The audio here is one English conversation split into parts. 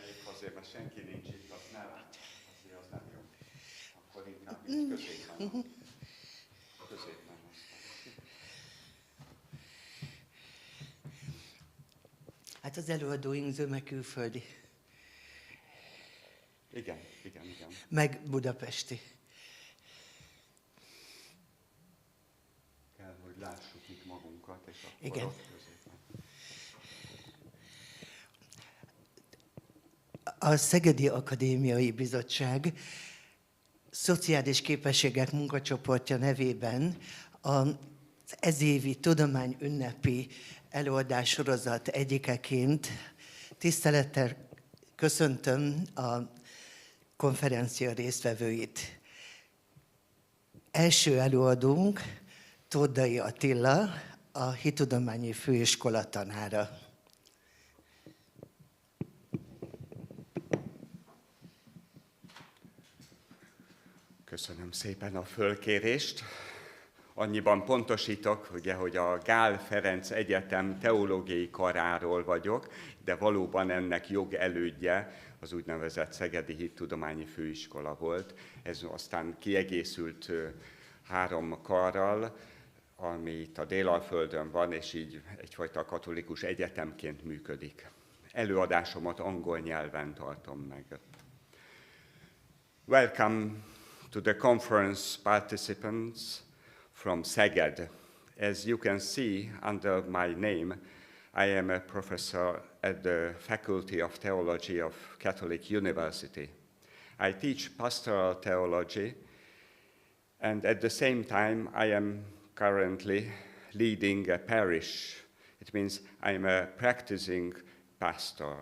emeljék azért, mert senki nincs itt, az nem, azért az nem jó. Akkor inkább itt középen. Középen aztán. Hát az előadóink zöme külföldi. Igen. Meg budapesti. Kell, hogy lássuk itt magunkat, és akkor igen. ott középen. A Szegedi Akadémiai Bizottság Szociális Képességek munkacsoportja nevében az ezévi tudomány ünnepi előadássorozat egyikeként tisztelettel köszöntöm a konferencia résztvevőit. Első előadónk Tódai Attila, a Hittudományi Főiskola tanára. Köszönöm szépen a fölkérést. Annyiban pontosítok, ugye, hogy a Gál Ferenc Egyetem teológiai karáról vagyok, de valóban ennek jogelődje az úgynevezett Szegedi Hittudományi Főiskola volt. Ez aztán kiegészült 3 karral, ami itt a Délalföldön van, és így egyfajta katolikus egyetemként működik. Előadásomat angol nyelven tartom meg. Welcome to the conference participants from Szeged. As you can see under my name, I am a professor at the Faculty of Theology of Catholic University. I teach pastoral theology, and at the same time I am currently leading a parish. It means I'm a practicing pastor.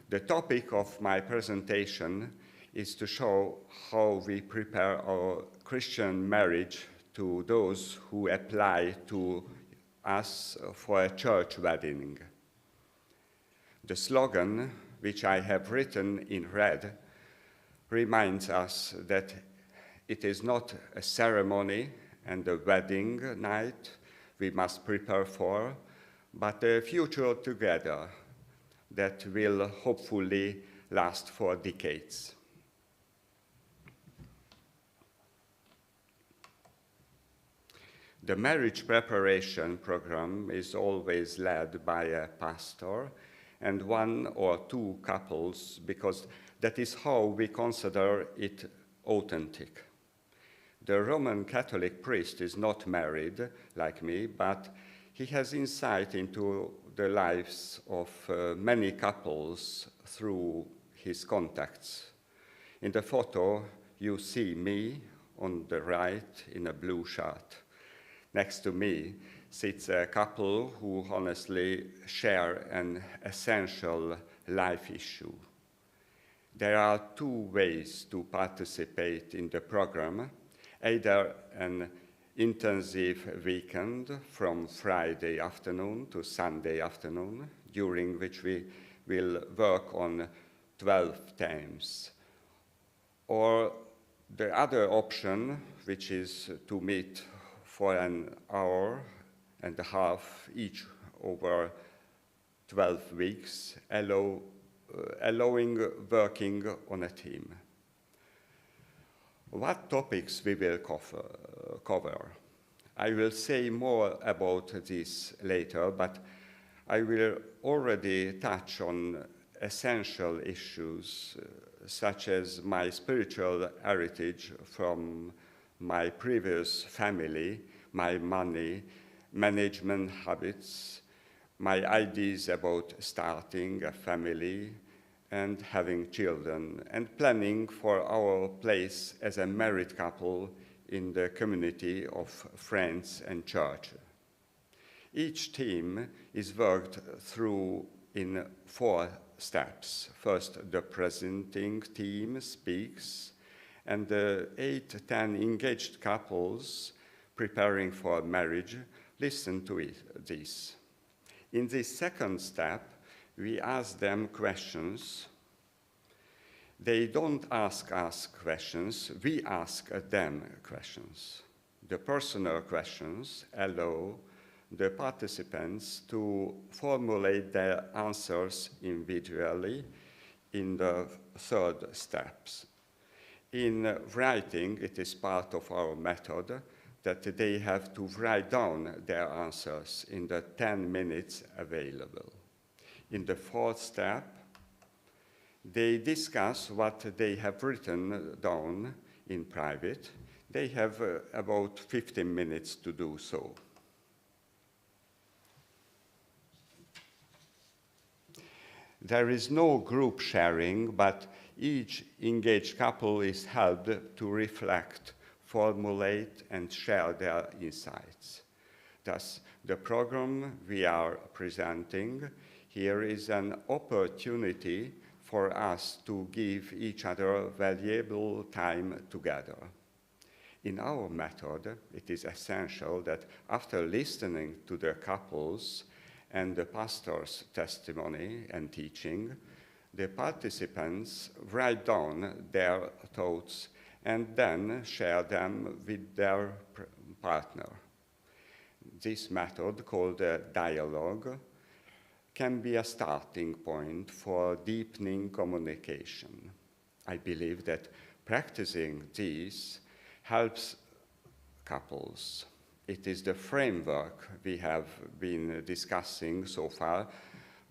The topic of my presentation is to show how we prepare our Christian marriage to those who apply to us for a church wedding. The slogan, which I have written in red, reminds us that it is not a ceremony and a wedding night we must prepare for, but a future together that will hopefully last for decades. The marriage preparation program is always led by a pastor and 1 or 2 couples, because that is how we consider it authentic. The Roman Catholic priest is not married like me, but he has insight into the lives of many couples through his contacts. In the photo, you see me on the right in a blue shirt. Next to me sits a couple who honestly share an essential life issue. There are 2 ways to participate in the program, either an intensive weekend from Friday afternoon to Sunday afternoon, during which we will work on 12 themes, or the other option, which is to meet for an hour and a half each over 12 weeks, allowing working on a theme. What topics we will cover? I will say more about this later, but I will already touch on essential issues such as my spiritual heritage from my previous family, my money management habits, my ideas about starting a family and having children, and planning for our place as a married couple in the community of friends and church. Each theme is worked through in 4 steps. First, the presenting team speaks, and the 8-10 engaged couples preparing for marriage listen to this. In this second step, we ask them questions. They don't ask us questions, we ask them questions. The personal questions allow the participants to formulate their answers individually in the third steps. In writing, it is part of our method that they have to write down their answers in the 10 minutes available. In the fourth step, they discuss what they have written down in private. They have about 15 minutes to do so. There is no group sharing, but each engaged couple is helped to reflect, formulate, and share their insights. Thus, the program we are presenting here is an opportunity for us to give each other valuable time together. In our method, it is essential that after listening to the couples and the pastor's testimony and teaching, the participants write down their thoughts and then share them with their partner. This method, called dialogue, can be a starting point for deepening communication. I believe that practicing this helps couples. It is the framework we have been discussing so far,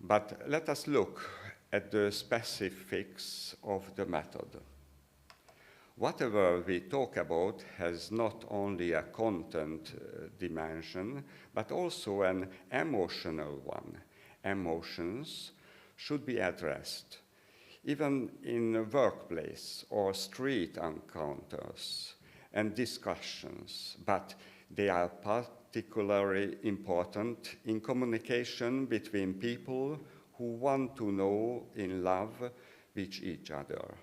but let us look at the specifics of the method. Whatever we talk about has not only a content dimension, but also an emotional one. Emotions should be addressed, even in workplace or street encounters and discussions, but they are particularly important in communication between people who want to know in love with each other.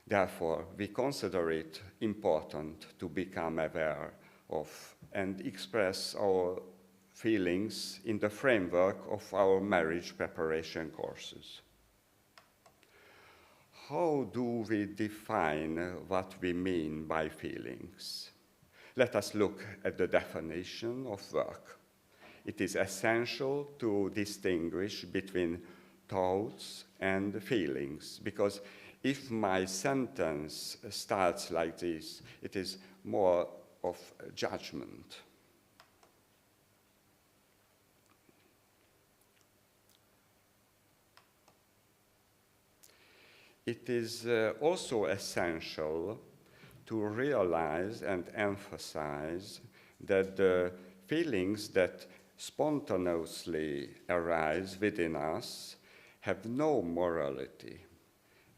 Therefore, we consider it important to become aware of and express our feelings in the framework of our marriage preparation courses. How do we define what we mean by feelings? Let us look at the definition of work. It is essential to distinguish between thoughts and feelings, because if my sentence starts like this, it is more of judgment. It is also essential to realize and emphasize that the feelings that spontaneously arise within us have no morality.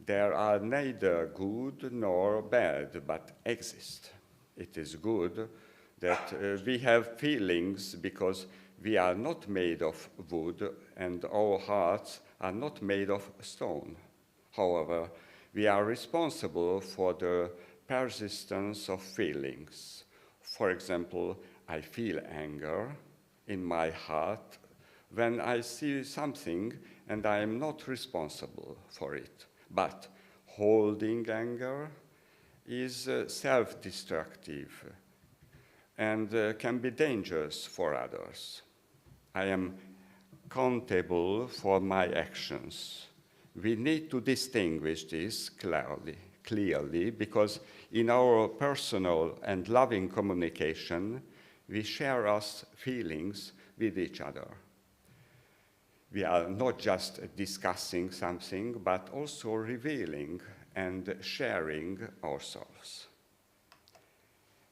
They are neither good nor bad, but exist. It is good that we have feelings because we are not made of wood and our hearts are not made of stone. However, we are responsible for the persistence of feelings. For example, I feel anger in my heart when I see something and I am not responsible for it. But holding anger is self-destructive and can be dangerous for others. I am accountable for my actions. We need to distinguish this clearly, because in our personal and loving communication, we share our feelings with each other. We are not just discussing something, but also revealing and sharing ourselves.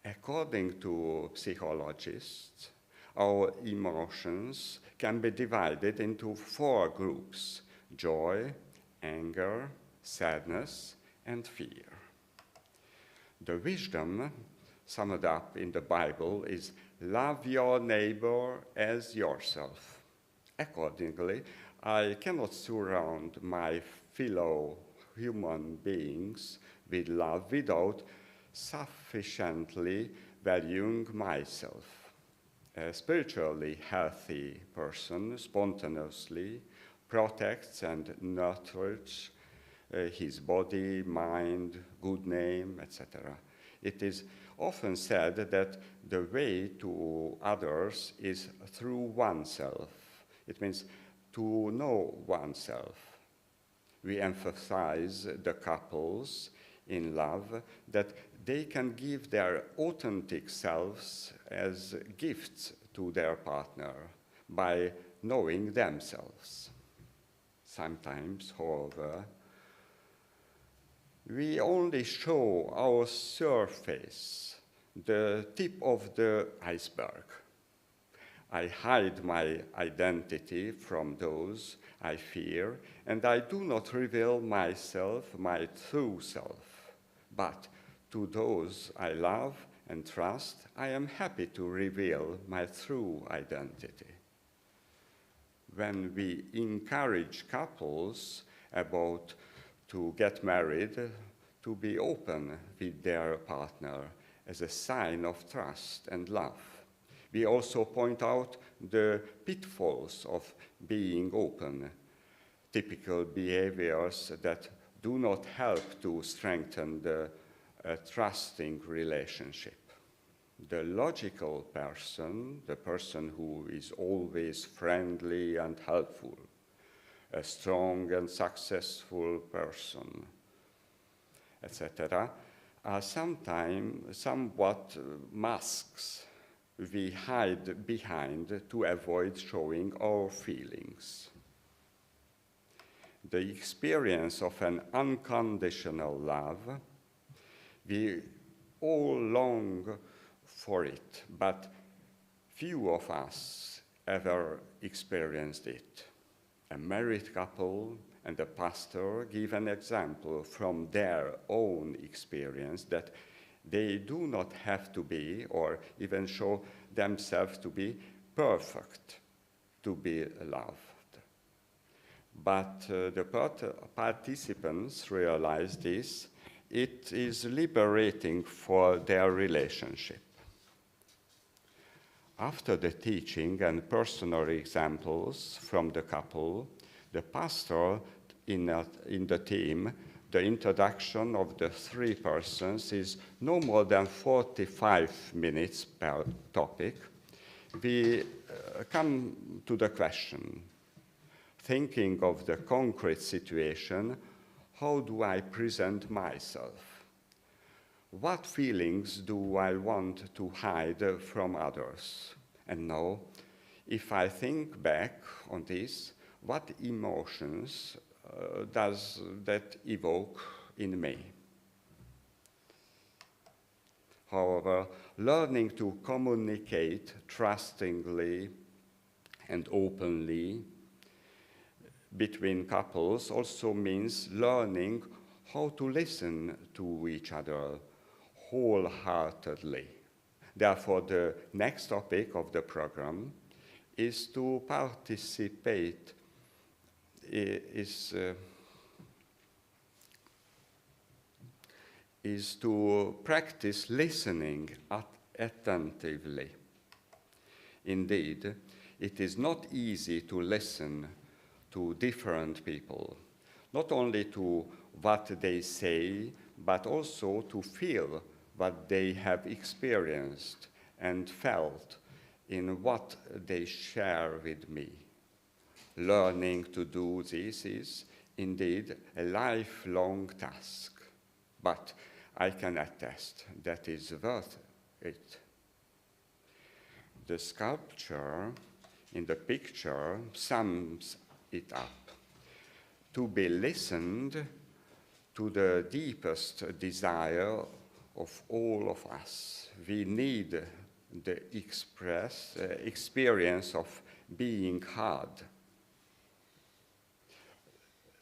According to psychologists, our emotions can be divided into 4 groups: joy, anger, sadness, and fear. The wisdom summed up in the Bible is love your neighbor as yourself. Accordingly, I cannot surround my fellow human beings with love without sufficiently valuing myself. A spiritually healthy person spontaneously protects and nurtures his body, mind, good name, etc. It is often said that the way to others is through oneself. It means to know oneself. We emphasize the couples in love that they can give their authentic selves as gifts to their partner by knowing themselves. Sometimes, however, we only show our surface, the tip of the iceberg. I hide my identity from those I fear, and I do not reveal myself, my true self. But to those I love and trust, I am happy to reveal my true identity. When we encourage couples about to get married, to be open with their partner as a sign of trust and love. We also point out the pitfalls of being open, typical behaviors that do not help to strengthen the trusting relationship. The logical person, the person who is always friendly and helpful, a strong and successful person, etc., are sometimes somewhat masks we hide behind to avoid showing our feelings. The experience of an unconditional love, we all long for it, but few of us ever experienced it. A married couple and a pastor give an example from their own experience that they do not have to be, or even show themselves to be, perfect to be loved. But the participants realize this. It is liberating for their relationship. After the teaching and personal examples from the couple, the pastor in the team, the introduction of the three persons is no more than 45 minutes per topic. We come to the question, thinking of the concrete situation, how do I present myself? What feelings do I want to hide from others? And now, if I think back on this, what emotions does that evoke in me? However, learning to communicate trustingly and openly between couples also means learning how to listen to each other wholeheartedly. Therefore, the next topic of the program is to participate, is to practice listening attentively. Indeed, it is not easy to listen to different people, not only to what they say, but also to feel what they have experienced and felt in what they share with me. Learning to do this is indeed a lifelong task, but I can attest that is worth it. The sculpture in the picture sums it up. To be listened to the deepest desire of all of us. We need the experience of being heard.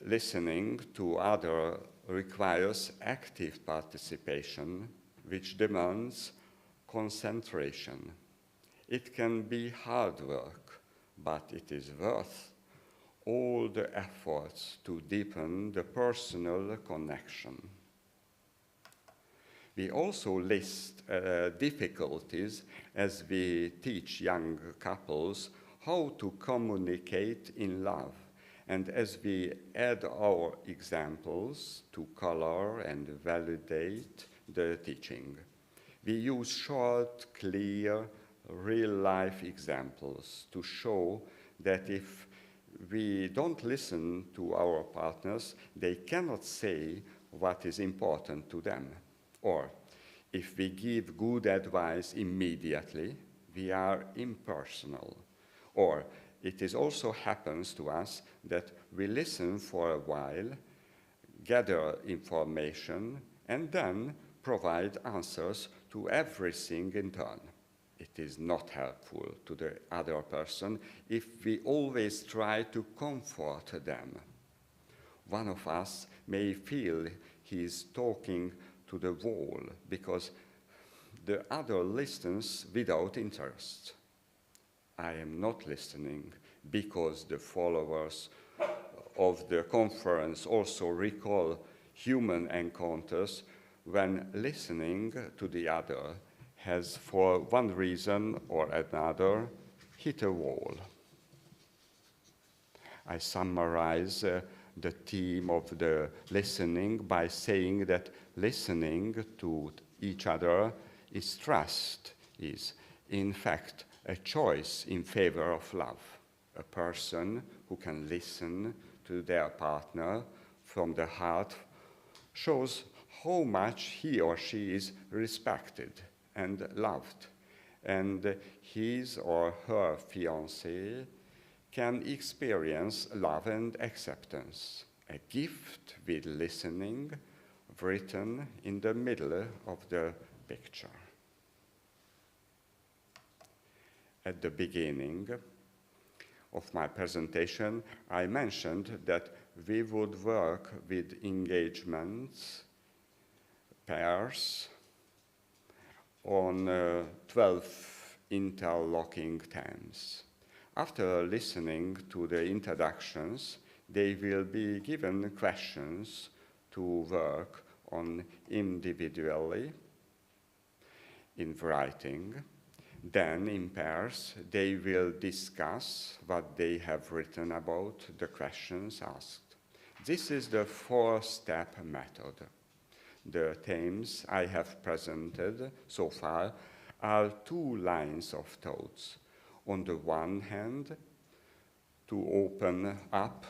Listening to others requires active participation, which demands concentration. It can be hard work, but it is worth all the efforts to deepen the personal connection. We also list difficulties as we teach young couples how to communicate in love, and as we add our examples to color and validate the teaching. We use short, clear, real-life examples to show that if we don't listen to our partners, they cannot say what is important to them. Or if we give good advice immediately, we are impersonal. Or it also happens to us that we listen for a while, gather information, and then provide answers to everything in turn. It is not helpful to the other person if we always try to comfort them. One of us may feel he is talking to the wall because the other listens without interest. I am not listening because the followers of the conference also recall human encounters when listening to the other has, for one reason or another, hit a wall. I summarize the theme of the listening by saying that listening to each other is trust, is in fact a choice in favor of love. A person who can listen to their partner from the heart shows how much he or she is respected and loved, and his or her fiancé can experience love and acceptance, a gift with listening written in the middle of the picture. At the beginning of my presentation, I mentioned that we would work with engagements, pairs, on 12 interlocking themes. After listening to the introductions, they will be given questions to work on individually in writing. Then, in pairs, they will discuss what they have written about the questions asked. This is the four-step method. The themes I have presented so far are two lines of thoughts. On the one hand, to open up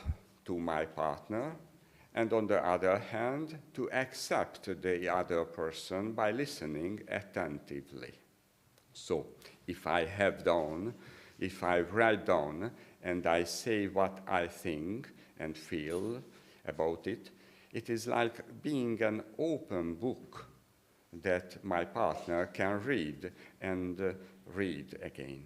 to my partner, and on the other hand, to accept the other person by listening attentively. So, if I write down and I say what I think and feel about it, it is like being an open book that my partner can read and read again.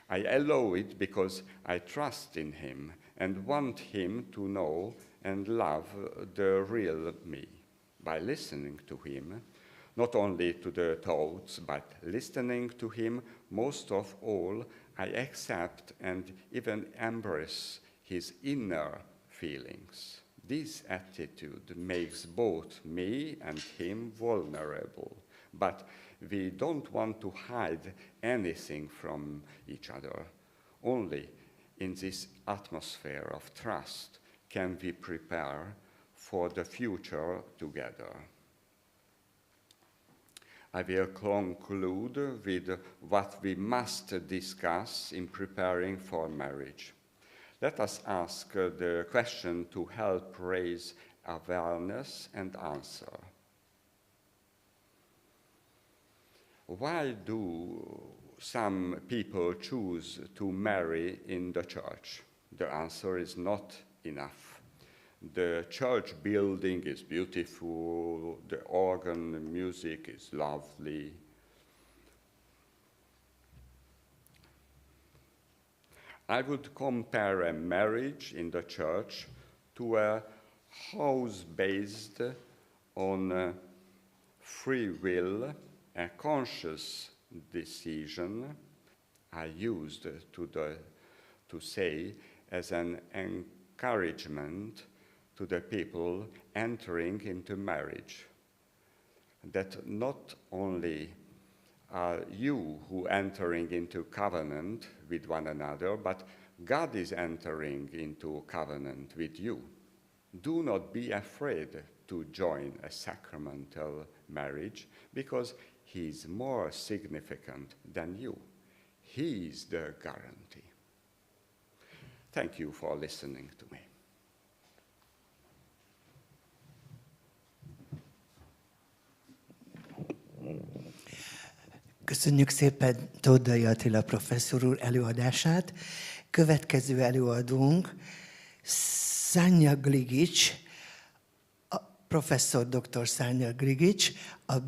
I allow it because I trust in him and want him to know and love the real me. By listening to him, not only to the thoughts, but listening to him, most of all, I accept and even embrace his inner feelings. This attitude makes both me and him vulnerable, but we don't want to hide anything from each other. Only in this atmosphere of trust can we prepare for the future together. I will conclude with what we must discuss in preparing for marriage. Let us ask the question to help raise awareness and answer. Why do some people choose to marry in the church? The answer is not enough. The church building is beautiful, the organ music is lovely. I would compare a marriage in the church to a house based on free will, a conscious decision I used to say as an encouragement to the people entering into marriage, that not only are you who entering into covenant with one another, but God is entering into covenant with you. Do not be afraid to join a sacramental marriage because he is more significant than you. He is the guarantee. Thank you for listening to me. Köszönjük szépen Tódai Attila professzor úr előadását. Következő előadónk Sanja Gligic, a professzor dr. Sanja Gligic, a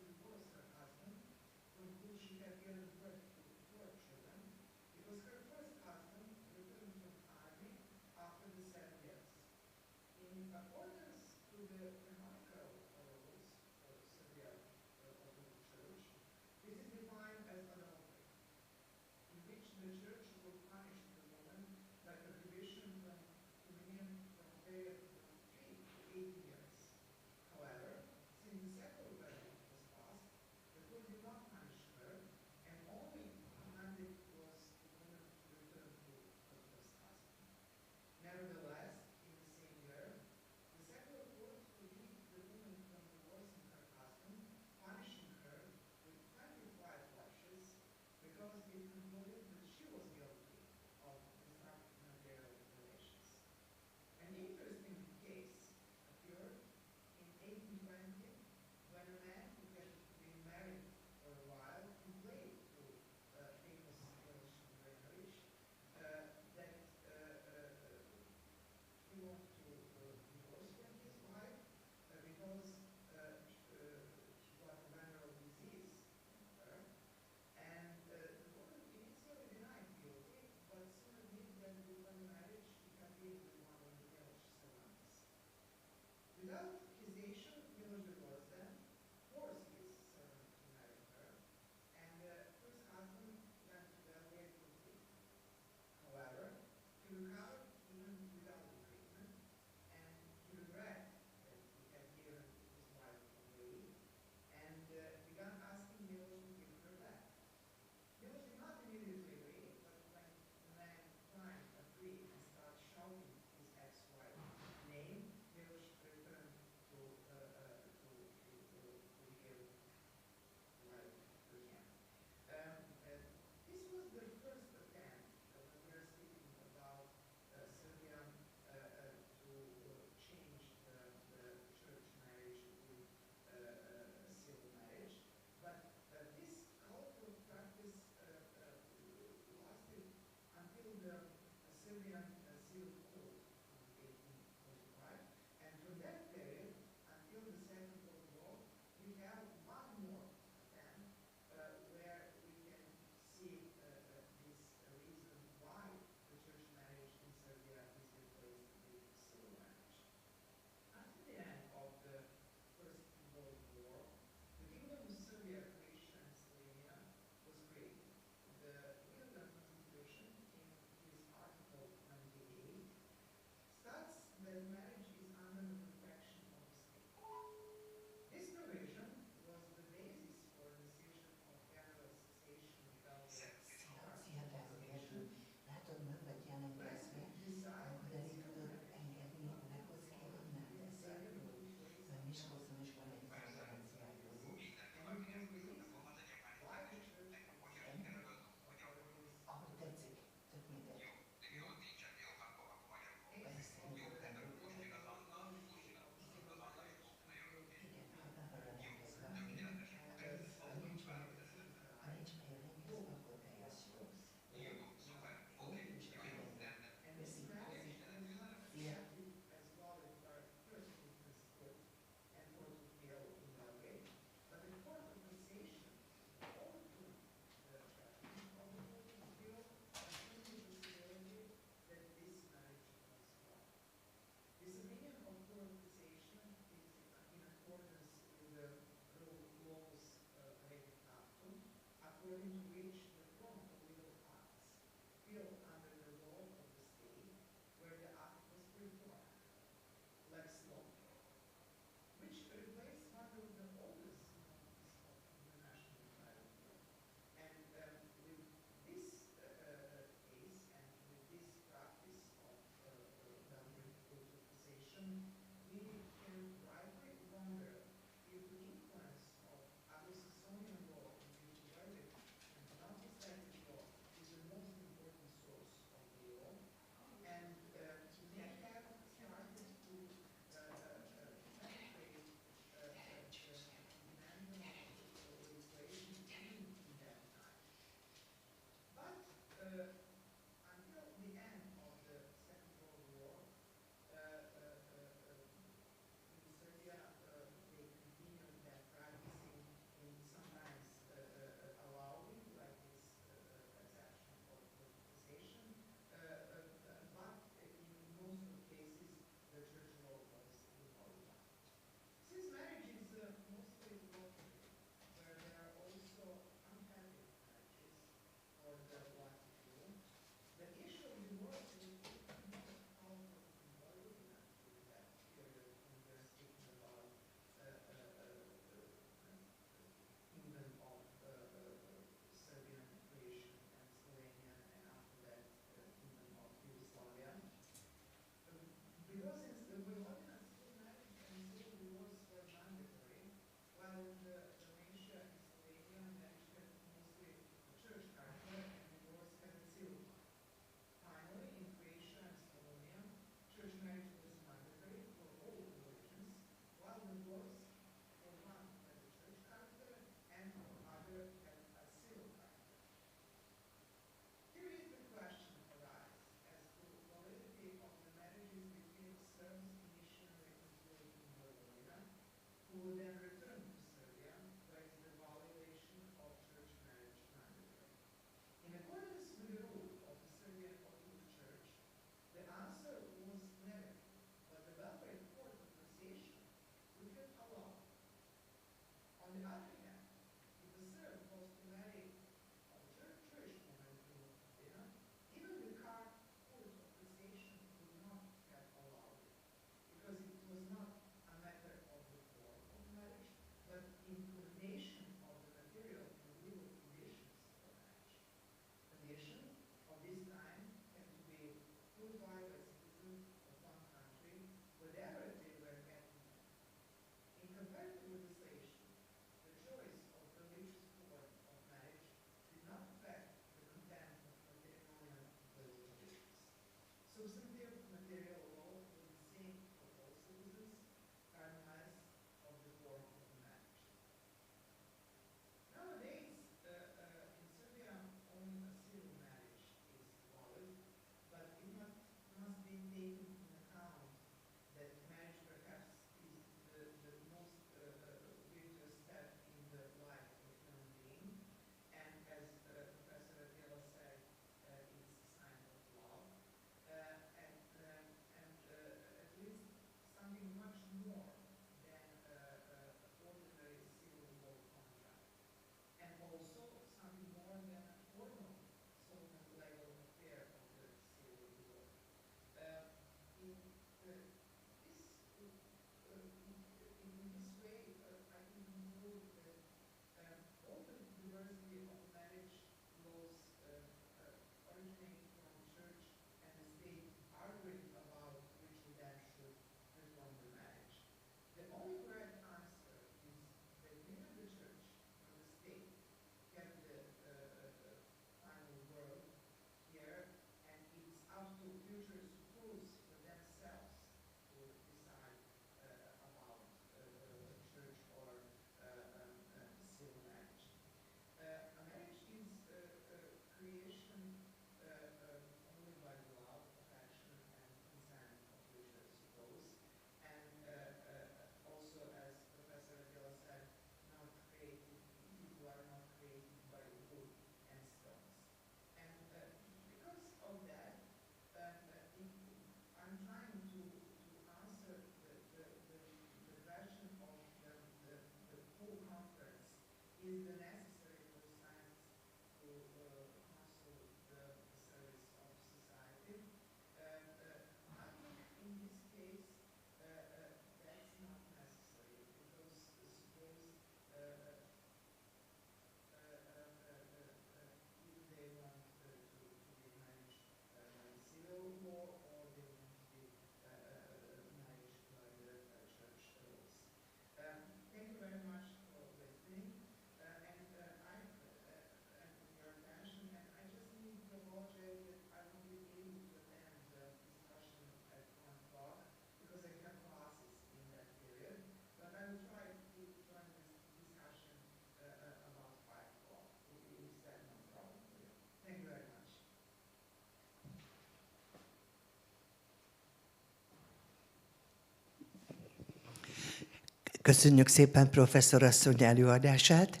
Köszönjük szépen professzor asszony előadását.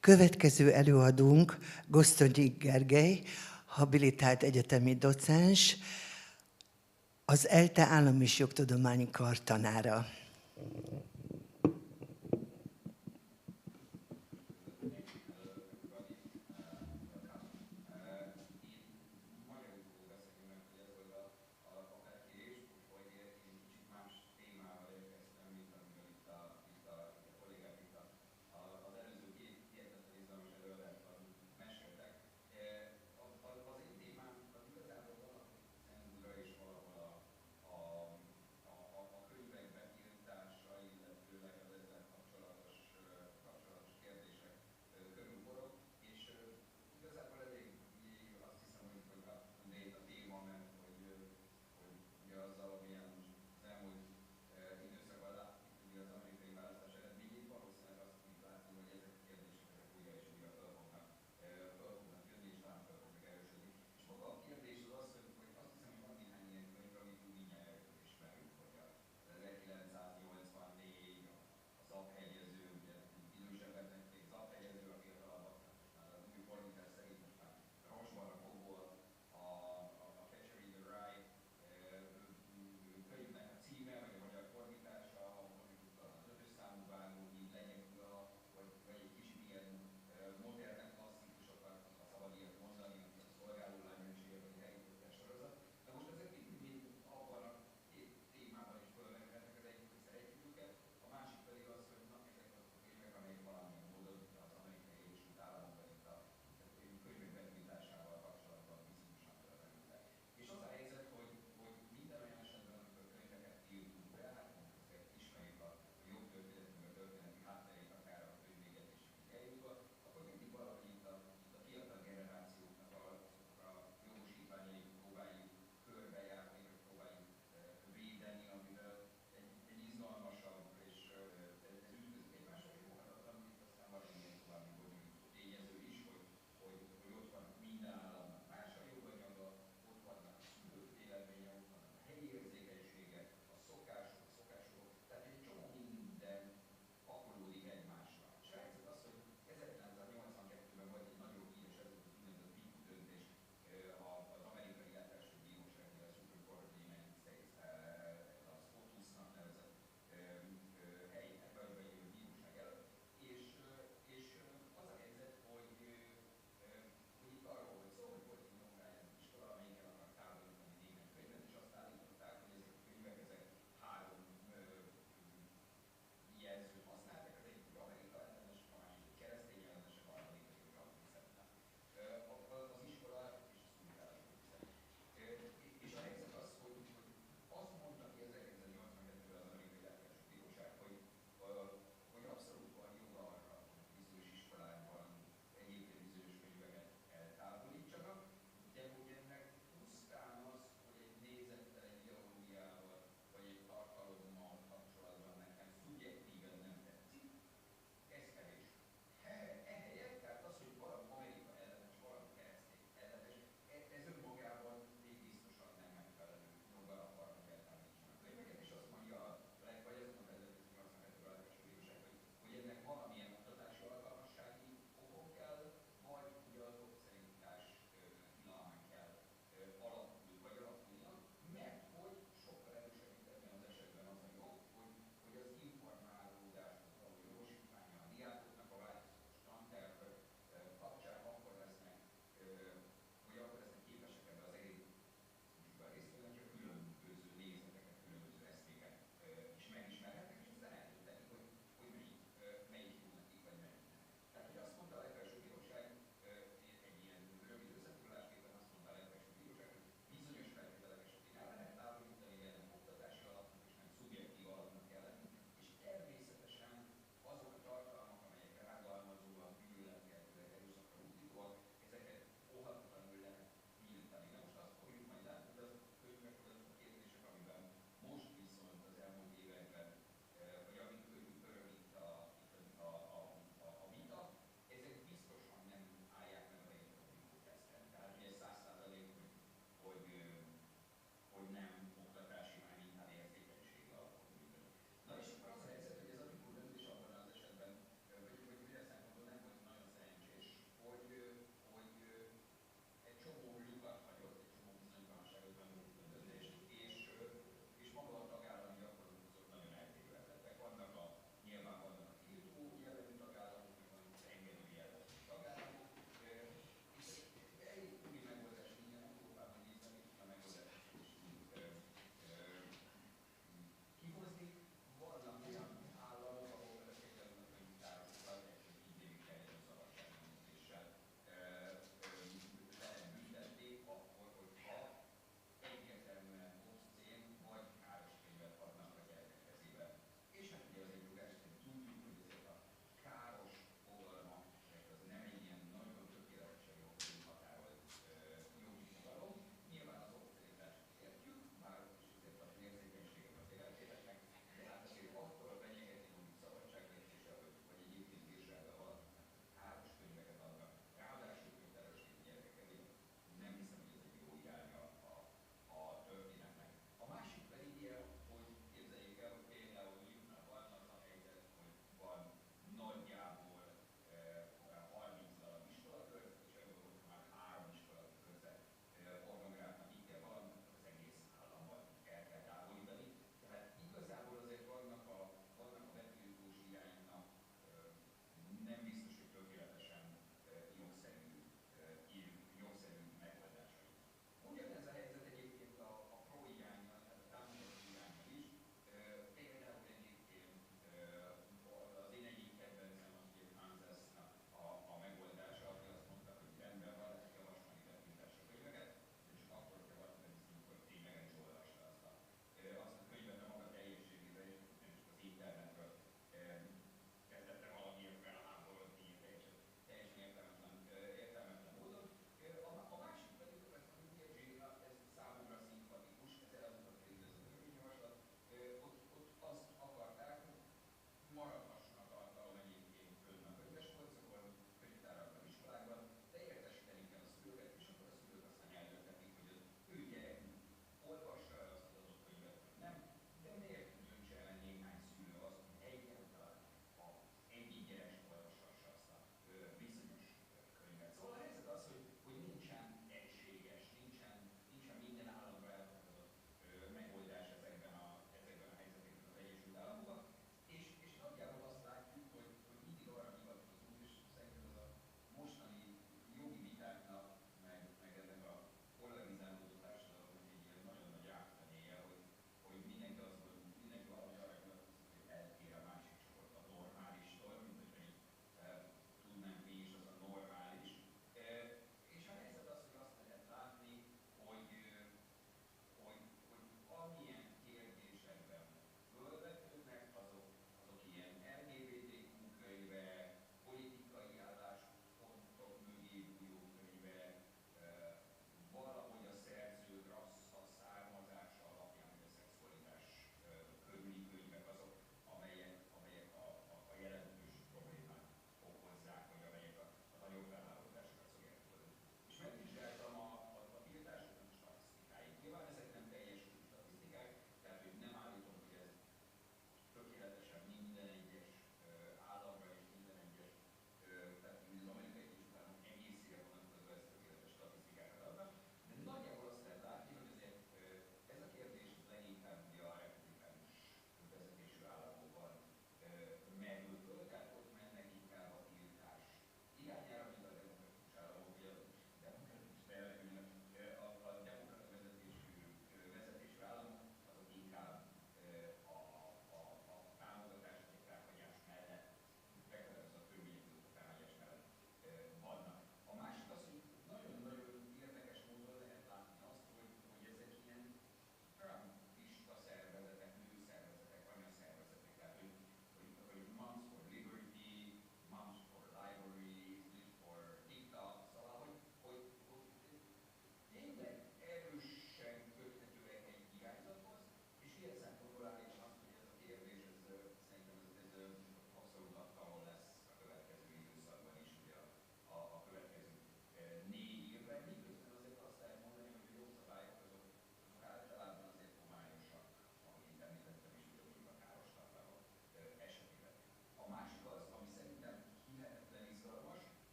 Következő előadónk Gosztonyi Gergely, habilitált egyetemi docens, az ELTE Állam- és Jogtudományi Kar tanára.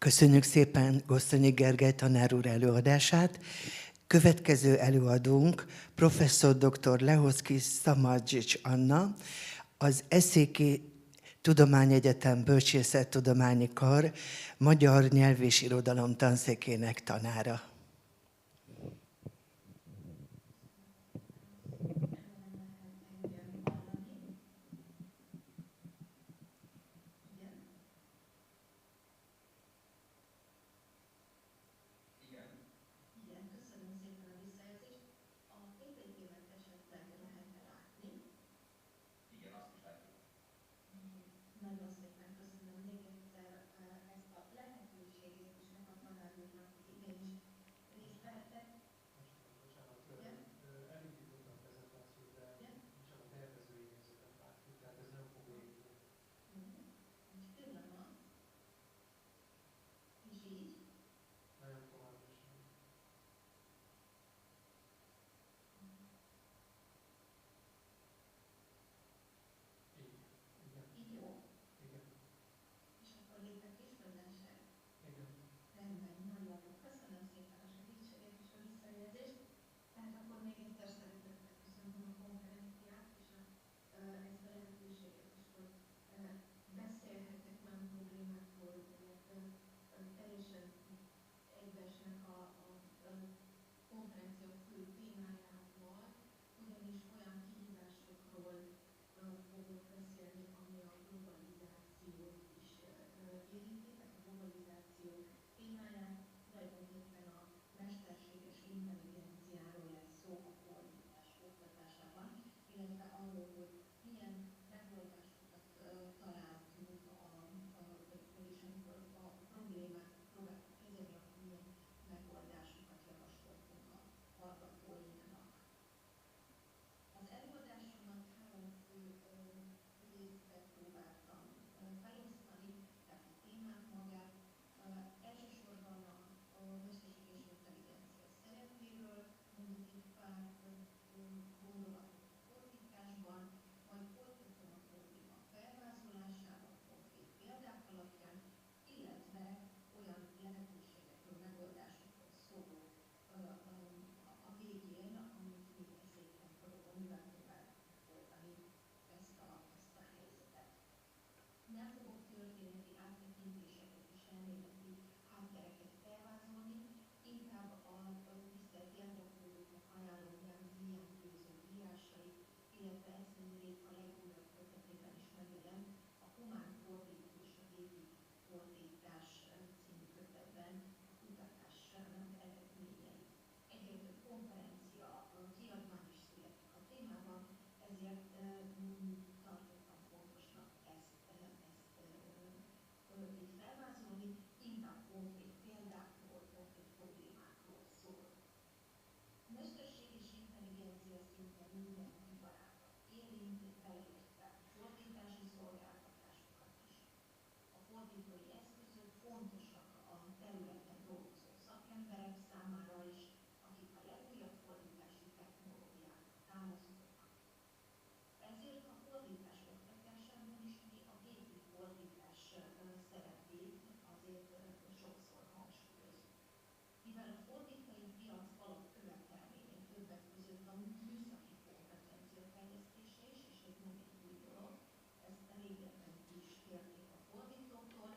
Köszönjük szépen Gosztonyi Gergely tanár úr előadását. Következő előadónk professzor dr. Lehoszky Szamadzsics Anna, az SZK Tudományegyetem Bölcsészettudományi Kar magyar nyelv és irodalom tanszékének tanára. Nagyon szépen köszönöm még egyszer ezt a lehetőséget, és meg a tanár úrnak, hogy igenis részt vehetek. Bocsánat, elég nyugodt a prezentáció, de csak a tervezői nézetet látjuk, tehát ez nem fog épülni. Egy pillanat. És így? Nagyon továbbra sem. Így jó? Igen. És akkor lépek is, vagy lássák? Igen. Rendben, nagyon jó. Köszönöm szépen a segítséget és a visszajelzést. Tehát akkor még egyszer szeretettel köszönöm a konferenciát és ezt a lehetőséget is, hogy beszélhetek olyan problémákról, amelyek teljesen egybeesnek a konferencia fő témájával, ugyanis olyan kihívásokról fogok beszélni, ami a globalizációt is érinti, tehát a globalizáció témáját, tulajdonképpen a mesterséges intelligenciáról lesz szó a fordítás oktatásában, illetve arról, hogy milyen megoldásokat találtunk, vagyis amikor a problémát próbáltuk kezelni, akkor milyen megoldásokat javasoltunk a hallgatóinknak. Az előadásomat három fő részbe próbáltam felosztani, tehát a témát magát, elsősorban a mesterséges intelligencia szerepéről, mondjuk egy pár gondolatot a fordításban, majd folytatom a probléma felvázolásával, konkrét példák alapján, illetve olyan lehetőségekről, megoldásokról szólok a végén, amit mi amivel próbáljuk megoldani ezt a helyzetet. Nem fogok történeti áttekintéseket és elméleti háttereket felvázolni, inkább a tisztelt érdeklődőknek ajánlom Jan Győző írásai, illetve eszményét a legújabb kötetében is megjelent a Humán fordító és a gépi fordítás című kötetben a kutatásnak eredményei. Egyre több konferencia, kiadvány is születik a témában, ezért tartottam fontosnak ezt így felvázolni, inkább konkrét példákról, konkrét problémákról szól. A mesterséges intelligencia szinte minden iparágat érint, beleértve a fordítási szolgáltatásokat is. A fordítói eszközök fontosak a területen dolgozó szakemberek számára is, akik a legújabb fordítási technológiákra támaszkodnak. Ezért a fordítás oktatásában is mi a gépi fordítás szerepét azért sokszor hangsúlyozzuk. Mivel a fordítói piac alapkövetelménye többek között a műszaki kompetencia fejlesztése is, és ez nem egy új dolog, ezt régebben is kérték a fordítóktól,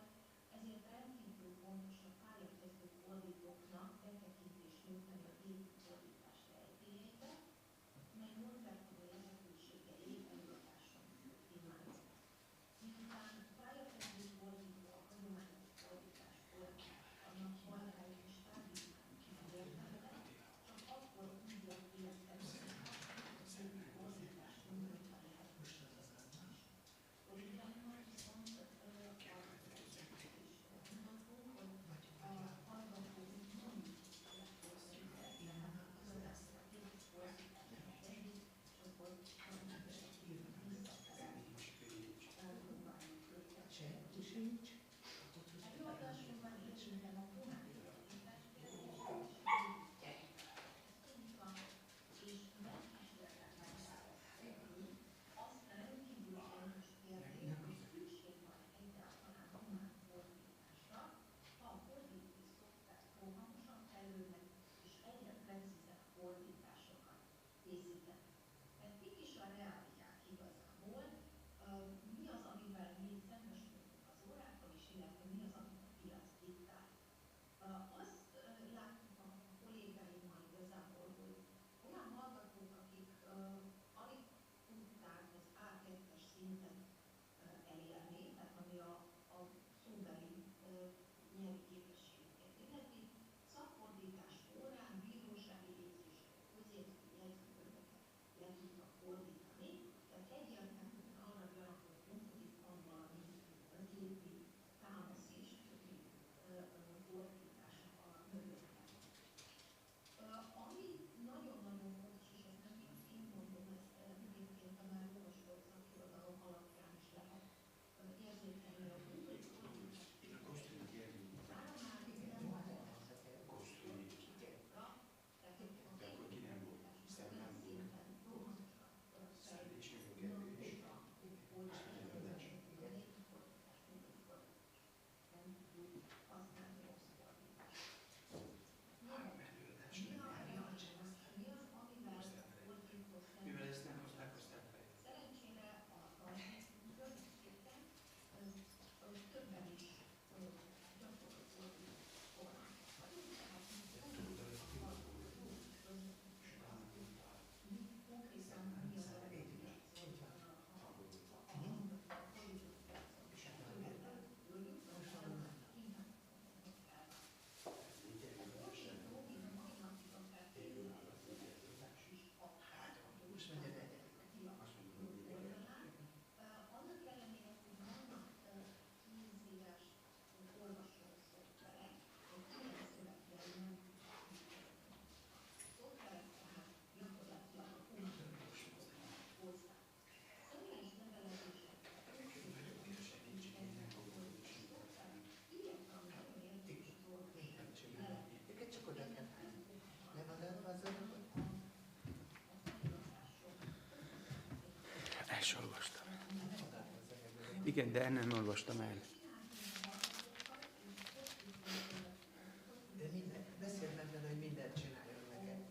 szinten elérni, tehát ami a szóbeli nyelvi képességeket illeti. Szakfordítás órán bírósági végzéseket, közérdekű jegyzőkönyveket le tudnak fordítani, tehát egyértelműen arra gyanakodtunk, hogy itt van valami gépi támaszés, fordítása a mögötte. Ami nagyon-nagyon fontos, és ezt nem csak én mondom, ezt egyébként a már olvasott szakirodalom alapján is lehet érzékelni, a új fordítás Olvastam. Igen, de nem olvastam el. Beszéld meg vele, hogy mindent csináljon neked.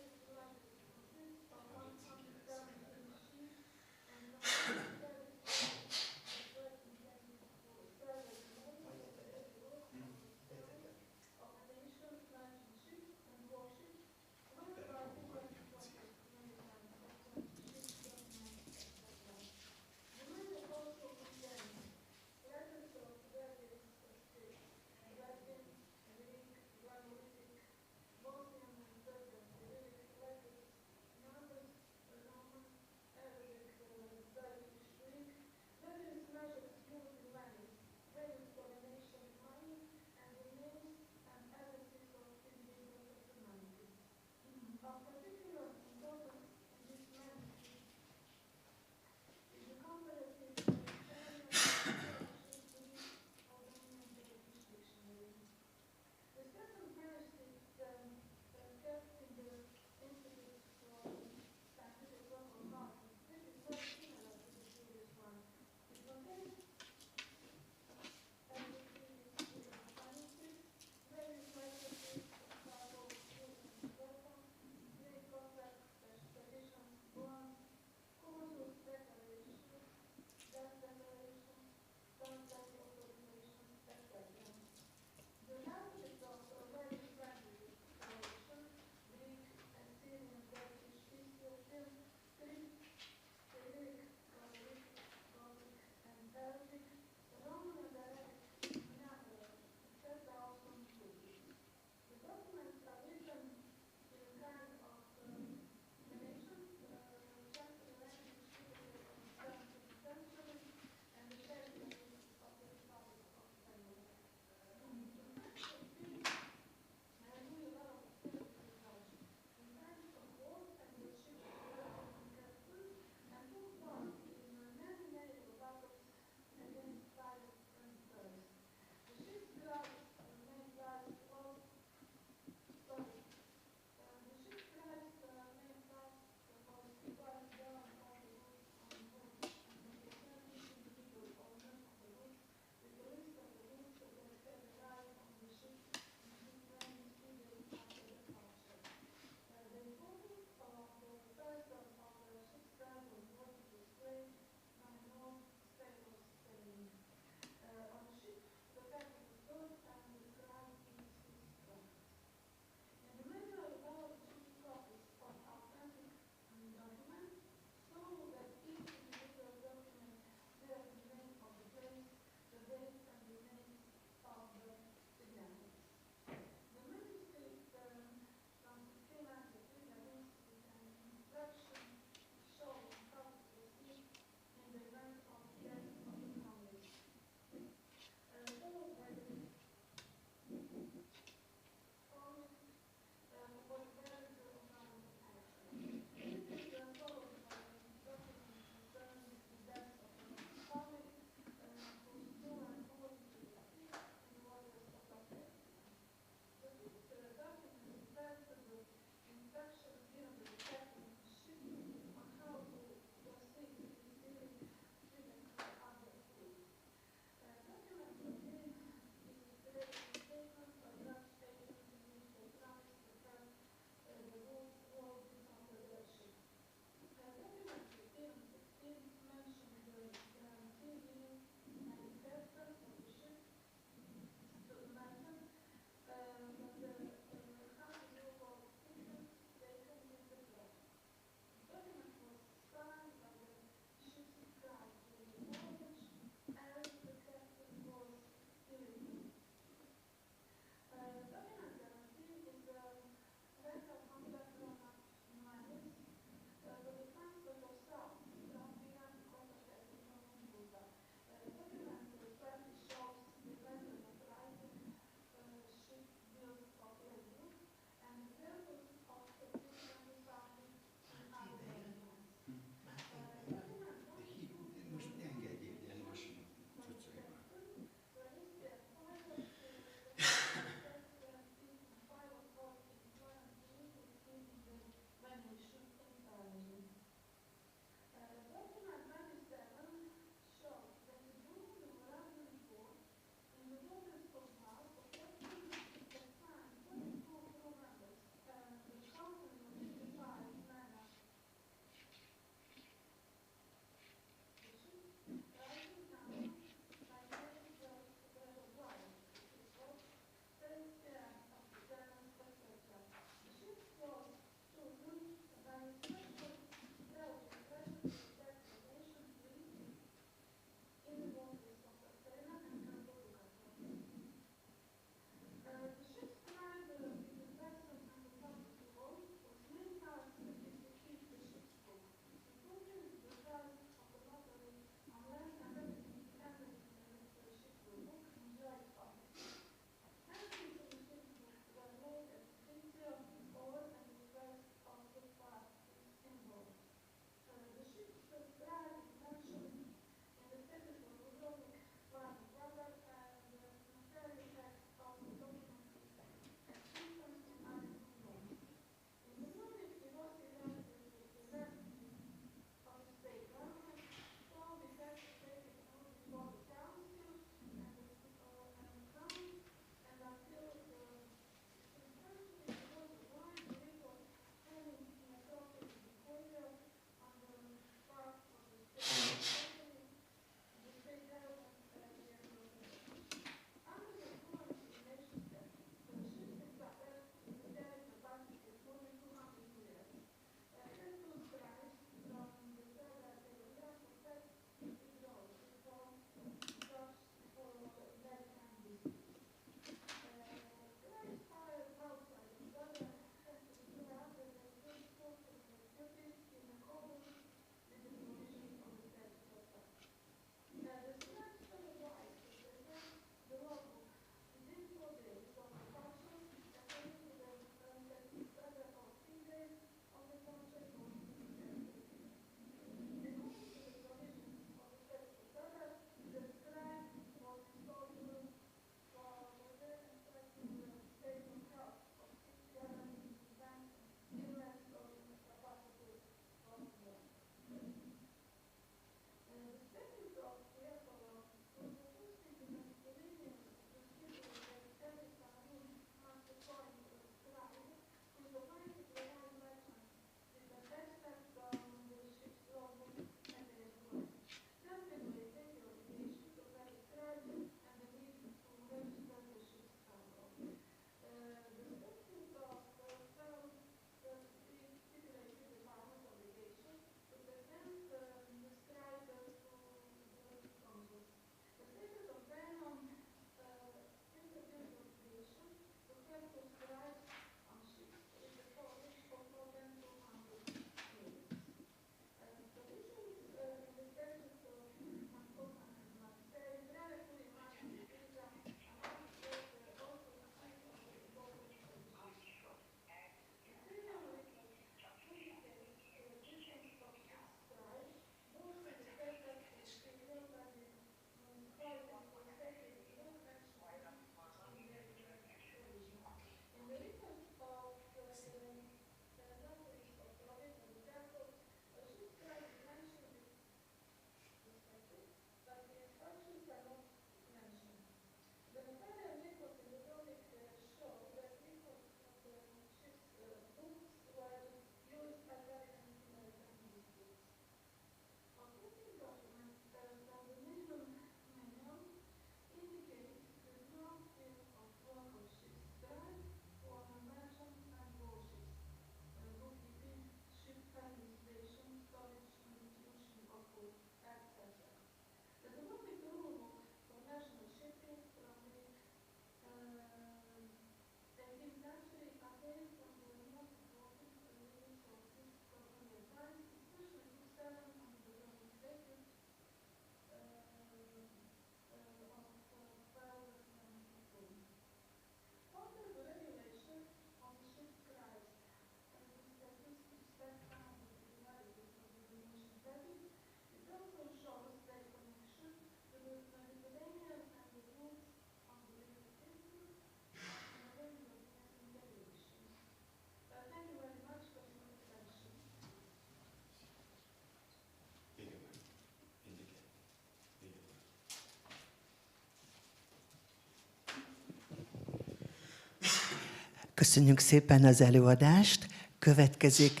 Köszönjük szépen az előadást. Következik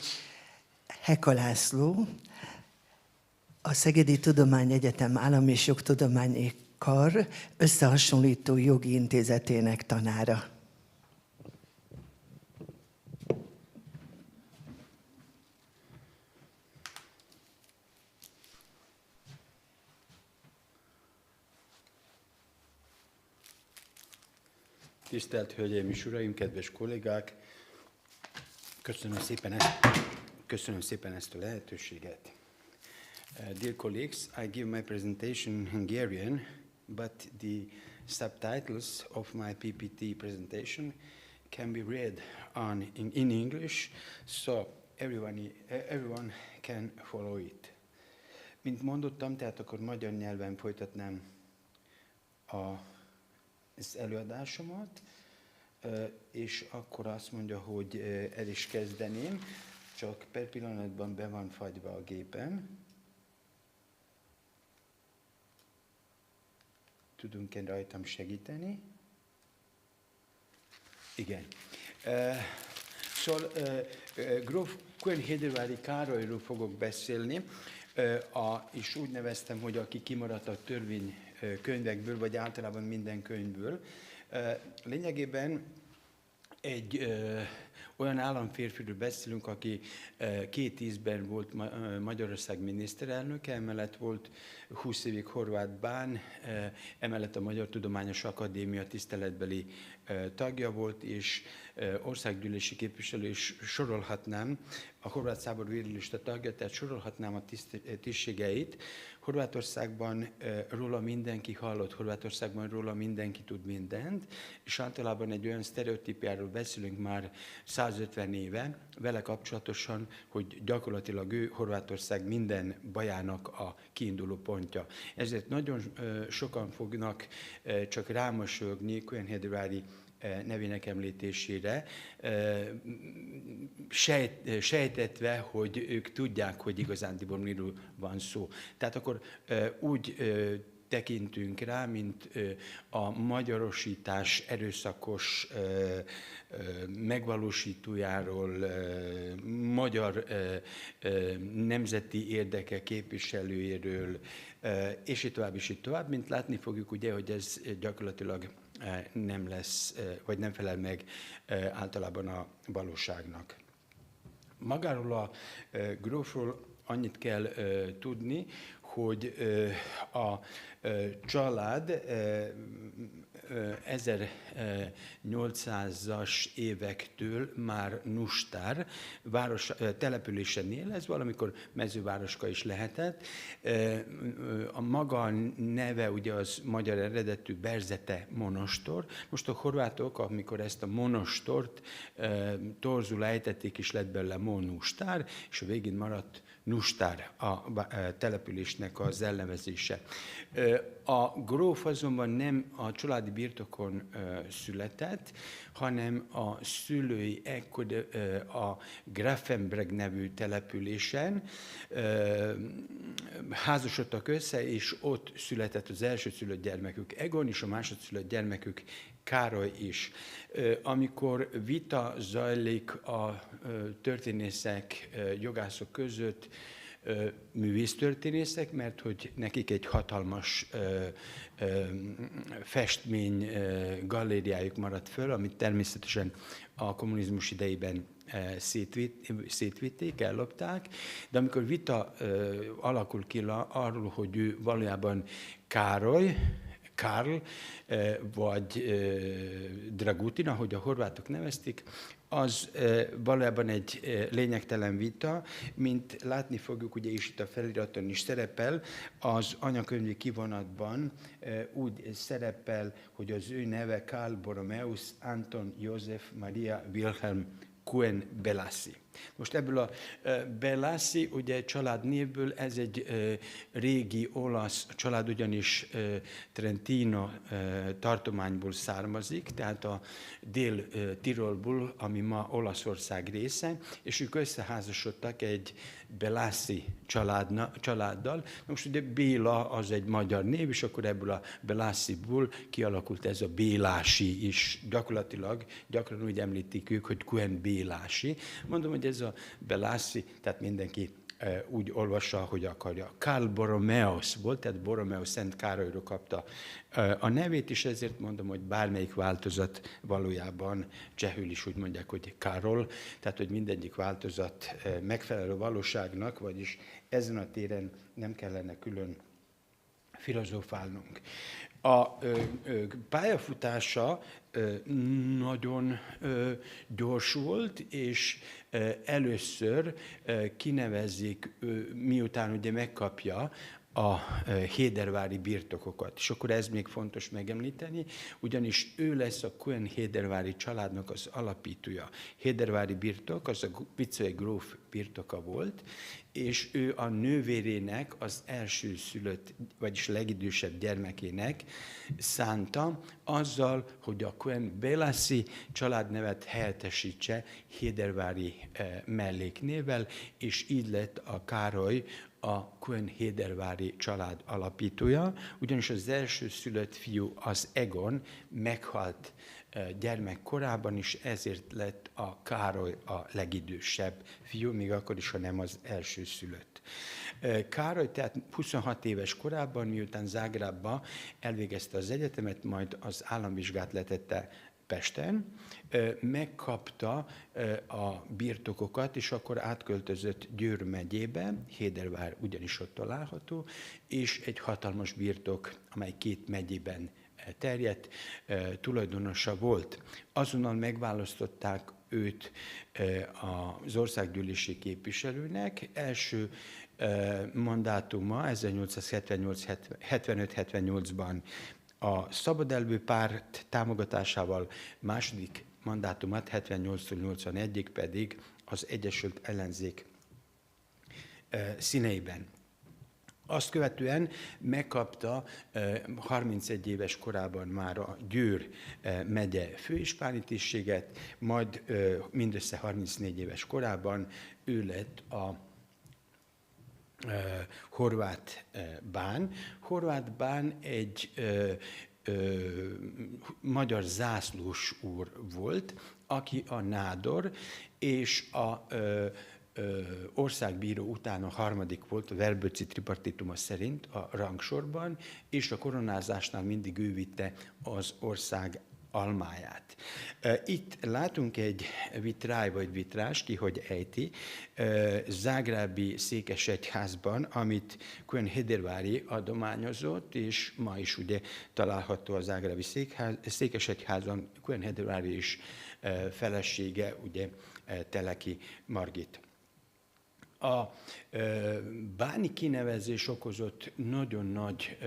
Heka László, a Szegedi Tudományegyetem Állam- és Jogtudományi Kar összehasonlító jogi intézetének tanára. Tisztelt Hölgyeim és Uraim, kedves kollégák! Köszönöm szépen ezt a lehetőséget. Dear colleagues, I give my presentation in Hungarian, but the subtitles of my PPT presentation can be read in English, so everyone can follow it. Mint mondottam, tehát akkor magyar nyelven folytatnám az előadásomat, és akkor azt mondja, hogy el is kezdeném, csak per pillanatban be van fagyva a gépem. Tudunk-e rajtam segíteni? Igen. Szóval gróf Kuenhédervári Károlyról fogok beszélni, és úgy neveztem, hogy aki kimaradt a törvénykönyvekből, vagy általában minden könyvből. Lényegében egy olyan államférfiről beszélünk, aki 2010-ben volt Magyarország miniszterelnöke, emellett volt 20 évig horvát bán, emellett a Magyar Tudományos Akadémia tiszteletbeli tagja volt, és országgyűlési képviselő, és sorolhatnám, a horvát száború írólista tagja, tehát sorolhatnám a tisztségeit. Horvátországban róla mindenki hallott, Horvátországban róla mindenki tud mindent, és általában egy olyan sztereotípiáról beszélünk már 150 éve, vele kapcsolatosan, hogy gyakorlatilag ő Horvátország minden bajának a kiinduló pontja. Ezért nagyon sokan fognak csak rámosolyogni Kuenhédervári nevének említésére, sejtetve, hogy ők tudják, hogy igazándiból miről van szó. Tehát akkor úgy tekintünk rá, mint a magyarosítás erőszakos megvalósítójáról, magyar nemzeti érdeke képviselőjéről, és így tovább, mint látni fogjuk, ugye, hogy ez gyakorlatilag nem lesz, vagy nem felel meg általában a valóságnak. Magáról a grófról annyit kell tudni, hogy a család 1800-as évektől már Nustár településen él, ez valamikor mezővároska is lehetett. A maga neve ugye az magyar eredetű Berzete monostor. Most a horvátok, amikor ezt a monostort torzul ejtették, és lett belőle Monustár, és a végén maradt Nustár a településnek az elnevezése. A gróf azonban nem a családi birtokon született, hanem a szülői ekkor a Grafenberg nevű településen házasodtak össze, és ott született az elsőszülött gyermekük Egon, és a másodszülött gyermekük Károly is. Amikor vita zajlik a történészek, jogászok között, művésztörténészek, mert hogy nekik egy hatalmas festmény galériájuk maradt föl, amit természetesen a kommunizmus idejében szétvitték, ellopták, de amikor vita alakul ki arról, hogy ő valójában Karl, vagy Dragutin, ahogy a horvátok nevezték, az valójában egy lényegtelen vita, mint látni fogjuk, ugye is itt a feliraton is szerepel, az anyakönyvi kivonatban úgy szerepel, hogy az ő neve Karl Borromeus Anton József Maria Wilhelm Kuenbelassi. Most ebből a Belassi, ugye családnévből, ez egy régi olasz család, ugyanis Trentino tartományból származik, tehát a Dél-Tirolból, ami ma Olaszország része, és ők összeházasodtak egy Belassi családdal. Most ugye Béla az egy magyar név, és akkor ebből a Belassiból kialakult ez a Bélási is. Gyakorlatilag gyakran úgy említik ők, hogy Kuen Bélási. Mondom, hogy ez a Belassi, tehát mindenki úgy olvassa, hogy akarja. Karl Borromeus volt, tehát Borromeus Szent Károlyról kapta a nevét, és ezért mondom, hogy bármelyik változat valójában csehül is úgy mondják, hogy Karol, tehát hogy mindegyik változat megfelelő valóságnak, vagyis ezen a téren nem kellene külön filozofálnunk. A pályafutása nagyon gyors volt, és először kinevezik, miután ugye megkapja a hédervári birtokokat. És akkor ez még fontos megemlíteni, ugyanis ő lesz a Kuen-hédervári családnak az alapítója. Hédervári birtok, az a Vicai gróf birtoka volt, és ő a nővérének az első szülött, vagyis legidősebb gyermekének szánta, azzal, hogy a Kuen-Bélassi családnevet helyettesítse hédervári melléknévvel, és így lett a Károly a Kuen-hédervári család alapítója, ugyanis az első szülött fiú, az Egon, meghalt gyermekkorában is, ezért lett a Károly a legidősebb fiú, még akkor is, ha nem az első szülött. Károly tehát 26 éves korában, miután Zágrábba elvégezte az egyetemet, majd az államvizsgát letette Pesten, megkapta a birtokokat, és akkor átköltözött Győr megyébe, Hédervár ugyanis ott található, és egy hatalmas birtok, amely 2 megyében terjedt, tulajdonosa volt. Azonnal megválasztották őt az országgyűlési képviselőnek. Első mandátuma 1875-78-ban a Szabadelvű párt támogatásával, második mandátumát 78-81-ig pedig az Egyesült Ellenzék színeiben. Azt követően megkapta 31 éves korában már a Győr megye főispáni tisztséget, majd mindössze 34 éves korában ő lett a horvát bán. Horvát bán egy magyar zászlós úr volt, aki a nádor, és a országbíró után a harmadik volt, a verbőci tripartituma szerint a rangsorban, és a koronázásnál mindig ő vitte az ország almáját. Itt látunk egy vitráj vagy vitrás, ki hogy ejti, zágrábi székesegyházban, amit Kuen-hédervári adományozott, és ma is ugye található a zágrábi székesegyházon Kuen-hédervári is felesége, ugye Teleki Margit. A báni kinevezés okozott nagyon nagy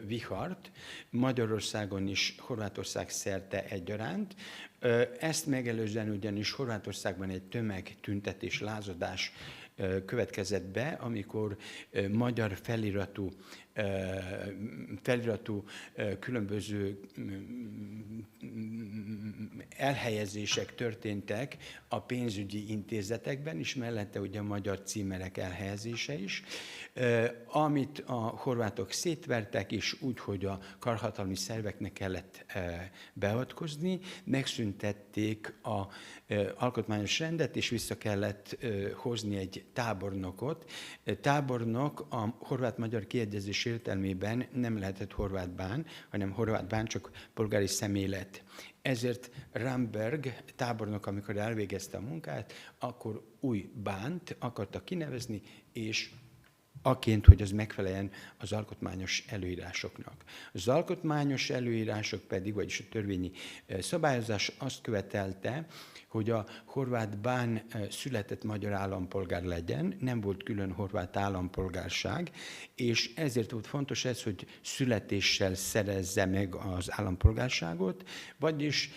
vihart, Magyarországon is, Horvátország szerte egyaránt. Ezt megelőzően ugyanis Horvátországban egy tömegtüntetés, lázadás következett be, amikor magyar feliratú különböző elhelyezések történtek a pénzügyi intézetekben, és mellette ugye a magyar címerek elhelyezése is, amit a horvátok szétvertek, és úgy, hogy a karhatalmi szerveknek kellett beavatkozni, megszüntették az alkotmányos rendet, és vissza kellett hozni egy tábornokot. Tábornok a horvát-magyar kiegyezés értelmében nem lehetett horvát bán, hanem horvát bán csak polgári személy lett. Ezért Ramberg tábornok, amikor elvégezte a munkát, akkor új bánt akarta kinevezni, és aként, hogy az megfeleljen az alkotmányos előírásoknak. Az alkotmányos előírások pedig, vagyis a törvényi szabályozás azt követelte, hogy a horvát bán született magyar állampolgár legyen, nem volt külön horvát állampolgárság, és ezért volt fontos ez, hogy születéssel szerezze meg az állampolgárságot, vagyis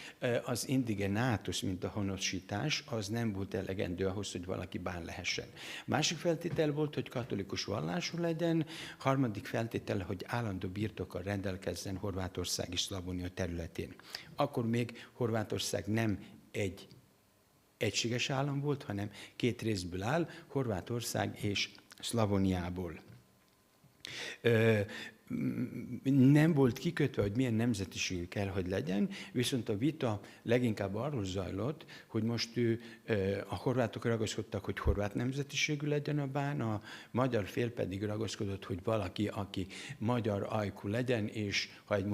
az indigenátus, mint a honosítás, az nem volt elegendő ahhoz, hogy valaki bán lehessen. Másik feltétel volt, hogy katolikus vallású legyen, harmadik feltétel, hogy állandó birtokkal rendelkezzen Horvátország és Szlavónia területén. Akkor még Horvátország nem egy egységes állam volt, hanem két részből áll, Horvátország és Szlavóniából. Nem volt kikötve, hogy milyen nemzetiségű kell, hogy legyen, viszont a vita leginkább arról zajlott, hogy most a horvátok ragaszkodtak, hogy horvát nemzetiségű legyen a bán, a magyar fél pedig ragaszkodott, hogy valaki, aki magyar ajkú legyen, és ha egy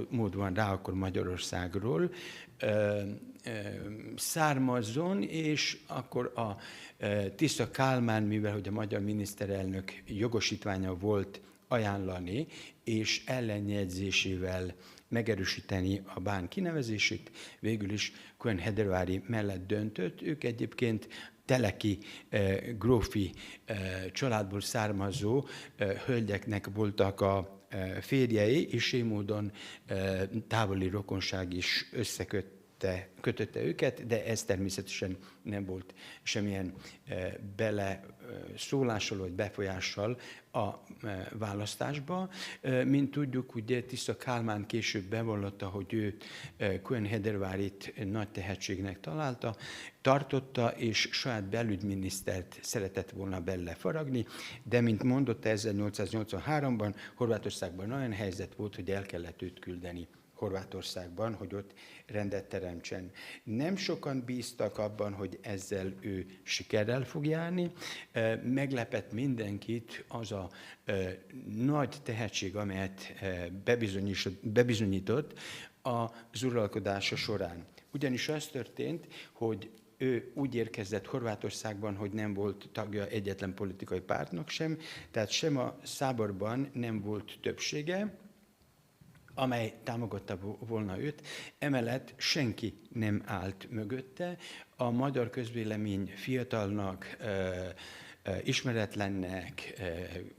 mód van rá, akkor Magyarországról származzon, és akkor a Tisza Kálmán, mivel hogy a magyar miniszterelnök jogosítványa volt ajánlani, és ellenjegyzésével megerősíteni a bán kinevezését, végül is Cohen-Hedervári mellett döntött. Ők egyébként teleki grófi családból származó hölgyeknek voltak a férjei, és így módon távoli rokonság is kötötte őket, de ez természetesen nem volt semmilyen beleszólással vagy befolyással a választásba. Mint tudjuk, ugye Tisza Kálmán később bevallotta, hogy ő Cohen-Hedervárit nagy tehetségnek tartotta, és saját belügyminisztert szeretett volna belefaragni, de mint mondotta, 1883-ban Horvátországban olyan helyzet volt, hogy el kellett őt küldeni Horvátországban, hogy ott rendet teremtsen. Nem sokan bíztak abban, hogy ezzel ő sikerrel fog járni. Meglepett mindenkit az a nagy tehetség, amelyet bebizonyított az uralkodása során. Ugyanis az történt, hogy ő úgy érkezett Horvátországban, hogy nem volt tagja egyetlen politikai pártnak sem, tehát sem a Száborban nem volt többsége, amely támogatta volna őt, emellett senki nem állt mögötte. A magyar közvélemény fiatalnak, ismeretlennek,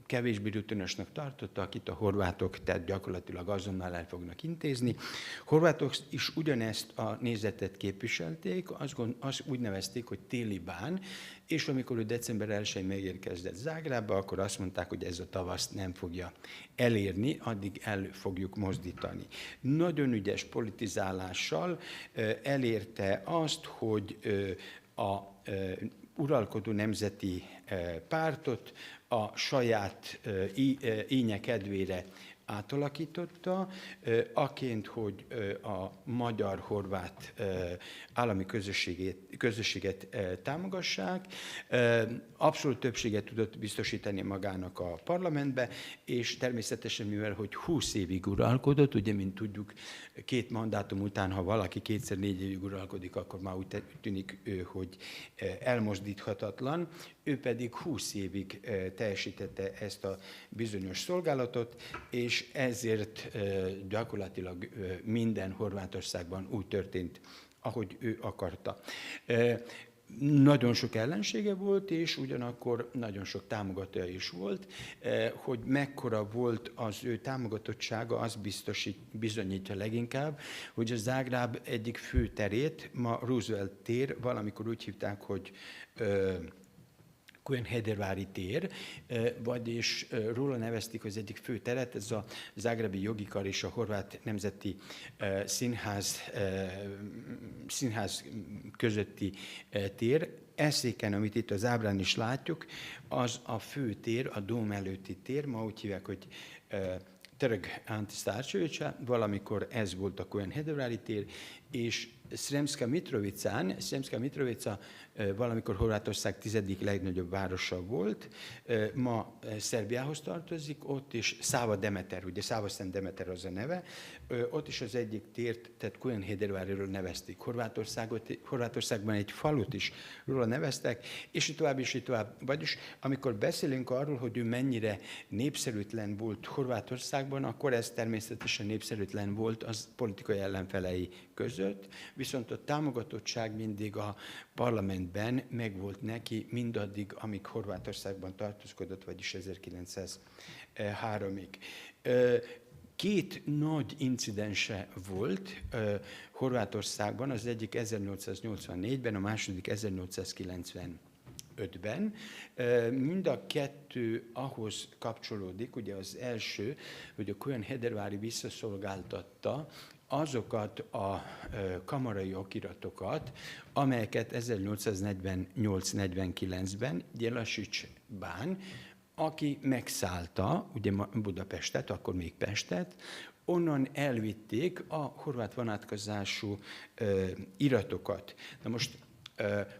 kevésbé rutinosnak tartotta, akit a horvátok, tehát gyakorlatilag azonnal el fognak intézni. Horvátok is ugyanezt a nézetet képviselték, azt úgy nevezték, hogy téli bán, és amikor ő december 1-én megérkezett Zágrába, akkor azt mondták, hogy ez a tavaszt nem fogja elérni, addig el fogjuk mozdítani. Nagyon ügyes politizálással elérte azt, hogy a uralkodó nemzeti pártot a saját ínye kedvére átalakította, aként, hogy a magyar-horvát állami közösséget támogassák. Abszolút többséget tudott biztosítani magának a parlamentbe, és természetesen, mivel hogy 20 évig uralkodott, ugye, mint tudjuk, 2 mandátum után, ha valaki 2-4 évig uralkodik, akkor már úgy tűnik, hogy elmozdíthatatlan. Ő pedig 20 évig teljesítette ezt a bizonyos szolgálatot, és ezért gyakorlatilag minden Horvátországban úgy történt, ahogy ő akarta. Nagyon sok ellensége volt, és ugyanakkor nagyon sok támogatója is volt. Hogy mekkora volt az ő támogatottsága, az bizonyítja leginkább, hogy a Zágráb egyik fő terét, ma Roosevelt tér, valamikor úgy hívták, hogy Cohen-Hedervári tér, vagyis róla nevezték az egyik fő teret, ez a zágrábi jogi kar és a horvát nemzeti színház közötti tér. Eszéken, amit itt az ábrán is látjuk, az a fő tér, a dóm előtti tér, ma úgy hívják, hogy Trg Ante Starčevića, valamikor ez volt a Cohen-Hedervári tér, és Sremska Mitrovica valamikor Horvátország 10. legnagyobb városa volt, ma Szerbiához tartozik, ott is Sava Demeter, ugye Sava Szent Demeter az a neve, ott is az egyik tért, tehát Kuenhederváriról nevezték. Horvátországban egy falut is róla neveztek, és így tovább. Vagyis amikor beszélünk arról, hogy ő mennyire népszerűtlen volt Horvátországban, akkor ez természetesen népszerűtlen volt az politikai ellenfelei között, viszont a támogatottság mindig a parlamentben megvolt neki mindaddig, amíg Horvátországban tartózkodott, vagyis 1903-ig. Két nagy incidense volt Horvátországban, az egyik 1884-ben, a második 1895-ben. Mind a kettő ahhoz kapcsolódik, ugye az első, hogy a Kuenhedervári visszaszolgáltatta azokat a kamarai okiratokat, amelyeket 1848-49-ben Jellasics bán, aki megszállta ugye Budapestet, akkor még Pestet, onnan elvitték a horvát vonatkozású iratokat. Na most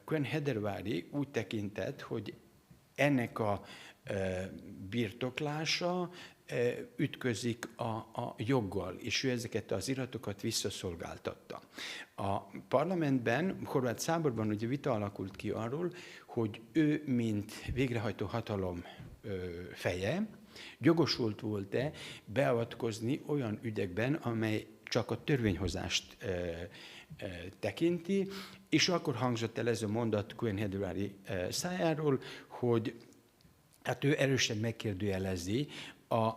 Kuenhedervári úgy tekintett, hogy ennek a birtoklása ütközik a joggal, és ő ezeket az iratokat visszaszolgáltatta. A parlamentben, horvát száborban ugye vita alakult ki arról, hogy ő, mint végrehajtó hatalom feje, jogosult volt-e beavatkozni olyan ügyekben, amely csak a törvényhozást tekinti, és akkor hangzott el ez a mondat Kuenhedervári szájáról, hogy hát ő erősen megkérdőjelezi a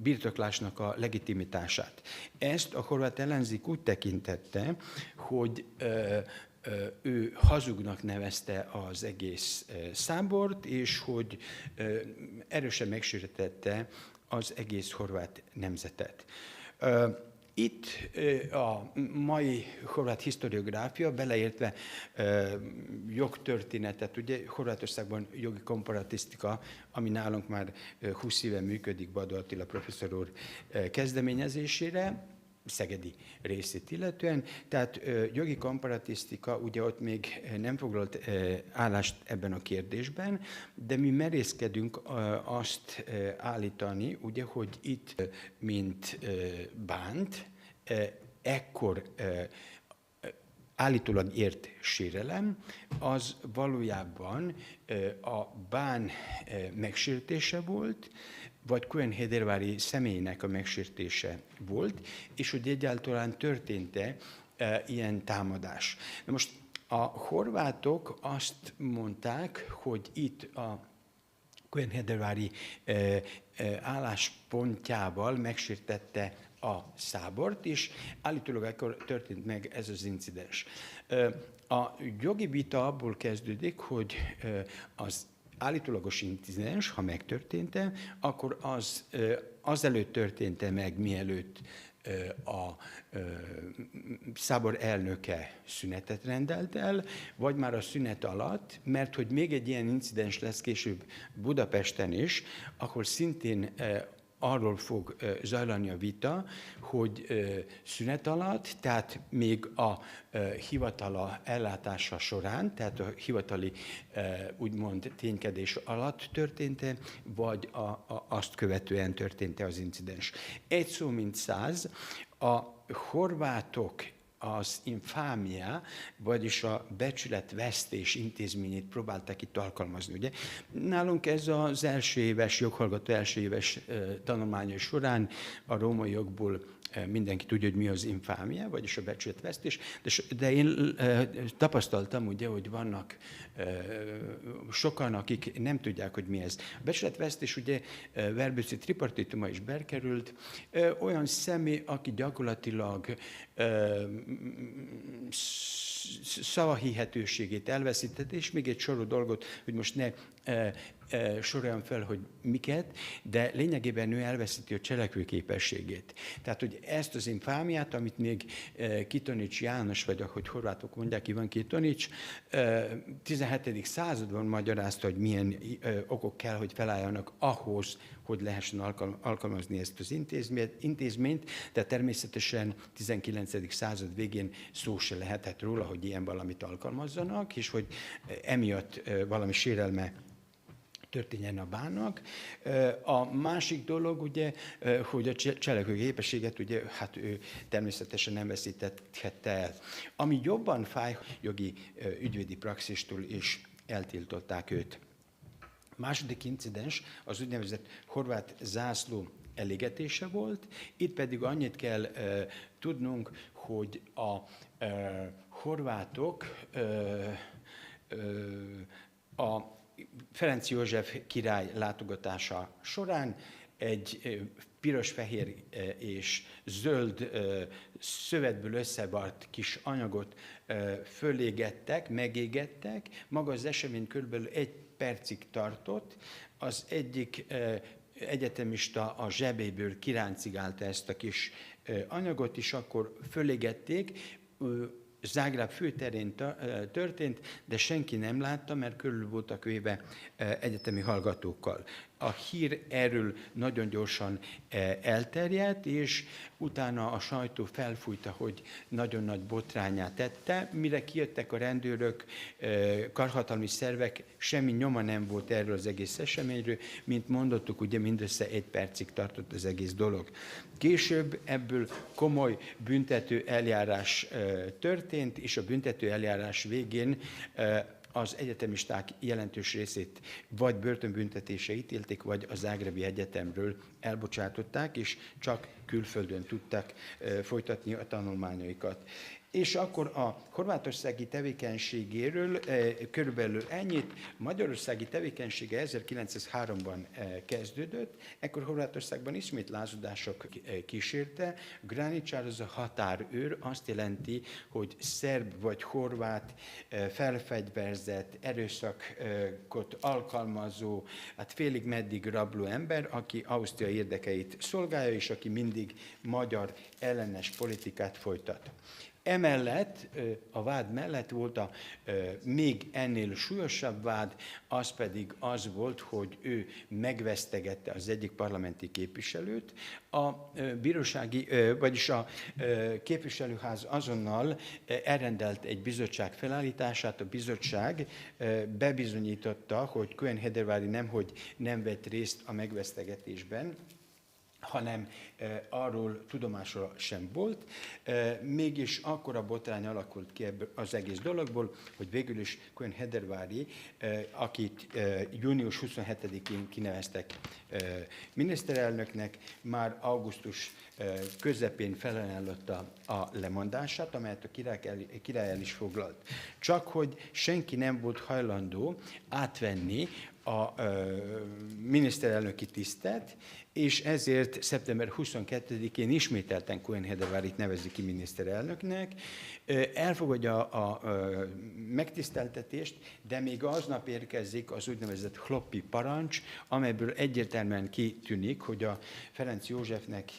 birtoklásnak a legitimitását. Ezt a horvát ellenzék úgy tekintette, hogy ő hazugnak nevezte az egész szábort, és hogy erősen megsértette az egész horvát nemzetet. Itt a mai horvát historiográfia, beleértve jogtörténetet, ugye Horvátországban jogi komparatisztika, ami nálunk már 20 éve működik Badó Attila professzor úr kezdeményezésére, szegedi részét illetően, tehát jogi komparatisztika, ugye ott még nem foglalt állást ebben a kérdésben, de mi merészkedünk azt állítani, ugye, hogy itt, mint bánt, ekkor állítólag ért sérelem, az valójában a bán megsértése volt, vagy Kuenhedervári személynek a megsértése volt, és hogy egyáltalán történt-e ilyen támadás. Na most a horvátok azt mondták, hogy itt a Kuenhedervári álláspontjával megsértette a szábort, és állítólag akkor történt meg ez az incidens. A jogi vita abból kezdődik, hogy az állítólagos incidens, ha megtörtént-e, akkor azelőtt történt-e meg, mielőtt a szábor elnöke szünetet rendelt el, vagy már a szünet alatt, mert hogy még egy ilyen incidens lesz később Budapesten is, ahol szintén arról fog zajlani a vita, hogy szünet alatt, tehát még a hivatala ellátása során, tehát a hivatali úgymond ténykedés alatt történt-e, vagy azt követően történt-e az incidens. Egy szó mint száz, a horvátok az infámia, vagyis a becsületvesztés intézményét próbálták itt alkalmazni. Ugye? Nálunk ez az első éves, joghallgató első éves tanulmányai során a római jogból mindenki tudja, hogy mi az infámia, vagyis a becsületvesztés, de én tapasztaltam, ugye, hogy vannak sokan, akik nem tudják, hogy mi ez. A becsületvesztés, ugye, verbőci tripartituma is bekerült, olyan személy, aki gyakorlatilag szavahihetőségét elveszítette, és még egy sorú dolgot, hogy most ne soroljam fel, hogy miket, de lényegében ő elveszíti a cselekvőképességét. Tehát, hogy ezt az infámiát, amit még Kitonics János, vagy ahogy horvátok mondják, Ivan Kitonics, 17. században magyarázta, hogy milyen okok kell, hogy felálljanak ahhoz, hogy lehessen alkalmazni ezt az intézményt, de természetesen 19. század végén szó se lehetett róla, hogy ilyen valamit alkalmazzanak, és hogy emiatt valami sérelme történjen a bánnak. A másik dolog, ugye, hogy a cselekvőképességet, ugye, hát ő természetesen nem veszítette el. Ami jobban fáj, jogi ügyvédi praxistól is eltiltották őt. Második incidens az úgynevezett horvát zászló elégetése volt. Itt pedig annyit kell tudnunk, hogy a horvátok a Ferenc József király látogatása során egy piros, fehér és zöld szövetből összevart kis anyagot fölégettek, megégettek. Maga az esemény körülbelül 1 percig tartott. Az egyik egyetemista a zsebéből kiráncigálta ezt a kis anyagot, és akkor fölégették. Zágráb főterén történt, de senki nem látta, mert körül voltak véve egyetemi hallgatókkal. A hír erről nagyon gyorsan elterjedt, és utána a sajtó felfújta, hogy nagyon nagy botránnyá tette. Mire kijöttek a rendőrök, karhatalmi szervek, semmi nyoma nem volt erről az egész eseményről, mint mondottuk, ugye mindössze 1 percig tartott az egész dolog. Később ebből komoly büntető eljárás történt, és a büntető eljárás végén az egyetemisták jelentős részét vagy börtönbüntetése ítélték, vagy a Zágrábi Egyetemről elbocsátották, és csak külföldön tudták folytatni a tanulmányaikat. És akkor a horvátországi tevékenységéről körülbelül ennyit. Magyarországi tevékenysége 1903-ban kezdődött, ekkor Horvátországban ismét lázadások kísérte. Graničar az a határőr, azt jelenti, hogy szerb vagy horvát felfegyverzett, erőszakot alkalmazó, hát félig meddig rabló ember, aki Ausztria érdekeit szolgálja, és aki mindig magyar ellenes politikát folytat. Emellett, a vád mellett volt a még ennél súlyosabb vád, az pedig az volt, hogy ő megvesztegette az egyik parlamenti képviselőt. A bírósági, vagyis a képviselőház azonnal elrendelt egy bizottság felállítását. A bizottság bebizonyította, hogy Cohen-Hederváry nemhogy nem vett részt a megvesztegetésben, hanem arról tudomása sem volt. Mégis akkora botrány alakult ki ebből az egész dologból, hogy végül is Cohen-Hederváry, akit június 27-én kineveztek miniszterelnöknek, már augusztus közepén felajánlotta a lemondását, amelyet a király el is foglalt. Csak hogy senki nem volt hajlandó átvenni a miniszterelnöki tisztet, és ezért szeptember 22-én ismételten Cohen-Hederváryt nevezi ki miniszterelnöknek, elfogadja a megtiszteltetést, de még aznap érkezik az úgynevezett Hloppi parancs, amelyből egyértelműen kitűnik, hogy a Ferenc Józsefnek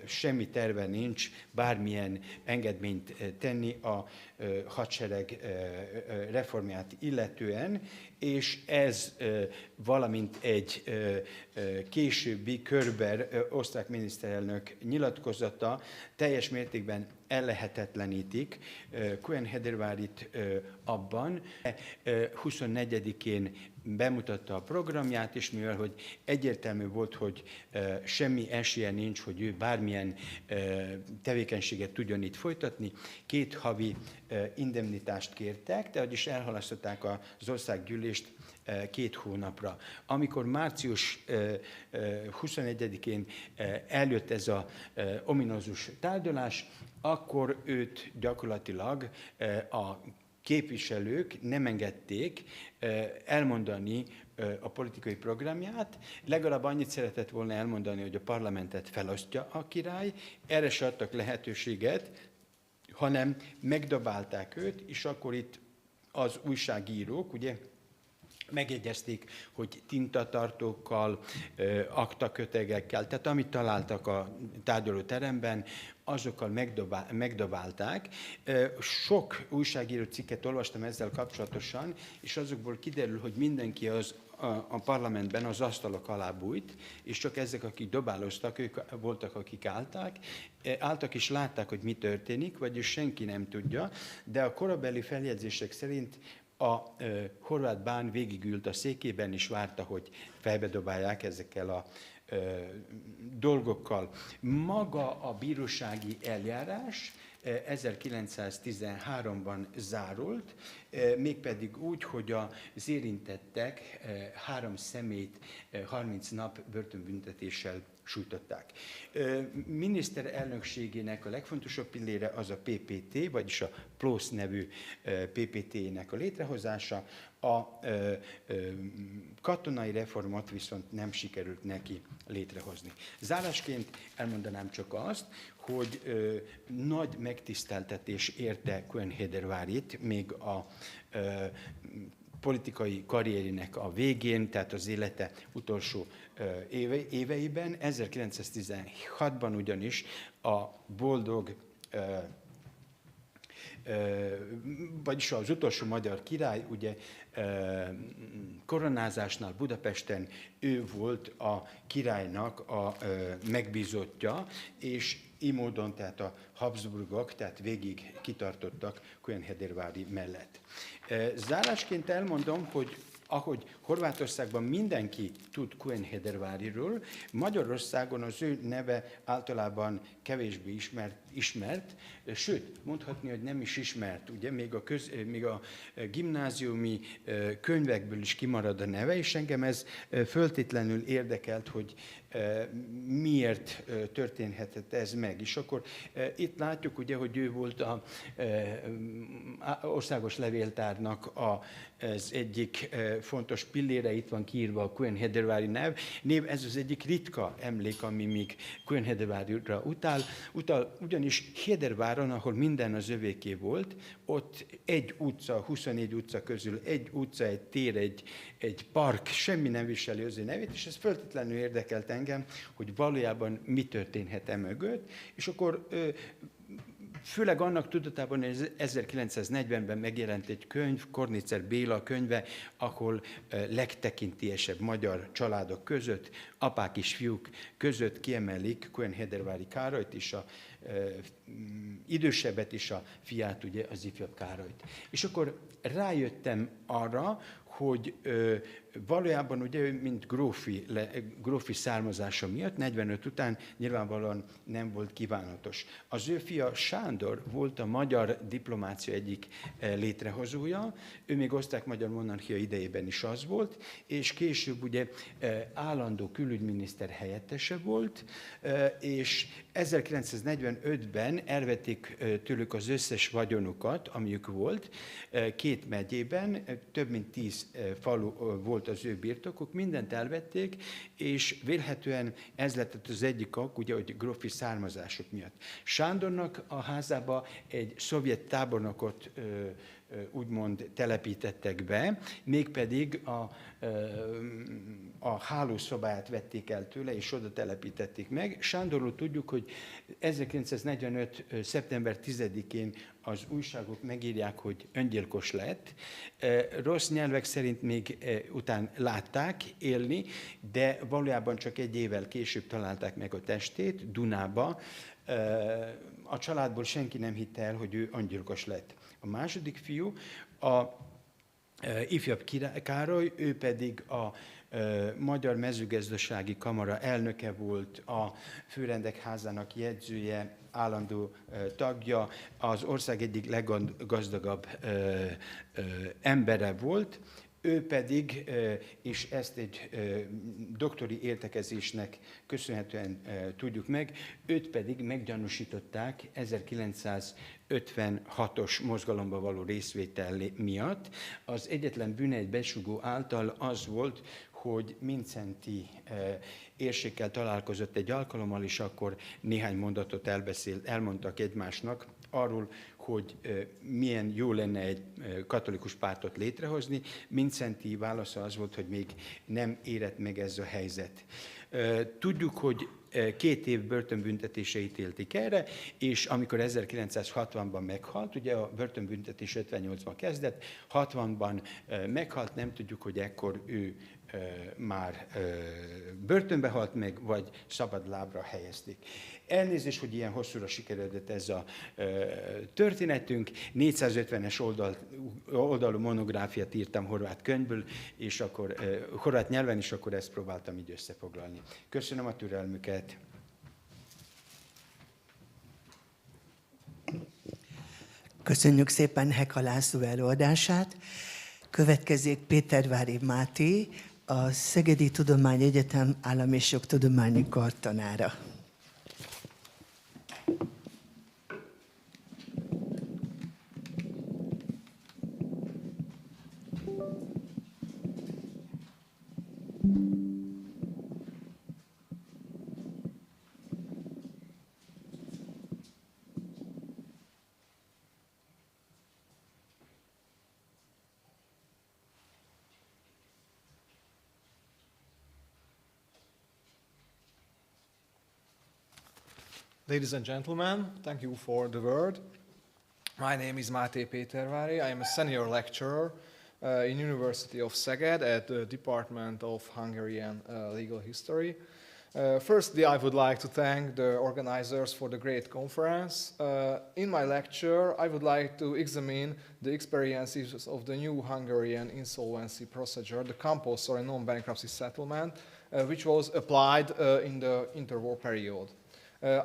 semmi terve nincs bármilyen engedményt tenni a hadsereg reformját illetően, és ez valamint egy későbbi Körber osztrák miniszterelnök nyilatkozata teljes mértékben ellehetetlenítik Cohen-Hederváryt abban. 24-én bemutatta a programját, és mivel hogy egyértelmű volt, hogy semmi esélye nincs, hogy ő bármilyen tevékenységet tudjon itt folytatni, 2 havi indemnitást kértek, de is elhalasztották az országgyűlést 2 hónapra. Amikor március 21-én eljött ez az ominózus tárgyalás, akkor őt gyakorlatilag a képviselők nem engedték elmondani a politikai programját, legalább annyit szeretett volna elmondani, hogy a parlamentet felosztja a király, erre se adtak lehetőséget, hanem megdobálták őt, és akkor itt az újságírók, ugye, megjegyezték, hogy tintatartókkal, aktakötegekkel, tehát amit találtak a tárgyalóteremben, azokkal megdobálták. Sok újságíró cikket olvastam ezzel kapcsolatosan, és azokból kiderül, hogy mindenki a parlamentben az asztalok alá bújt, és csak ezek, akik dobáloztak, ők voltak, akik álltak és látták, hogy mi történik, vagyis senki nem tudja, de a korabeli feljegyzések szerint a horvát bán végigült a székében, és várta, hogy fejbedobálják ezekkel a dolgokkal. Maga a bírósági eljárás 1913-ban zárult, mégpedig úgy, hogy az érintettek 3 személyt 30 nap börtönbüntetéssel sújtották. Miniszterelnökségének a legfontosabb pillére az a PPT, vagyis a PLOS nevű PPT-nek a létrehozása. A katonai reformot viszont nem sikerült neki létrehozni. Zárásként elmondanám csak azt, hogy nagy megtiszteltetés érte Cohen-Hedervárit még a politikai karrierének a végén, tehát az élete utolsó éveiben. 1916-ban ugyanis a boldog, vagyis az utolsó magyar király, ugye koronázásnál Budapesten ő volt a királynak a megbízottja, és így módon tehát a Habsburgok, tehát végig kitartottak Cohen-Hedervári mellett. Zárásként elmondom, hogy ahogy Horvátországban mindenki tud Cohen-Hederváriról, Magyarországon az ő neve általában kevésbé ismert, sőt, mondhatni, hogy nem is ismert. Ugye még a gimnáziumi könyvekből is kimarad a neve, és engem ez föltétlenül érdekelt, hogy miért történhetett ez meg. És akkor itt látjuk, ugye, hogy ő volt az országos levéltárnak az egyik fontos pillére, itt van kiírva a Cohen-Hedervári név. Ez az egyik ritka emlék, ami még Cohen-Hedervárira utal, ugyanis Hederváron, ahol minden az övéké volt, ott egy utca, 24 utca közül egy utca, egy tér, egy park, semmi nem viseli az ő nevét, és ez föltétlenül érdekelt engem, hogy valójában mi történhet e mögött, és akkor főleg annak tudatában, hogy 1940-ben megjelent egy könyv, Kornitzer Béla könyve, ahol legtekintélyesebb magyar családok között, apák és fiúk között kiemelik Cohen-Hedervári Károlyt és a idősebbet és a fiát, ugye az ifjabb Károlyt. És akkor rájöttem arra, hogy valójában ugye mint grófi származása miatt 45 után nyilvánvalóan nem volt kívánatos. Az ő fia Sándor volt a magyar diplomácia egyik létrehozója, ő még osztrák-magyar monarchia idejében is az volt, és később ugye állandó külügyminiszter helyettese volt, és 1945-ben elvették tőlük az összes vagyonukat, amiük volt, 2 megyében, több mint 10 falu volt az ő birtokuk, mindent elvették, és vélhetően ez lett az egyik ok, ugye, hogy grófi származások miatt. Sándornak a házába egy szovjet tábornokot úgymond telepítettek be, mégpedig a hálószobáját vették el tőle, és oda telepítették meg. Sándorról tudjuk, hogy 1945. szeptember 10-én az újságok megírják, hogy öngyilkos lett. Rossz nyelvek szerint még után látták élni, de valójában csak 1 évvel később találták meg a testét, Dunába. A családból senki nem hitte el, hogy ő öngyilkos lett. A második fiú, a ifjabb Károly, ő pedig a Magyar Mezőgazdasági Kamara elnöke volt, a Főrendek házának jegyzője, állandó tagja, az ország egyik leggazdagabb embere volt, ő pedig, és ezt egy doktori értekezésnek köszönhetően tudjuk meg, őt pedig meggyanúsították 1956-os mozgalomba való részvétel miatt. Az egyetlen bűnegy besugó által az volt, hogy Mincenti érsékkel találkozott egy alkalommal, és akkor néhány mondatot elmondtak egymásnak arról, hogy milyen jó lenne egy katolikus pártot létrehozni. Mindszenty válasza az volt, hogy még nem érett meg ez a helyzet. Tudjuk, hogy 2 év börtönbüntetése ítélték erre, és amikor 1960-ban meghalt, ugye a börtönbüntetés 58-ban kezdett, 60-ban meghalt, nem tudjuk, hogy ekkor ő már börtönbe halt meg, vagy szabad lábra helyezték. Elnézést, hogy ilyen hosszúra sikeredett ez a történetünk. 450-es oldalú monográfiát írtam horvát könyvből, és akkor horvát nyelven, és akkor ezt próbáltam így összefoglalni. Köszönöm a türelmüket. Köszönjük szépen Heka László előadását. Következik Pétervári Máté, a Szegedi Tudományegyetem Állam- és Jogtudományi Kartanára. Ladies and gentlemen, thank you for the word. My name is Máté Pétervári. I am a senior lecturer in University of Szeged at the Department of Hungarian Legal History. Firstly, I would like to thank the organizers for the great conference. In my lecture, I would like to examine the experiences of the new Hungarian insolvency procedure, the compulsory non-bankruptcy settlement, which was applied in the interwar period.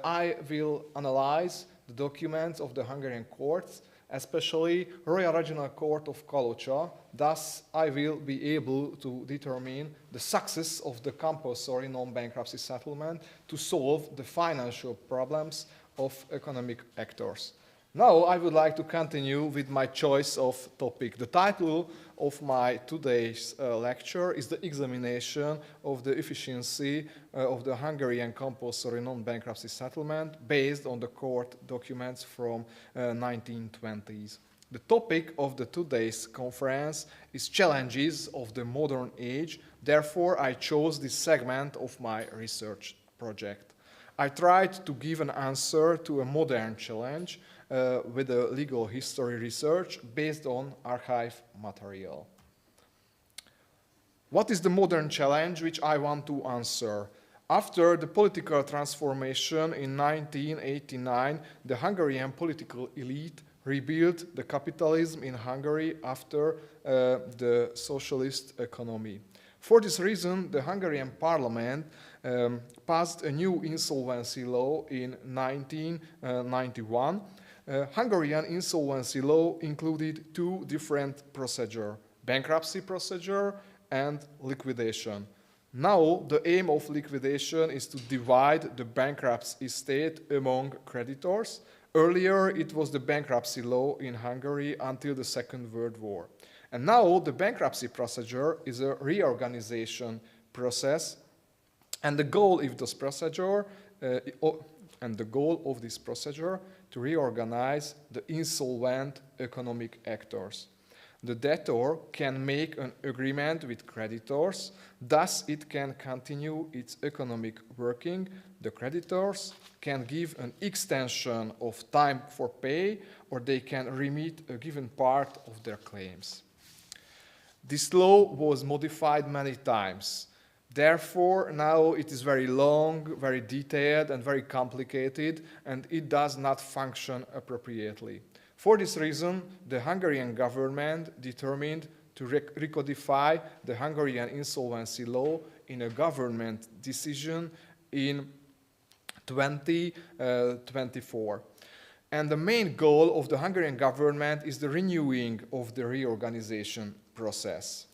I will analyze the documents of the Hungarian courts, especially Royal Regional Court of Kalocsa. Thus, I will be able to determine the success of the compulsory non-bankruptcy settlement to solve the financial problems of economic actors. Now, I would like to continue with my choice of topic. The title of my today's lecture is the examination of the efficiency of the Hungarian compulsory non-bankruptcy settlement based on the court documents from 1920s. The topic of the today's conference is challenges of the modern age. Therefore, I chose this segment of my research project. I tried to give an answer to a modern challenge with a legal history research based on archive material. What is the modern challenge which I want to answer? After the political transformation in 1989, the Hungarian political elite rebuilt the capitalism in Hungary after the socialist economy. For this reason, the Hungarian parliament passed a new insolvency law in 1991. Hungarian insolvency law included 2 different procedures, bankruptcy procedure and liquidation. Now, the aim of liquidation is to divide the bankruptcy estate among creditors. Earlier, it was the bankruptcy law in Hungary until the Second World War. And now, the bankruptcy procedure is a reorganization process, and the goal of this procedure to reorganize the insolvent economic actors. The debtor can make an agreement with creditors, thus it can continue its economic working. The creditors can give an extension of time for pay, or they can remit a given part of their claims. This law was modified many times. Therefore, now it is very long, very detailed, and very complicated, and it does not function appropriately. For this reason, the Hungarian government determined to recodify the Hungarian insolvency law in a government decision in 2024. And the main goal of the Hungarian government is the renewing of the reorganization process.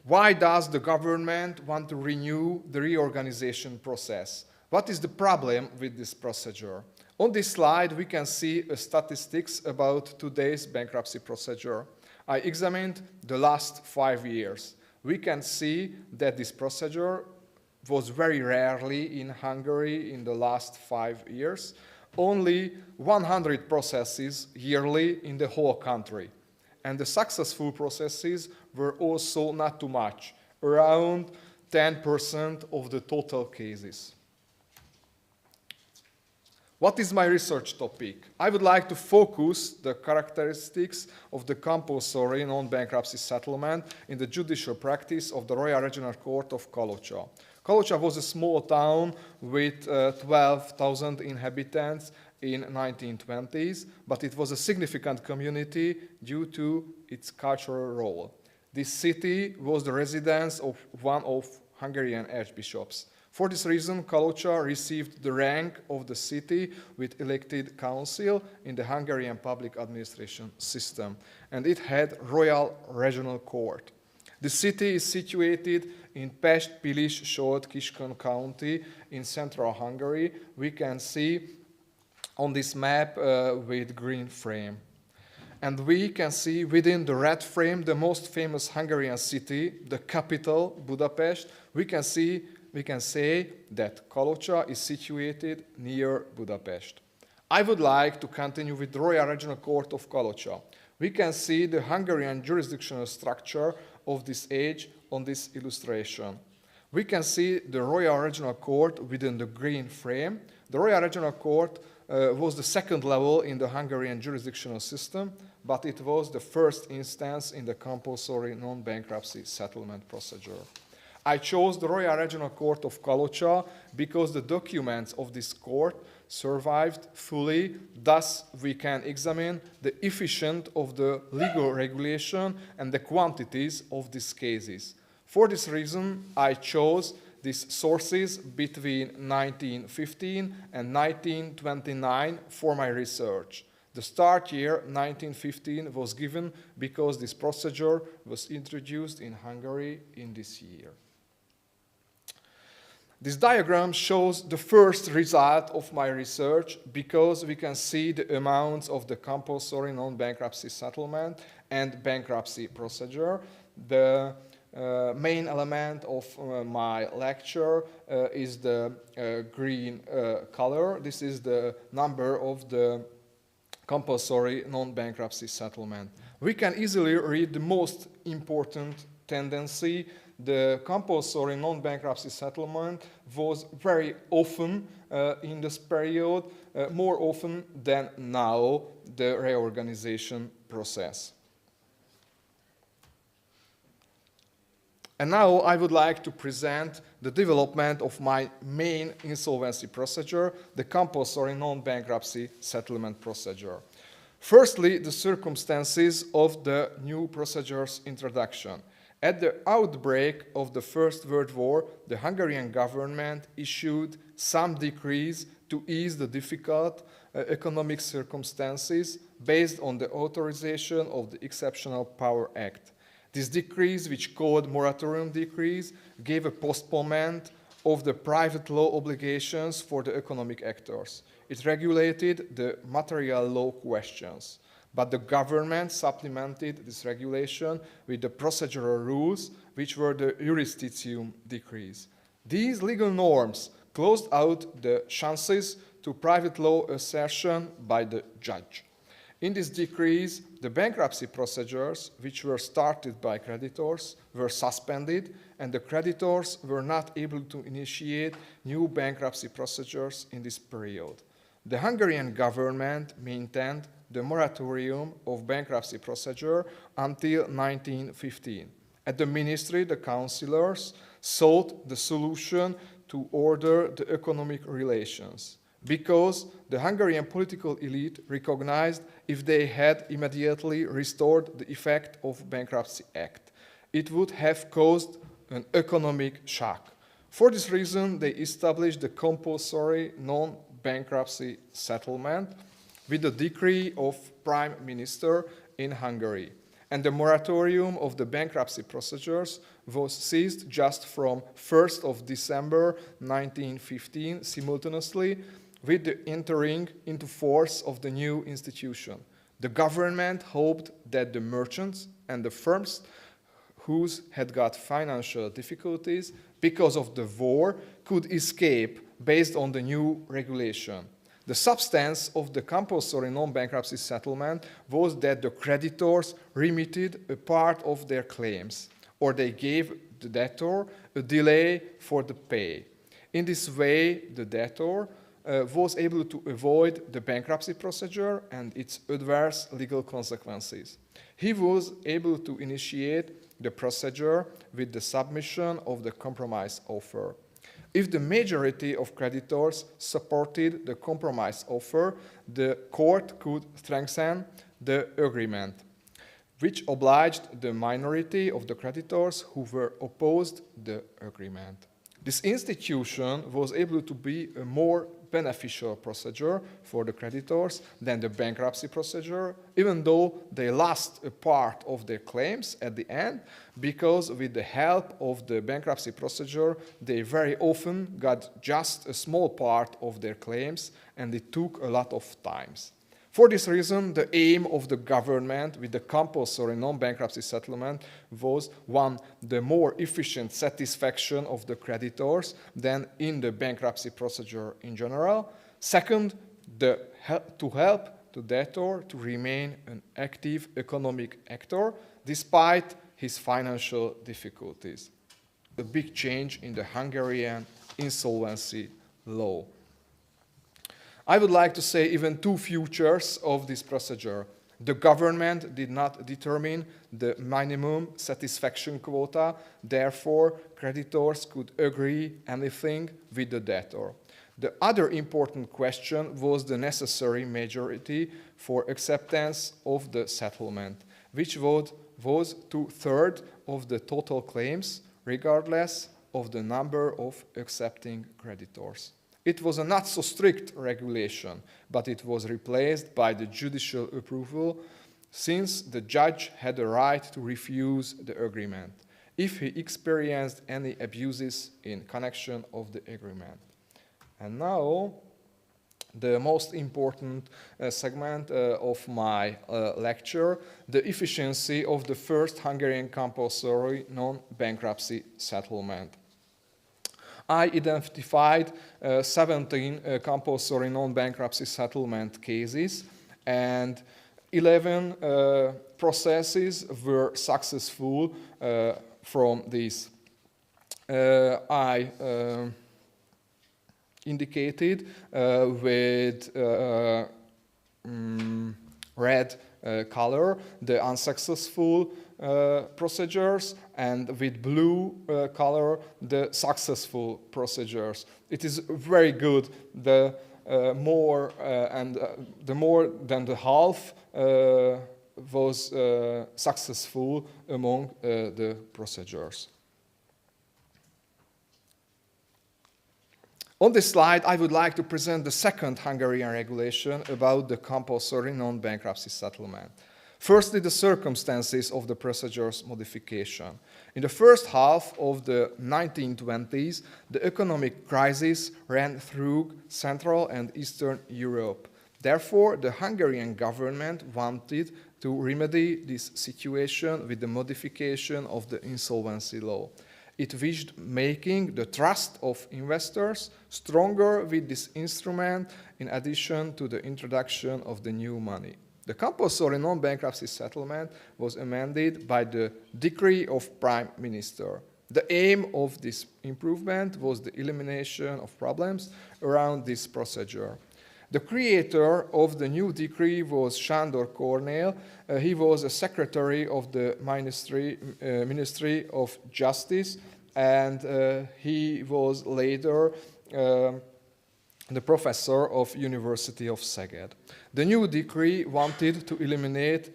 Why does the government want to renew the reorganization process? What is the problem with this procedure? On this slide, we can see statistics about today's bankruptcy procedure. I examined the last 5 years. We can see that this procedure was very rarely in Hungary in the last 5 years. only 100 processes yearly in the whole country. And the successful processes were also not too much, around 10% of the total cases. What is my research topic? I would like to focus the characteristics of the compulsory non-bankruptcy settlement in the judicial practice of the Royal Regional Court of Kalocsa. Kalocsa was a small town with 12,000 inhabitants in 1920s, but it was a significant community due to its cultural role. This city was the residence of one of Hungarian archbishops. For this reason, Kalocsa received the rank of the city with elected council in the Hungarian public administration system, and it had royal regional court. The city is situated in Pest-Pilis-Solt-Kiskun county in central Hungary. We can see on this map with green frame. And we can see within the red frame the most famous Hungarian city, the capital, Budapest. We can say that Kalocsa is situated near Budapest. I would like to continue with the Royal Regional Court of Kalocsa. We can see the Hungarian jurisdictional structure of this age on this illustration. We can see the Royal Regional Court within the green frame. The Royal Regional Court was the second level in the Hungarian jurisdictional system, but it was the first instance in the compulsory non-bankruptcy settlement procedure. I chose the Royal Regional Court of Kalocsa because the documents of this court survived fully, thus we can examine the efficiency of the legal regulation and the quantities of these cases. For this reason, I chose these sources between 1915 and 1929 for my research. The start year 1915 was given because this procedure was introduced in Hungary in this year. This diagram shows the first result of my research because we can see the amounts of the compulsory non-bankruptcy settlement and bankruptcy procedure. The main element of my lecture is the green color. This is the number of the compulsory non-bankruptcy settlement. We can easily read the most important tendency. The compulsory non-bankruptcy settlement was very often in this period, more often than now, the reorganization process. And now I would like to present the development of my main insolvency procedure, the compulsory non-bankruptcy settlement procedure. Firstly, the circumstances of the new procedure's introduction. At the outbreak of the First World War, the Hungarian government issued some decrees to ease the difficult economic circumstances based on the authorization of the Exceptional Power Act. These decrees, which called moratorium decrees, gave a postponement of the private law obligations for the economic actors. It regulated the material law questions. But the government supplemented this regulation with the procedural rules, which were the Justitium decrees. These legal norms closed out the chances to private law assertion by the judge. In these decrees, the bankruptcy procedures, which were started by creditors, were suspended, and the creditors were not able to initiate new bankruptcy procedures in this period. The Hungarian government maintained the moratorium of bankruptcy procedure until 1915. At the ministry, the councillors sought the solution to order the economic relations, because the Hungarian political elite recognized if they had immediately restored the effect of Bankruptcy Act, it would have caused an economic shock. For this reason, they established the compulsory non-bankruptcy settlement with the decree of Prime Minister in Hungary. And the moratorium of the bankruptcy procedures was seized just from 1st of December 1915 simultaneously with the entering into force of the new institution. The government hoped that the merchants and the firms who had got financial difficulties because of the war could escape based on the new regulation. The substance of the compulsory non-bankruptcy settlement was that the creditors remitted a part of their claims, or they gave the debtor a delay for the pay. In this way, the debtor was able to avoid the bankruptcy procedure and its adverse legal consequences. He was able to initiate the procedure with the submission of the compromise offer. If the majority of creditors supported the compromise offer, the court could strengthen the agreement, which obliged the minority of the creditors who were opposed the agreement. This institution was able to be a more beneficial procedure for the creditors than the bankruptcy procedure, even though they lost a part of their claims at the end, because with the help of the bankruptcy procedure, they very often got just a small part of their claims, and it took a lot of time. For this reason, the aim of the government with the compulsory non-bankruptcy settlement was, one, the more efficient satisfaction of the creditors than in the bankruptcy procedure in general. Second, to help the debtor to remain an active economic actor despite his financial difficulties. A big change in the Hungarian insolvency law. I would like to say even two features of this procedure. The government did not determine the minimum satisfaction quota, therefore creditors could agree anything with the debtor. The other important question was the necessary majority for acceptance of the settlement, which was 2/3 of the total claims, regardless of the number of accepting creditors. It was a not so strict regulation, but it was replaced by the judicial approval, since the judge had the right to refuse the agreement if he experienced any abuses in connection of the agreement. And now, the most important segment of my lecture, the efficiency of the first Hungarian compulsory non-bankruptcy settlement. I identified 17 compulsory non-bankruptcy settlement cases, and 11 processes were successful from these. I indicated with red color the unsuccessful procedures, and with blue color the successful procedures. It is very good. The more than the half was successful among the procedures. On this slide, I would like to present the second Hungarian regulation about the compulsory non-bankruptcy settlement. Firstly, the circumstances of the procedure's modification. In the first half of the 1920s, the economic crisis ran through Central and Eastern Europe. Therefore, the Hungarian government wanted to remedy this situation with the modification of the insolvency law. It wished making the trust of investors stronger with this instrument, in addition to the introduction of the new money. The compulsory non-bankruptcy settlement was amended by the decree of Prime Minister. The aim of this improvement was the elimination of problems around this procedure. The creator of the new decree was Sándor Kornél. He was a secretary of the Ministry of Justice, and he was later the professor of University of Szeged. The new decree wanted to eliminate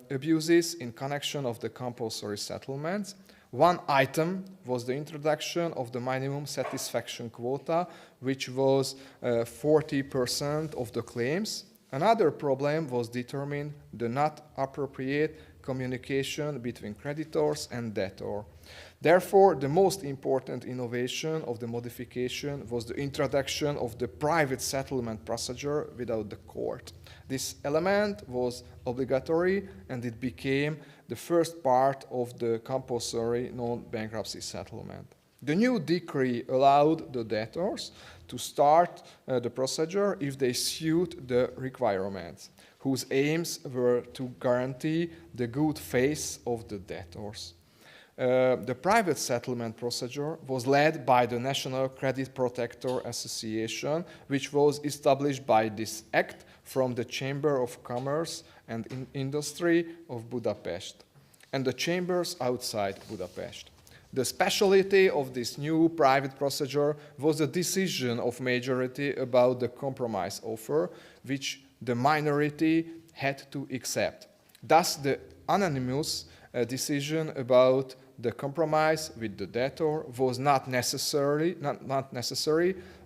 abuses in connection of the compulsory settlements. One item was the introduction of the minimum satisfaction quota, which was 40% of the claims. Another problem was determined the not appropriate communication between creditors and debtor. Therefore, the most important innovation of the modification was the introduction of the private settlement procedure without the court. This element was obligatory, and it became the first part of the compulsory non-bankruptcy settlement. The new decree allowed the debtors to start the procedure if they suit the requirements, whose aims were to guarantee the good faith of the debtors. The private settlement procedure was led by the National Credit Protector Association, which was established by this act from the Chamber of Commerce and Industry of Budapest and the chambers outside Budapest. The speciality of this new private procedure was the decision of majority about the compromise offer, which the minority had to accept. Thus, the unanimous decision about the compromise with the debtor was not necessary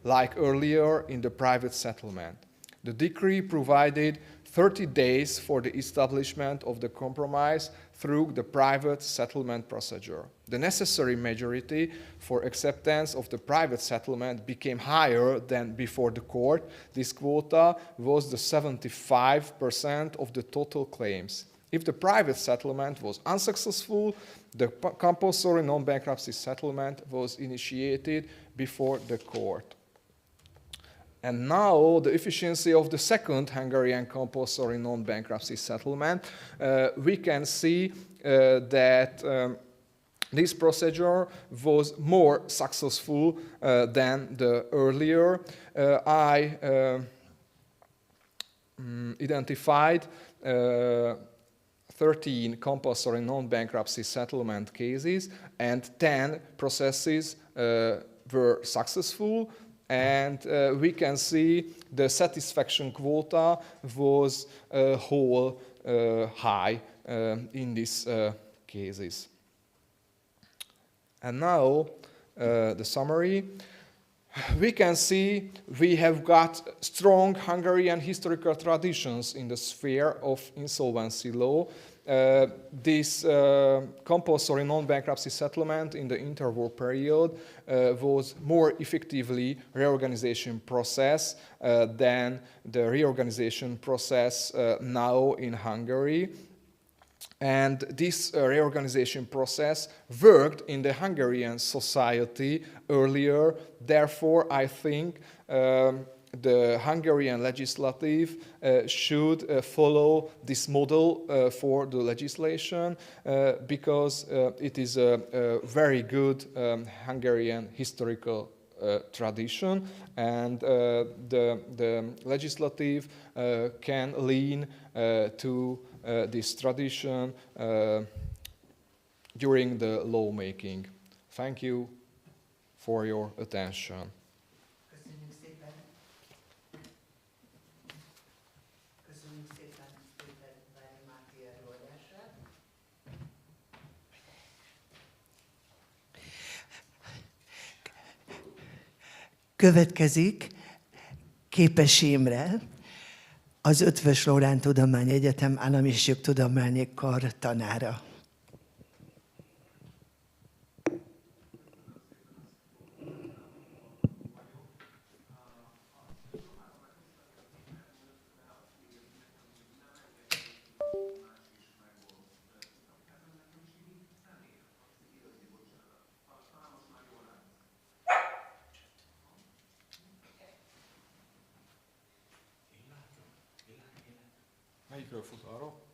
like earlier in the private settlement. The decree provided 30 days for the establishment of the compromise through the private settlement procedure. The necessary majority for acceptance of the private settlement became higher than before the court. This quota was the 75% of the total claims. If the private settlement was unsuccessful, the compulsory non-bankruptcy settlement was initiated before the court. And now the efficiency of the second Hungarian compulsory non-bankruptcy settlement, we can see that this procedure was more successful than the earlier. I identified 13 compulsory non-bankruptcy settlement cases, and 10 processes were successful. And we can see the satisfaction quota was whole high in these cases. And now the summary. We can see we have got strong Hungarian historical traditions in the sphere of insolvency law. This compulsory non-bankruptcy settlement in the interwar period was more effectively reorganization process than the reorganization process now in Hungary. And this reorganization process worked in the Hungarian society earlier. Therefore, I think the Hungarian legislative should follow this model for the legislation because it is a very good Hungarian historical tradition, and the legislative can lean to this tradition during the lawmaking. Thank you for your attention. Köszönjük szépen. Köszönjük szépen Péter Máté előadását. Következik Képes Imre, az Eötvös Loránd Tudományegyetem Állami és Jogtudományi Kar tanára. Melyikről fut arról?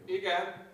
Igen.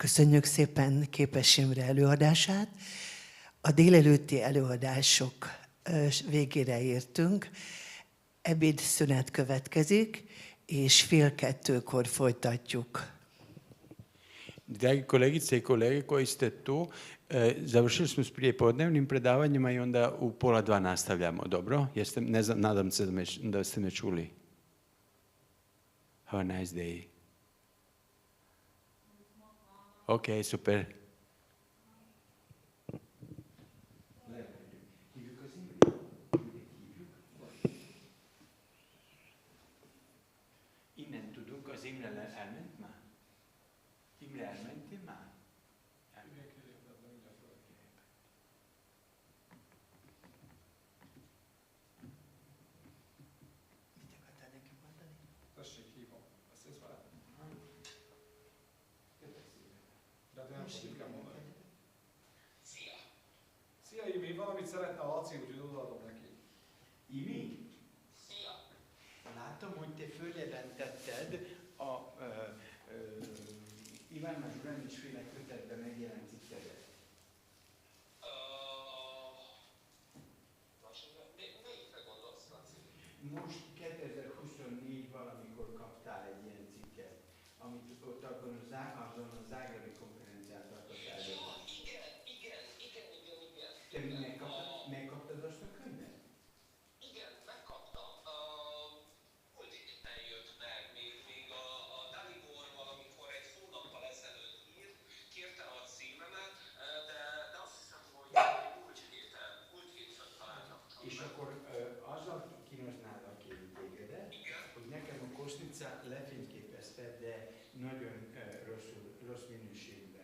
Köszönjük szépen Képes Imre előadását. A délelőtti előadások végére értünk. Ebédszünet következik, és 13:30 folytatjuk. Dragi kolegice i kolege koji ste tu, završili smo s prijepodnevnim predavanjima i onda u 1:30 nastavljamo, dobro? Ne znam, nadam se da ste me čuli. Have a nice day. Ok, super. Innen tudunk, az Imre elment már? Imre elmentél már? Mit akartál neki mondani? Tessék, hívom. Beszélsz vele? De hát nem tudom, mit kell mondani. Szia! Szia, Imi, valamit szeretne a Laci, úgyhogy odaadom neki. Imi? Szia! Látom, hogy te följelentetted a Iván Mazsuranics féle kötetben megjelent cikkedet. Melyikre gondolsz, Laci? Most 2024 valamikor kaptál egy ilyen cikket, amit ott akkor azon a zágrábi konferencián tartottál. Igen. Te megkaptad azt a könyvet? Igen, megkaptam. Múlt héten jött meg, még a Dalibor valamikor egy hónappal ezelőtt írt, kérte a címemet, de azt hiszem, hogy múlt héten találtam. És akkor azzal kínoználak én tégedet, hogy nekem a Kosnica lefényképezte, de nagyon rossz minőségben.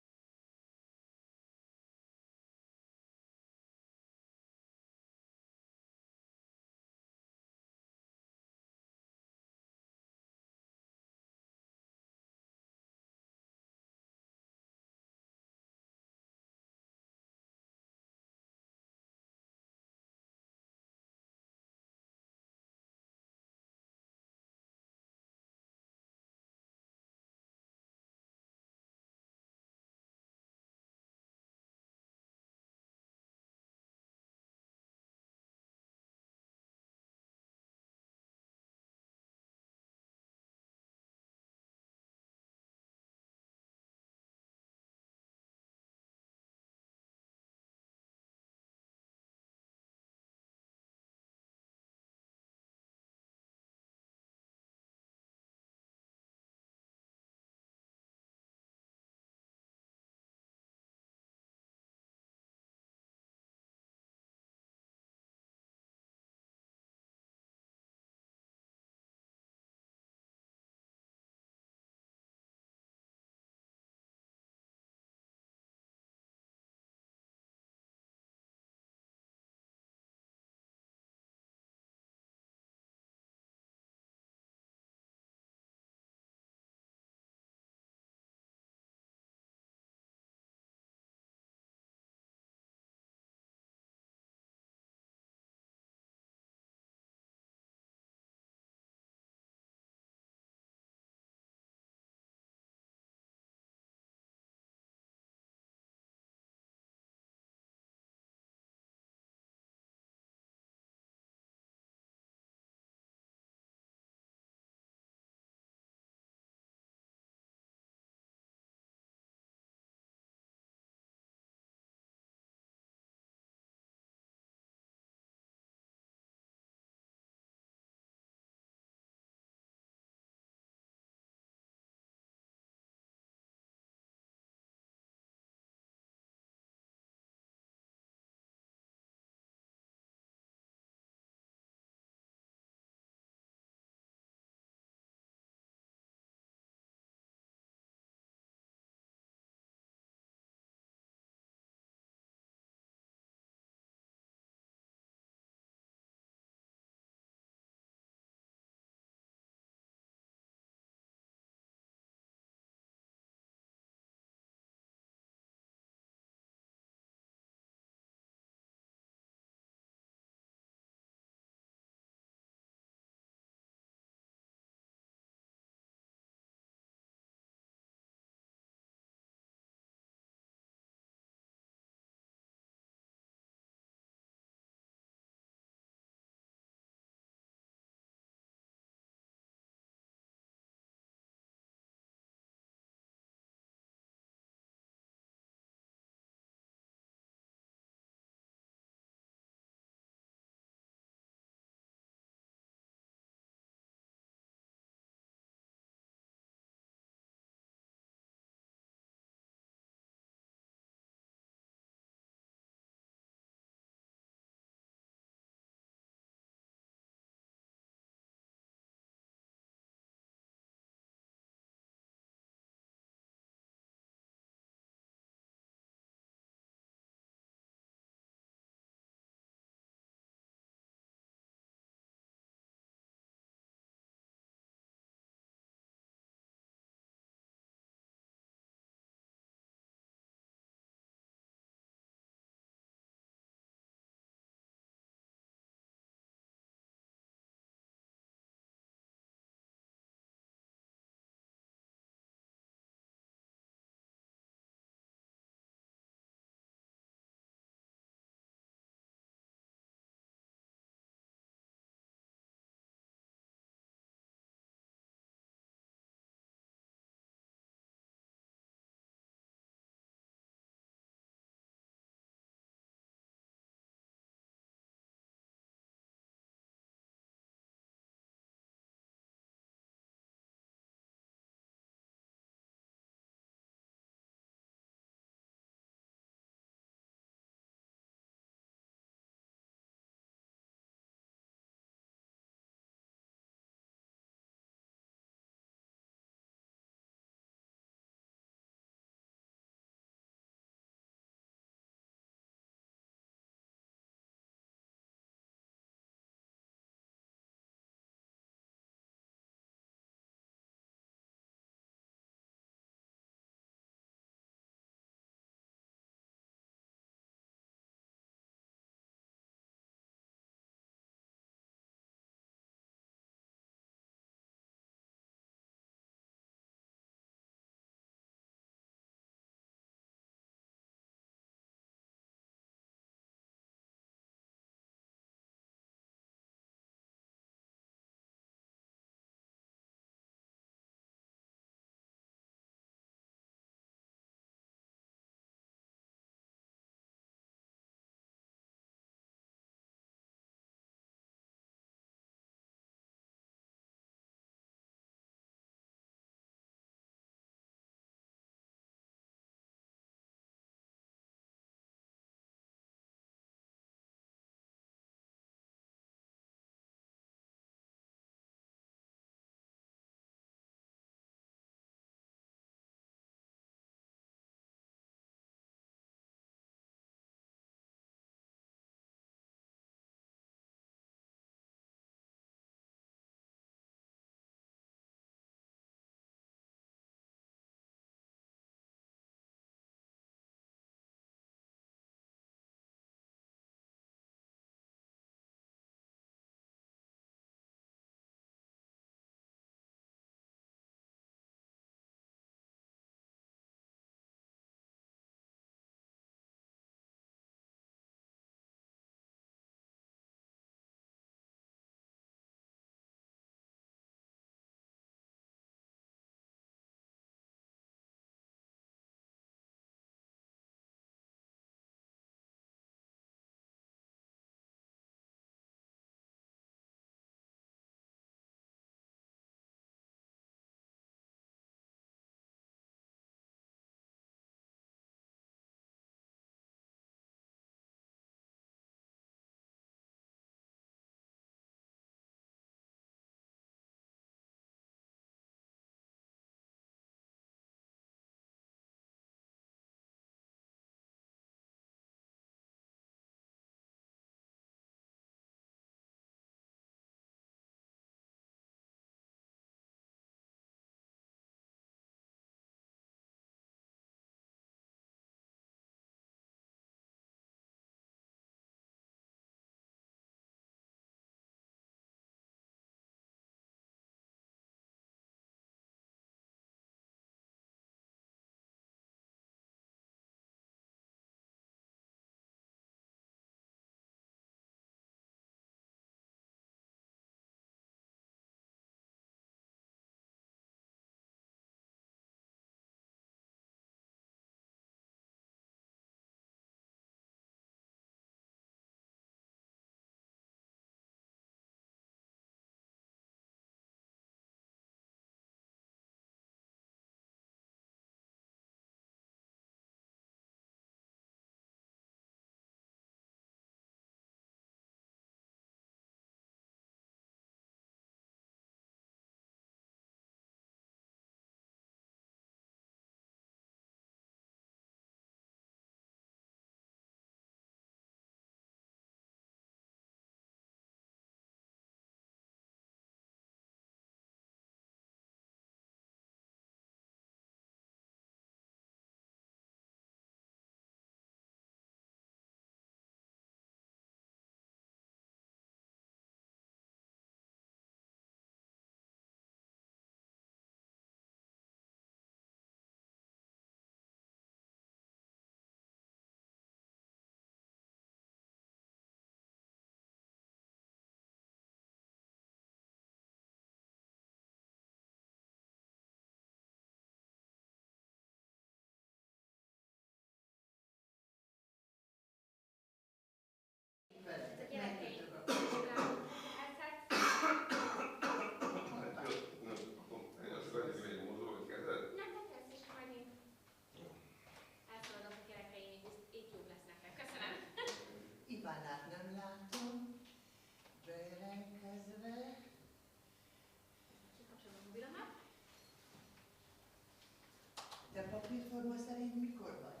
reforma szerint mikor vagy?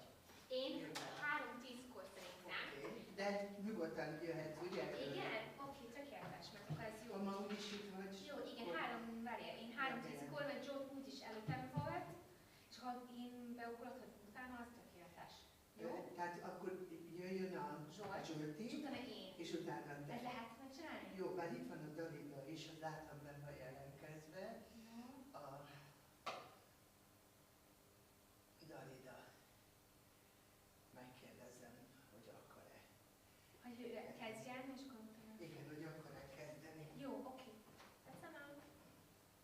Én 3-10-kor szerintem. Okay. De nyugodtan jöhetsz, ugye? Igen? Oké, tökéletes, mert akkor ez jó. Ha ma úgyis itt vagy. Jó, igen, én 3-10-kor, mert Joe úgyis előttem volt, és ha én beugorhatok utána, az tökéletes. Jó? Tehát akkor jöjjön a Zsolti, és utána én. És utána te. Ez lehet megcsinálni? Jó, bár itt van a Dalida is, az láttam benne a jelentkezve. A Dalida. Megkérdezem, hogy akar-e. Hogy kezdjen, és akkor utána. Igen, hogy akar-e kezdeni. Jó, oké. Teszem el. Igen, azt mondom,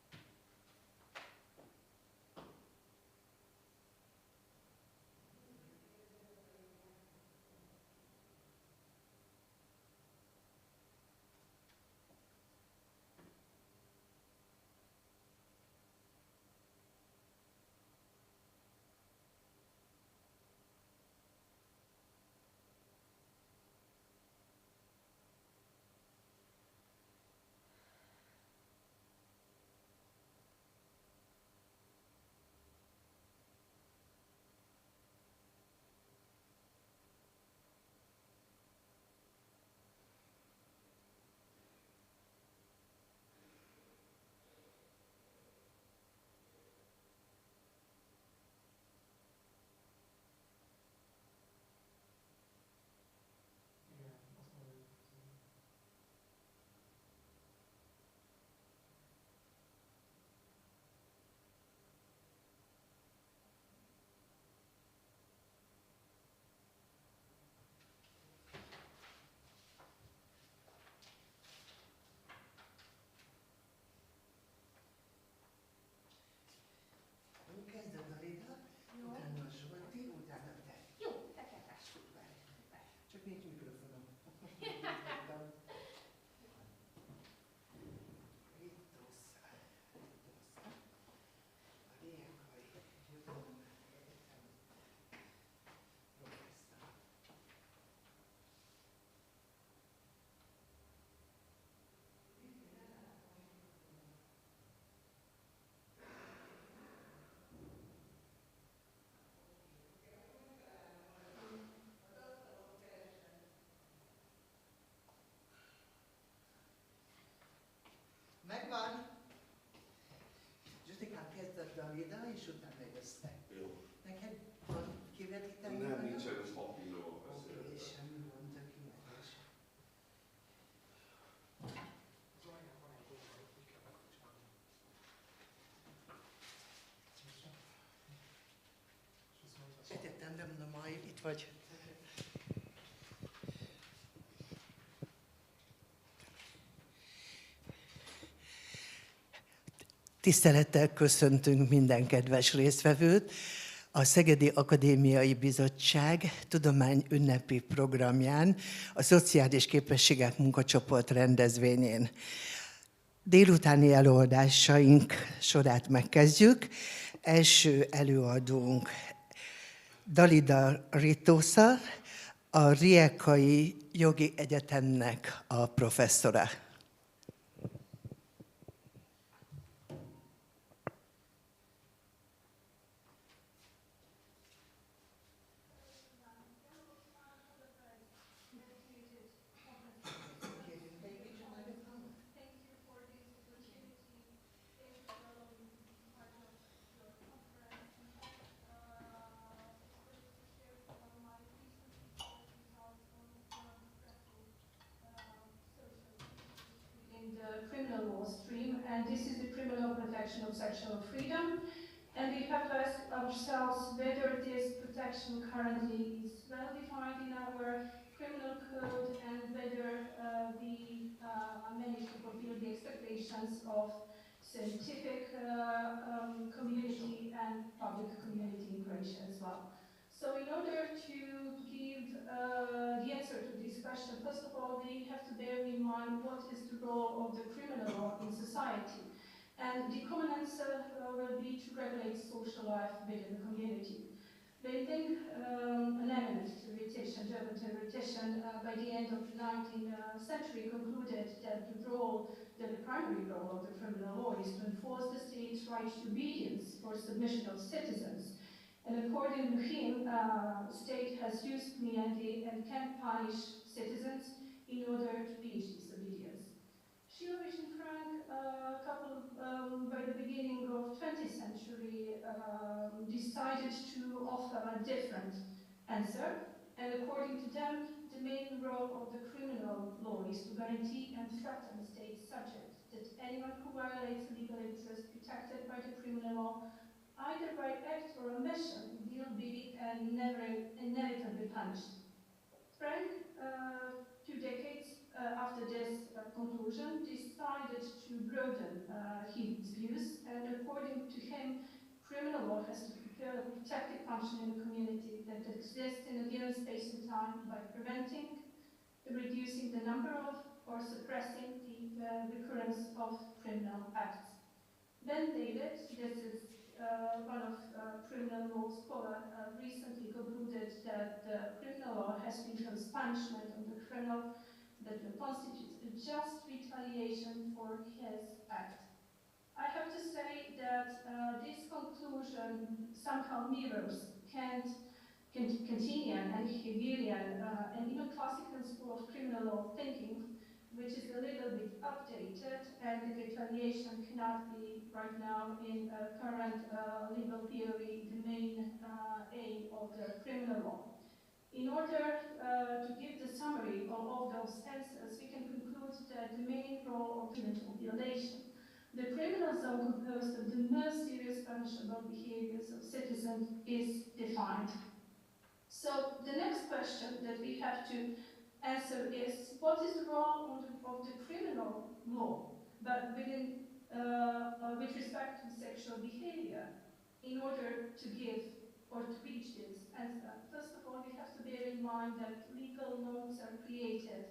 hogy Kezd a Dalida, Jó. utána a Zsolti, utána te. Jó, tökéletes. Szuper. Csak nincs mikrofonom. Ritosza. A Riakai Tudomány Egyetem professzor. Megvan. Zsutikám, kezd a Dalida, és utána jössz te. Jó. Neked van kivetíteni? Nem, valami? nincsen, ez papírról Oké, beszélek. semmi gond, tökéletes. Zajnak van egy dolga, hogy kell megkapcsolni. És azt mondta, Értettem, de mondom, ma itt vagy. Tisztelettel köszöntünk minden kedves résztvevőt a Szegedi Akadémiai Bizottság tudomány ünnepi programján, a Szociális Képességek munkacsoport rendezvényén. Délutáni előadásaink sorát megkezdjük. Első előadónk Dalida Ritosza, a Riekai Jogi Egyetemnek a professzora. In the criminal law stream, and this is the criminal protection of sexual freedom. And we have to ask ourselves whether this protection currently is well defined in our criminal code and whether we manage to fulfill the expectations of scientific community and public community in Croatia as well. So in order to give the answer to this question, first of all, we have to bear in mind what is the role of the criminal law in society. And the common answer will be to regulate social life within the community. Building an eminent theoretician, German theoretician, by the end of the 19th century concluded that the primary role of the criminal law is to enforce the state's right to obedience or submission of citizens And according to him, state has used community and can punish citizens in order to reach disobedience. Shilvich and Frank, by the beginning of 20th century, decided to offer a different answer. And according to them, the main role of the criminal law is to guarantee and threaten state subjects, that anyone who violates legal interests protected by the criminal law, either by act or omission, will be inevitably punished. Frank, 2 decades after this conclusion, decided to broaden his views, and according to him, criminal law has to fulfill a protective function in a community that exists in a given space and time by preventing, reducing the number of, or suppressing the recurrence of criminal acts. Ben David, this is one of criminal law scholars, recently concluded that the criminal law has become punishment of the criminal that will constitute a just retaliation for his act. I have to say that this conclusion somehow mirrors Kantian and Hegelian and even classical school of criminal law thinking, which is a little bit updated, and the retaliation cannot be right now in current legal theory the main aim of the criminal law. In order to give the summary of all those answers, we can conclude that the main role of criminal violation, the criminal zone composed of the most serious punishable behaviors of citizens, is defined. So the next question that we have to answer is, what is the role of the criminal law, but with respect to sexual behavior, in order to give or to reach this answer? First of all, we have to bear in mind that legal norms are created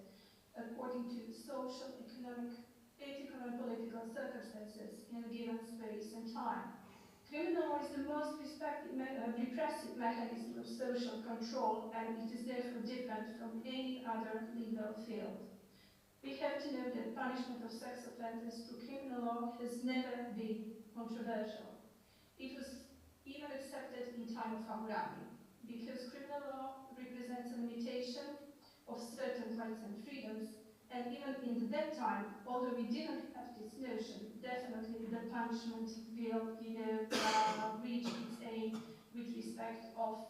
according to social, economic, ethical, and political circumstances in a given space and time. Criminal law is the most repressive mechanism of social control, and it is therefore different from any other legal field. We have to know that punishment of sex offenders through criminal law has never been controversial. It was even accepted in time of Hammurabi, because criminal law represents a limitation of certain rights and freedoms, and even in that time, although we didn't have this notion, definitely the punishment will, reach its aim with respect of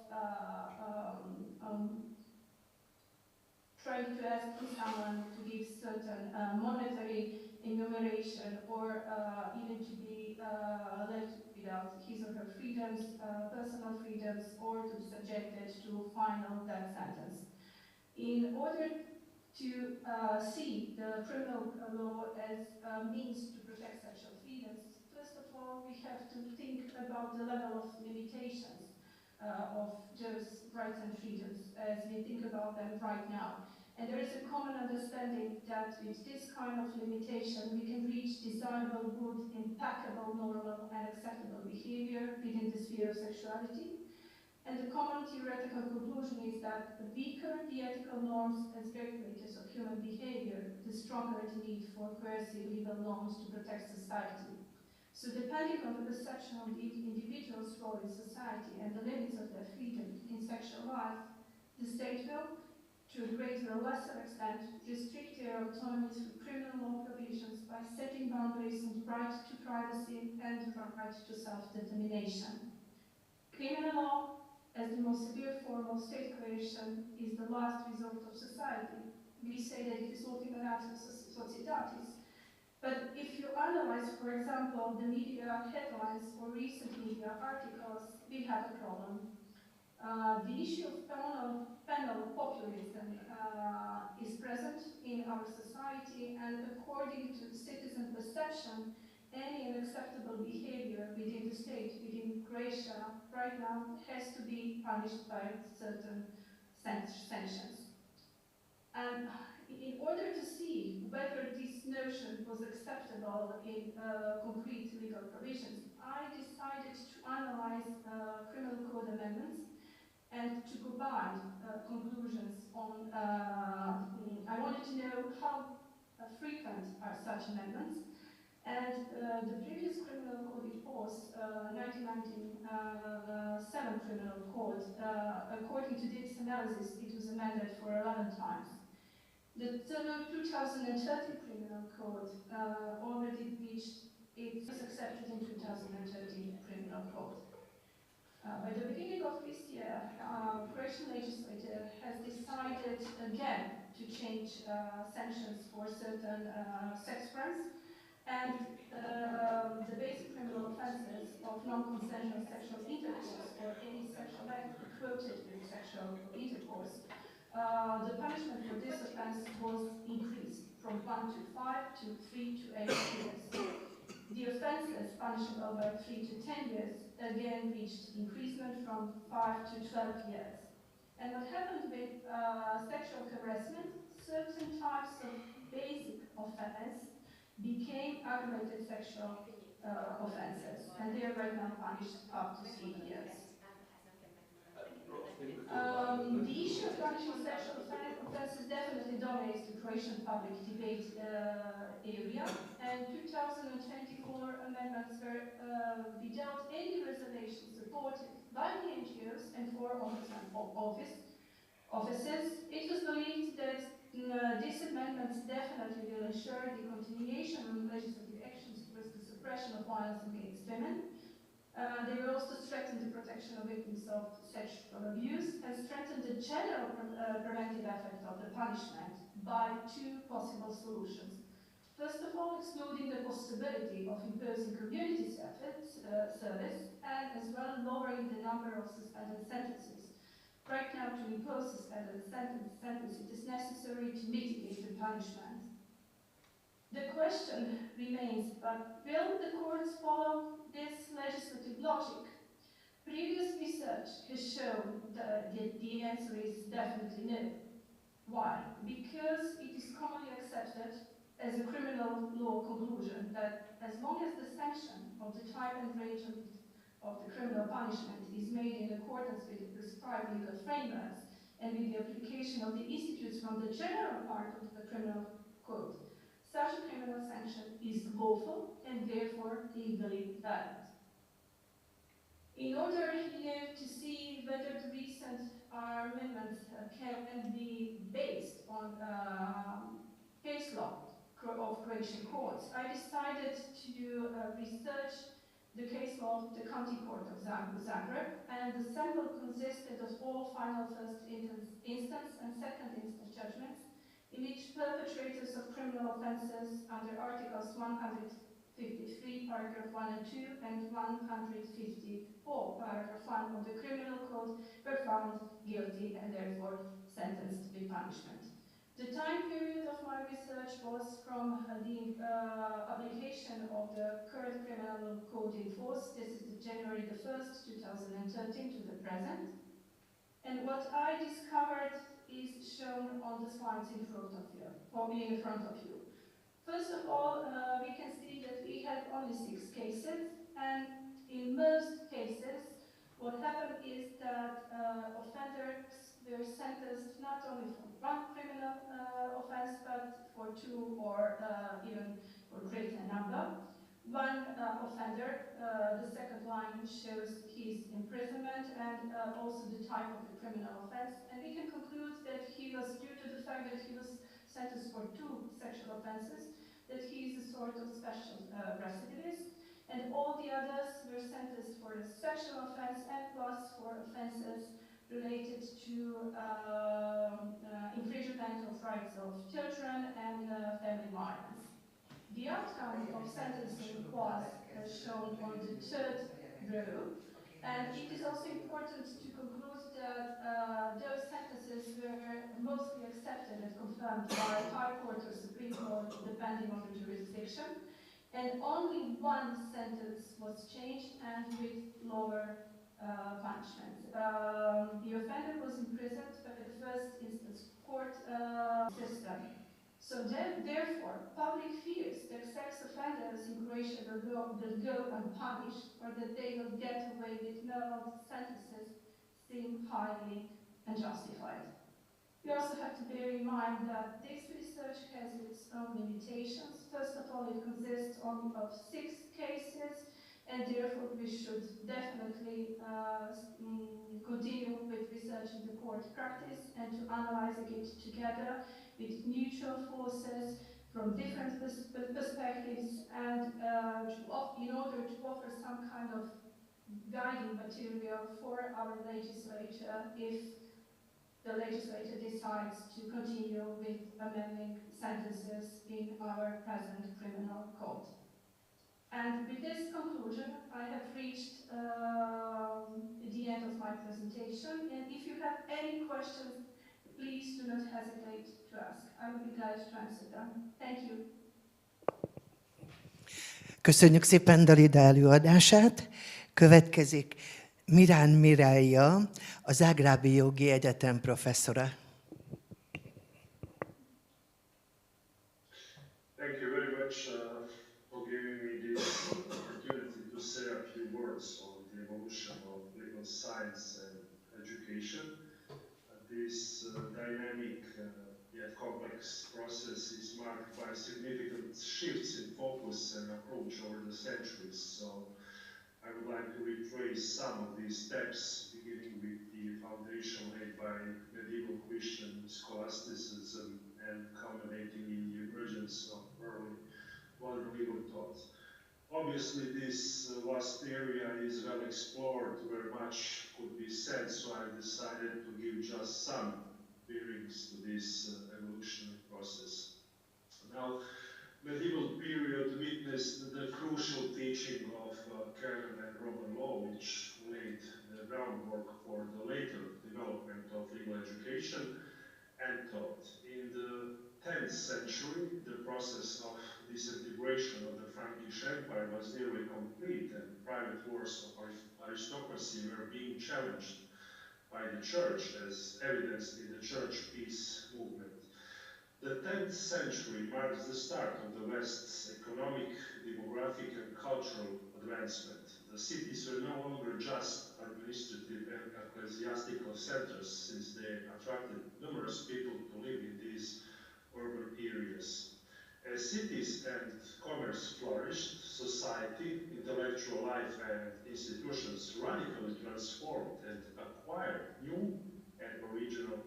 trying to ask someone to give certain monetary enumeration, or even to be left without his or her freedoms, personal freedoms, or to be subjected to final death sentence. In order to see the criminal law as a means to protect sexual freedoms, first of all, we have to think about the level of limitations of those rights and freedoms as we think about them right now. And there is a common understanding that with this kind of limitation, we can reach desirable, good, impeccable, normal, and acceptable behavior within the sphere of sexuality. And the common theoretical conclusion is that the weaker the ethical norms as regulators of human behavior, the stronger the need for coercive legal norms to protect society. So depending on the perception of the individual's role in society and the limits of their freedom in sexual life, the state will, to a greater or lesser extent, restrict their autonomy through criminal law provisions by setting boundaries on the right to privacy and the right to self-determination. Criminal law, as the most severe form of state coercion, is the last resort of society. We say that it is ultima ratio societatis. But if you analyze, for example, the media headlines or recent media articles, we have a problem. The issue of penal populism is present in our society, and according to citizen perception, any unacceptable behavior within the state, within Croatia, right now, has to be punished by certain sanctions. And in order to see whether this notion was acceptable in concrete legal provisions, I decided to analyze criminal code amendments and to combine conclusions on, I wanted to know how frequent are such amendments, And the previous criminal code it was, 1997 criminal code, according to this analysis, it was amended for 11 times. The 2030 criminal code already reached, it was accepted in 2013 criminal code. By the beginning of this year, Croatian legislature has decided again to change sanctions for certain sex crimes, and the basic criminal offences of non-consensual sexual intercourse or any sexual act quoted with sexual intercourse. The punishment for this offence was increased from 1 to 5 to 3 to 8 years. The offences punishable by 3 to 10 years again reached increasement from 5 to 12 years. And what happened with sexual harassment, certain types of basic offence became aggravated sexual offences, and they are right now punished up to 3 years. The issue of punishing sexual offences definitely dominates the Croatian public debate area, and 2024 amendments were without any reservation supported by the NGOs and 4 ombudsman offices. It was believed that these amendments definitely will ensure the continuation of legislative actions towards the suppression of violence against women. They will also strengthen the protection of victims of sexual abuse and strengthen the general preventive effect of the punishment by 2 possible solutions. First of all, excluding the possibility of imposing community service, and as well lowering the number of suspended sentences. Right now, to impose suspended sentence, it is necessary to mitigate the punishment. The question remains, but will the courts follow this legislative logic? Previous research has shown that the answer is definitely no. Why? Because it is commonly accepted as a criminal law conclusion that as long as the sanction of the type and range of the criminal punishment is made in accordance with the prescribed legal frameworks and with the application of the institutes from the general part of the criminal code, such a criminal sanction is lawful and therefore legally valid. In order here to see whether the recent amendments can be based on case law of Croatian courts, I decided to research the case law of the County Court of Zagreb, and the sample consisted of all final first instance and second instance judgments in which perpetrators of criminal offences under Articles 153, paragraph 1 and 2, and 154, paragraph 1 of the Criminal Code were found guilty and therefore sentenced with punishment. The time period of my research was from the application of the current criminal code in force. This is January the 1st, 2013 to the present. And what I discovered is shown on the slides in front of you, First of all, we can see that we had only 6 cases, and in most cases, what happened is that offenders were sentenced not only for 1 criminal offense, but for 2 or even for greater number. 1 offender, the second line shows his imprisonment and also the type of the criminal offense. And we can conclude that he was, due to the fact that he was sentenced for 2 sexual offenses, that he is a sort of special recidivist. And all the others were sentenced for a sexual offense and plus for offenses related to infringement of rights of children and family violence. The outcome of sentencing was shown on the 3rd row, and it is also important to conclude that those sentences were mostly accepted and confirmed by High Court or Supreme Court, depending on the jurisdiction, and only 1 sentence was changed and with lower punishment. The offender was imprisoned by the first instance court system. So therefore, public fears that sex offenders in Croatia will go unpunished, or that they will get away with mild sentences, seem highly unjustified. We also have to bear in mind that this research has its own limitations. First of all, it consists only of 6 cases, and therefore we should definitely continue with research in the court practice and to analyzing it together with neutral forces from different perspectives, and in order to offer some kind of guiding material for our legislature if the legislature decides to continue with amending sentences in our present criminal code. And with this conclusion, I have reached the end of my presentation. And if you have any questions, please do not hesitate to ask. I will be glad to answer them. Thank you. Köszönjük szépen Dalida előadását. Következik Mirán Mireia, a Zágrábi Jogi Egyetem professzora. Thank you very much for giving me this opportunity to say a few words on the evolution of legal science and education. This dynamic yet complex process is marked by significant shifts in focus and approach over the centuries. So I would like to retrace some of these steps, beginning with the foundation laid by medieval Christian scholasticism and culminating in the emergence of early modern legal thought. Obviously, this vast area is well explored, where much could be said, so I decided to give just some bearings to this evolutionary process. Now, medieval period witnessed the crucial teaching of canon and Roman law, which laid the groundwork for the later development of legal education and thought. In the 10th century, the process of disintegration of the Frankish Empire was nearly complete, and private wars of aristocracy were being challenged by the church, as evidenced in the church peace movement. The 10th century marks the start of the West's economic, demographic, and cultural advancement. The cities were no longer just administrative and ecclesiastical centers, since they attracted numerous people to live in these urban areas. As cities and commerce flourished, society, intellectual life, and institutions radically transformed and acquired new and original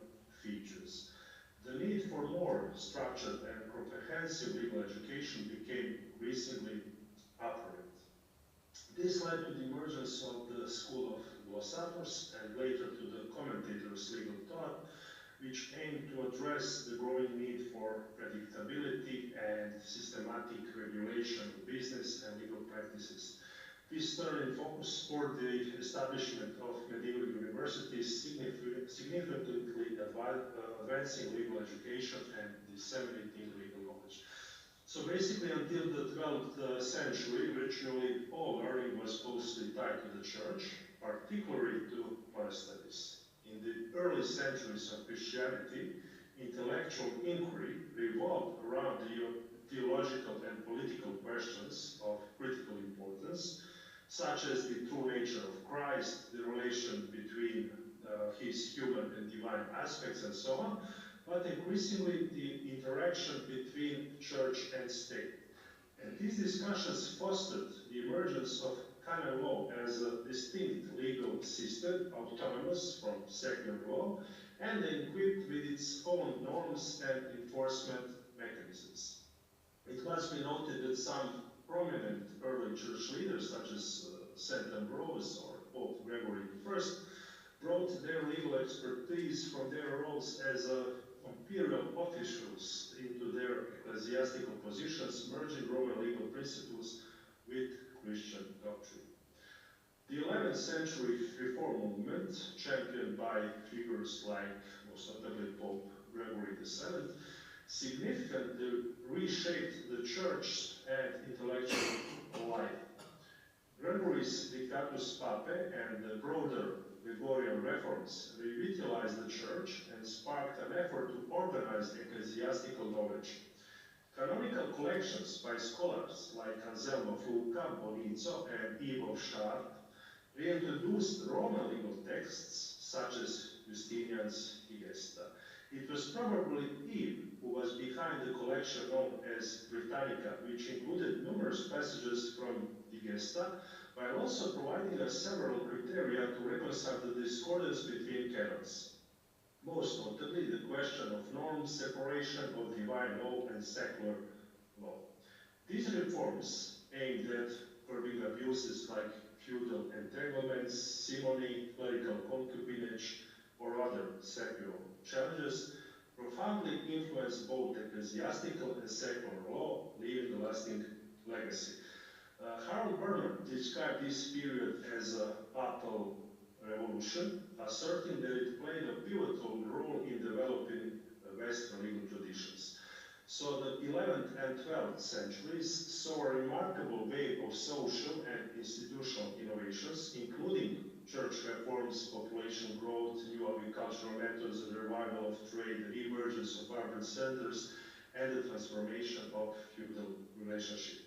features. The need for more structured and comprehensive legal education became increasingly apparent. This led to the emergence of the school of glossators and later to the commentators' legal thought, which aimed to address the growing need for predictability and systematic regulation of business and legal practices. This turned in focus for the establishment of medieval universities, significantly advancing legal education and disseminating legal knowledge. So basically, until the 12th century, virtually all learning was closely tied to the church, particularly to forest studies. In the early centuries of Christianity, intellectual inquiry revolved around the theological and political questions of critical importance, such as the true nature of Christ, the relation between his human and divine aspects, and so on, but increasingly the interaction between church and state. And these discussions fostered the emergence of canon law as a distinct legal system, autonomous from secular law, and equipped with its own norms and enforcement mechanisms. It must be noted that some prominent early church leaders, such as St. Ambrose or Pope Gregory I, brought their legal expertise from their roles as imperial officials into their ecclesiastical positions, merging Roman legal principles with Christian doctrine. The 11th century reform movement, championed by figures like, most notably, Pope Gregory VII, significantly reshaped the church and intellectual life. Gregory's Dictatus Papae and the broader Gregorian reforms revitalized the church and sparked an effort to organize ecclesiastical knowledge. Canonical collections by scholars like Anselmo Fulca, Bonizzo, and Ivo Schardt reintroduced Roman legal texts such as Justinian's Hegesta. It was probably Eve who was behind the collection known as Britannica, which included numerous passages from the Gesta, while also providing us several criteria to reconcile the discordance between canons. Most notably, the question of norm separation of divine law and secular law. These reforms aimed at curbing abuses like feudal entanglements, simony, clerical concubinage, or other secular challenges profoundly influenced both ecclesiastical and secular law, leaving a lasting legacy. Harold Berman described this period as a papal revolution, asserting that it played a pivotal role in developing Western legal traditions. So the 11th and 12th centuries saw a remarkable wave of social and institutional innovations, including church reforms, population growth, new agricultural methods, the revival of trade, the emergence of urban centers, and the transformation of feudal relationship.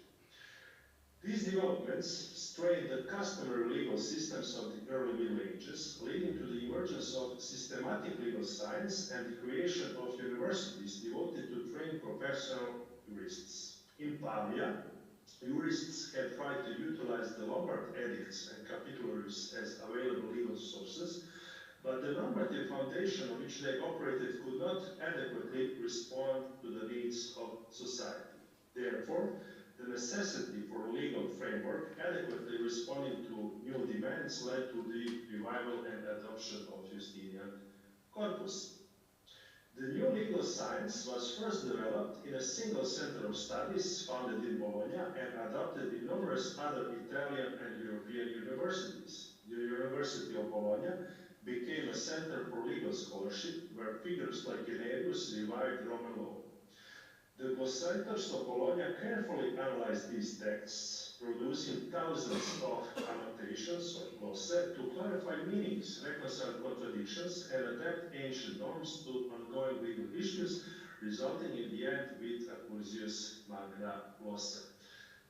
These developments strained the customary legal systems of the early Middle Ages, leading to the emergence of systematic legal science and the creation of universities devoted to train professional jurists. In Pavia, jurists had tried to utilize the Lombard edicts and capitularies as available legal sources, but the normative foundation on which they operated could not adequately respond to the needs of society. Therefore, the necessity for a legal framework adequately responding to new demands led to the revival and adoption of Justinian corpus. The new legal science was first developed in a single center of studies founded in Bologna and adopted in numerous other Italian and European universities. The University of Bologna became a center for legal scholarship where figures like Generius revived Roman law. The glossators of Bologna carefully analyzed these texts, producing thousands of annotations or glossae to clarify meanings, reconcile contradictions, and adapt ancient norms to ongoing legal issues, resulting in the end with a Curtius Magna Glossa.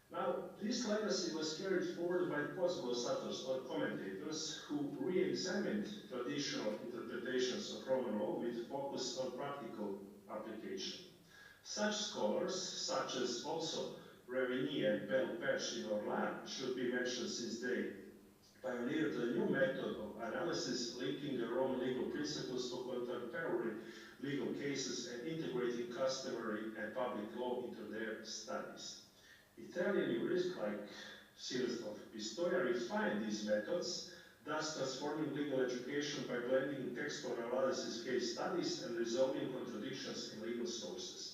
Now, this legacy was carried forward by post-glossators or commentators who re-examined traditional interpretations of Roman law with focus on practical application. Such scholars, such as also Revigny and Belpech in Orléans, should be mentioned since they pioneered a new method of analysis linking the Roman legal principles to contemporary legal cases and integrating customary and public law into their studies. Italian jurists like Cyrus of Pistoia refined these methods, thus transforming legal education by blending textual analysis case studies and resolving contradictions in legal sources.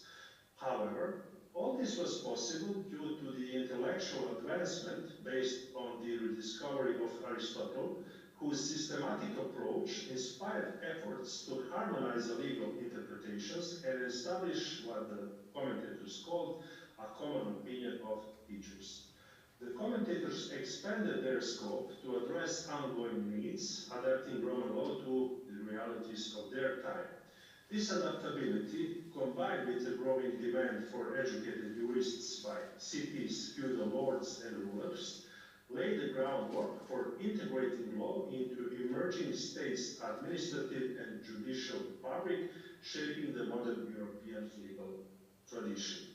However, all this was possible due to the intellectual advancement based on the rediscovery of Aristotle, whose systematic approach inspired efforts to harmonize the legal interpretations and establish what the commentators called a common opinion of teachers. The commentators expanded their scope to address ongoing needs, adapting Roman law to the realities of their time. This adaptability, combined with the growing demand for educated jurists by cities, feudal lords, and rulers, laid the groundwork for integrating law into emerging states' administrative and judicial fabric, shaping the modern European legal tradition.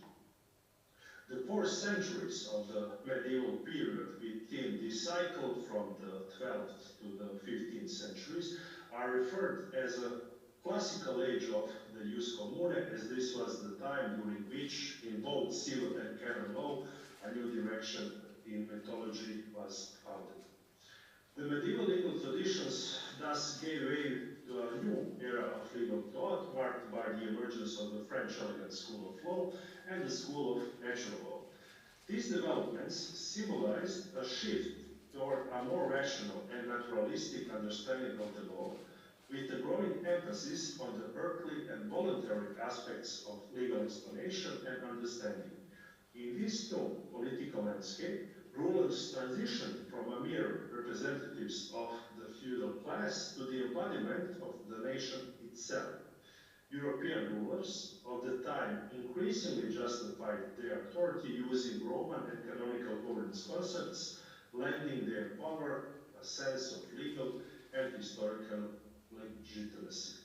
The 4 centuries of the medieval period within this cycle from the 12th to the 15th centuries are referred as a classical age of the jus commune, as this was the time during which, in both civil and canon law, a new direction in mythology was founded. The medieval legal traditions thus gave way to a new era of legal thought, marked by the emergence of the French elegant school of law and the school of natural law. These developments symbolized a shift toward a more rational and naturalistic understanding of the law, with a growing emphasis on the earthly and voluntary aspects of legal explanation and understanding. In this new political landscape, rulers transitioned from a mere representatives of the feudal class to the embodiment of the nation itself. European rulers of the time increasingly justified their authority using Roman and canonical governance concepts, lending their power a sense of legal and historical legitimacy.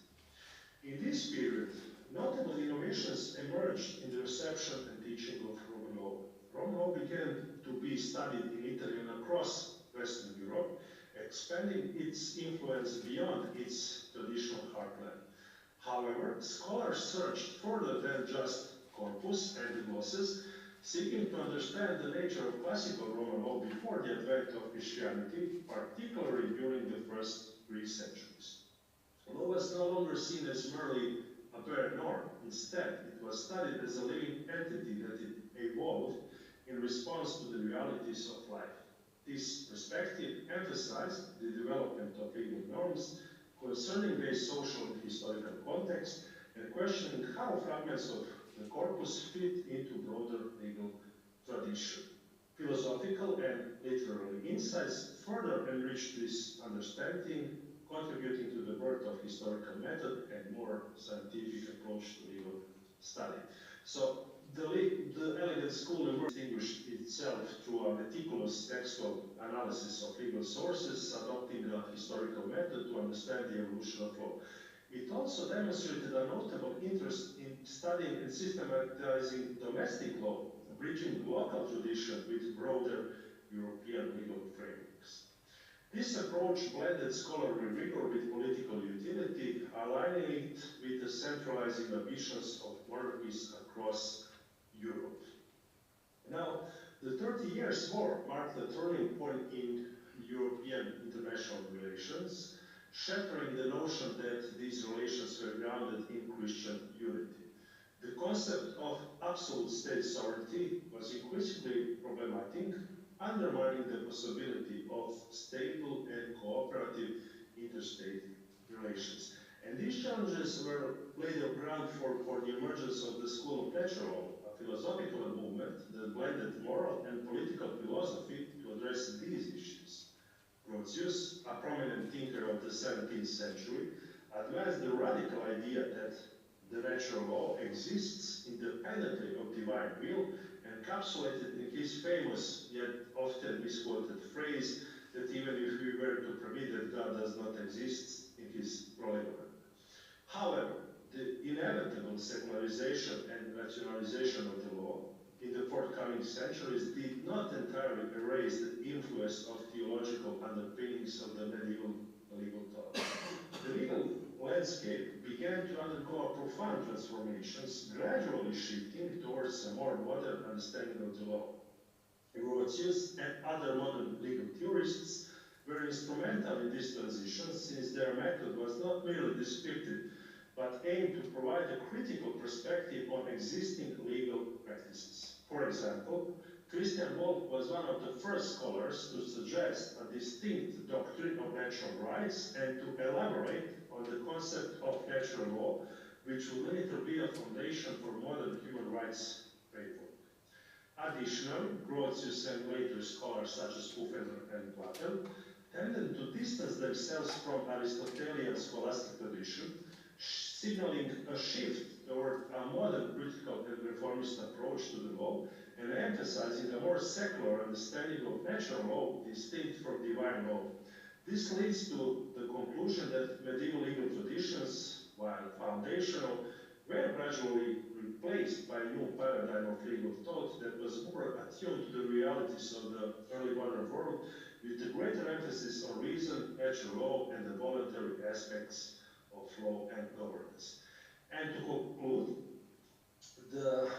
In this period, notable innovations emerged in the reception and teaching of Roman law. Roman law began to be studied in Italy and across Western Europe, expanding its influence beyond its traditional heartland. However, scholars searched further than just corpus and the glosses, seeking to understand the nature of classical Roman law before the advent of Christianity, particularly during the first 3 centuries. Law was no longer seen as merely a bare norm. Instead, it was studied as a living entity that it evolved in response to the realities of life. This perspective emphasized the development of legal norms concerning their social and historical context and questioning how fragments of the corpus fit into broader legal tradition. Philosophical and literary insights further enriched this understanding, contributing to the birth of historical method and more scientific approach to legal study. So the elegant school distinguished itself through a meticulous textual analysis of legal sources, adopting a historical method to understand the evolution of law. It also demonstrated a notable interest in studying and systematizing domestic law, bridging local tradition with broader European legal frameworks. This approach blended scholarly rigor with political utility, aligning it with the centralizing ambitions of monarchies across Europe. Now, the 30 Years' War marked a turning point in European international relations, shattering the notion that these relations were grounded in Christian unity. The concept of absolute state sovereignty was increasingly problematic, undermining the possibility of stable and cooperative interstate relations. And these challenges were laid the ground for the emergence of the School of Natural Law, a philosophical movement that blended moral and political philosophy to address these issues. Grotius, a prominent thinker of the 17th century, advanced the radical idea that the natural law exists independently of divine will, encapsulated in his famous yet often misquoted phrase that even if we were to permit that God does not exist in his prolegomena. However, the inevitable secularization and rationalization of the law in the forthcoming centuries did not entirely erase the influence of theological underpinnings of the medieval legal thought. The legal landscape began to undergo profound transformations, gradually shifting towards a more modern understanding of the law. Grotius and other modern legal theorists were instrumental in this transition, since their method was not merely descriptive, but aimed to provide a critical perspective on existing legal practices. For example, Christian Wolff was one of the first scholars to suggest a distinct doctrine of natural rights and to elaborate on the concept of natural law, which would later be a foundation for modern human rights framework. Additionally, Grotius and later scholars such as Buchner and Platon tended to distance themselves from Aristotelian scholastic tradition, signaling a shift toward a modern critical and reformist approach to the law, and emphasizing a more secular understanding of natural law distinct from divine law. This leads to the conclusion that medieval legal traditions, while foundational, were gradually replaced by a new paradigm of legal thought that was more attuned to the realities of the early modern world, with a greater emphasis on reason, natural law, and the voluntary aspects of law and governance. And to conclude, the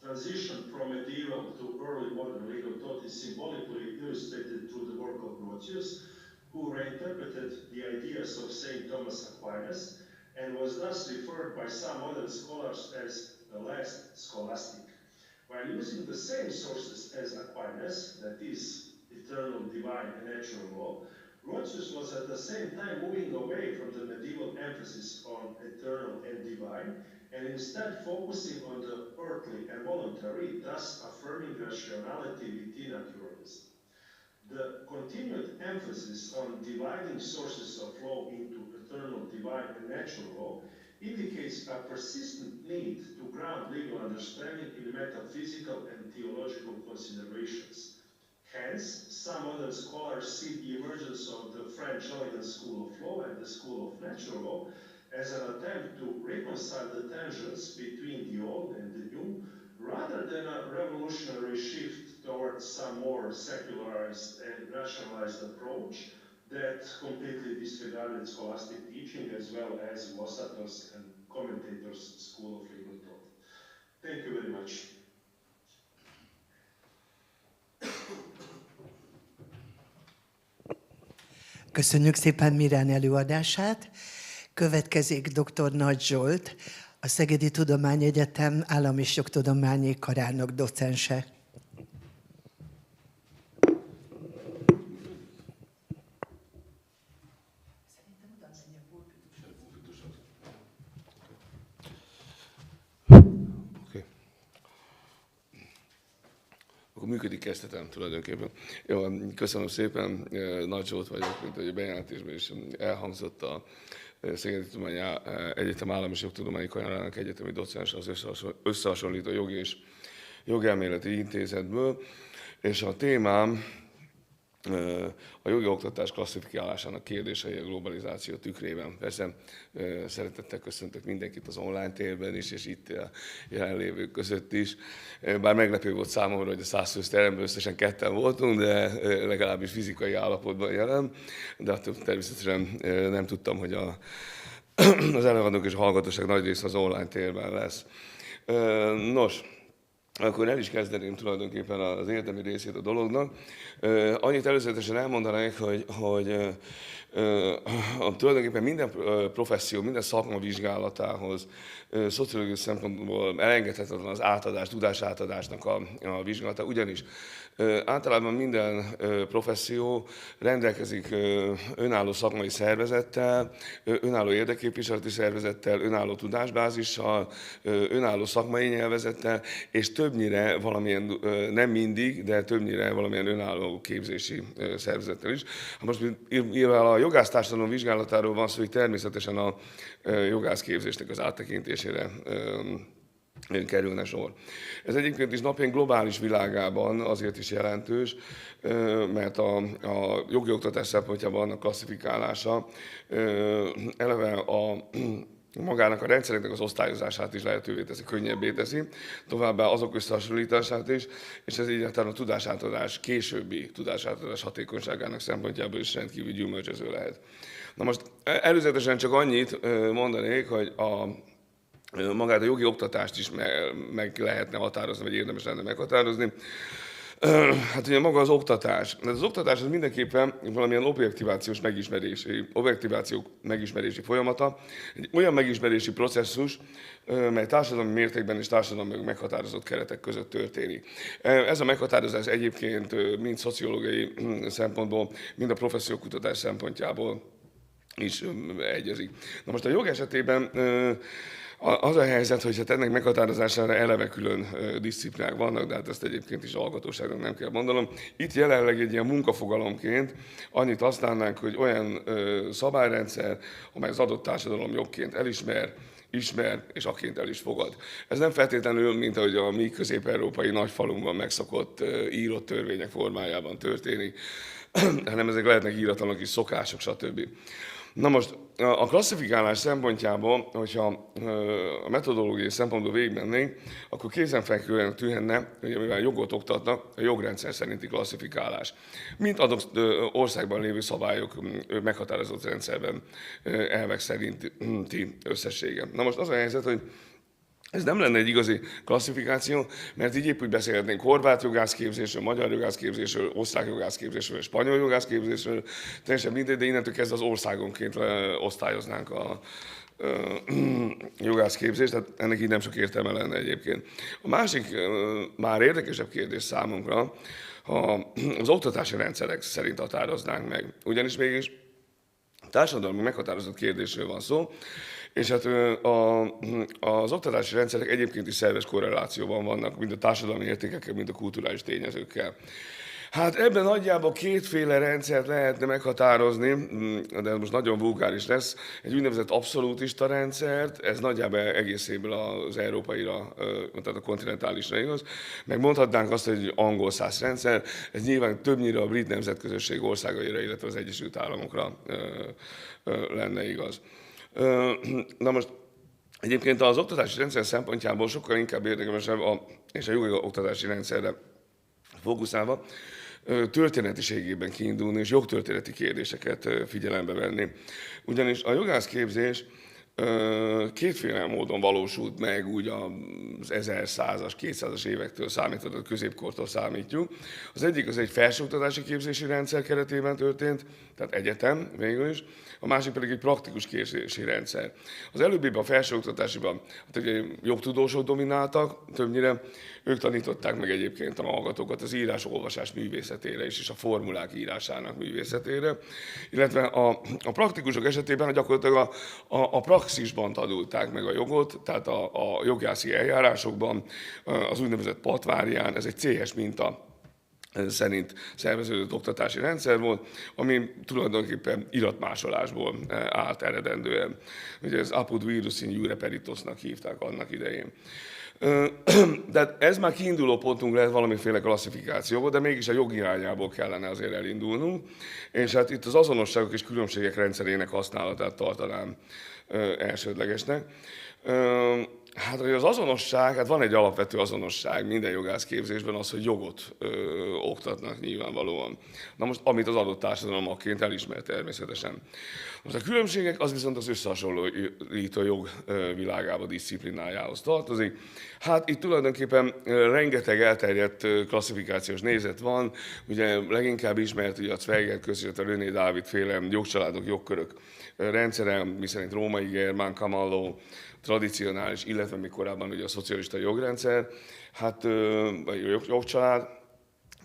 transition from medieval to early modern legal thought is symbolically illustrated through the work of Grotius, who reinterpreted the ideas of St. Thomas Aquinas and was thus referred by some modern scholars as the last scholastic. While using the same sources as Aquinas, that is, eternal, divine, and natural law, Grotius was at the same time moving away from the medieval emphasis on eternal and divine, and instead focusing on the earthly and voluntary, thus affirming rationality within naturalism. The continued emphasis on dividing sources of law into eternal, divine, and natural law indicates a persistent need to ground legal understanding in metaphysical and theological considerations. Hence, some modern scholars see the emergence of the French elegant school of law and the school of natural law as an attempt to reconcile the tensions between the old and the new, rather than a revolutionary shift towards some more secularized and rationalized approach that completely disregarded scholastic teaching as well as philosophers and commentators' school of legal thought. Thank you very much. Köszönjük szépen Mirán előadását. Következik dr. Nagy Zsolt, a Szegedi Tudományegyetem Állam- és Jogtudományi Karának docense. Akkor működik, kezdhetem tulajdonképpen. Jó, köszönöm szépen, Nagy Zsolt vagyok, mint ahogy a bejelentésben is elhangzott, a Szegedi Tudományi Egyetem Állam- és Jogtudományi Karának egyetemi docens az Összehasonlító Jogi és Jogelméleti Intézetből, és a témám a jogi oktatás klasszifikálásának kérdései a globalizáció tükrében. Persze szeretettel köszöntök mindenkit az online térben is, és itt jelenlévők között is. Bár meglepő volt számomra, hogy a 120 teremben összesen 2-en voltunk, de legalábbis fizikai állapotban jelen. De attól természetesen nem tudtam, hogy az előadók és a hallgatóság nagy része az online térben lesz. Nos, akkor el is kezdeném tulajdonképpen az érdemi részét a dolognak. Annyit előzetesen elmondanék, hogy tulajdonképpen minden professzió, minden szakma vizsgálatához szociológiai szempontból elengedhetetlen az átadás, tudásátadásnak a vizsgálata, ugyanis általában minden professzió rendelkezik önálló szakmai szervezettel, önálló érdekképviseleti szervezettel, önálló tudásbázissal, önálló szakmai nyelvezettel, és többnyire valamilyen, nem mindig, de többnyire valamilyen önálló képzési szervezettel is. Most mivel a jogásztársadalom vizsgálatáról van szó, hogy természetesen a jogászképzésnek az áttekintésére kerülne sor. Ez egyébként is napján globális világában azért is jelentős, mert a jogi oktatás szempontjában annak klasszifikálása eleve magának a rendszereknek az osztályozását is lehetővé teszi, könnyebbé teszi, továbbá azok összehasonlítását is, és ez egyáltalán a tudásátadás, későbbi tudásátadás hatékonyságának szempontjából is rendkívül gyümölcsöző lehet. Na most előzetesen csak annyit mondanék, hogy magát a jogi oktatást is meg lehetne határozni, vagy érdemes lenne meghatározni. Hát ugye maga az oktatás. Az oktatás az mindenképpen valamilyen objektivációk megismerési folyamata, egy olyan megismerési processzus, mely társadalmi mértékben és társadalmi meghatározott keretek között történik. Ez a meghatározás egyébként mind szociológiai szempontból, mind a professziókutatás szempontjából is egyezik. Na most a jog esetében az a helyzet, hogy hát ennek meghatározására eleve külön disziplinák vannak, de hát ezt egyébként is a hallgatóságnak nem kell mondanom. Itt jelenleg egy ilyen munkafogalomként annyit használnánk, hogy olyan szabályrendszer, amely az adott társadalom jogként ismer és akként el is fogad. Ez nem feltétlenül, mint ahogy a mi közép-európai nagyfalunkban megszokott írott törvények formájában történik, hanem ezek lehetnek íratlanak is, szokások, stb. Na most a klasszifikálás szempontjából, hogyha a metodológiai szempontból végigmennénk, akkor kézenfekvően tűnne, hogy mivel jogot oktatnak, a jogrendszer szerinti klasszifikálás. Mint adott országban lévő szabályok meghatározott rendszerben elvek szerinti összessége. Na most az a helyzet, hogy ez nem lenne egy igazi klasszifikáció, mert így épp úgy beszélhetnénk horvát jogászképzésről, magyar jogászképzésről, osztrák jogászképzésről, spanyol jogászképzésről, teljesen mindegy, de innentől kezdve az országonként osztályoznánk a jogászképzést, tehát ennek így nem sok értelme lenne egyébként. A másik, már érdekesebb kérdés számunkra, ha az oktatási rendszerek szerint határoznánk meg. Ugyanis mégis társadalmi meghatározott kérdésről van szó, és hát az oktatási rendszerek egyébként is szerves korrelációban vannak, mind a társadalmi értékekkel, mind a kulturális tényezőkkel. Hát ebben nagyjából kétféle rendszert lehetne meghatározni, de most nagyon vulgáris lesz, egy úgynevezett abszolútista rendszert, ez nagyjából egészéből az európaira, tehát a kontinentálisra igaz, meg mondhatnánk azt, hogy angol száz rendszer, ez nyilván többnyire a brit nemzetközösség országaira, illetve az Egyesült Államokra lenne igaz. Na most egyébként az oktatási rendszer szempontjából sokkal inkább érdekesebb, és a jogi oktatási rendszerre fókuszálva, történetiségében kiindulni és jogtörténeti kérdéseket figyelembe venni. Ugyanis a jogászképzés kétféle módon valósult meg, úgy az 1100-as, 200-as évektől számítva, a középkortól számítjuk. Az egyik az egy felsőoktatási képzési rendszer keretében történt, tehát egyetem végül is, a másik pedig egy praktikus képzési rendszer. Az előbbiben, a felsőoktatásiban hát ugye jogtudósok domináltak, többnyire ők tanították meg egyébként a hallgatókat az írás-olvasás művészetére is, és a formulák írásának művészetére, illetve a praktikusok esetében gyakorlatilag a praxisban tanulták meg a jogot, tehát a jogászi eljárásokban, az úgynevezett patvárján, ez egy céhes minta szerint szerveződött oktatási rendszer volt, ami tulajdonképpen iratmásolásból állt eredendően. Ugye ez apud virus in iure peritosnak hívták annak idején. De ez már kiinduló pontunk lehet valamiféle klasszifikációból, de mégis a jog irányából kellene azért elindulnunk, és hát itt az azonosságok és különbségek rendszerének használatát tartanám elsődlegesnek. Hát, hogy az azonosság, hát van egy alapvető azonosság minden jogászképzésben az, hogy jogot oktatnak nyilvánvalóan. Na most, amit az adott társadalom akként elismer természetesen. Most a különbségek az viszont az összehasonlító jog világába, diszciplinájához tartozik. Hát itt tulajdonképpen rengeteg elterjedt klasszifikációs nézet van, ugye leginkább ismert ugye a Zweigert között a René Dávid féle jogcsaládok, jogkörök rendszere, miszerint római, germán, common law, tradicionális, illetve még korábban ugye a szocialista jogrendszer, hát vagy jogcsalád,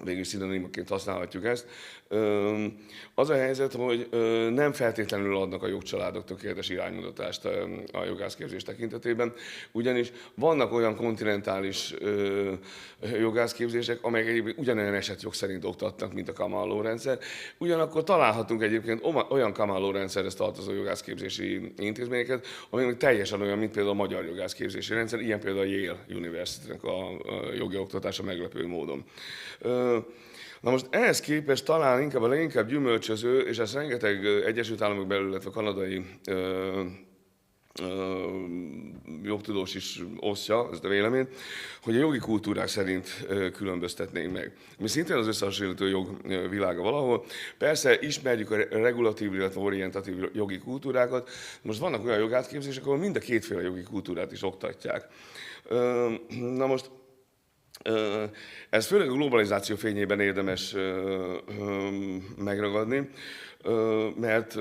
végül szinonimaként használhatjuk ezt. Az a helyzet, hogy nem feltétlenül adnak a jogcsaládok tökéletes iránymutatást a jogászképzés tekintetében, ugyanis vannak olyan kontinentális jogászképzések, amelyek egyébként ugyanolyan esetjog szerint oktatnak, mint a common law rendszer. Ugyanakkor találhatunk egyébként olyan common law rendszerhez tartozó jogászképzési intézményeket, amelyek teljesen olyan, mint például a magyar jogászképzési rendszer, ilyen például a Yale University-nek a jogi oktatása meglepő módon. Na most ehhez képest talán inkább a leginkább gyümölcsöző, és ezt rengeteg Egyesült Államok belül, illetve kanadai jogtudós is osztja ezt a véleményt, hogy a jogi kultúrák szerint különböztetnénk meg. Mi szintén az összehasonlító jog világa valahol. Persze ismerjük a regulatív, illetve orientatív jogi kultúrákat. Most vannak olyan jogászképzések, ahol mind a kétféle jogi kultúrát is oktatják. Na most ez főleg a globalizáció fényében érdemes megragadni, mert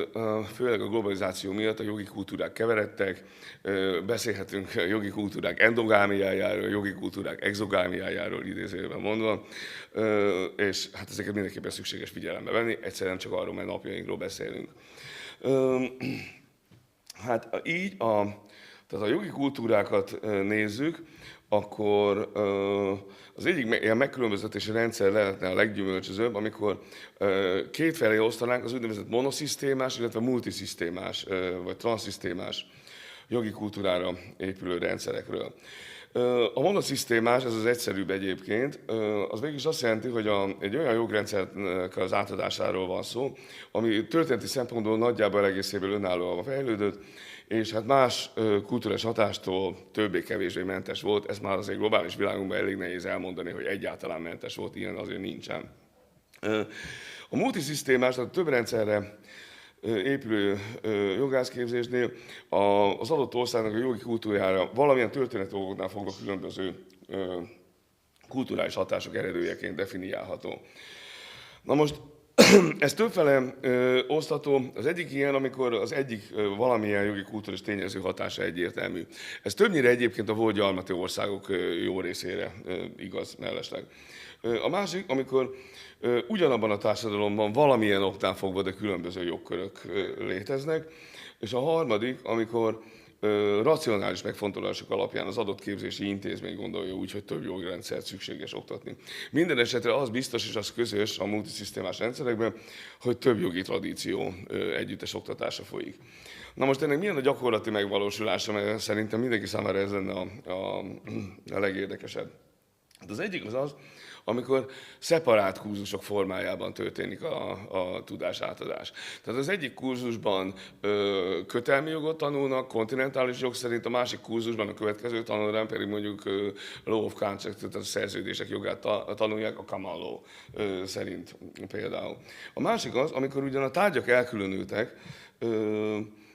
főleg a globalizáció miatt a jogi kultúrák keveredtek, beszélhetünk jogi kultúrák endogámiájáról, jogi kultúrák exogámiájáról idézőjelben mondva, és hát ezeket mindenképpen szükséges figyelembe venni, egyszerűen csak arról, mert napjainkról beszélünk. Hát így, tehát a jogi kultúrákat nézzük, akkor az egyik ilyen megkülönböztetési rendszer lehetne a leggyümölcsözőbb, amikor kétfelé osztanánk az úgynevezett monoszisztémás, illetve multiszisztémás vagy transzszisztémás jogi kultúrára épülő rendszerekről. A monoszisztémás, ez az egyszerűbb egyébként, az végig is azt jelenti, hogy egy olyan jogrendszernek az átadásáról van szó, ami történeti szempontból nagyjából egészében önállóan fejlődött, és hát más kulturális hatástól többé-kevésbé mentes volt. Ez már azért globális világunkban elég nehéz elmondani, hogy egyáltalán mentes volt, ilyen azért nincsen. A multiszisztémás, tehát több rendszerre épülő jogászképzésnél az adott országnak a jogi kultúrájára valamilyen történeti okoknál fogva különböző kulturális hatások eredőjeként definiálható. Na most ez többfele osztható. Az egyik ilyen, amikor az egyik valamilyen jogi kulturális tényező hatása egyértelmű. Ez többnyire egyébként a volt gyarmati országok jó részére igaz mellesleg. A másik, amikor ugyanabban a társadalomban valamilyen oknál fogva, de különböző jogkörök léteznek. És a harmadik, amikor racionális megfontolások alapján az adott képzési intézmény gondolja úgy, hogy több jogrendszert szükséges oktatni. Minden esetre az biztos, és az közös a multiszisztémás rendszerekben, hogy több jogi tradíció együttes oktatása folyik. Na most ennek milyen a gyakorlati megvalósulása, mert szerintem mindenki számára ez lenne a legérdekesebb. Hát az egyik az, amikor szeparált kurzusok formájában történik a tudásátadás. Tehát az egyik kurzusban kötelmi jogot tanulnak, kontinentális jog szerint, a másik kurzusban, a következő tanulórán pedig mondjuk law of contract, tehát a szerződések jogát tanulják a common law szerint például. A másik az, amikor ugyan a tárgyak elkülönültek,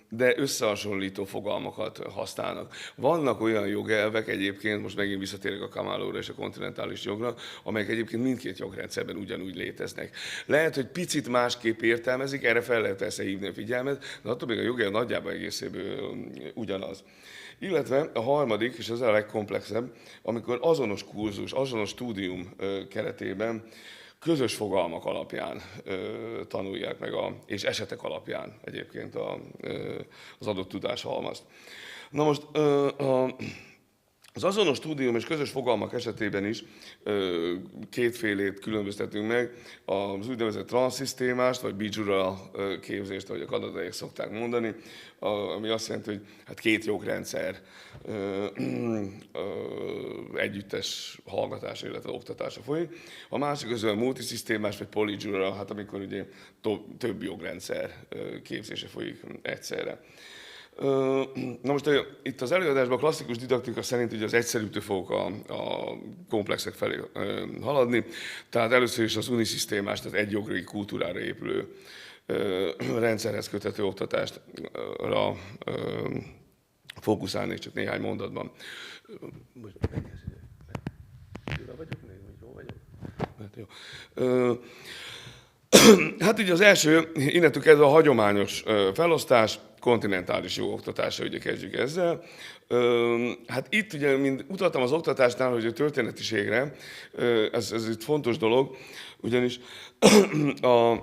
de összehasonlító fogalmakat használnak. Vannak olyan jogelvek egyébként, most megint visszatérek a common law-ra és a kontinentális jogra, amelyek egyébként mindkét jogrendszerben ugyanúgy léteznek. Lehet, hogy picit másképp értelmezik, erre fel lehet persze hívni a figyelmet, de attól még a jogelv nagyjából egészéből ugyanaz. Illetve a harmadik, és ez a legkomplexebb, amikor azonos kurzus, azonos stúdium keretében közös fogalmak alapján tanulják meg, és esetek alapján egyébként az adott tudáshalmazt. Na most az azonos stúdium és közös fogalmak esetében is kétfélét különböztetünk meg, az úgynevezett transzszisztémást, vagy bijural képzést, ahogy a kanadaiak szokták mondani, ami azt jelenti, hogy hát két jogrendszer együttes hallgatása, illetve oktatása folyik. A másik az a multiszisztémás, vagy polyjural, hát amikor ugye több jogrendszer képzése folyik egyszerre. Na most itt az előadásban a klasszikus didaktika szerint ugye az egyszerűbbtől fogok a komplexek felé haladni. Tehát először is az uniszisztémás, tehát egy jogi kultúrára épülő rendszerhez köthető oktatásra fókuszálni, csak néhány mondatban. Hát ugye az első, innentől kezdve a hagyományos felosztás, kontinentális jogoktatása, ugye kezdjük ezzel. Hát itt ugye, mint utaltam az oktatásnál, hogy a történetiségre, ez itt fontos dolog, ugyanis a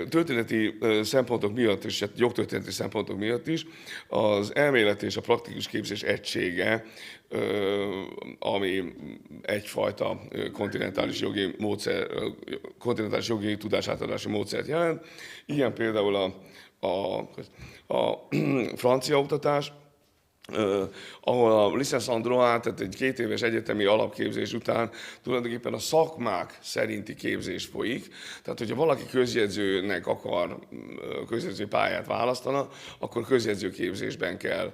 történeti szempontok miatt, és hát jogtörténeti szempontok miatt is az elméleti és a praktikus képzés egysége, ami egyfajta kontinentális jogi tudásátadási módszert jelent. Ilyen például a francia oktatás, ahol a licence en droit, tehát egy 2 éves egyetemi alapképzés után tulajdonképpen a szakmák szerinti képzés folyik. Tehát, hogyha valaki közjegyzőnek akar közjegyző pályát választana, akkor közjegyzőképzésben kell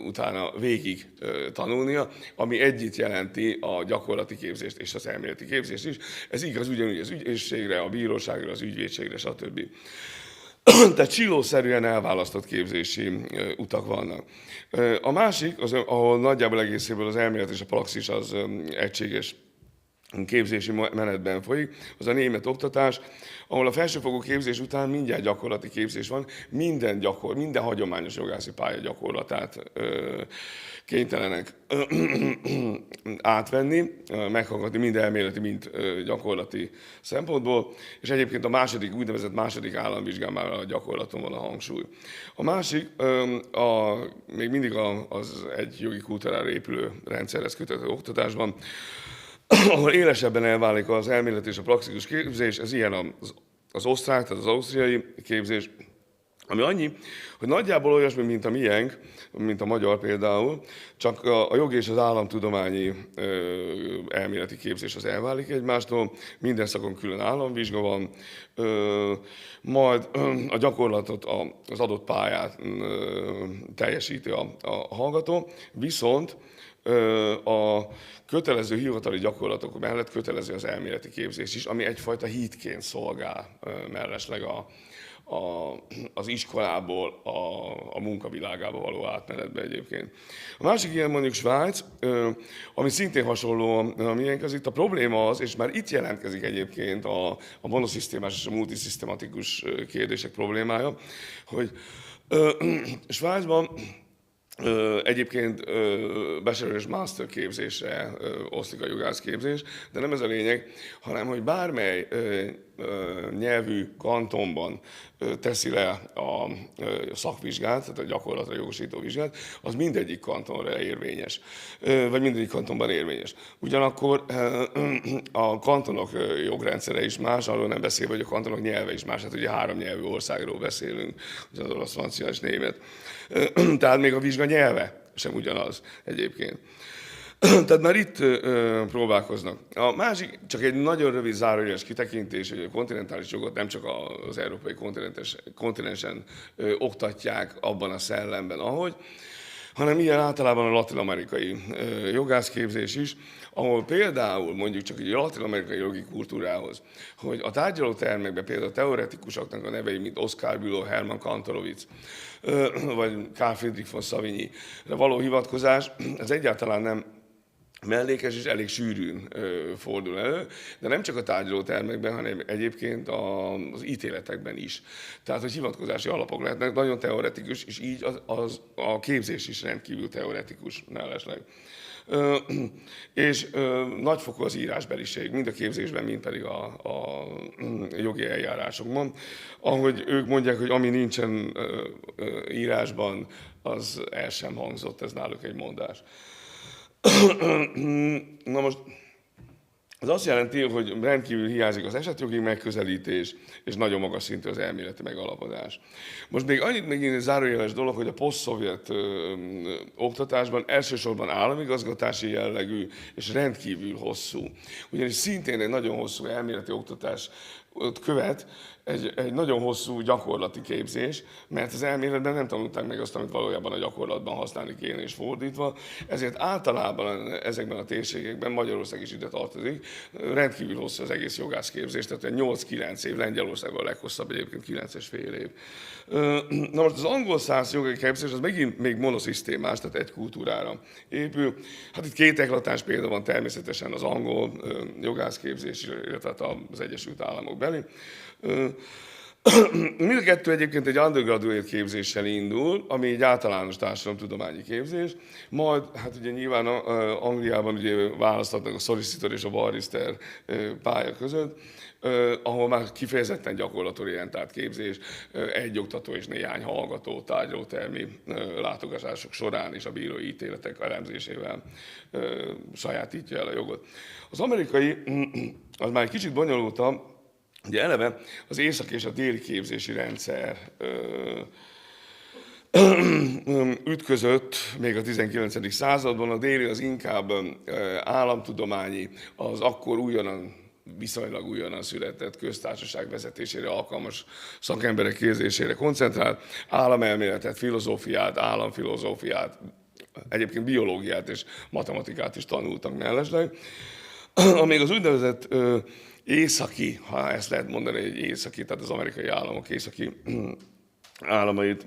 utána végig tanulnia, ami együtt jelenti a gyakorlati képzést és az elméleti képzést is. Ez igaz ugyanúgy az ügyészségre, a bíróságra, az ügyvédségre, stb. Tehát silószerűen elválasztott képzési utak vannak. A másik, ahol nagyjából egészéből az elmélet és a praxis az egységes képzési menetben folyik, az a német oktatás, ahol a felsőfokú képzés után mindjárt gyakorlati képzés van, minden hagyományos jogászi pálya gyakorlatát kénytelenek átvenni, meghallgatni mind elméleti, mind gyakorlati szempontból, és egyébként a úgynevezett második államvizsgán már a gyakorlaton van a hangsúly. A másik, még mindig az egy jogi kultúrára épülő rendszerhez köthető oktatásban, ahol élesebben elválik az elmélet és a praxikus képzés, ez ilyen az osztrák, tehát az ausztriai képzés, ami annyi, hogy nagyjából olyasmi, mint a miénk, mint a magyar például, csak a jogi és az államtudományi elméleti képzés az elválik egymástól, minden szakon külön államvizsga van, majd a gyakorlatot, az adott pályát teljesíti a hallgató, viszont a kötelező hivatali gyakorlatok mellett kötelező az elméleti képzés is, ami egyfajta hídként szolgál mellesleg az iskolából a munkavilágába való átmenetbe egyébként. A másik ilyen mondjuk Svájc, ami szintén hasonló a miénk, az itt a probléma az, és már itt jelentkezik egyébként a monoszisztémás és a multiszisztematikus kérdések problémája, hogy Svájcban egyébként bachelor és master képzésre oszlik a jogászképzés, de nem ez a lényeg, hanem hogy bármely nyelvű kantonban teszi le a szakvizsgát, tehát a gyakorlatra jogosító vizsgát, az mindegyik kantonra érvényes, vagy mindegyik kantonban érvényes. Ugyanakkor a kantonok jogrendszere is más, arról nem beszélve, hogy a kantonok nyelve is más, hát ugye 3 nyelvű országról beszélünk, az olasz, francia és német. Tehát még a vizsga nyelve sem ugyanaz egyébként. Tehát már itt próbálkoznak. A másik, csak egy nagyon rövid zárójeles kitekintés, hogy a kontinentális jogot nem csak az európai kontinensen oktatják abban a szellemben, ahogy, hanem ilyen általában a latin-amerikai jogászképzés is, ahol például mondjuk csak egy latin-amerikai jogi kultúrához, hogy a tárgyalótermekben például a teoretikusoknak a nevei, mint Oskar Bülow, Hermann Kantorowicz, vagy Karl Friedrich von Savigny-re való hivatkozás, ez egyáltalán nem mellékes és elég sűrűn fordul elő, de nem csak a tárgyalótermekben, hanem egyébként az ítéletekben is. Tehát, hogy hivatkozási alapok lehetnek, nagyon teoretikus, és így a képzés is rendkívül teoretikus mellesleg. És nagyfokú az írásbeliség, mind a képzésben, mind pedig a jogi eljárásokban. Ahogy ők mondják, hogy ami nincsen írásban, az el sem hangzott, ez náluk egy mondás. Na most, ez azt jelenti, hogy rendkívül hiányzik az esetjogi megközelítés, és nagyon magas szintű az elméleti megalapozás. Most még annyit egy zárójeles dolog, hogy a posztszovjet oktatásban elsősorban államigazgatási jellegű, és rendkívül hosszú. Ugyanis szintén egy nagyon hosszú elméleti oktatás követ egy nagyon hosszú gyakorlati képzés, mert az elméletben nem tanulták meg azt, amit valójában a gyakorlatban használni kéne, és fordítva. Ezért általában ezekben a térségekben, Magyarország is ide tartozik, rendkívül hosszú az egész jogászképzés, tehát 8-9 év, Lengyelországban a leghosszabb egyébként 9,5 év. Na most az angol-szász jogi képzés az megint még monoszisztémás, tehát egy kultúrára épül. Hát itt két eklatáns példa van természetesen az angol jogászképzés, illetve az Egyesült Államok beli. Mind a kettő egyébként egy undergraduate képzéssel indul, ami egy általános társadalomtudományi képzés, majd hát ugye nyilván Angliában ugye választhatnak a solicitor és a barrister pálya között, ahol már kifejezetten gyakorlatorientált képzés, egy oktató és néhány hallgató tárgyalótermi látogatások során és a bírói ítéletek elemzésével sajátítja el a jogot. Az amerikai az már egy kicsit bonyolultabb. Ugye eleve az északi és a déli képzési rendszer ütközött még a 19. században, a déli az inkább államtudományi, az akkor viszonylag újonnan született köztársaság vezetésére alkalmas szakemberek képzésére koncentrált, államelméletet, filozófiát, államfilozófiát, egyébként biológiát és matematikát is tanultak mellesleg. Amíg az úgynevezett északi, ha ezt lehet mondani, egy északi, tehát az amerikai államok északi államait,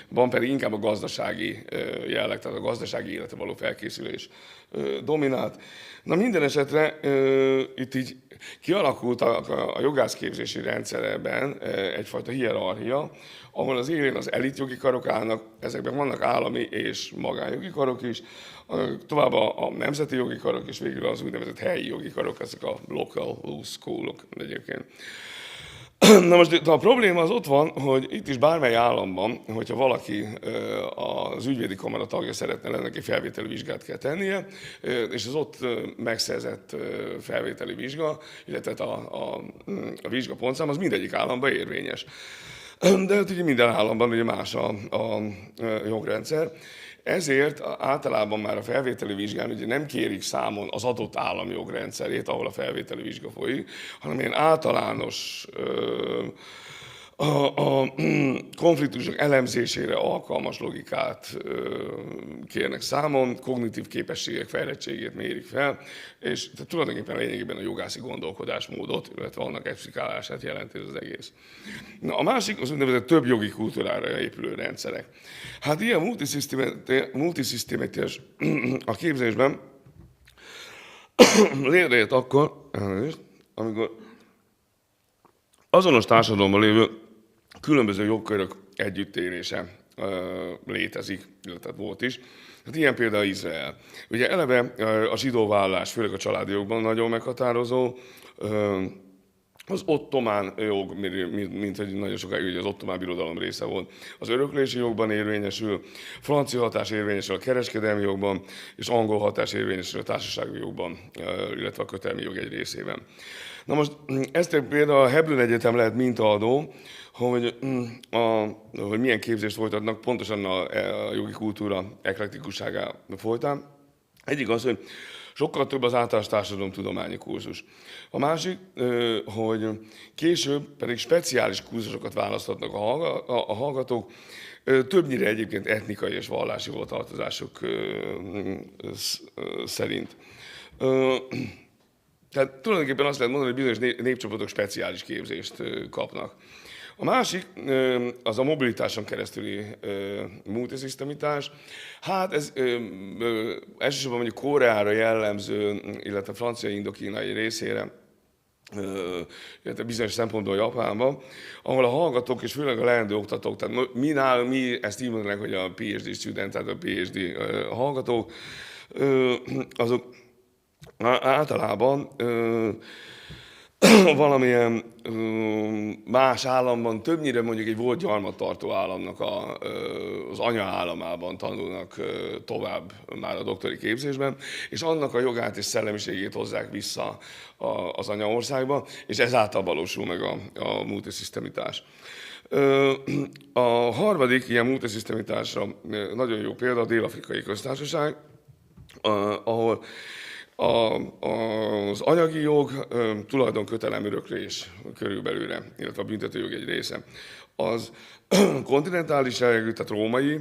van pedig inkább a gazdasági jelleg, tehát a gazdasági életre való felkészülés dominált. Na minden esetre itt így kialakult a jogászképzési rendszerben egyfajta hierarchia, ahol az élén az elitjogi karok állnak, ezekben vannak állami és magánjogi karok is, tovább a nemzeti jogi karok, és végül az úgynevezett helyi jogi karok, ezek a local law schoolok egyébként. Na most a probléma az ott van, hogy itt is bármely államban, hogyha valaki az ügyvédi kamara tagja szeretne lenni, neki felvételi vizsgát kell tennie, és az ott megszerzett felvételi vizsga, illetve a vizsgapontszám, az mindegyik államban érvényes. De ugye minden államban ugye más a jogrendszer. Ezért általában már a felvételi vizsgán ugye nem kérik számon az adott állam jogrendszerét, ahol a felvételi vizsga folyik, hanem ilyen általános a konfliktusok elemzésére alkalmas logikát kérnek számon, kognitív képességek fejlettségét mérik fel, és tulajdonképpen lényegében a jogászi gondolkodásmódot, illetve annak explikálását jelenti ez az egész. Na, a másik az úgynevezett több jogi kultúrára épülő rendszerek. Hát ilyen multiszisztématiás a képzésben létrejött akkor, amikor azonos társadalomban lévő különböző jogkörök együttélése létezik, illetve volt is. Hát ilyen például Izrael. Ugye eleve a zsidó vallás, főleg a családi jogban nagyon meghatározó, az ottomán jog, mint hogy nagyon sokáig az ottomán birodalom része volt, az öröklési jogban érvényesül, francia hatás érvényesül a kereskedelmi jogban, és angol hatás érvényesül a társasági jogban, illetve a kötelmi jog egy részében. Na most ezt például a Hebron Egyetem lehet mintaadó, hogy milyen képzést folytatnak pontosan a jogi kultúra eklektikussága folytán. Egyik az, hogy sokkal több az általános társadalomtudományi kurzus. A másik, hogy később pedig speciális kurzusokat választhatnak a hallgatók, többnyire egyébként etnikai és vallási hovatartozások szerint. Tehát tulajdonképpen azt lehet mondani, hogy bizonyos népcsoportok speciális képzést kapnak. A másik az a mobilitáson keresztüli multiszisztemitás. Hát ez elsősorban mondjuk Koreára jellemző, illetve francia indokínai részére, illetve bizonyos szempontból Japánban, ahol a hallgatók és főleg a leendő oktatók, tehát mi ezt így mondanánk, hogy a PhD student, tehát a PhD hallgatók, azok általában valamilyen más államban, többnyire mondjuk egy volt gyarmattartó államnak az anyaállamában tanulnak tovább már a doktori képzésben, és annak a jogát és szellemiségét hozzák vissza az anyaországba, és ezáltal valósul meg a multiszisztemitás. A harmadik ilyen multiszisztemitásra nagyon jó példa a Dél-Afrikai Köztársaság, ahol az anyagi jog tulajdonkötelem öröklés körülbelülre, illetve a büntetőjog egy része. Az kontinentális jellegű, tehát római,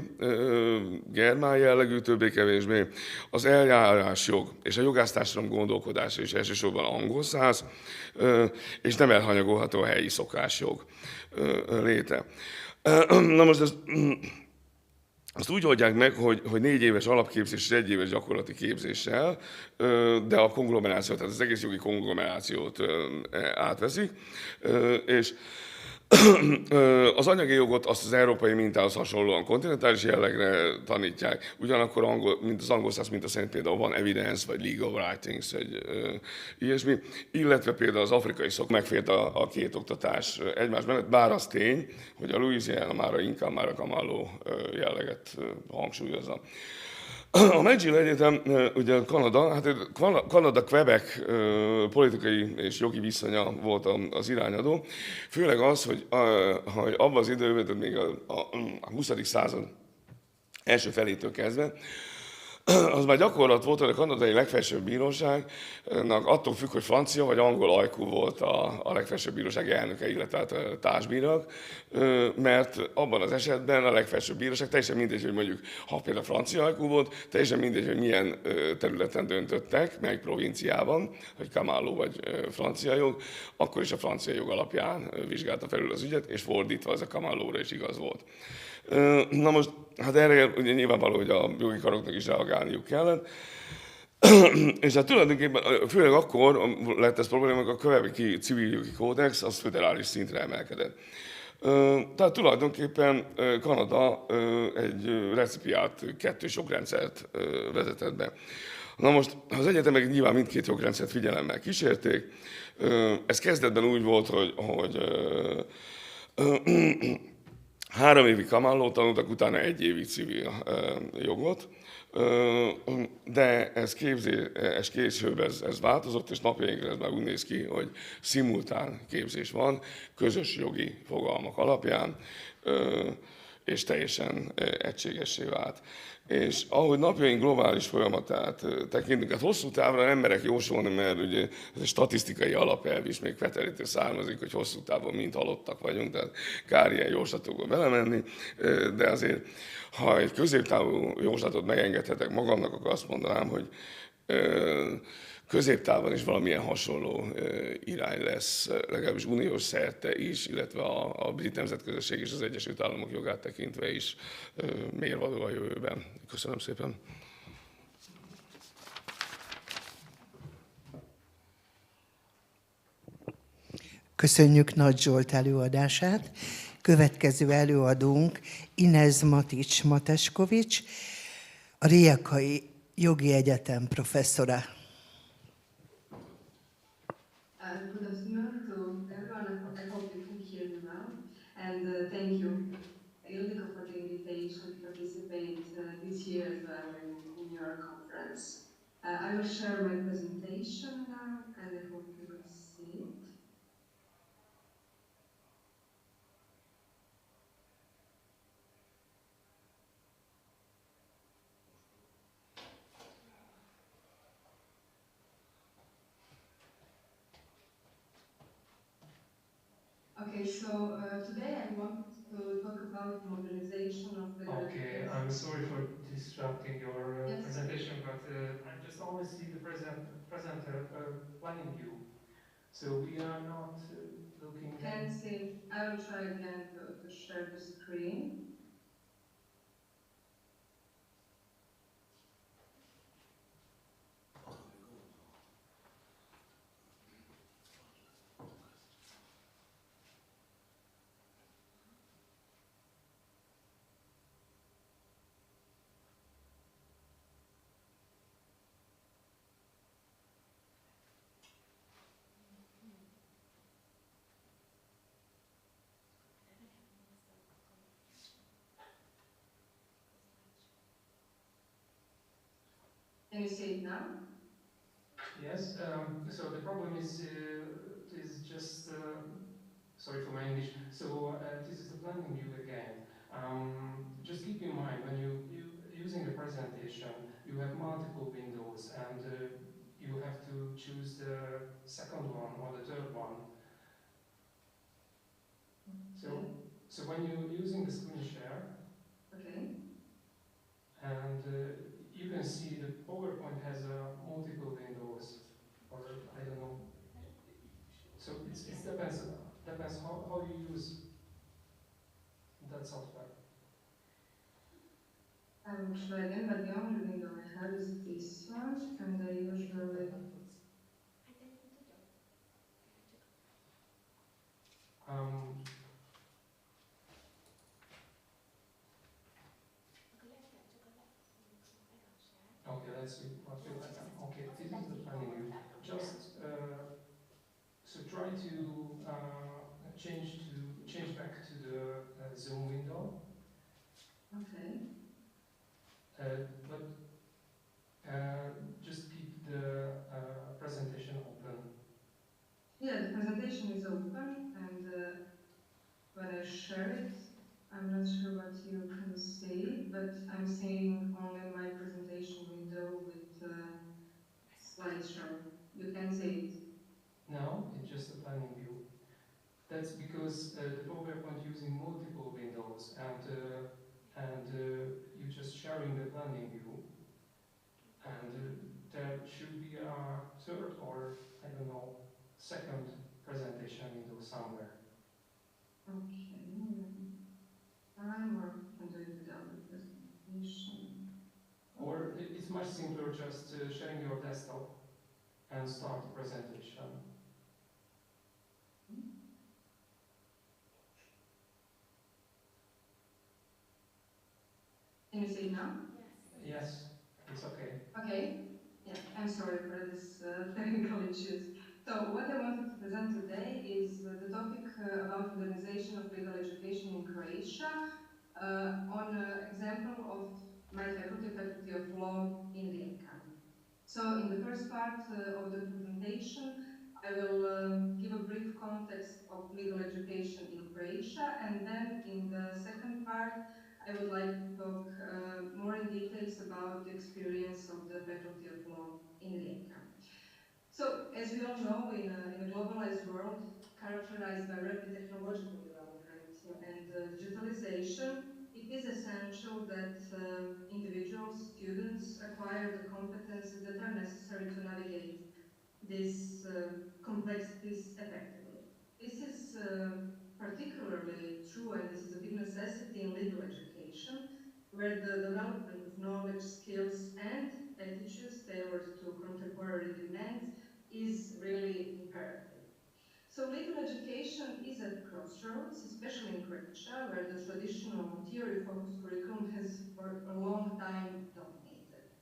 germán jellegű, többé-kevésbé, az eljárásjog és a jogásztársadalom gondolkodása is elsősorban angol száz, és nem elhanyagolható a helyi szokásjog léte. Na most azt úgy oldják meg, hogy 4 éves alapképzés és 1 éves gyakorlati képzéssel, de a konglomerációt, tehát az egész jogi konglomerációt átveszik, és az anyagi jogot azt az európai mintához hasonlóan kontinentális jellegre tanítják, ugyanakkor mint az angol száz minta szerint például van evidence, vagy legal writings, vagy ilyesmi, illetve például az afrikai szok megfért a két oktatás egymás mellett, bár az tény, hogy a Louisiana már a Camalló jelleget hangsúlyozza. A McGill Egyetem, ugye Kanada, hát Kanada-Quebec politikai és jogi viszonya volt az irányadó, főleg az, hogy abban az időben, tehát még a 20. század első felétől kezdve, az már gyakorlat volt, hogy a kanadai legfelsőbb bíróságnak attól függ, hogy francia vagy angol ajkú volt a legfelsőbb bíróság elnöke, illetve a társbírak, mert abban az esetben a legfelsőbb bíróság teljesen mindegy, hogy mondjuk, ha például francia ajkú volt, teljesen mindegy, hogy milyen területen döntöttek, melyik provinciában, hogy Camalló vagy francia jog, akkor is a francia jog alapján vizsgálta felül az ügyet, és fordítva ez a Camallóra is igaz volt. Na most, hát erre ugye nyilvánvaló, hogy a jogi karoknak is reagálniuk kellett. És hát tulajdonképpen, főleg akkor lett ez probléma, amikor a következő civil jogi kódex az föderális szintre emelkedett. Tehát tulajdonképpen Kanada egy recipiált kettős jogrendszert vezetett be. Na most az egyetemek nyilván mindkét jogrendszert figyelemmel kísérték. Ez kezdetben úgy volt, hogy 3 évig Camallót tanultak, utána 1 évig civil jogot, de ez később ez változott, és napjainkra ez már úgy néz ki, hogy szimultán képzés van, közös jogi fogalmak alapján, és teljesen egységessé vált. És ahogy napjaink globális folyamatát tekintünk, hát hosszú távra nem merek jósolni, mert ugye ez a statisztikai alapelv is még Fetelétől származik, hogy hosszú távon mind halottak vagyunk, tehát kár ilyen jóslatokba belemenni, de azért, ha egy középtávú jóslatot megengedhetek magamnak, akkor azt mondanám, hogy középtávon is valamilyen hasonló irány lesz, legalábbis uniós szerte is, illetve a brit nemzetközösség és az Egyesült Államok jogát tekintve is mérvadó a jövőben. Köszönöm szépen. Köszönjük Nagy Zsolt előadását. Következő előadónk Inez Matics-Mateskovics, a Rijekai Jogi Egyetem professzora. Good afternoon to everyone. I hope you can hear me well. And thank you, Ildiko, for the invitation to participate this year as well in your conference. I will share my presentation now, and I hope you will see it. Okay, so today I want to talk about modernization of legal Okay, education. I'm sorry for disrupting your Yes. presentation, but I just only see the presenter planning view. So we are not looking Can't at... see. I will try again to share the screen. Can you see it now? Yes, so the problem is just, sorry for my English, so this is the planning view again. Just keep in mind, when you using the presentation, you have multiple windows and you have to choose the second one or the third one. So when you're using the screen share, Okay. and you can see the PowerPoint has multiple windows, or I don't know. So it depends how you use that software. I will try again, but the only window I have is this one, and I usually... Okay, let's see what we like. Okay, this is the planning view. Just so try to change back to the Zoom window. Okay. But just keep the presentation open. Yeah, the presentation is open, and when I share it, I'm not sure what you can see, but I'm seeing only my presentation window with slideshow. You can see it. No, it's just a planning view. That's because the PowerPoint using multiple windows, and you're just sharing the planning view, and there should be a third or I don't know second presentation window somewhere. Okay. Time, or can do it without the presentation. Or it's much simpler just sharing your desktop and start the presentation. Can you see it now? Yes, it's okay. Okay. Yeah, I'm sorry for this technical issues. So what I wanted to present today is the topic about modernization of legal education in Croatia on an example of my faculty of law in Rijeka. So in the first part of the presentation, I will give a brief context of legal education in Croatia, and then in the second part, I would like to talk more in details about the experience of the faculty of law in Rijeka. So, as we all know, in a globalized world characterized by rapid technological development and digitalization, it is essential that individuals, students acquire the competences that are necessary to navigate these complexities effectively. This is particularly true, and this is a big necessity in legal education, where the development of knowledge, skills, and attitudes tailored to contemporary demands is really imperative. So legal education is at a crossroads, especially in Croatia, where the traditional theory-focused curriculum has for a long time dominated.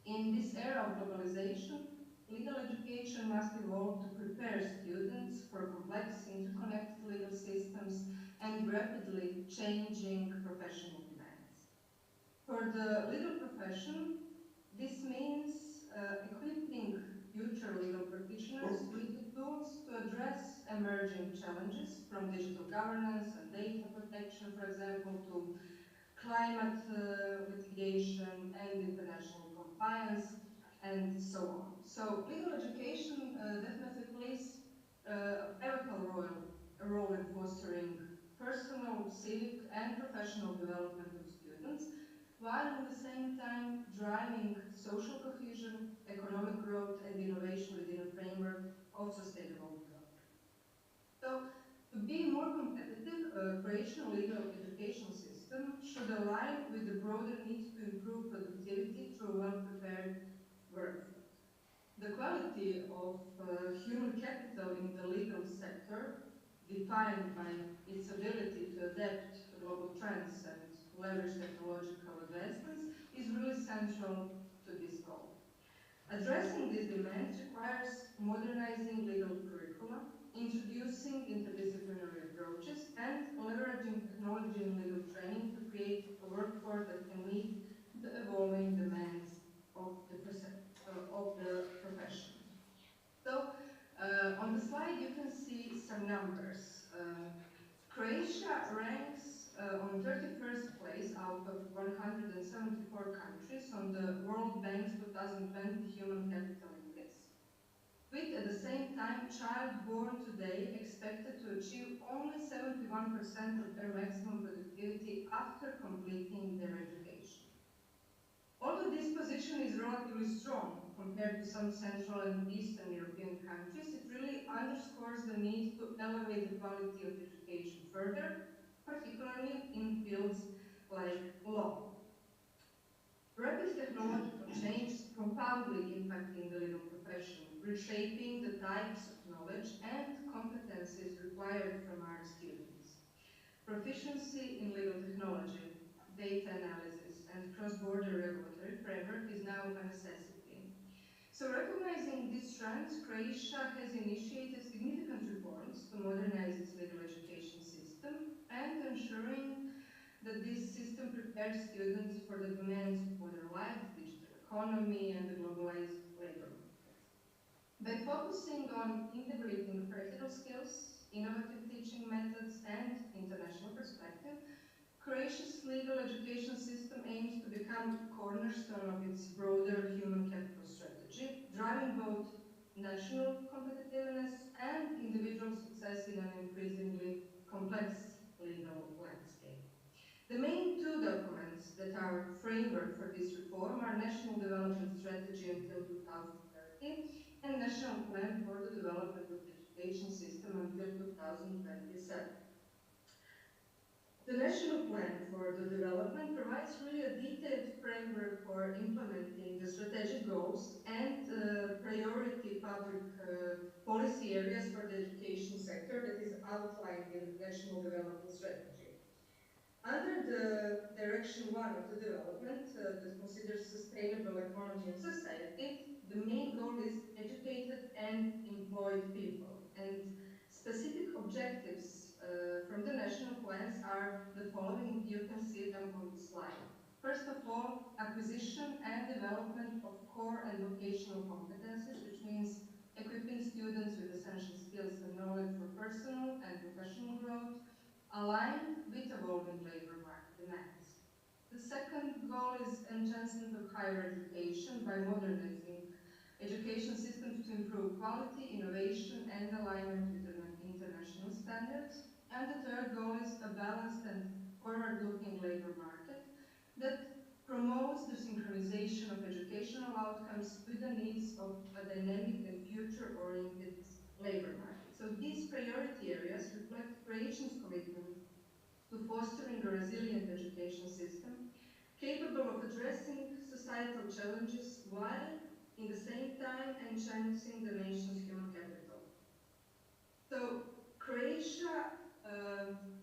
In this era of globalization, legal education must evolve to prepare students for complex, interconnected legal systems and rapidly changing professional demands. For the legal profession, this means equipping future legal practitioners with the tools to address emerging challenges, from digital governance and data protection, for example, to climate litigation and international compliance, and so on. So legal education definitely plays a pivotal a role in fostering personal, civic, and professional development of students, while at the same time driving social cohesion, economic growth, and innovation within a framework of sustainable development. So, to be more competitive, a Croatian legal education system should align with the broader need to improve productivity through a well-prepared workforce. The quality of human capital in the legal sector, defined by its ability to adapt to global trends and leverage technological advancements, is really central to this goal. Addressing these demands requires modernizing legal curricula, introducing interdisciplinary approaches, and leveraging technology in legal training to create a workforce that can meet the evolving demands of the profession. So, on the slide you can see some numbers. Croatia ranks on 31st place out of 174 countries on the World Bank's 2020 Human Capital Index, with at the same time child born today expected to achieve only 71% of their maximum productivity after completing their education. Although this position is relatively strong compared to some Central and Eastern European countries, it really underscores the need to elevate the quality of education further, particularly in fields like law. Rapid technological change is profoundly impacting the legal profession, reshaping the types of knowledge and competencies required from our students. Proficiency in legal technology, data analysis, and cross-border regulatory framework is now a necessity. So, recognizing these trends, Croatia has initiated significant reforms to modernize its legal education system and ensuring that this system prepares students for the demands of modern life, digital economy, and the globalized labor market. By focusing on integrating practical skills, innovative teaching methods, and international perspective, Croatia's legal education system aims to become a cornerstone of its broader human capital strategy, driving both national competitiveness and individual success in an increasingly complex legal landscape. The main two documents that are framework for this reform are National Development Strategy until 2030 and National Plan for the Development of the Education System until 2027. The National Plan for the Development provides really a detailed framework for implementing the strategic goals and priority public policy areas for the education sector that is outlined in the National Development Strategy. Under the Direction 1 of the development that considers sustainable economy and society, the main goal is educated and employed people. And specific objectives from the national plans are the following. You can see them on the slide. First of all, acquisition and development of core and vocational competencies, which means equipping students with essential skills and knowledge for personal and professional growth, aligned with evolving labor market demands. The second goal is enhancement of higher education by modernizing education systems to improve quality, innovation, and alignment with international standards. And the third goal is a balanced and forward-looking labor market that promotes the synchronization of educational outcomes with the needs of a dynamic and future-oriented labor market. So these priority areas reflect Croatia's commitment to fostering a resilient education system capable of addressing societal challenges while in the same time enhancing the nation's human capital. So Croatia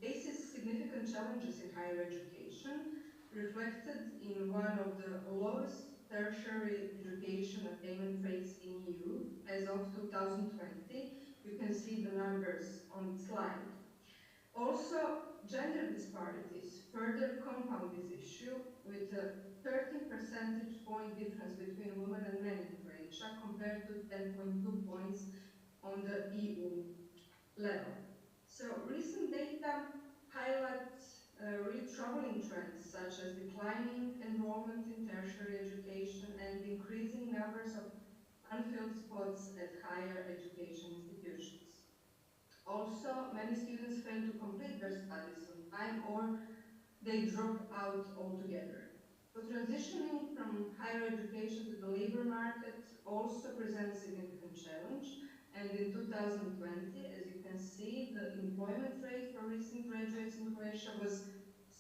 faces significant challenges in higher education, reflected in one of the lowest tertiary education attainment rates in EU as of 2020. You can see the numbers on the slide. Also, gender disparities further compound this issue with a 13 percentage point difference between women and men in Croatia compared to 10.2 points on the EU level. So recent data highlights really troubling trends such as declining enrollment in tertiary education and increasing numbers of unfilled spots at higher education institutions. Also, many students fail to complete their studies on time or they drop out altogether. So transitioning from higher education to the labor market also presents significant challenge. And in 2020, as you can see, the employment rate for recent graduates in Croatia was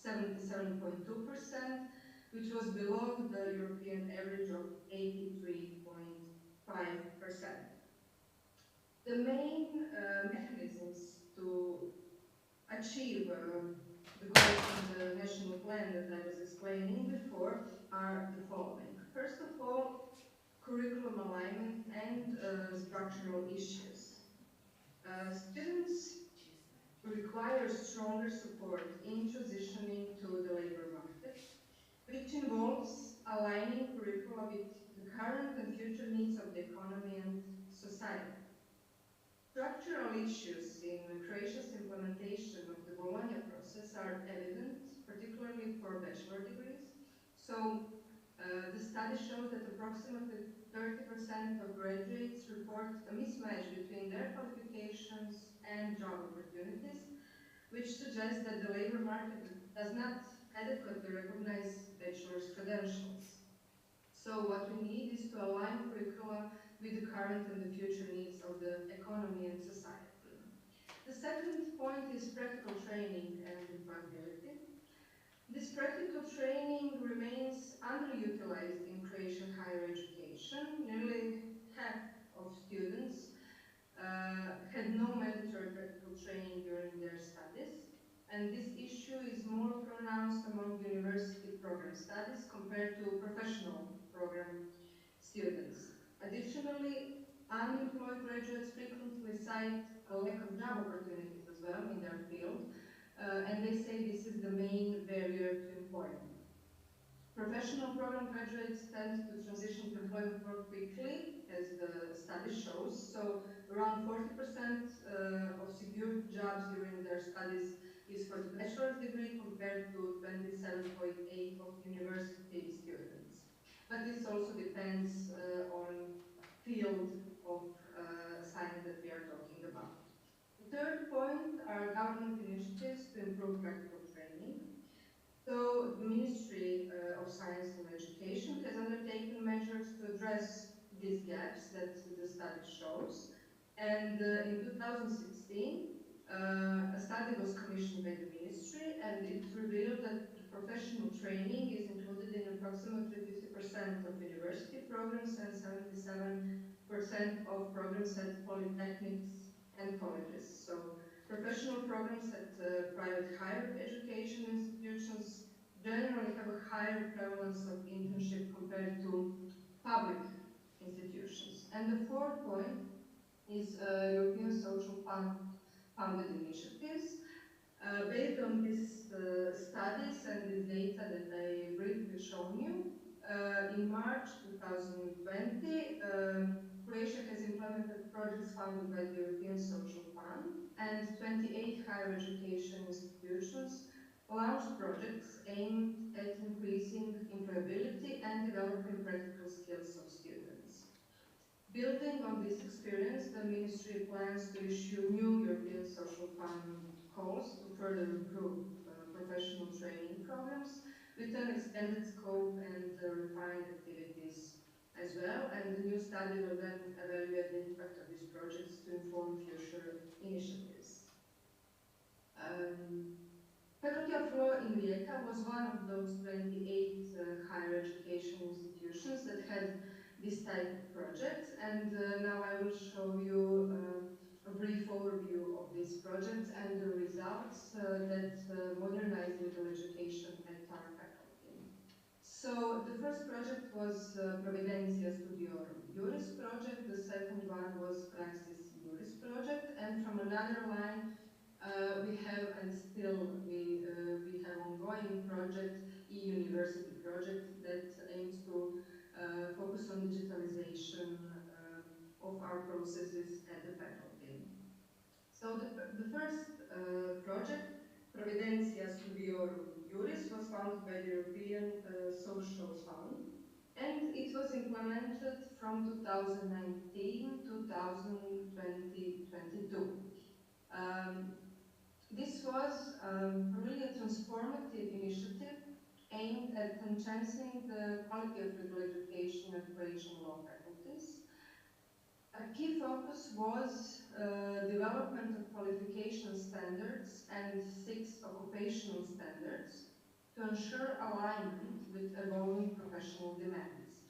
77.2%, which was below the European average of 83.5%. The main mechanisms to achieve the goals in the national plan that I was explaining before are the following. First of all, curriculum alignment and structural issues. Students require stronger support in transitioning to the labor market, which involves aligning curricula with the current and future needs of the economy and society. Structural issues in Croatia's implementation of the Bologna process are evident, particularly for bachelor degrees. So the study shows that approximately 30% of graduates report a mismatch between their qualifications and job opportunities, which suggests that the labor market does not adequately recognize bachelor's credentials. So what we need is to align curricula with the current and the future needs of the economy and society. The second point is practical training and employability. This practical training remains underutilized in Croatian higher education. Nearly half of students had no mandatory practical training during their studies. And this issue is more pronounced among university program studies compared to professional program students. Additionally, unemployed graduates frequently cite a lack of job opportunities as well in their field, and they say this is the main barrier to employment. Professional program graduates tend to transition to employment more quickly, as the study shows. So around 40% of secured jobs during their studies is for the bachelor's degree compared to 27.8% of university students. But this also depends on field of science that we are talking about. The third point are government initiatives to improve practical training. So the Ministry of Science and Education has undertaken measures to address these gaps that the study shows. And in 2016, a study was commissioned by the ministry, and it revealed that the professional training is included in approximately 50% of university programs and 77% of programs at polytechnics and colleges. So professional programs at private higher education institutions generally have a higher prevalence of internship compared to public institutions. And the fourth point is European Social Fund funded initiatives. Based on these studies and this data that I briefly shown you, in March 2020, Croatia has implemented projects funded by the European Social Fund, and 28 higher education institutions launched projects aimed at increasing employability and developing practical skills of students. Building on this experience, the Ministry plans to issue new European Social Fund calls to further improve professional training programs with an expanded scope and refined activities as well. And the new study will then evaluate the impact of these projects to inform future initiatives. Faculty of Law in Rijeka was one of those 28 higher education institutions that had this type of projects, and now I will show you a brief overview of these projects and the results that modernize legal education at our faculty. So the first project was Providencia Studiorum Juris project, the second one was Praxis Juris project, and from another line we have, and still we have ongoing project, e-university project, that aims to focus on digitalization of our processes at the faculty. So the first project, Providencia Studiorum Juris, was funded by the European Social Fund, and it was implemented from 2019 to 2022. This was really a transformative initiative aimed at enhancing the quality of legal education at Croatian law faculties. A key focus was development of qualification standards and 6 occupational standards to ensure alignment with evolving professional demands.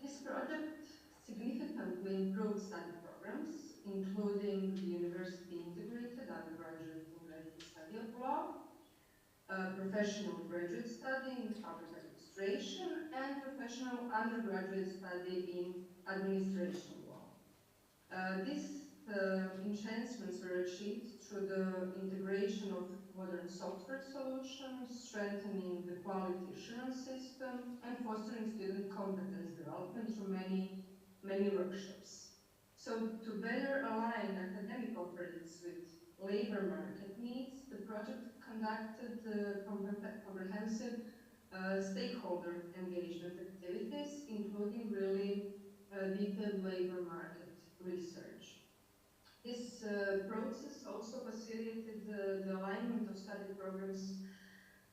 This project significantly improved study programs, including the University Integrated Undergraduate and Graduate Study of Law, Professional Graduate Study in Public Administration, and Professional Undergraduate Study in Administration Law. These enhancements were achieved through the integration of modern software solutions, strengthening the quality assurance system, and fostering student competence development through many workshops. So to better align academic offerings with labor market needs, the project conducted comprehensive stakeholder engagement activities, including really detailed labor market research. This process also facilitated the alignment of study programs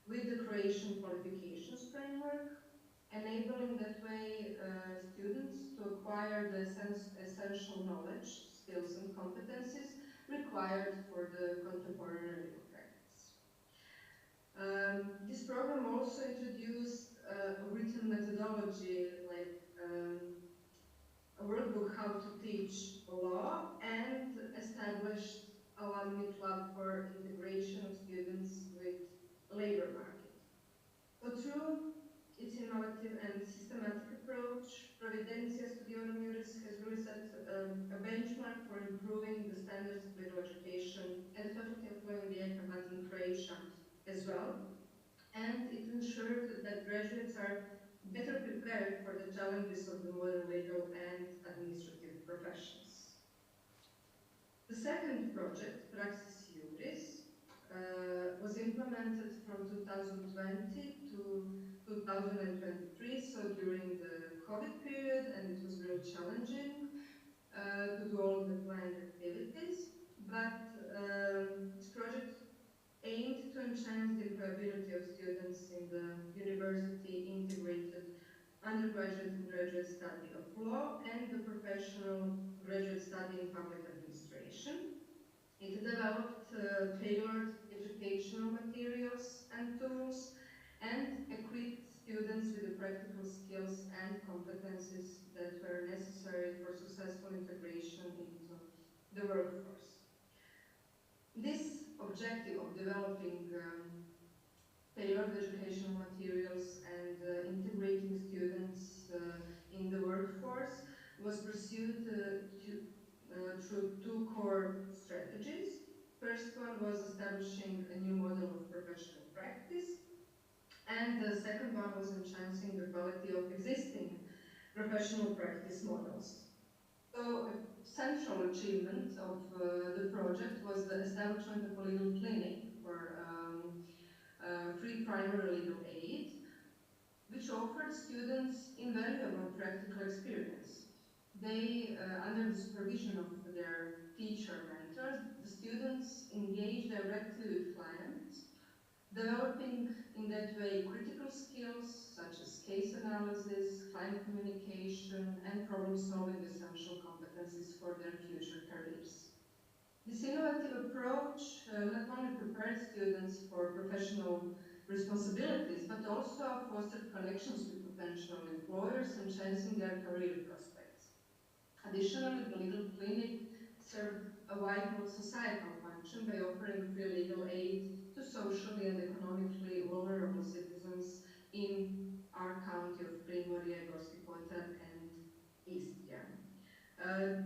with the Croatian qualifications framework, enabling that way students to acquire the essential knowledge, skills, and competencies required for the contemporary legal practice. This program also introduced a written methodology like a workbook how to teach law, and established alumni club for integration of students with labor market. So through its innovative and systematic approach, Providencija Studiorum Juris has really set a benchmark for improving the standards of legal education at the Faculty of Law in Rijeka, but in Croatia as well. And it ensured that graduates are better prepared for the challenges of the modern legal and administrative professions. The second project, Praxis Juris, was implemented from 2020 to 2023, so during the COVID period, and it was really challenging to do all the planned activities, but this project aimed to enhance the employability of students in the University Integrated Undergraduate and Graduate Study of Law and the Professional Graduate Study in Public Administration. It developed tailored educational materials and tools and equipped students with the practical skills and competencies that were necessary for successful integration into the workforce. This objective of developing tailored educational materials and integrating students in the workforce was pursued through 2 core strategies. First one was establishing a new model of professional practice, and the second one was enhancing the quality of existing professional practice models. So a central achievement of the project was the establishment of a legal clinic for free primary legal aid, which offered students invaluable practical experience. They, under the supervision of their teacher mentors, the students engaged directly with clients, developing in that way critical skills such as case analysis, client communication, and problem-solving essential competencies for their future careers. This innovative approach not only prepared students for professional responsibilities, but also fostered connections with potential employers, enhancing their career prospects. Additionally, the legal clinic served a vital societal function by offering free legal aid to socially and economically vulnerable citizens in our county of Primorje, Gorski Kotar, and Istria.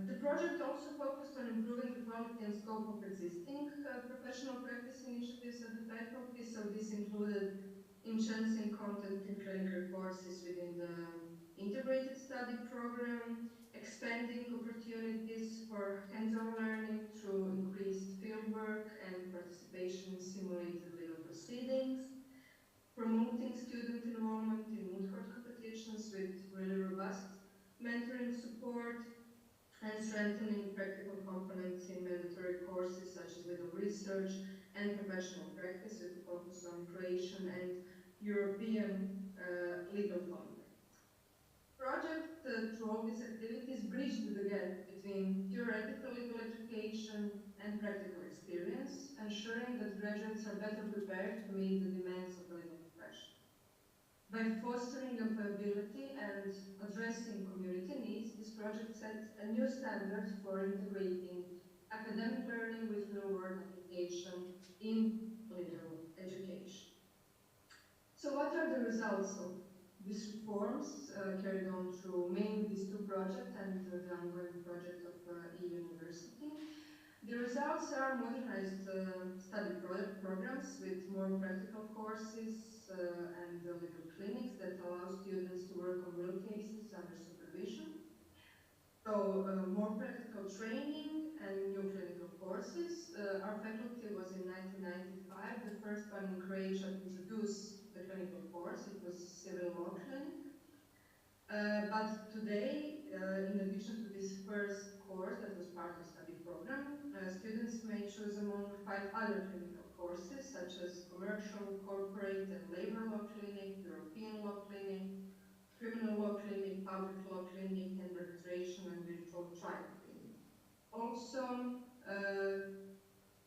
The project also focused on improving the quality and scope of existing professional practice initiatives at the faculty, so this included enhancing content in clinical courses within the integrated study program, expanding opportunities for hands-on learning through increased fieldwork and participation in simulated legal proceedings, promoting student involvement in moot court competitions with really robust mentoring support, and strengthening strengthening practical components in mandatory courses such as legal research and professional practice with a focus on Croatian and European legal context. Project through all these activities bridged the gap between theoretical legal education and practical experience, ensuring that graduates are better prepared to meet the demands of the legal profession. By fostering employability and addressing community needs, this project sets a new standard for integrating academic learning with real-world application in legal education. So what are the results of these reforms carried on through mainly these two projects and the ongoing project of e-university? The results are modernized study programs with more practical courses and legal clinics that allow students to work on real cases under supervision. So more practical training and new clinical courses. Our faculty was in 1995 the first one in Croatia to introduce the clinical course. It was civil law clinic. But today, in addition to this first course that was part of study program, students may choose among 5 other clinical courses, such as commercial, corporate, and labor law clinic, European law clinic, criminal law clinic, public law clinic, and arbitration and virtual trial clinic. Also,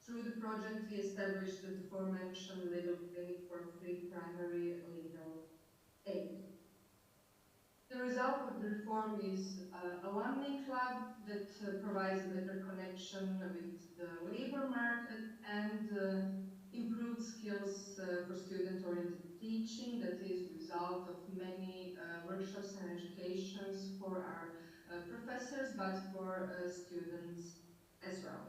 through the project, we established the aforementioned legal clinic for free primary legal aid. The result of the reform is alumni club that provides a better connection with the labor market and improved skills for student-oriented teaching. That is the result of many workshops and educations for our professors, but for students as well.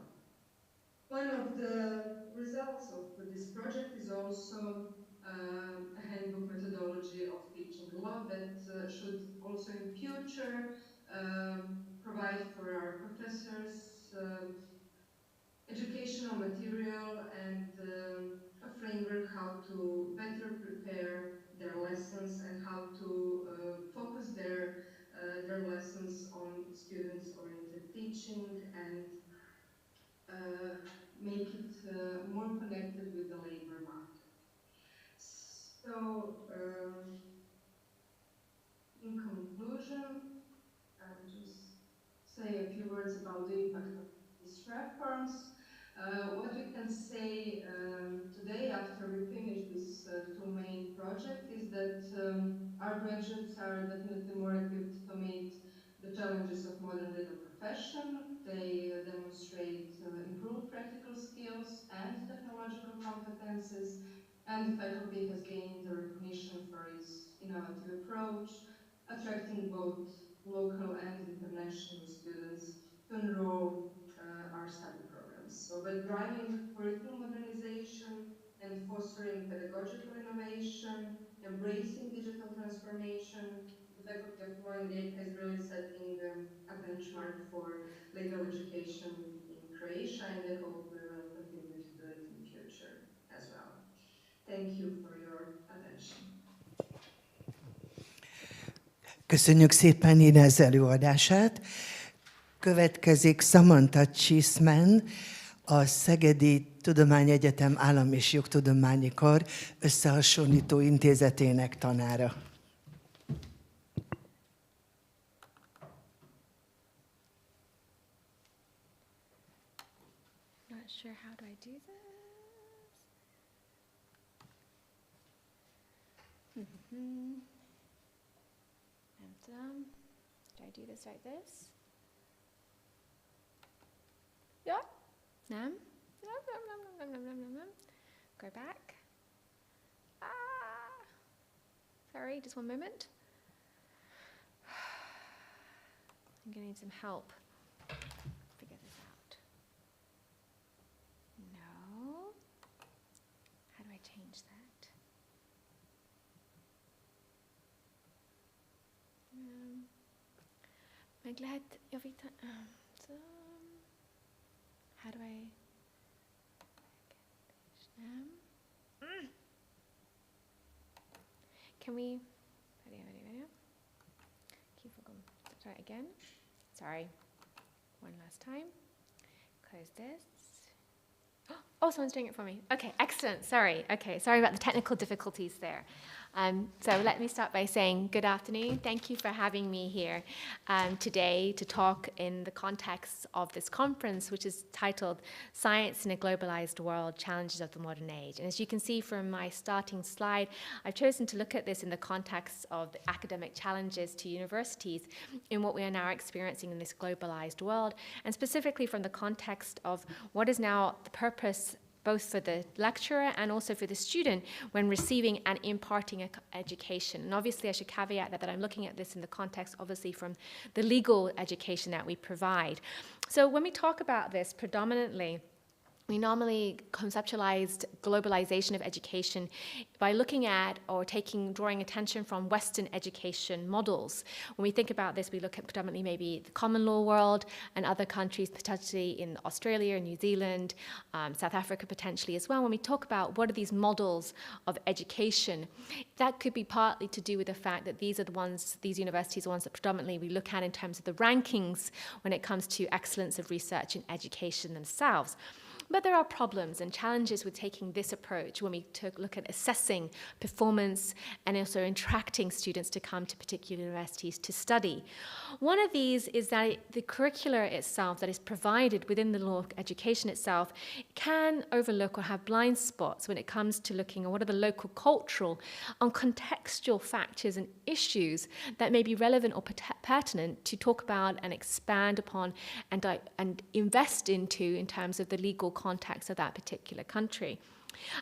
One of the results of this project is also a handbook methodology of teaching law that should also in future provide for our professors educational material and a framework how to better prepare their lessons and how to focus their lessons on students-oriented teaching and make it more connected with the labor market. So, in conclusion, I'll just say a few words about the impact of these reforms. What we can say today, after we finish this two main projects, is that our graduates are definitely more equipped to meet the challenges of modern legal profession. They demonstrate improved practical skills and technological competences, and the faculty has gained the recognition for its innovative approach, attracting both local and international students to enroll our study programs. So by driving curriculum modernization and fostering pedagogical innovation, embracing digital transformation, the Faculty of Law indeed has really setting a benchmark for legal education in Croatia, and I hope we will continue to do it in future as well. Thank you for your attention. Köszönjük szépen Inez előadását. Következik Samantha Chisman, a Szegedi Tudományegyetem Állam- és Jogtudományi Kar összehasonlító intézetének tanára. Not sure how do I do this. Do I do this like this? Yeah. No. Go back. Sorry, just one moment. I'm gonna need some help. Figure this out. No. How do I change that? I'm glad every time. How do I? Can we? Keep going. Try it again. Sorry. one last time. Close this. Oh, someone's doing it for me. Okay, excellent. Sorry. Okay, sorry about the technical difficulties there. So let me start by saying good afternoon. Thank you for having me here today to talk in the context of this conference, which is titled Science in a Globalized World, Challenges of the Modern Age. And as you can see from my starting slide, I've chosen to look at this in the context of the academic challenges to universities in what we are now experiencing in this globalized world, and specifically from the context of what is now the purpose both for the lecturer and also for the student when receiving and imparting education. And obviously I should caveat that I'm looking at this in the context obviously from the legal education that we provide. So when we talk about this predominantly, we normally conceptualized globalization of education by looking at or drawing attention from Western education models. When we think about this, we look at predominantly maybe the common law world and other countries, potentially in Australia, New Zealand, South Africa potentially as well. When we talk about what are these models of education, that could be partly to do with the fact that these universities are the ones that predominantly we look at in terms of the rankings when it comes to excellence of research and education themselves. But there are problems and challenges with taking this approach when we look at assessing performance and also attracting students to come to particular universities to study. One of these is that the curricula itself that is provided within the law education itself can overlook or have blind spots when it comes to looking at what are the local cultural and contextual factors and issues that may be relevant or pertinent to talk about and expand upon and invest into in terms of the legal context of that particular country.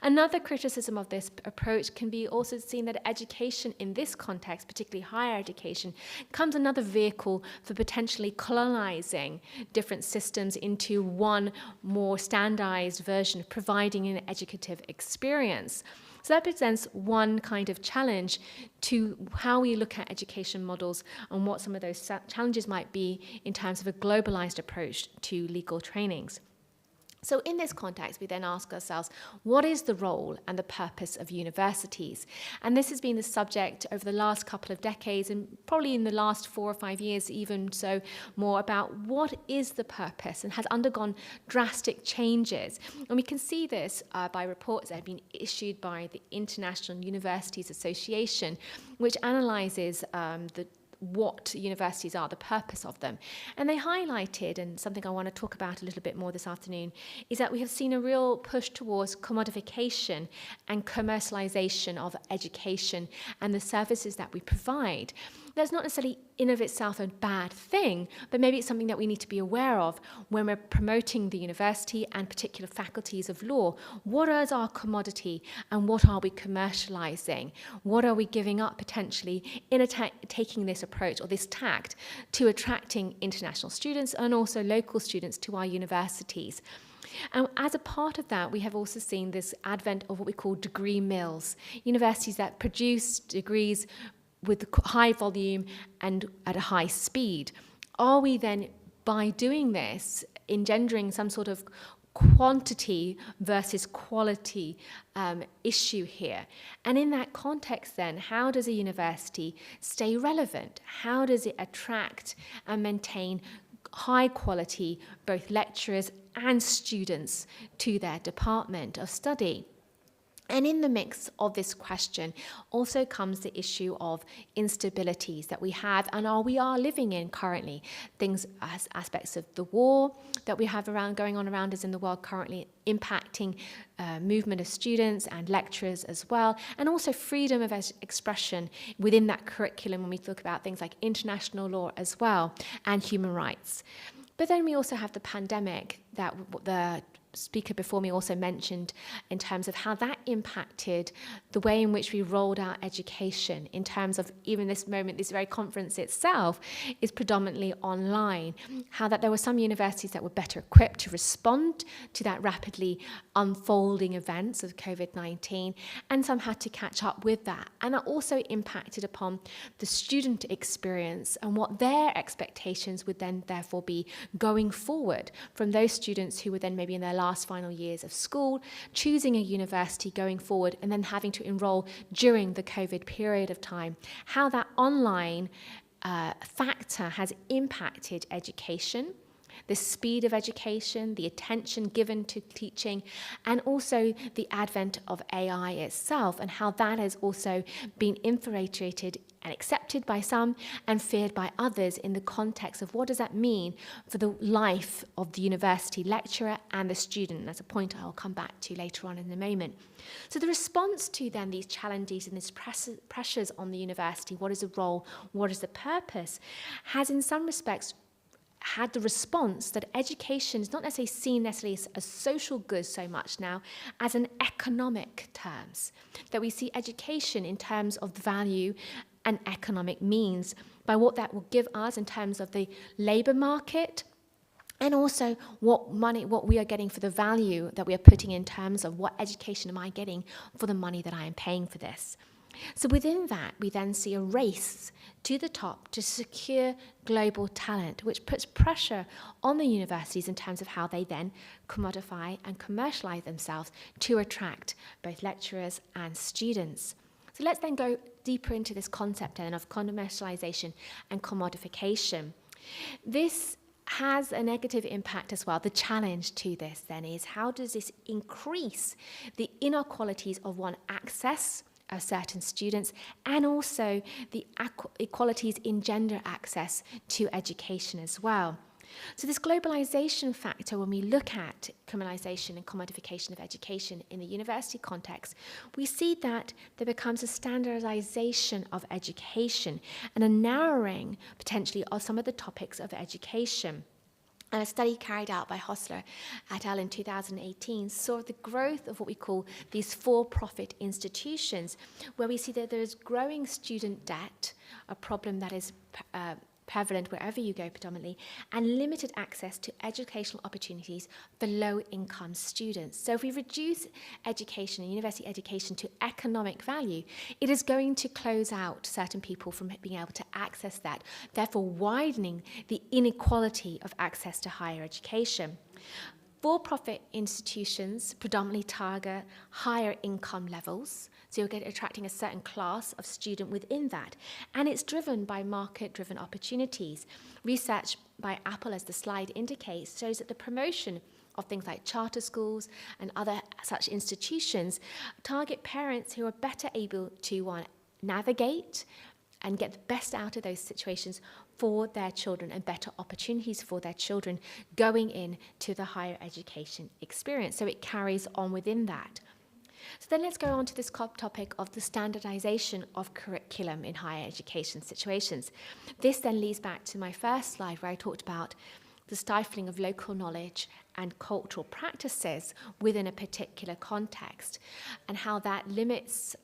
Another criticism of this approach can be also seen that education in this context, particularly higher education, becomes another vehicle for potentially colonizing different systems into one more standardized version of providing an educative experience. So that presents one kind of challenge to how we look at education models and what some of those challenges might be in terms of a globalized approach to legal trainings. So in this context, we then ask ourselves, what is the role and the purpose of universities? And this has been the subject over the last couple of decades, and probably in the last 4 or 5 years, even so more about what is the purpose and has undergone drastic changes. And we can see this by reports that have been issued by the International Universities Association, which analyzes what universities are, the purpose of them. And they highlighted, and something I want to talk about a little bit more this afternoon, is that we have seen a real push towards commodification and commercialization of education and the services that we provide. That's not necessarily in of itself a bad thing, but maybe it's something that we need to be aware of when we're promoting the university and particular faculties of law. What is our commodity and what are we commercializing? What are we giving up potentially in taking this approach or this tact to attracting international students and also local students to our universities? And as a part of that, we have also seen this advent of what we call degree mills, universities that produce degrees with high volume and at a high speed. Are we then, by doing this, engendering some sort of quantity versus quality issue here? And in that context then, how does a university stay relevant? How does it attract and maintain high quality, both lecturers and students to their department of study? And in the mix of this question also comes the issue of instabilities that we have and we are living in currently. Things as aspects of the war that we have going on around us in the world currently impacting movement of students and lecturers as well, and also freedom of expression within that curriculum when we talk about things like international law as well and human rights. But then we also have the pandemic that the speaker before me also mentioned in terms of how that impacted the way in which we rolled out education in terms of even this moment, this very conference itself is predominantly online, how that there were some universities that were better equipped to respond to that rapidly unfolding events of COVID-19 and some had to catch up with that. And that also impacted upon the student experience and what their expectations would then therefore be going forward from those students who were then maybe in their last final years of school, choosing a university going forward and then having to enroll during the COVID period of time, how that online factor has impacted education the speed of education, the attention given to teaching, and also the advent of AI itself and how that has also been infiltrated and accepted by some and feared by others in the context of what does that mean for the life of the university lecturer and the student. That's a point I'll come back to later on in a moment. So the response to then these challenges and these pressures on the university, what is the role, what is the purpose, has in some respects had the response that education is not necessarily seen as a social good so much now as an economic terms, that we see education in terms of value and economic means by what that will give us in terms of the labour market and also what we are getting for the value that we are putting in terms of what education am I getting for the money that I am paying for this. So within that, we then see a race to the top to secure global talent, which puts pressure on the universities in terms of how they then commodify and commercialise themselves to attract both lecturers and students. So let's then go deeper into this concept then of commercialisation and commodification. This has a negative impact as well. The challenge to this then is how does this increase the inequalities of access of certain students and also the equalities in gender access to education as well. So this globalization factor, when we look at commercialization and commodification of education in the university context, we see that there becomes a standardization of education and a narrowing potentially of some of the topics of education. And a study carried out by Hostler et al. In 2018 saw the growth of what we call these for-profit institutions, where we see that there is growing student debt, a problem that is prevalent wherever you go predominantly, and limited access to educational opportunities for low-income students. So if we reduce education and university education to economic value, it is going to close out certain people from being able to access that, therefore widening the inequality of access to higher education. For-profit institutions predominantly target higher income levels, so you'll get attracting a certain class of student within that. And it's driven by market-driven opportunities. Research by Apple, as the slide indicates, shows that the promotion of things like charter schools and other such institutions target parents who are better able to navigate and get the best out of those situations for their children and better opportunities for their children going into the higher education experience. So it carries on within that. So then let's go on to this topic of the standardization of curriculum in higher education situations. This then leads back to my first slide where I talked about the stifling of local knowledge and cultural practices within a particular context, and how that limits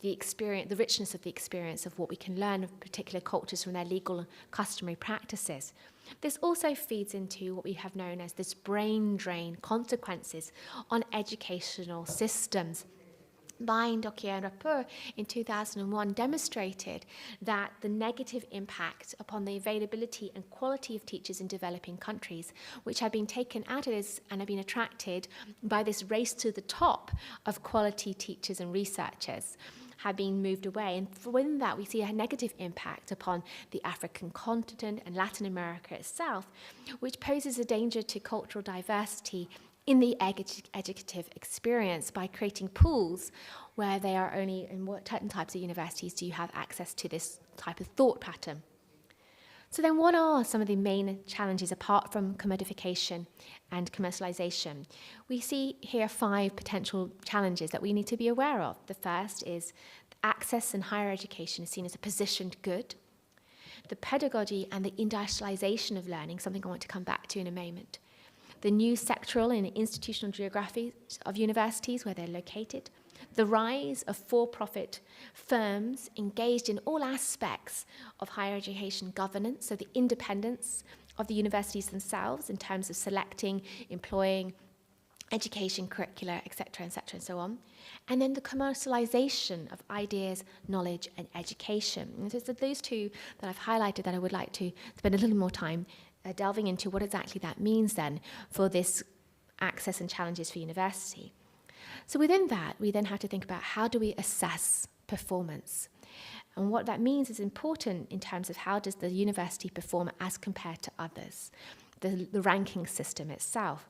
the experience, the richness of the experience of what we can learn of particular cultures from their legal and customary practices. This also feeds into what we have known as this brain drain consequences on educational systems. Bain, Dokier and Rapport in 2001 demonstrated that the negative impact upon the availability and quality of teachers in developing countries, which have been taken out of this and have been attracted by this race to the top of quality teachers and researchers, have been moved away. And within that, we see a negative impact upon the African continent and Latin America itself, which poses a danger to cultural diversity in the educative experience by creating pools where they are only in what certain types of universities do you have access to this type of thought pattern. So then what are some of the main challenges apart from commodification and commercialization? We see here 5 potential challenges that we need to be aware of. The first is access in higher education is seen as a positioned good. The pedagogy and the industrialization of learning, something I want to come back to in a moment. The new sectoral and institutional geography of universities where they're located, the rise of for-profit firms engaged in all aspects of higher education governance, so the independence of the universities themselves in terms of selecting, employing, education, curricula, etc., and so on. And then the commercialization of ideas, knowledge, and education. And so it's those 2 that I've highlighted that I would like to spend a little more time delving into what exactly that means then for this access and challenges for university. So within that, we then have to think about how do we assess performance? And what that means is important in terms of how does the university perform as compared to others. the ranking system itself.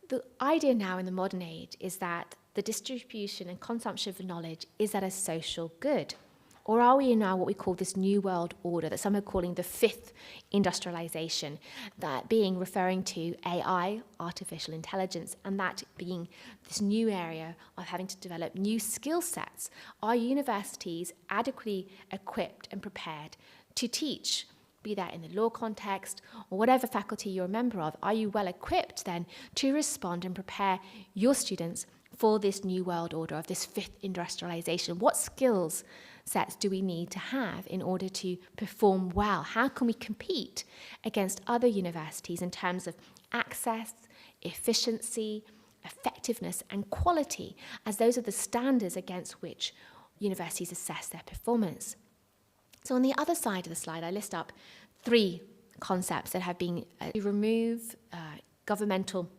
The idea now in the modern age is that the distribution and consumption of knowledge is at a social good. Or are we in now what we call this new world order that some are calling the fifth industrialization, that being referring to AI, artificial intelligence, and that being this new area of having to develop new skill sets? Are universities adequately equipped and prepared to teach, be that in the law context or whatever faculty you're a member of? Are you well equipped then to respond and prepare your students for this new world order of this fifth industrialization? What skills sets do we need to have in order to perform well? How can we compete against other universities in terms of access, efficiency, effectiveness, and quality, as those are the standards against which universities assess their performance? So on the other side of the slide, I list up three concepts that have been to remove governmental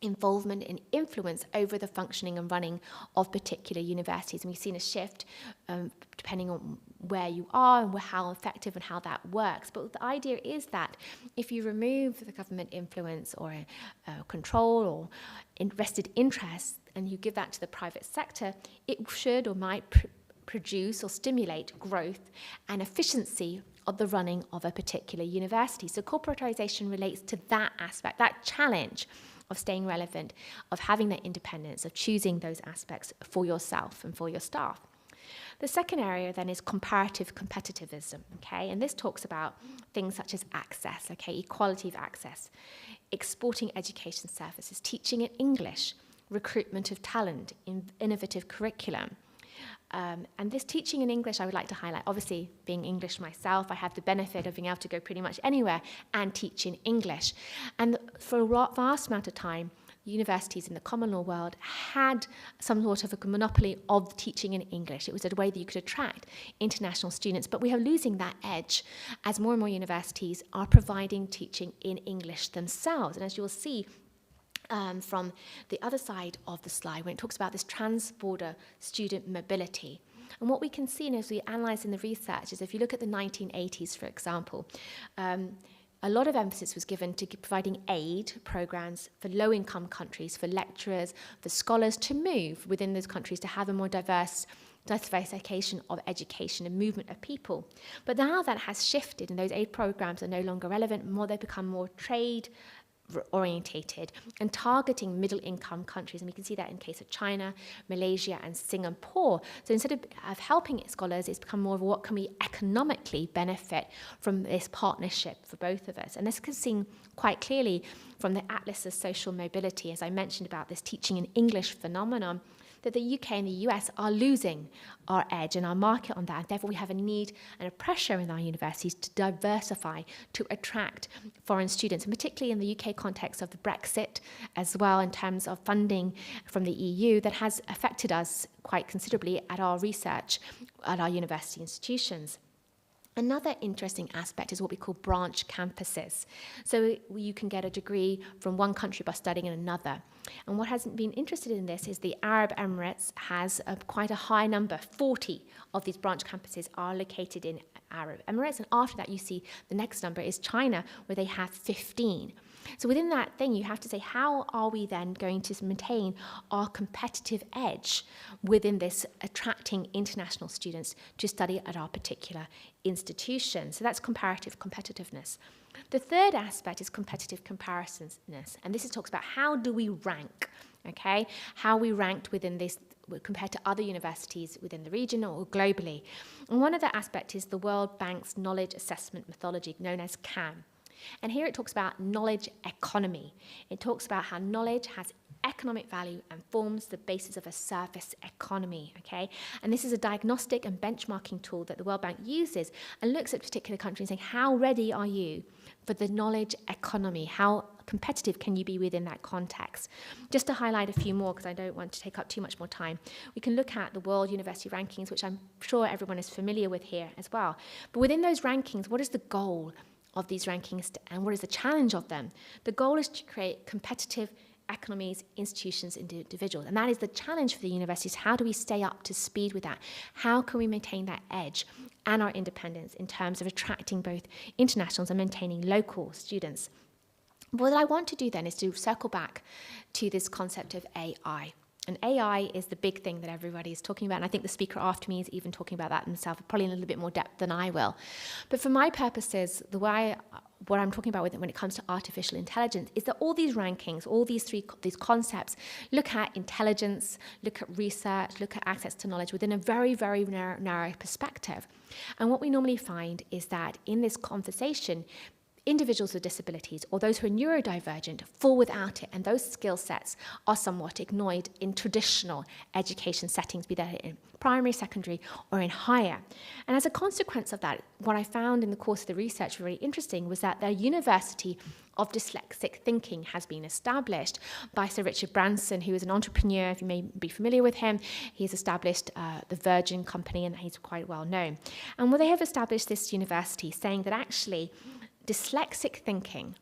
involvement and influence over the functioning and running of particular universities. And we've seen a shift depending on where you are and how effective and how that works. But the idea is that if you remove the government influence or control or invested interest and you give that to the private sector, it should or might produce or stimulate growth and efficiency of the running of a particular university. So corporatization relates to that aspect, that challenge of staying relevant, of having that independence, of choosing those aspects for yourself and for your staff. The second area then is comparative competitivism, okay? And this talks about things such as access, okay, equality of access, exporting education services, teaching in English, recruitment of talent, innovative curriculum. And this teaching in English I would like to highlight. Obviously, being English myself, I have the benefit of being able to go pretty much anywhere and teach in English. And for a vast amount of time, universities in the common law world had some sort of a monopoly of teaching in English. It was a way that you could attract international students, but we are losing that edge as more and more universities are providing teaching in English themselves. And as you will see, from the other side of the slide, when it talks about this trans-border student mobility. And what we can see, and as we analyse in the research, is if you look at the 1980s, for example, a lot of emphasis was given to providing aid programs for low-income countries, for lecturers, for scholars to move within those countries to have a more diversification of education and movement of people. But now that has shifted, and those aid programs are no longer relevant, they become more trade orientated and targeting middle income countries, and we can see that in case of China, Malaysia and Singapore. So instead of helping scholars, it's become more of what can we economically benefit from this partnership for both of us. And this can be seen quite clearly from the Atlas of Social Mobility, as I mentioned about this teaching in English phenomenon, that the UK and the US are losing our edge and our market on that. Therefore, we have a need and a pressure in our universities to diversify, to attract foreign students, and particularly in the UK context of the Brexit as well, in terms of funding from the EU, that has affected us quite considerably at our research at our university institutions. Another interesting aspect is what we call branch campuses. So you can get a degree from one country by studying in another. And what has been interested in this is the Arab Emirates has quite a high number, 40 of these branch campuses are located in Arab Emirates. And after that, you see the next number is China, where they have 15. So within that thing, you have to say, how are we then going to maintain our competitive edge within this attracting international students to study at our particular institution? So that's comparative competitiveness. The third aspect is competitive comparisonness, and this talks about how do we rank, okay? How we ranked within this compared to other universities within the region or globally. And one of the aspects is the World Bank's knowledge assessment methodology, known as CAM. And here it talks about knowledge economy. It talks about how knowledge has economic value and forms the basis of a service economy, okay? And this is a diagnostic and benchmarking tool that the World Bank uses and looks at particular countries saying, how ready are you for the knowledge economy? How competitive can you be within that context? Just to highlight a few more, because I don't want to take up too much more time, we can look at the World University Rankings, which I'm sure everyone is familiar with here as well. But within those rankings, what is the goal of these rankings and what is the challenge of them? The goal is to create competitive economies, institutions, and individuals. And that is the challenge for the universities. How do we stay up to speed with that? How can we maintain that edge and our independence in terms of attracting both internationals and maintaining local students? But what I want to do then is to circle back to this concept of AI. And AI is the big thing that everybody is talking about. And I think the speaker after me is even talking about that himself, probably in a little bit more depth than I will. But for my purposes, what I'm talking about when it comes to artificial intelligence is that all these rankings, all these concepts look at intelligence, look at research, look at access to knowledge within a very, very narrow perspective. And what we normally find is that in this conversation, individuals with disabilities or those who are neurodivergent fall without it, and those skill sets are somewhat ignored in traditional education settings, be that in primary, secondary, or in higher. And as a consequence of that, what I found in the course of the research really interesting was that the University of Dyslexic Thinking has been established by Sir Richard Branson, who is an entrepreneur, if you may be familiar with him. He's established the Virgin Company, and he's quite well known. And they have established this university saying that actually dyslexic thinking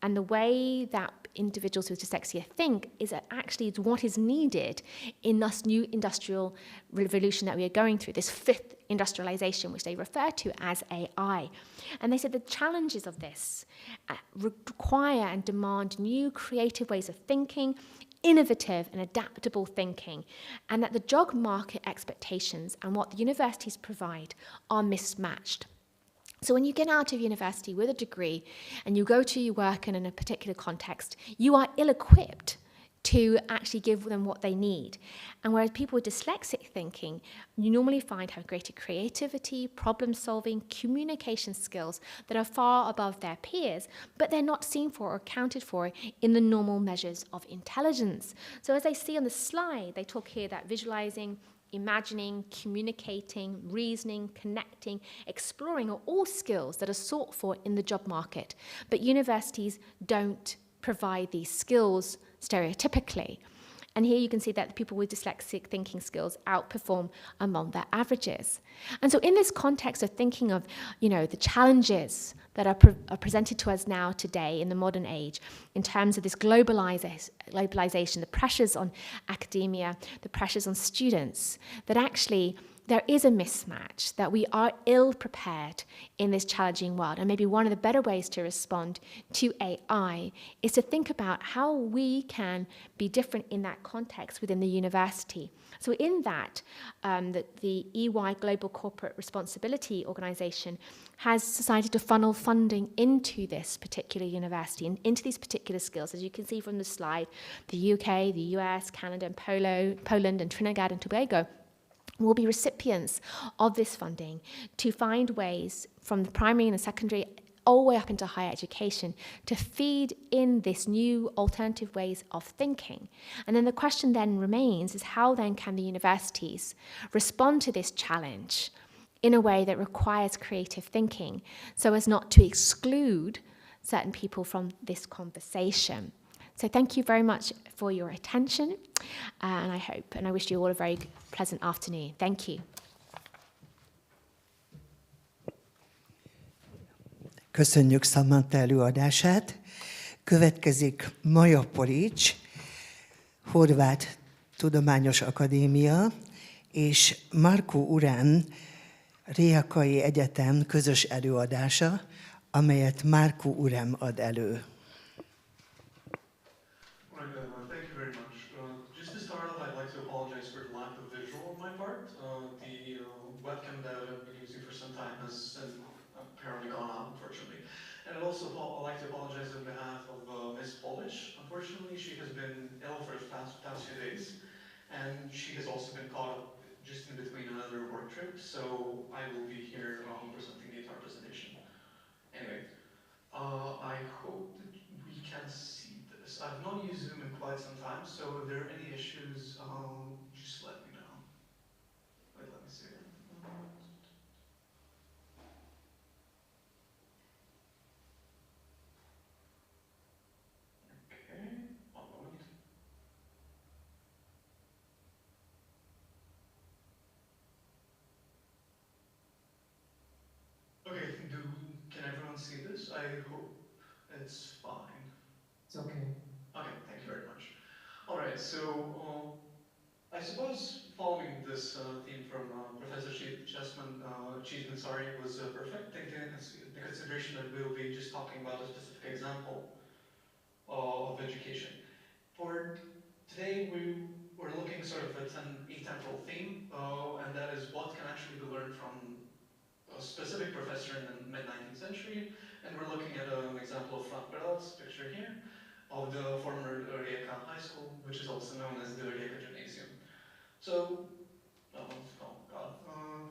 and the way that individuals with dyslexia think is actually what is needed in this new industrial revolution that we are going through, this fifth industrialization, which they refer to as AI. And they said the challenges of this require and demand new creative ways of thinking, innovative and adaptable thinking, and that the job market expectations and what the universities provide are mismatched. So when you get out of university with a degree and you go to work in a particular context, you are ill-equipped to actually give them what they need. And whereas people with dyslexic thinking, you normally find have greater creativity, problem-solving, communication skills that are far above their peers, but they're not seen for or accounted for in the normal measures of intelligence. So as I see on the slide, they talk here that visualizing, imagining, communicating, reasoning, connecting, exploring are all skills that are sought for in the job market. But universities don't provide these skills stereotypically. And here you can see that the people with dyslexic thinking skills outperform among their averages. And so in this context of thinking of, the challenges that are presented to us now today in the modern age, in terms of this globalization, the pressures on academia, the pressures on students, that actually there is a mismatch, that we are ill-prepared in this challenging world. And maybe one of the better ways to respond to AI is to think about how we can be different in that context within the university. So in that, the EY Global Corporate Responsibility Organization has decided to funnel funding into this particular university and into these particular skills. As you can see from the slide, the UK, the US, Canada, and Poland, and Trinidad and Tobago will be recipients of this funding to find ways from the primary and the secondary all the way up into higher education to feed in this new alternative ways of thinking. And then the question then remains is how then can the universities respond to this challenge in a way that requires creative thinking so as not to exclude certain people from this conversation. So thank you very much for your attention, and I wish you all a very pleasant afternoon. Thank you. Köszönjük Samantha előadását. Következik Maja Polics, Horvát Tudományos Akadémia, és Markku Urán Rijakai Egyetem közös előadása, amelyet Markku Urán ad elő. Thank you very much. Just to start off, I'd like to apologize for the lack of visual on my part. The webcam that I've been using for some time has apparently gone out, unfortunately. And I'd also like to apologize on behalf of Ms. Polish. Unfortunately, she has been ill for the past few days, and she has also been caught up just in between another work trip, so I will be here presenting the entire presentation. Anyway, I hope that we can see this. I've not used Zoom in quite some time, so if there are any issues, just let me know. Wait, let me see. Okay, one moment. Okay, can everyone see this? I hope it's fine. It's okay. Okay, thank you very much. All right, so I suppose following this theme from Professor Cheeseman was perfect, taking into consideration that we'll be just talking about a specific example. of education. For today, we're looking sort of at an atemporal theme, and that is what can actually be learned from a specific professor in the mid-19th century, and we're looking at an example of Frankfurt's picture here, of the former Rijeka High School, which is also known as the Rijeka Gymnasium. So, okay,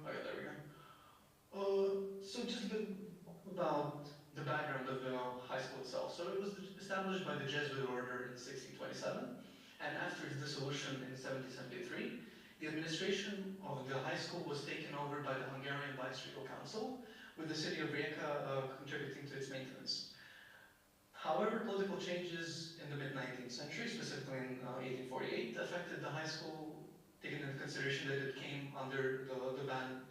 there we go. So just a bit about the background of the high school itself. So it was established by the Jesuit order in 1627, and after its dissolution in 1773, the administration of the high school was taken over by the Hungarian Viceregal Council, with the city of Rijeka contributing to its maintenance. However, political changes in the mid-19th century, specifically in 1848, affected the high school, taking into consideration that it came under the Ban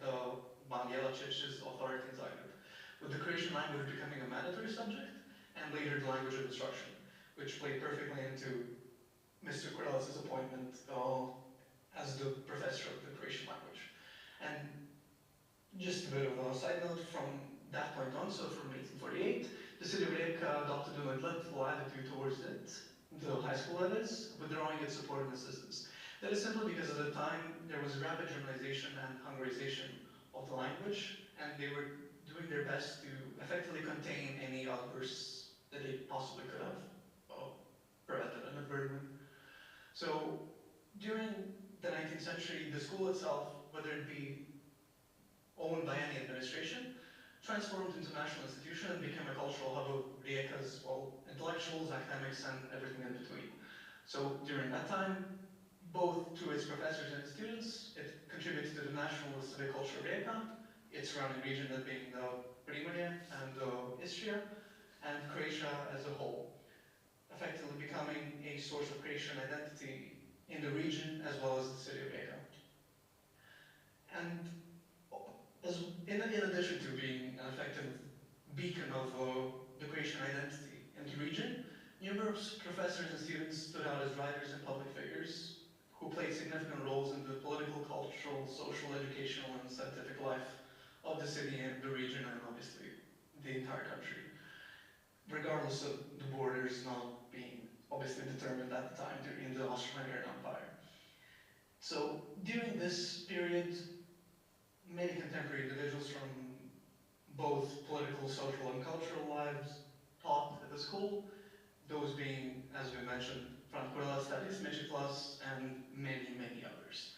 Jelačić's authority in Zagreb, with the Croatian language becoming a mandatory subject, and later the language of instruction, which played perfectly into Mr. Cordelis's appointment as the professor of the Croatian language. And just a bit of a side note, from that point on, so from 1848, the city of Rijeka adopted a neglectful attitude towards it, the high school that is, withdrawing its support and assistance. That is simply because at the time there was rapid Germanization and Hungarization of the language, and they were doing their best to effectively contain any outbursts that they possibly could have prevented an advertisement. So during the 19th century, the school itself, whether it be owned by any administration, transformed into a national institution and became a cultural hub of Rijeka's, well, intellectuals, academics, and everything in between. So during that time, both to its professors and students, it contributed to the national civic culture of Rijeka, its surrounding region, that being the Primorje and Istria, and Croatia as a whole, effectively becoming a source of Croatian identity in the region as well as the city of Rijeka. And in addition to being an effective beacon of the Croatian identity in the region, numerous professors and students stood out as writers and public figures who played significant roles in the political, cultural, social, educational, and scientific life of the city and the region, and obviously the entire country, regardless of the borders not being obviously determined at the time during the Austro-Hungarian Empire. So during this period, many contemporary individuals from both political, social, and cultural lives taught at the school, those being, as we mentioned, Frank Cordelis, Teljes, and many, many others.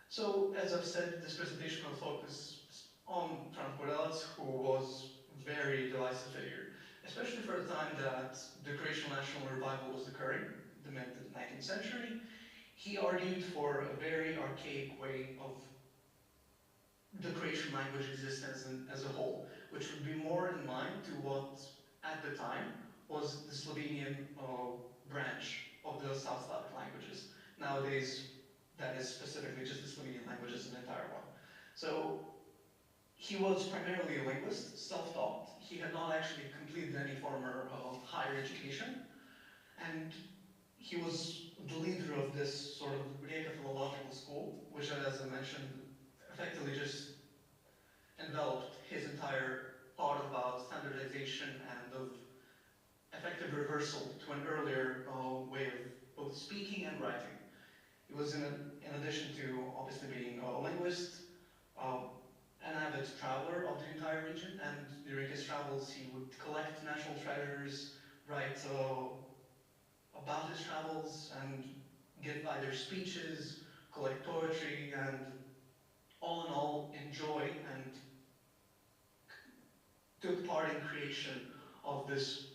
So, as I've said, this presentation will focus on Frank Cordelis, who was a very divisive figure, especially for the time that the Croatian national revival was occurring, the mid-19th century. He argued for a very archaic way of the Croatian language existence as a whole, which would be more in line to what, at the time, was the Slovenian branch of the South Slavic languages. Nowadays, that is specifically just the Slovenian language as an entire one. So, he was primarily a linguist, self-taught. He had not actually completed any former higher education, and he was the leader of this sort of Rijeka philological school, which, as I mentioned, effectively just enveloped his entire thought about standardization and of effective reversal to an earlier way of both speaking and writing. He was, in addition to obviously being a linguist, an avid traveler of the entire region, and during his travels he would collect national treasures, write about his travels, and give either speeches, collect poetry, and all in all enjoy and took part in creation of this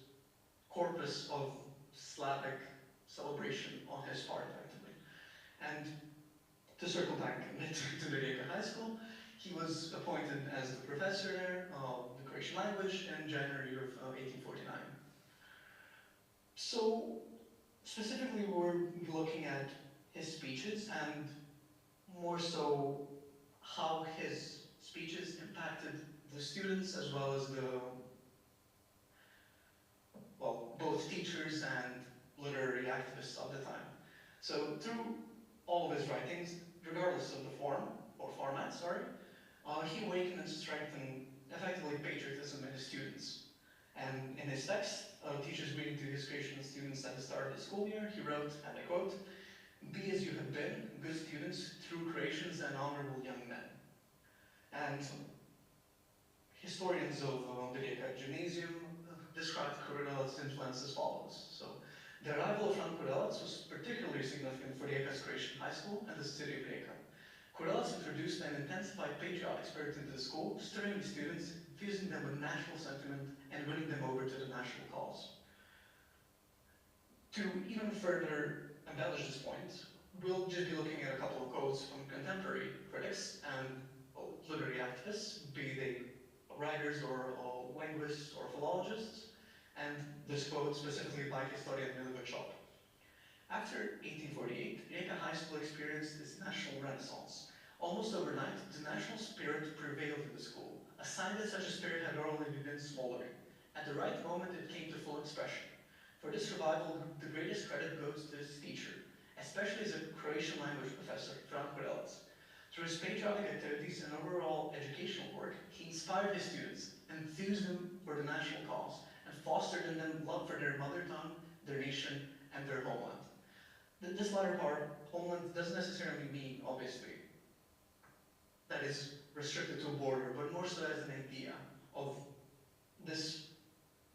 corpus of Slavic celebration on his part, effectively. And to circle back to the Rijeka High School, he was appointed as the professor there of the Croatian language in January of 1849. So, specifically, we're looking at his speeches, and more so how his speeches impacted the students as well as both teachers and literary activists of the time. So through all of his writings, regardless of the form, or format, he awakened and strengthened effectively patriotism in his students. And in his text, teachers reading to his creation students at the start of the school year, he wrote, and I quote, "Be as you have been, good students, true creations and honorable young men." And historians of the Rijeka Gymnasium described Kurela's influence as follows. So, the arrival of Fran Kurelac was particularly significant for Rijeka's creation high school and the city of Rijeka. Kurelac introduced an intensified patriotic spirit into the school, stirring the students, infusing them with national sentiment, and winning them over to the national cause. To even further embellish this point, we'll just be looking at a couple of quotes from contemporary critics and literary activists, be they writers or linguists or philologists, and this quote specifically by historian Milivoj Chop. After 1848, Rijeka High School experienced its national renaissance. Almost overnight, the national spirit prevailed in the school, a sign that such a spirit had only been smoldering. At the right moment, it came to full expression. For this revival, the greatest credit goes to his teacher, especially as a Croatian language professor, Fran Kurelac. Through his patriotic activities and overall educational work, he inspired his students, enthused them for the national cause, and fostered in them love for their mother tongue, their nation, and their homeland. This latter part, homeland, doesn't necessarily mean, obviously, that is restricted to a border, but more so as an idea of this,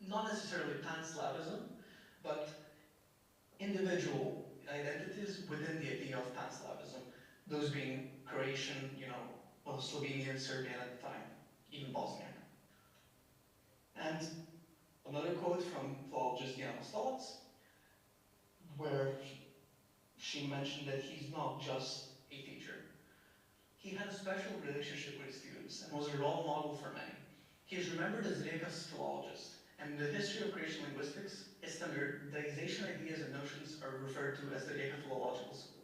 not necessarily pan-Slavism, but individual identities within the idea of pan-Slavism, those being Croatian, Slovenian, Serbian at the time, even Bosnian. And another quote from philologist Diana Stolac, where she mentioned that he's not just a teacher. He had a special relationship with students and was a role model for many. He is remembered as Rijeka's philologist, and in the history of Croatian linguistics, its standardization ideas and notions are referred to as the Rijeka Philological School.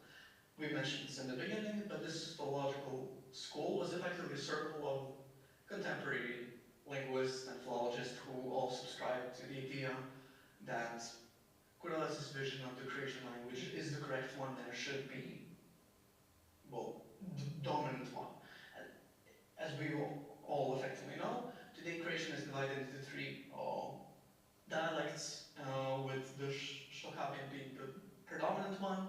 We mentioned this in the beginning, but this philological school was effectively a circle of contemporary linguists and philologists who all subscribed to the idea that Kurelac's vision of the Croatian language is the correct one and should be, well, the dominant one. As we all effectively know, today Croatian is divided into three dialects, with the Shtokavian being the predominant one.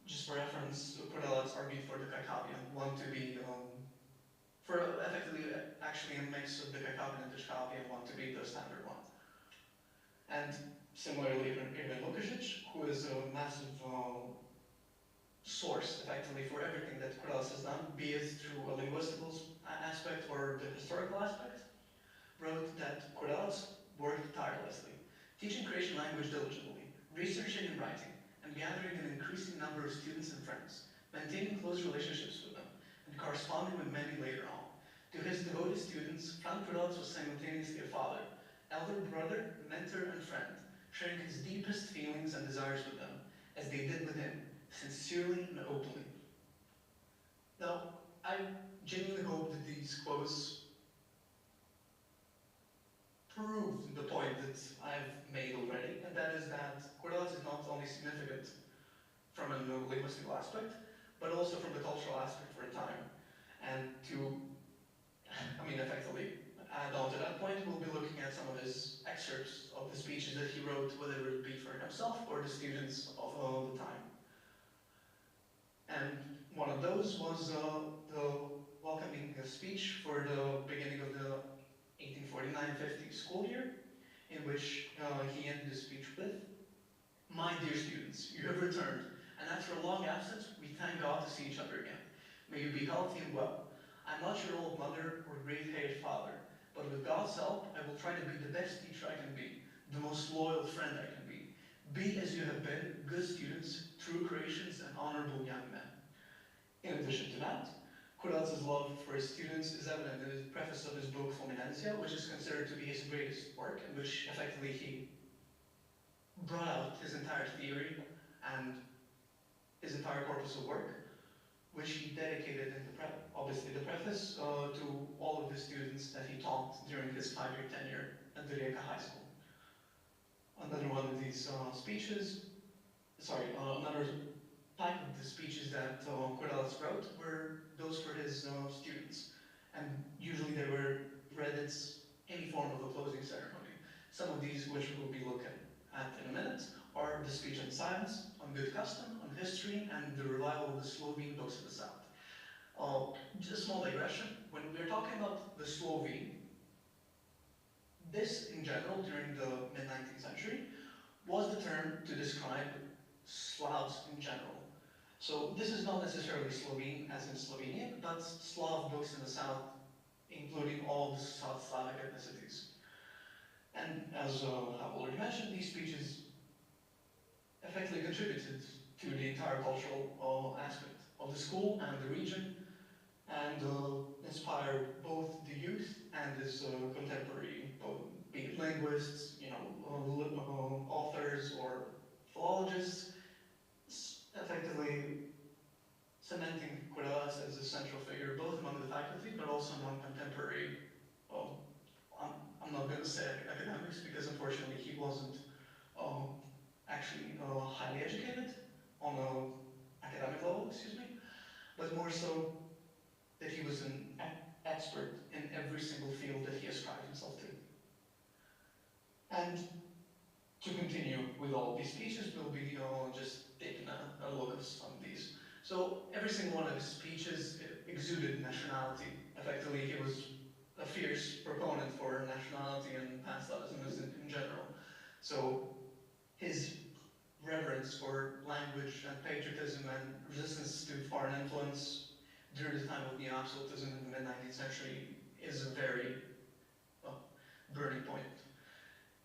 Just for reference, Kurelac argued for the Kajkavian one to be, for effectively actually a mix of the Kajkavian and the Shtokavian one to be the standard one. And similarly, Ivan Lukacic, who is a massive source, effectively, for everything that Kurelac has done, be it through a linguistical aspect or the historical aspect, wrote that Kurelac worked tirelessly, teaching Croatian language diligently, researching and writing, and gathering an increasing number of students and friends, maintaining close relationships with them, and corresponding with many later on. To his devoted students, Fran Kurelac was simultaneously a father, elder brother, mentor, and friend, sharing his deepest feelings and desires with them, as they did with him, sincerely and openly. Now, I genuinely hope that these quotes prove the point that I've made already, and that is that Kurelac is not only significant from a linguistical aspect, but also from the cultural aspect for a time. And to, effectively add on to that point, we'll be looking at some of his excerpts of the speeches that he wrote, whether it be for himself or the students of the time. And one of those was the welcoming speech for the beginning of the 1849-50 school year, in which he ended his speech with, "My dear students, you have returned, and after a long absence, we thank God to see each other again. May you be healthy and well. I'm not your old mother or gray-haired father, but with God's help, I will try to be the best teacher I can be, the most loyal friend I can be. Be as you have been, good students, true Croatians, and honorable young men." In addition to that, Kurelac's love for his students is evident in the preface of his book Fluminensia, which is considered to be his greatest work, in which effectively he brought out his entire theory and his entire corpus of work, which he dedicated in the preface to all of the students that he taught during his 5-year tenure at the Rijeka High School. Another one of these another type of the speeches that Kurelac wrote were those for his students, and usually they were read in any form of a closing ceremony. Some of these, which we'll be looking at in a minute, are the speech and science, on good custom, on history, and the revival of the Slovene books of the South. Just a small digression. When we're talking about the Slovene, this in general during the mid-19th century was the term to describe Slavs in general. So this is not necessarily Slovene as in Slovenia, but Slav books in the South, including all the South Slavic ethnicities. And as I've already mentioned, these speeches effectively contributed to the entire cultural aspect of the school and the region, and inspired both the youth and its contemporary, be it linguists, authors or philologists, effectively cementing Quirlas as a central figure both among the faculty but also among contemporary, I'm not going to say academics because unfortunately he wasn't actually highly educated on an academic level, but more so that he was an expert in every single field that he ascribed himself to. And to continue with all these speeches, we'll be just taking a look at some of these. So every single one of his speeches exuded nationality. Effectively, he was a fierce proponent for nationality and pan-Slavism in general. So his reverence for language and patriotism and resistance to foreign influence during the time of neo-absolutism in the mid-19th century is a very burning point.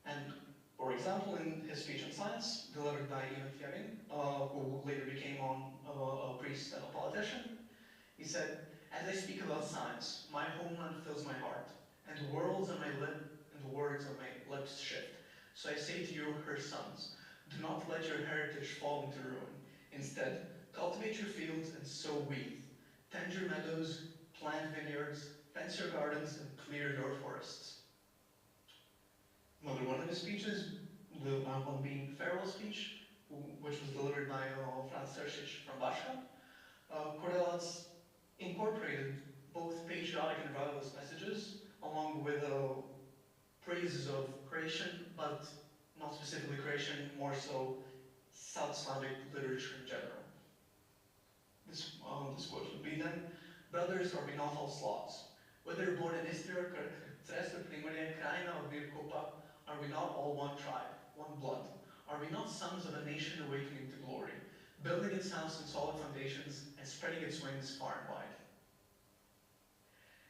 And for example, in his speech on science, delivered by Ivan Fleming, who later became a priest and a politician, he said, "As I speak about science, my homeland fills my heart, and the words on my lips shift. So I say to you, her sons, do not let your heritage fall into ruin. Instead, cultivate your fields and sow wheat. Tend your meadows, plant vineyards, fence your gardens, and clear your forests." Another one of his speeches, the one being farewell speech, which was delivered by Franz Teršič from Baška. Quirlas incorporated both patriotic and revivalist messages, along with praises of Croatian, but not specifically Croatian, more so South Slavic literature in general. This quote would be then, "Brothers, are we not all Slavs? Whether born in Istria, Cresta, Primorje, Krajina, or Birkopa, are we not all one tribe, one blood? Are we not sons of a nation awakening to glory, building its house on solid foundations and spreading its wings far and wide?"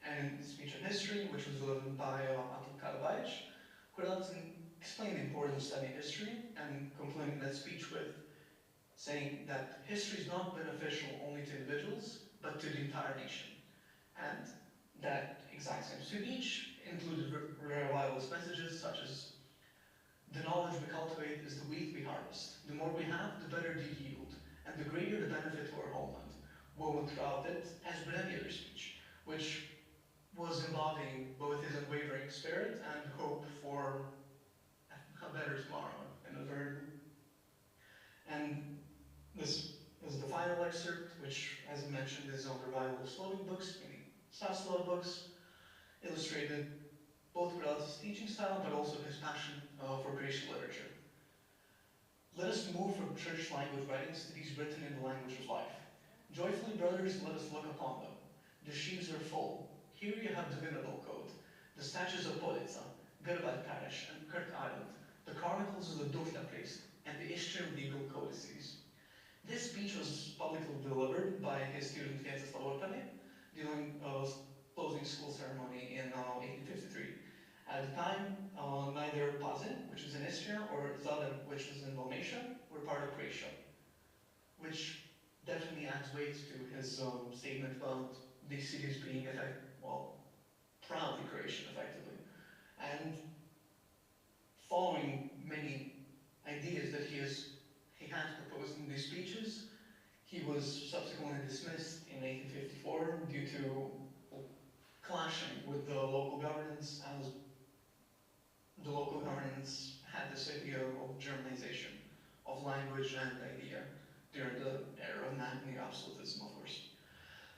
And in Speech on History, which was delivered by Atul Karabajic, Quirlas explained the importance of studying history and concluding that speech with saying that history is not beneficial only to individuals, but to the entire nation. And that exact same speech included revivalist messages such as, "The knowledge we cultivate is the wheat we harvest. The more we have, the better the yield, and the greater the benefit to our homeland." Woven throughout it has been any other speech, which was embodying both his unwavering spirit and hope for a better tomorrow in a very. And this is the final excerpt, which, as I mentioned, is on the revival of Slovene books, meaning South Slav books, illustrated both Quirlas' teaching style, but also his passion for Croatian literature. "Let us move from church language writings to these written in the language of life. Joyfully, brothers, let us look upon them. The sheaves are full. Here you have the Vinodol Code, the statutes of Polica, Grbat Parish, and Kirk Island, the chronicles of the Dufna priest, and the Istrian legal codices." This speech was publicly delivered by his student Vjenceslav Orpani during closing school ceremony in 1853. At the time, neither Pazin, which is in Istria, or Zadar, which was in Dalmatia, were part of Croatia, which definitely adds weight to his statement about these cities being, proudly Croatian, effectively. And following many ideas that he had proposed in these speeches, he was subsequently dismissed in 1854 due to clashing with the local governance, as the local governance had this idea of Germanization of language and idea during the era of neo-absolutism, of course.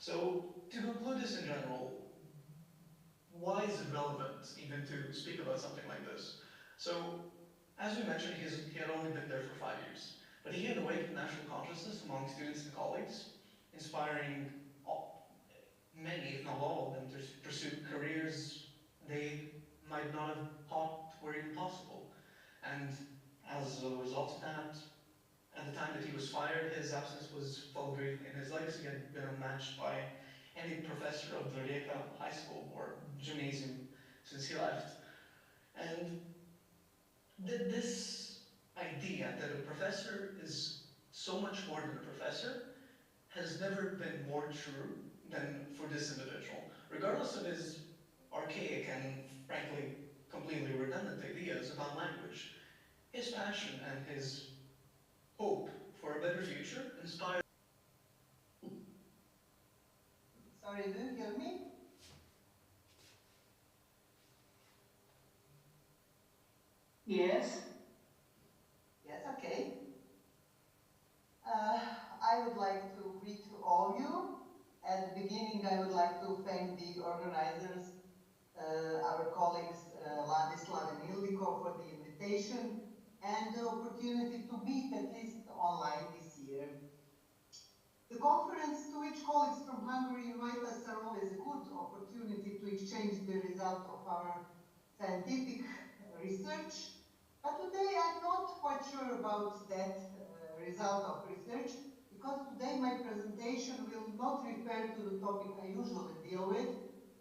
So, to conclude this in general, why is it relevant even to speak about something like this? So, as we mentioned, he had only been there for 5 years, but he had awakened national consciousness among students and colleagues, inspiring many, if not all of them, to pursue careers they might not have thought were even possible. And as a result of that, at the time that he was fired, his absence was felt great, and his legacy had been unmatched by any professor of the Rijeka High School or Gymnasium since he left. And this idea that a professor is so much more than a professor has never been more true than for this individual. Regardless of his archaic and frankly completely redundant ideas about language, his passion and his hope for a better future inspired. Sorry, do you hear me? Yes? Yes, okay. I would like to greet all of you. At the beginning, I would like to thank the organizers, our colleagues Ladislav and Ildiko, for the invitation and the opportunity to meet at least online this year. The conference to which colleagues from Hungary invite us are always a good opportunity to exchange the result of our scientific research. But today I'm not quite sure about that result of research, because today my presentation will not refer to the topic I usually deal with.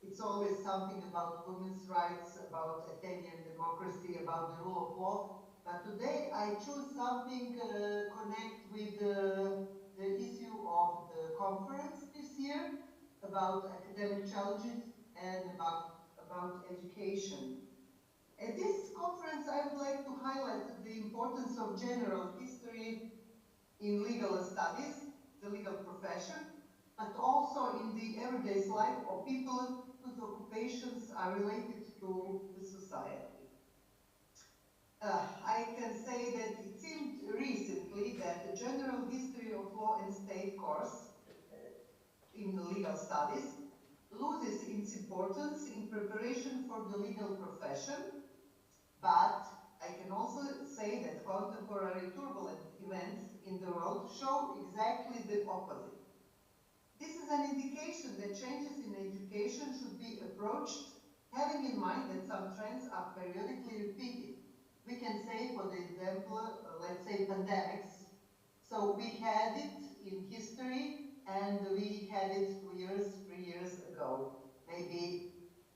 It's always something about women's rights, about Athenian democracy, about the rule of law. But today I choose something connect with the issue of the conference this year, about academic challenges and about education. At this conference, I would like to highlight the importance of general history in legal studies, the legal profession, but also in the everyday life of people whose occupations are related to the society. I can say that it seemed recently that the general history of law and state course in the legal studies loses its importance in preparation for the legal profession, but I can also say that contemporary turbulent events in the world show exactly the opposite. This is an indication that changes in education should be approached having in mind that some trends are periodically repeated. We can say, for the example, let's say pandemics. So we had it in history and we had it 2 years, 3 years ago, maybe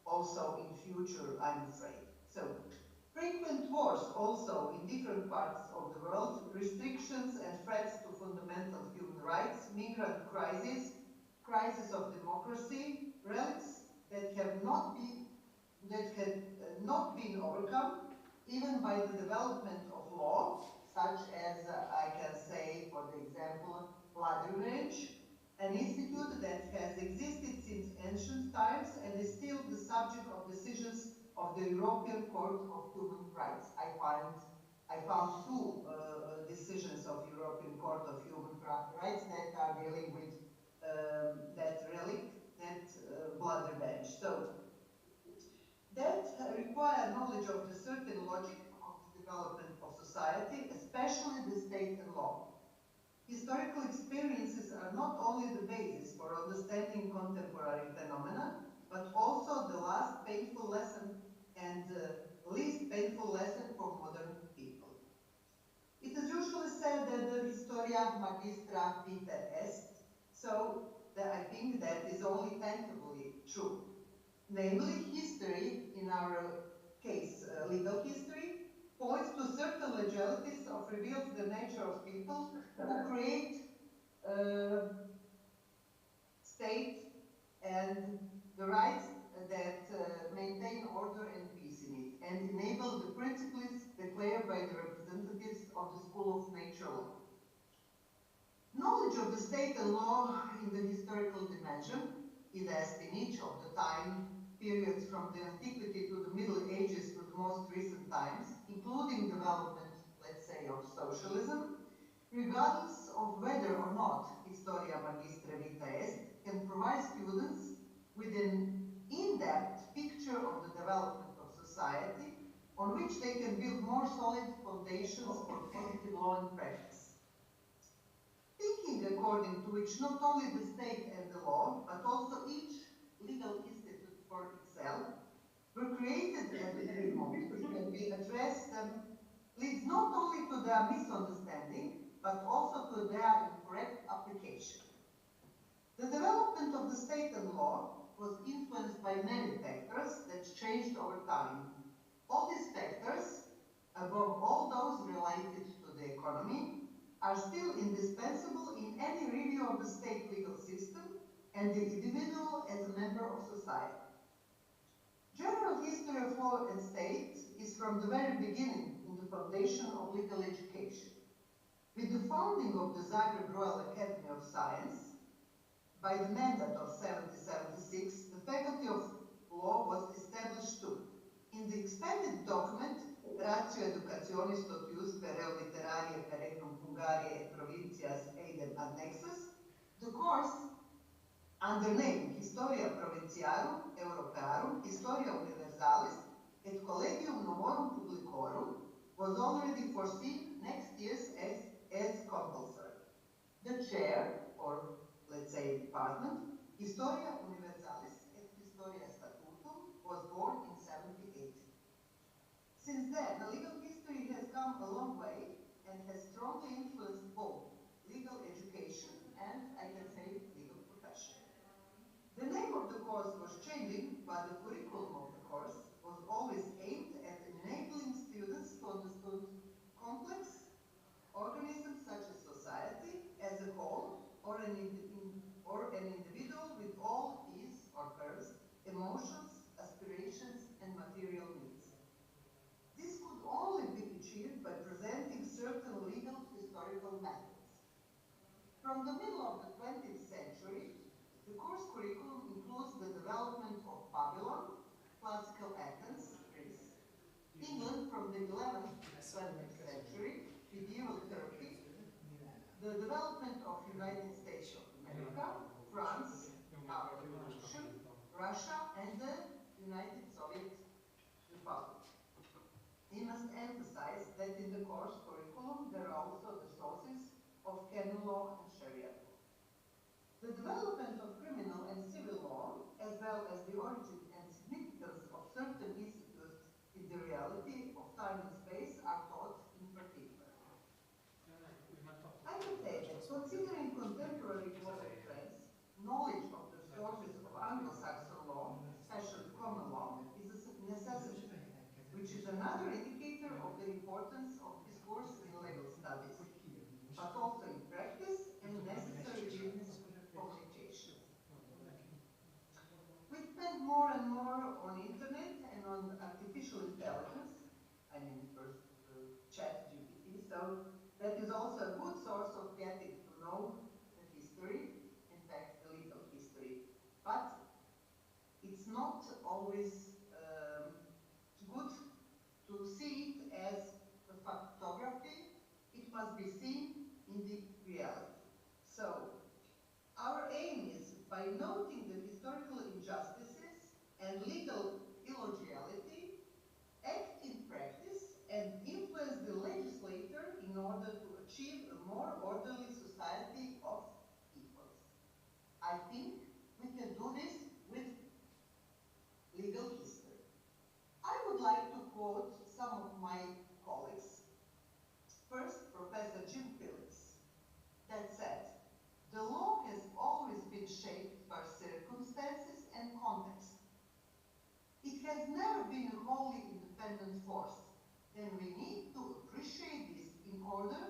also in future, I'm afraid. So frequent wars also in different parts of the world, restrictions and threats to fundamental human rights, migrant crisis, crisis of democracy, relics that have not been overcome, even by the development of law, such as I can say, for the example, blood revenge, an institute that has existed since ancient times and is still the subject of decisions of the European Court of Human Rights. I found two decisions of European Court of Human Rights that are dealing with that relic, that blood revenge. So that require knowledge of the certain logic of the development of society, especially the state and law. Historical experiences are not only the basis for understanding contemporary phenomena, but also the last painful lesson and least painful lesson for modern people. It is usually said that the historia magistra vitae est, so I think that is only tentatively true. Namely, history, in our case, legal history, points to certain legalities of reveals the nature of people who create state and the rights that maintain order and peace in it, and enable the principles declared by the representatives of the School of Nature Law. Knowledge of the state and law in the historical dimension is asked in each of the time periods from the antiquity to the Middle Ages to the most recent times, including development, let's say, of socialism, regardless of whether or not Historia Magistra Vitae Est can provide students with an in-depth picture of the development of society on which they can build more solid foundations for positive law and practice. Thinking according to which not only the state and the law, but also each legal institute for itself were created at every moment when we address them leads not only to their misunderstanding, but also to their incorrect application. The development of the state and law was influenced by many factors that changed over time. All these factors, above all those related to the economy, are still indispensable in any review of the state legal system and the individual as a member of society. General history of law and state is from the very beginning in the foundation of legal education. With the founding of the Zagreb Royal Academy of Science, by the mandate of 1776, the Faculty of Law was established too. In the expanded document, Ratio Educationis totius per reo literaria per regnum Hungariae et provincias eidem annexus, the course under name Historia Provinciarum Europarum, Historia Universalis, et Collegium Novorum Publicorum was already foreseen next year as compulsory. The chair, or let's say department, Historia Universalis et Historia Statutum, was born in 1780. Since then, the legal history has come a long way and has strongly influenced both legal education and, I can say, legal profession. The name of the course was changing, but the curriculum of the course was always aimed at enabling students to understand complex organisms such as society as a whole, or an individual with all his or hers emotions, aspirations, and material needs. This could only be achieved by presenting certain legal historical methods. From the middle of the 20th century, the course curriculum includes the development of Babylon, classical Athens, Greece, England from the 11th to 20th century, medieval Turkey, the development of United States of America, France, after Revolution, Russia, and the United Soviet Republic. We must emphasize that in the course curriculum there are also the sources of canon law and Sharia law. The development of criminal and civil law, as well as the origin and significance of certain institutes in the reality of time and space are taught in particular. I would say that considering contemporary global trends, knowledge of the sources of Anglo-Saxon law, especially common law, is a necessity, which is another indicator of the importance of this course in legal studies, but also in practice and necessary business communication. We spend more and more on internet and on artificial intelligence, I mean first ChatGPT, so that is also a good source of getting to know the history, in fact the legal history. But it's not always good to see it as a photography. It must be seen in the reality. So our aim is, by noting the historical injustices and legal illegality, act in practice and influence the legislator in order to achieve a more orderly society of equals. I think we can do this with legal history. I would like to quote some of my colleagues. First, Professor Jim Phillips, that said, "The law has always been shaped by circumstances and context. It has never been a wholly independent force, and we need to appreciate this in order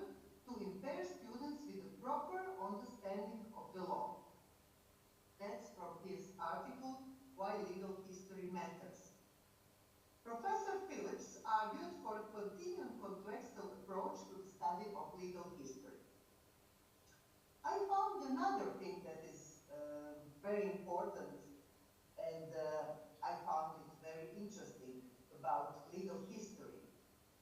to impair students with a proper understanding of the law." That's from his article, "Why Legal History Matters." Professor Phillips argued for a continued contextual approach to the study of legal history. I found another thing that is very important, and I found it very interesting about legal history.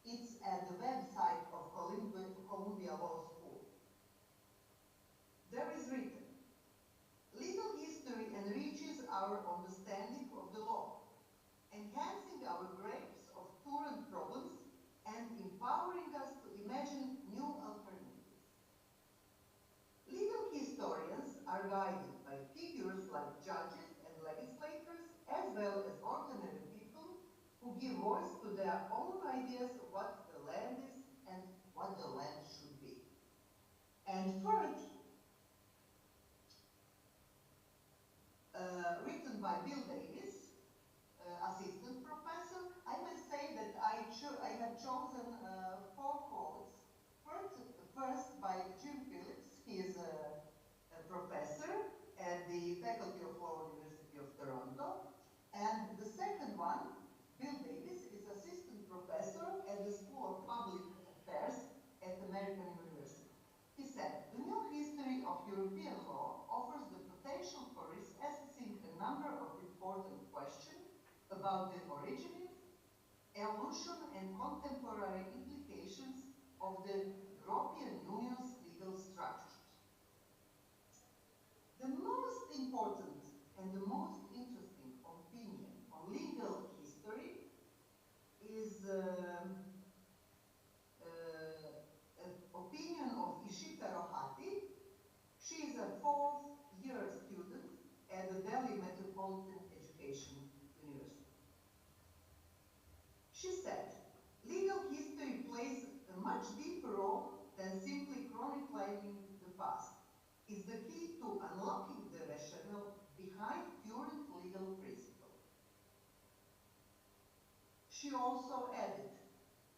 It's at the website of Columbia Law School. There is written, "Legal history enriches our understanding of the law, enhancing our grasp of current problems are guided by figures like judges and legislators, as well as ordinary people who give voice to their own ideas of what the land is and what the land should be. And third, written by Bill Davis, assistant professor, I must say that I have chosen 4 quotes. First by Jim Phillips. He is a professor at the Faculty of Law, University of Toronto. And the second one, Bill Davis, is assistant professor at the School of Public Affairs at American University. He said, the new history of European law offers the potential for assessing a number of important questions about the origin, evolution, and contemporary implications of the European Union's legal structures. The most important and the most interesting opinion on legal history is an opinion of Ishita Rohati. She is a 4th-year student at the Delhi Metropolitan Education University. She said, legal history plays a much deeper role than simply chronicling the past. It's the key to unlocking the rationale behind current legal principles. She also added,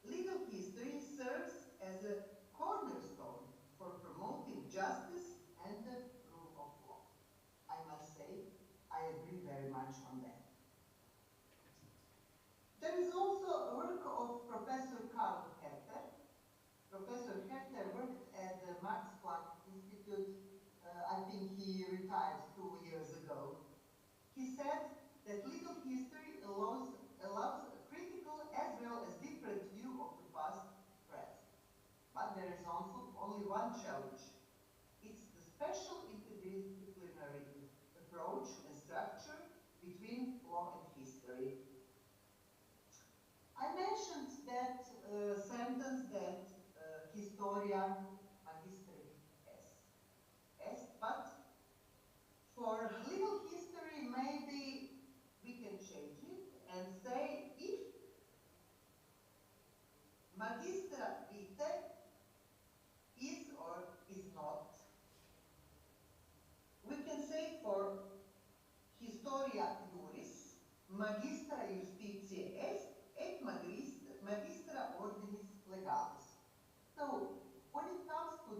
legal history serves as a cornerstone for promoting justice and the rule of law. I must say, I agree very much on that. There is also a work of Professor Karl Herter. Professor Herter worked at the Max Planck Institute. I think he retired 2 years ago. He said that legal history allows a critical as well as different view of the past present. But there is also only one challenge. It's the special interdisciplinary approach and structure between law and history. I mentioned that sentence that historia magistri est, but for legal history maybe we can change it and say if magistra vitae is or is not. We can say for historia juris, magistra justitiae est, et magistra ordinis legalis. So, when it comes to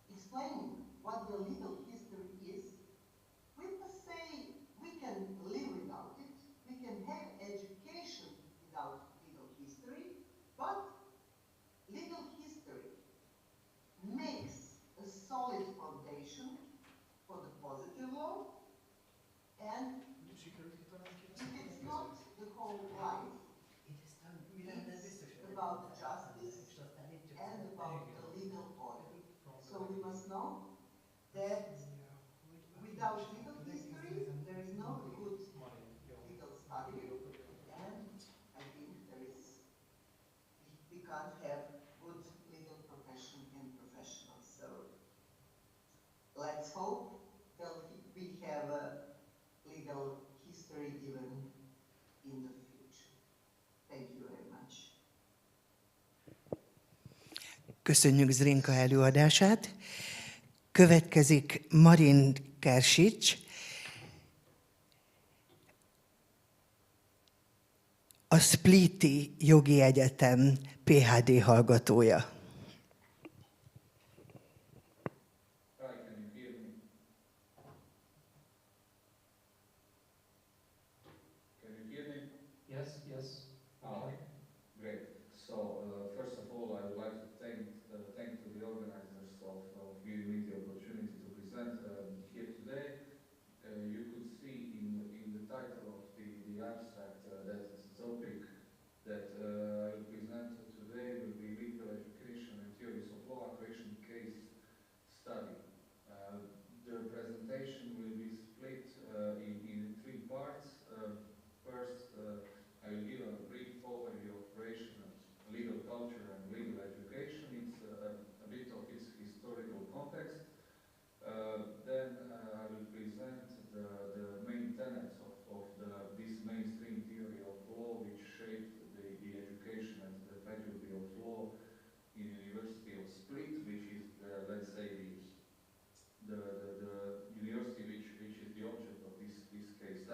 explaining what the legal history is, we must say we can live without it, we can have education without legal history, but legal history makes a solid foundation for the positive law, and it's not the whole life. It's about justice and about the legal order. So we must know that without legal history, there is no good legal study, and I think we can't have good legal profession and professionals. So let's hope that we have a legal history even in the future. Thank you very much. Köszönjük Zrinka előadását. Következik Marin Kersics, a Spliti Jogi Egyetem PhD hallgatója.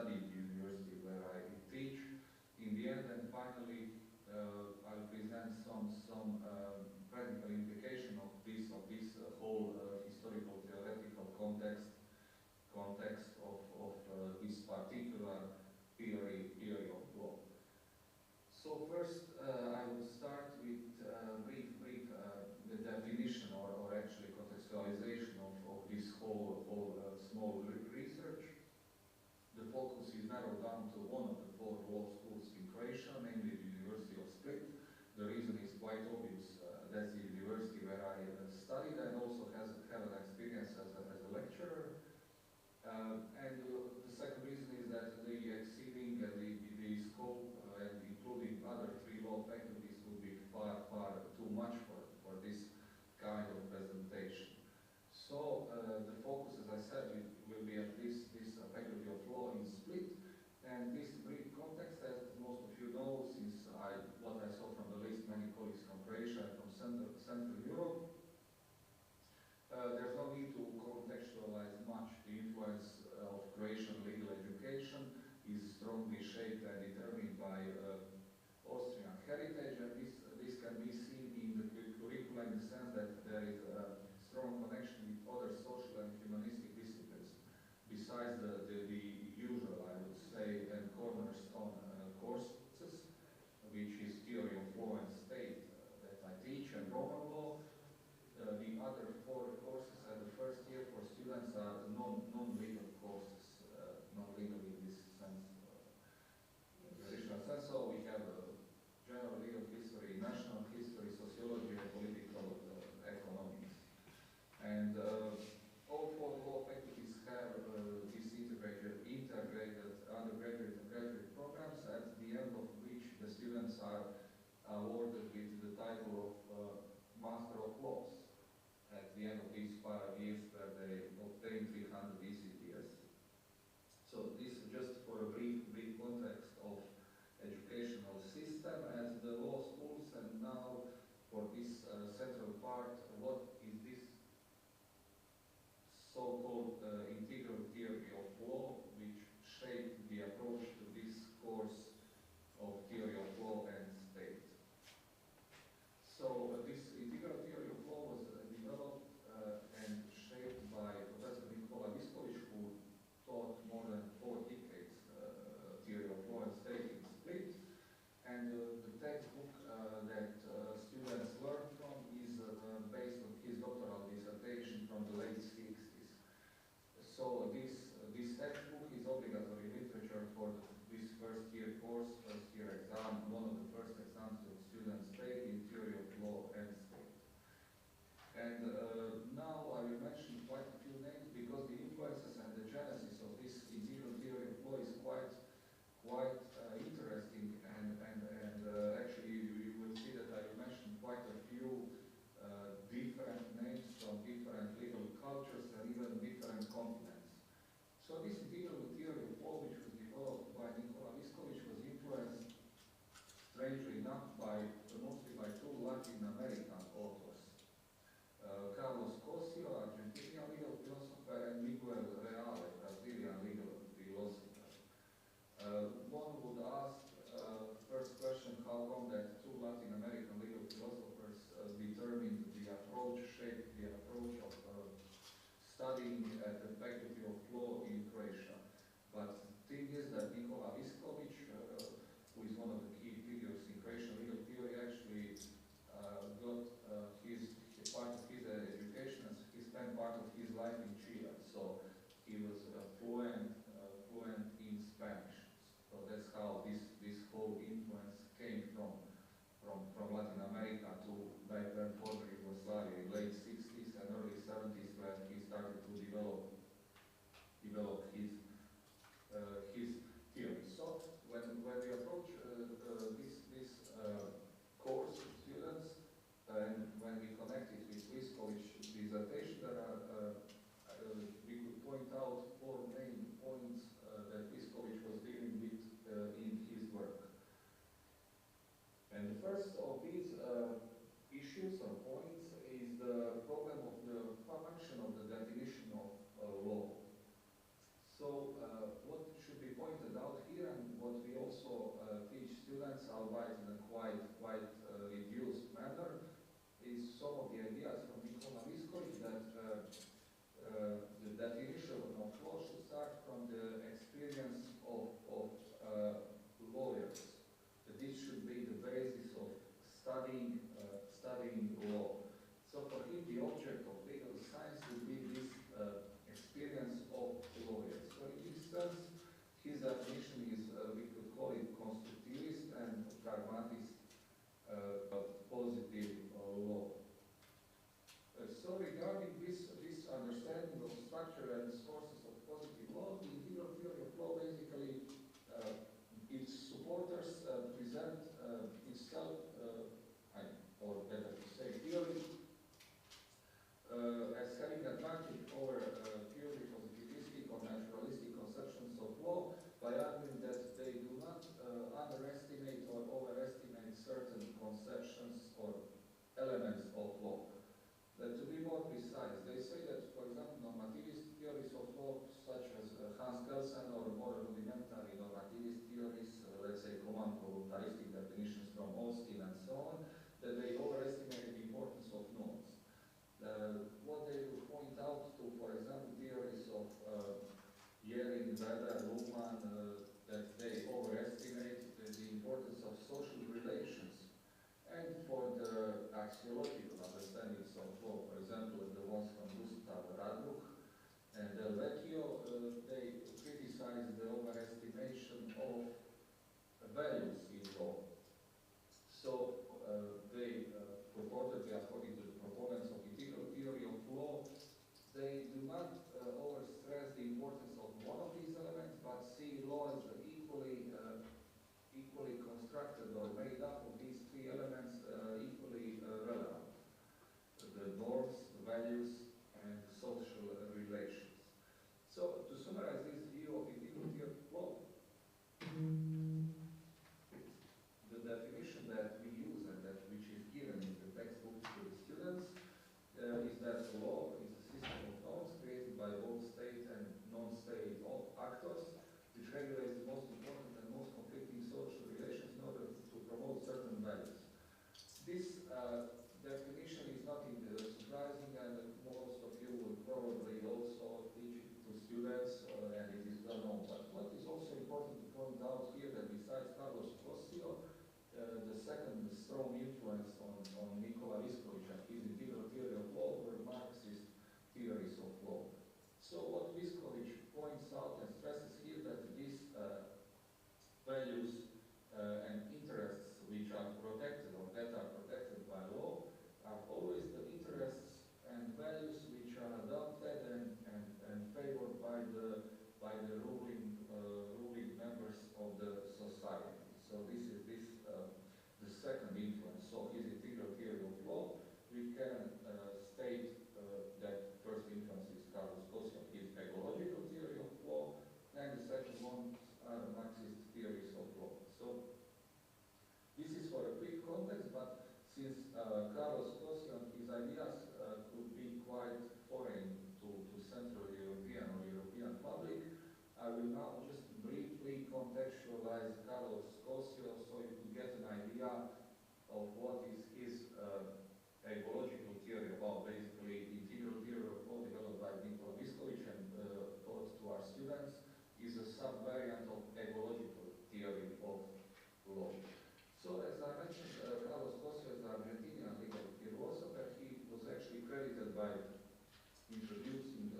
studied the university where I teach in the end, and finally I'll present some practical implication of this whole historical theoretical context of this particular theory of law. So first I will start with brief the definition or actually contextualization of this whole small research. The focus is narrowed down to one of the 4 law schools in Croatia, namely the University of Split. The reason is quite obvious. That's the university where I studied and also have an experience as a lecturer. And the second reason is that the exceeding the scope and including other 3 law faculties would be far too much for this kind of presentation. So the focus, as I said, will be at this faculty of law in Split. And this brief context, as most of you know, since what I saw from the list, many colleagues from Croatia and from Central Europe, there's no need to contextualize much. The influence of Croatian legal education is strongly shaped and determined by Austrian heritage, and this can be seen in the curricula in the sense that there is a strong connection with other social and humanistic disciplines, besides the usual, I would say, and cornerstone courses, which is theory of law and state that I teach, and Roman law. The other 4 courses at the first year for students are non-legal courses, non-legal in this sense, traditional sense. So we have general legal history, national history, sociology, and political economics. And all 4 law faculties have these integrated undergraduate and graduate programs, at the end of which the students are awarded with the title of Master of Laws at the end of these 5 years where they obtain 300 ECTS. So this is just for a brief context of educational system at the law schools, and now for this central part, what is this so-called integral theory of law, which shaped the approach to this course of theory of law and state. So this integral theory of law was developed and shaped by Professor who taught more than 4 decades theory of law and state in Split. And the textbook that students learn from is based on his doctoral dissertation from the late 60s. So this textbook is obligatory literature for this first year course, first year exam, one of the first exams that students take in theory of law and state. And now I will mention quite a few names because the influences and the genesis of this integral theory of law is quite interesting, and actually you will see that I will mention quite a few different names from different legal cultures and even different continents. So this integral theory of law, which was developed by Nikola Viskovich, was influenced, strangely enough, mostly by 2 Latin American authors. Carlos Cosio, Argentinian elements, albeit in a quite reduced manner, is some of the ideas from Nikola Viskovic that the definition of law should start from the experience of lawyers. That this should be the basis of studying law. So for him, the object of legal science would be this experience of lawyers. So in this sense, his definition is, we could call it constructivist and pragmatist positive law. So regarding this understanding of structure and sources of positive law, the integral theory of law basically, its supporters present itself, or better to say, theory, as having advantage over purely positivistic or naturalistic conceptions of law by arguing that they do not underestimate or overestimate certain conceptions or elements of law. To be more precise, they say that, for example, normativist theories of law, such as Hans Kelsen, or more rudimentary normativist theories, let's say command voluntaristic definitions from Austin and so on, that they overestimate the importance of norms. What they will point out to, for example, theories of Yering, Weber, Luhmann, that they overestimate the importance of social relations. And for the axiological understandings of law, for example, the ones from Gustav Radbruch and Del Vecchio, they criticize the overestimation of values in law. So they purportedly, according to the proponents of integral theory of law, they do not overstress the importance of one of these elements, but see law as equally constructed or made up of these three elements, equally relevant: the norms, the values, and social relations. So to summarize this view of integral theory of law, the definition that we use and that which is given in the textbooks to the students is that law is a system of norms created by both state and non-state actors, which regulates the most important and most conflicting social relations in order to promote certain values. This definition is not surprising, and most of you will probably also teach it to students, and it is well known. But what is also important to point out here, that besides Carlos Cossio, the second strong influence on Nikola Viskovic and his integral theory of law were Marxist theories of law. So what Viskovic points out and stresses here, that these values and interests which are protected or that are protected by law are always the interests and values which are adopted and favored by the ruling members of the society. So this is the second influence. So his integral theory of law, we can state that first influence is Carlos Cossio, his ecological theory of law, and the second one are the Marxist theories of law. So this is for a quick context, but since Carlos Cossio and his ideas could be quite foreign to Central European or European public, I will now just briefly contextualize Carlos Cossio so you could get an idea of what is his ecological theory about. Basically, the integral theory of law developed by Nikola Viskovic and taught to our students is a sub-variant of ecological theory of law. So as I mentioned, Carlos Cossio is an Argentinian legal philosopher. He was actually credited by introducing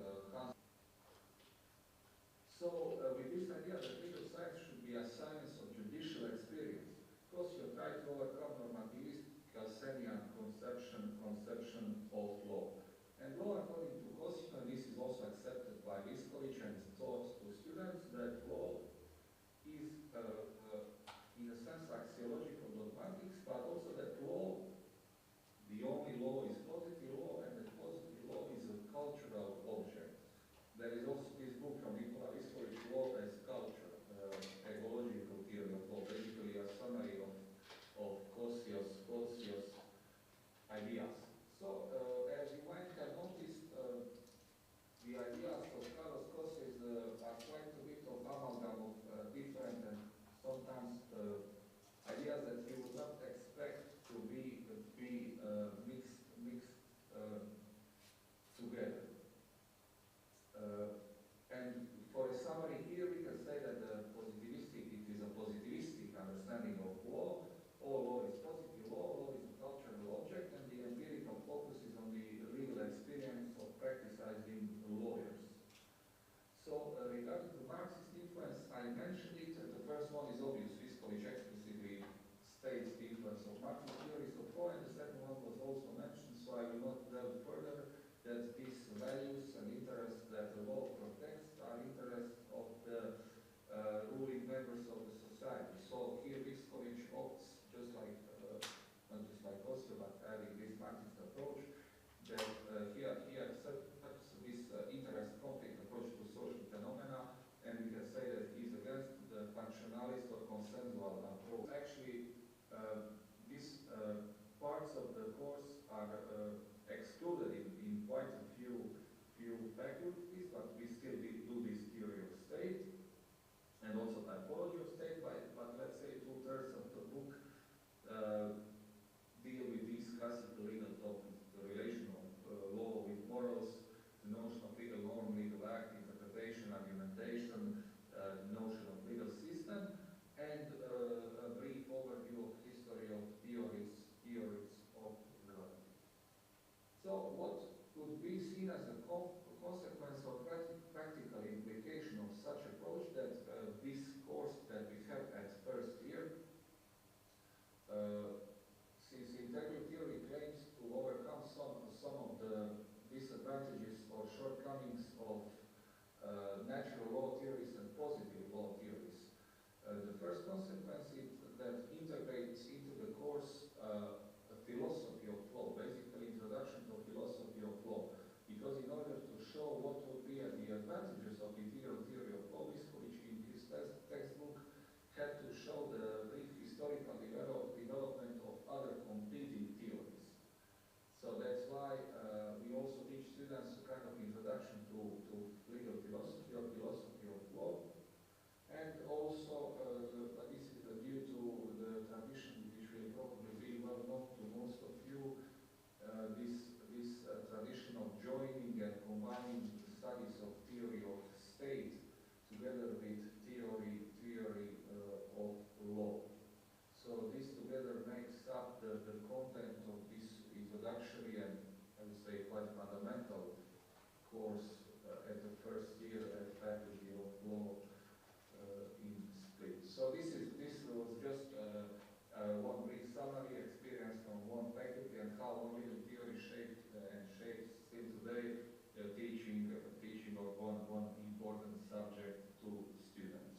So with this idea that legal science should be a science of judicial experience, Cossio tried to overcome normativist Kelsenian conception of law. And law, according to Cossio, and this is also accepted by Viskovic and taught to students, that law is in a sense axiological dogmatics, but also that law, the only law is positive law, and that positive law is a cultural object. There is also this book from Nikola Viskovic, Law as Culture, ecological theory of law, basically a summary of Kossio's ideas. So, as you might have noticed, the ideas of Carlos Cossio are quite a bit of amalgam mentioned it. The first one is obvious. Viskovich explicitly states the influence of market theories of law, and the second one was also mentioned, so I will not delve further, that these values and interests that the law protects are interests of the ruling members of the society. So here Viskovich opts, not just like Osio, but adding this Marxist approach, that he accepts this interest conflict approach to social phenomena, and we can say that he's against the functionalist or consensual approach. Actually, these parts of the course are excluded in quite a few faculties, but we still do this theory of state and also typology of state, but let's say 2/3 of the book deal with these classical legal topics, the relation of law with morals, the notion of legal norm, legal act, interpretation, argumentation, the notion of legal system, and a brief overview of history of theories of reality. So what could be seen as a consequence or practical implication of such approach, that this course that we have at first year, since integral theory claims to overcome some of the disadvantages or shortcomings of natural law theories and positive law theories, the first consequence is that integrates into the course a philosophy of law, basically introduction to philosophy of law. Because in order to show what would be the advantages of integral theory of law, Viskovich in his textbook had to show the brief historical development of other competing theories. So that's why we also teach students a kind of introduction to legal philosophy or philosophy of law. And also, this is due to the tradition which will probably be well known to most of you, this tradition of joining and combining the studies of theory of state together with theory of law. So this together makes up the content of this introductory and, I would say, quite fundamental course at the first year at Faculty of Law in Split. So this was just one brief summary experience from one faculty and how one legal theory shapes still today teaching of one important subject to students.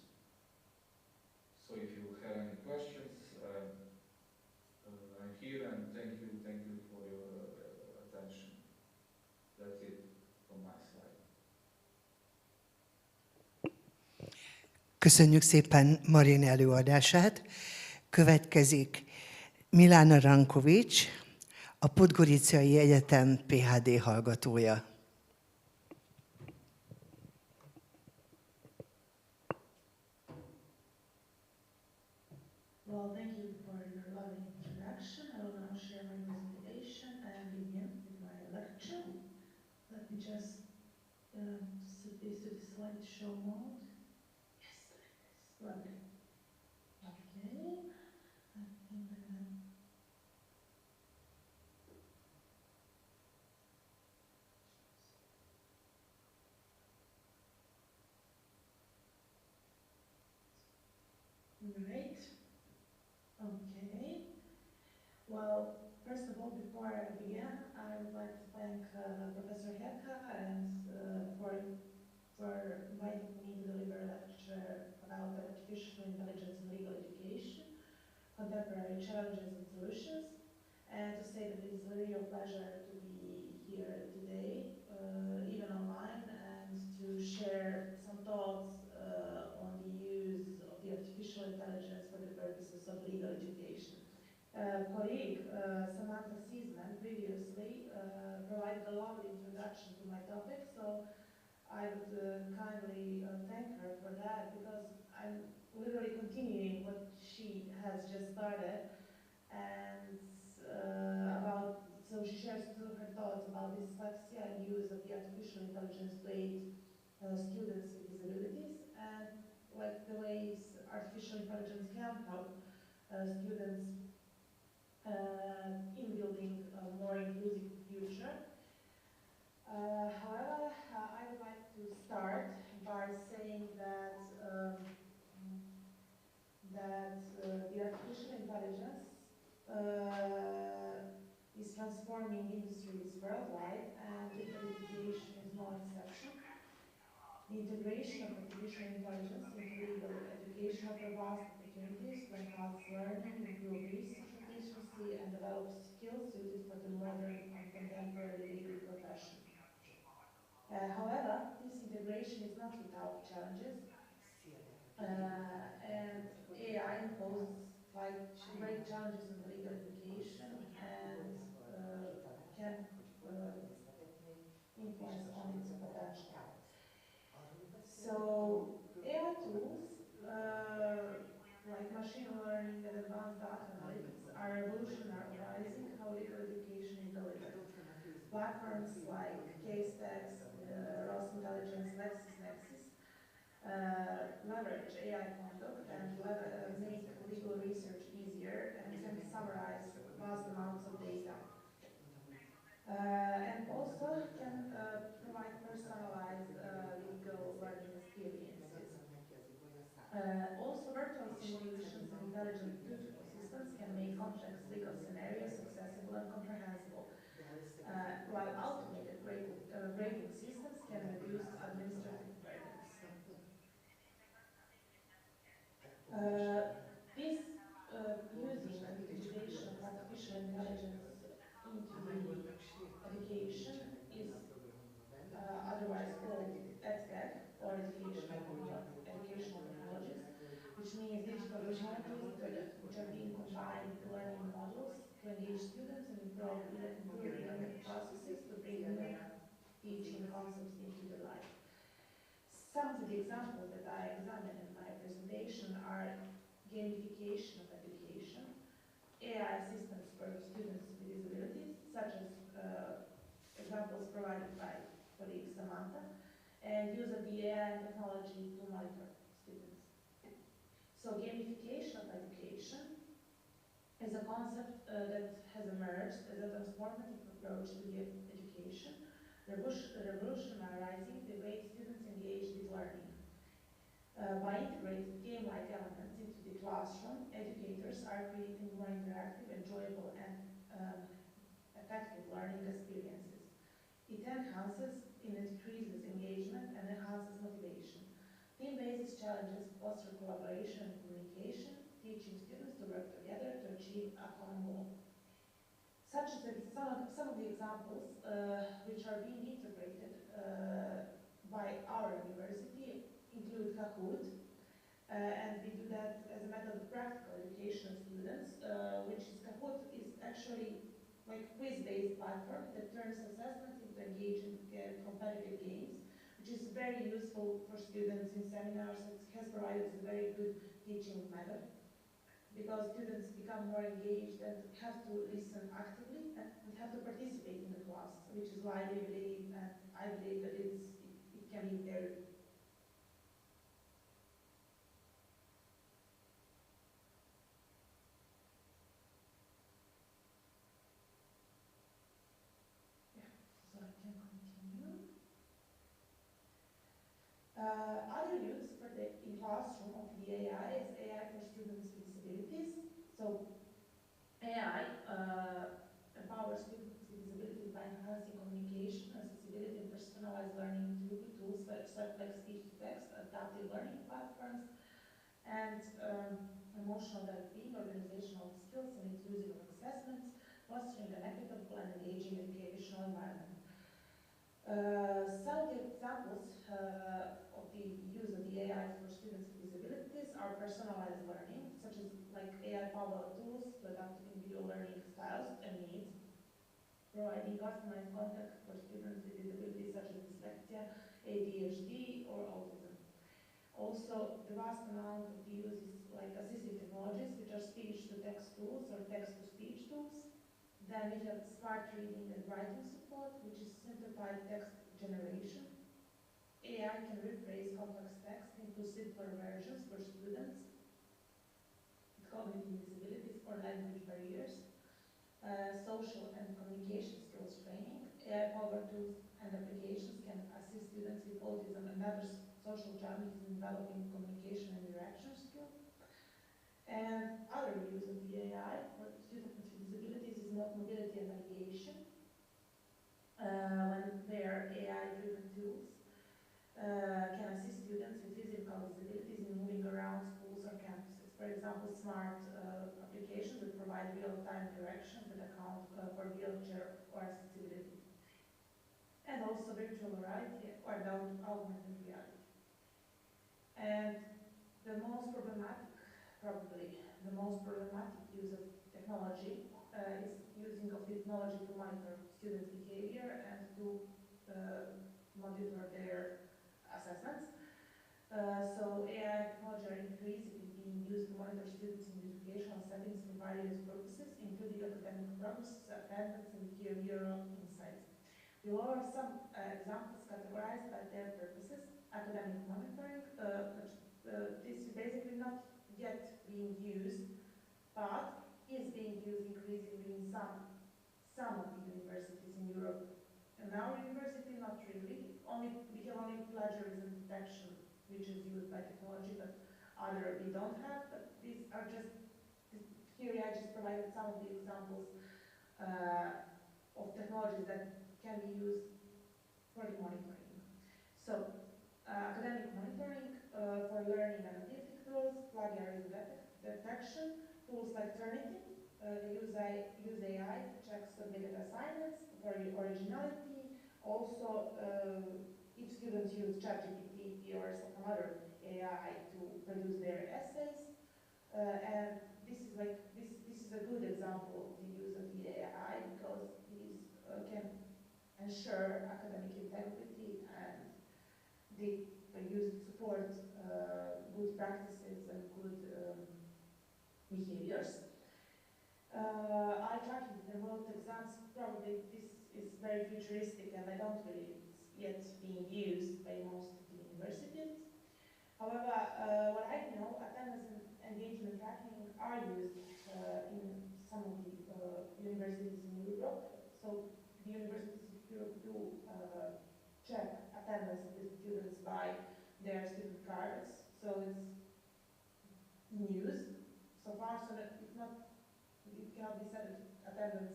So if you have any questions, I'm here, and thank you for your attention. That's it from my side. Köszönjük szépen Marin előadását. Következik Milana Rankovics, a Podgoricai Egyetem PhD hallgatója. Well, thank you for your lovely introduction. I will now share my presentation and begin with my lecture. Let me just set this to the slideshow mode. Yes, like this. Lovely. Okay. I think I'm gonna... Great. Okay. Well, first of all, before I begin, I would like to thank Professor Herka and for inviting me to deliver a lecture about artificial intelligence in legal education, contemporary challenges and solutions, and to say that it is a real pleasure to be here today, even online, and to share some thoughts on the use of the artificial intelligence for the purposes of legal education. Colleague Samantha Seisman previously provided a lovely introduction to my topic, so I would kindly thank her for that, because I'm literally continuing what she has just started, and so she shares her thoughts about dyslexia and use of the artificial intelligence to aid students with disabilities, and like the ways artificial intelligence can help students in building a more inclusive future. However, I would like to start by saying that industries worldwide, and digital education is no exception. The integration of artificial intelligence into legal education offers vast opportunities to enhance learning, improve research efficiency, and develop skills suited for the modern and contemporary legal profession. However, this integration is not without challenges, and AI poses great challenges in legal education and can influence on its potential. So AI tools like machine learning and advanced data analytics are revolutionizing how legal education is delivered. Platforms like CaseText, Ross Intelligence, LexisNexis leverage AI conduct and make legal research easier and can summarize vast amounts of data. And also can provide personalized legal learning experiences. Also, virtual simulations and intelligent tutoring systems can make complex legal scenarios accessible and comprehensible, while automated grading systems can reduce administrative burdens. This using and utilization of artificial intelligence into the education is otherwise called EdTech, or educational technologies, which means digital technologies which are being combined with learning models to engage students and improve learning processes to bring new teaching concepts into their life. Some of the examples that I examined in my presentation are gamification of education, AI assistance for students with disabilities, such as examples provided by colleague Samantha, and use of the AI and technology to monitor students. So gamification of education is a concept that has emerged as a transformative approach to the education, revolutionizing the way students engage with learning. By integrating game-like elements into the classroom, educators are creating more interactive, enjoyable, and effective learning experiences. It enhances and increases engagement and enhances motivation. Team-based challenges foster collaboration and communication, teaching students to work together to achieve a common goal. Some of the examples which are being integrated by our university include Kahoot, and we do that as a method of practical education of students, Kahoot is actually like quiz-based platform that turns assessments into engaging competitive games, which is very useful for students in seminars. It has provided a very good teaching method, because students become more engaged and have to listen actively and have to participate in the class, which is why they believe, and I believe that it can be very. So I can continue. Other use in classroom of the AI is AI for students with disabilities. So AI empowers students with disabilities by enhancing communication, accessibility, and personalized learning through tools like speech-to-text, adaptive learning platforms, and emotional well-being, organizational skills, and inclusive assessments, fostering an equitable and engaging educational environment. Some of the examples of the use of the AI for students with disabilities are personalized learning, such as like AI-powered tools to adapt individual learning styles and needs, providing customized content for students with disabilities such as dyslexia, ADHD, or autism. Also, the vast amount of the use is like assistive technologies, which are speech-to-text tools or text-to-speech tools. Then we have smart reading and writing support, which is simplified text generation. AI can rephrase complex text into simpler versions for students with cognitive disabilities or language barriers. Social and communication skills training. AI-powered tools and applications can assist students with autism and other social challenges in developing communication and interaction skills. And other use of the AI for students with disabilities is mobility and navigation. when their AI-driven tools can assist students with physical disabilities in moving around schools or campuses. For example, smart applications that provide real-time directions that account for wheelchair or accessibility. And also virtual reality or augmented reality. And the most problematic, probably the most problematic use of technology is using of technology to monitor students' behavior and to monitor their assessments. So AI technology are increasingly being used to monitor students in educational settings for various purposes, including academic progress, attendance, and behavioral insights. Below are some examples categorized by their purposes. Academic monitoring, this is basically not yet being used, but is being used increasingly in some of the universities in Europe. In our university, not really. We have only plagiarism detection, which is used by technology, but other we don't have. But these are just, here I just provided some of the examples of technologies that can be used for the monitoring. So, academic monitoring for learning analytic tools, plagiarism detection, tools like Turnitin, use AI to check submitted assignments for originality. Also, if students use ChatGPT or some other AI to produce their essays, and this is a good example of the use of the AI because these can ensure academic integrity and they use to support good practices and good behaviors. Eye tracking remote exams, probably this is very futuristic and I don't believe it's yet being used by most of the universities. However, what I know, attendance and engagement tracking are used in some of the universities in Europe. So the universities in Europe do check attendance of the students by their student cards. So it's news so far, so that it cannot be said that attendance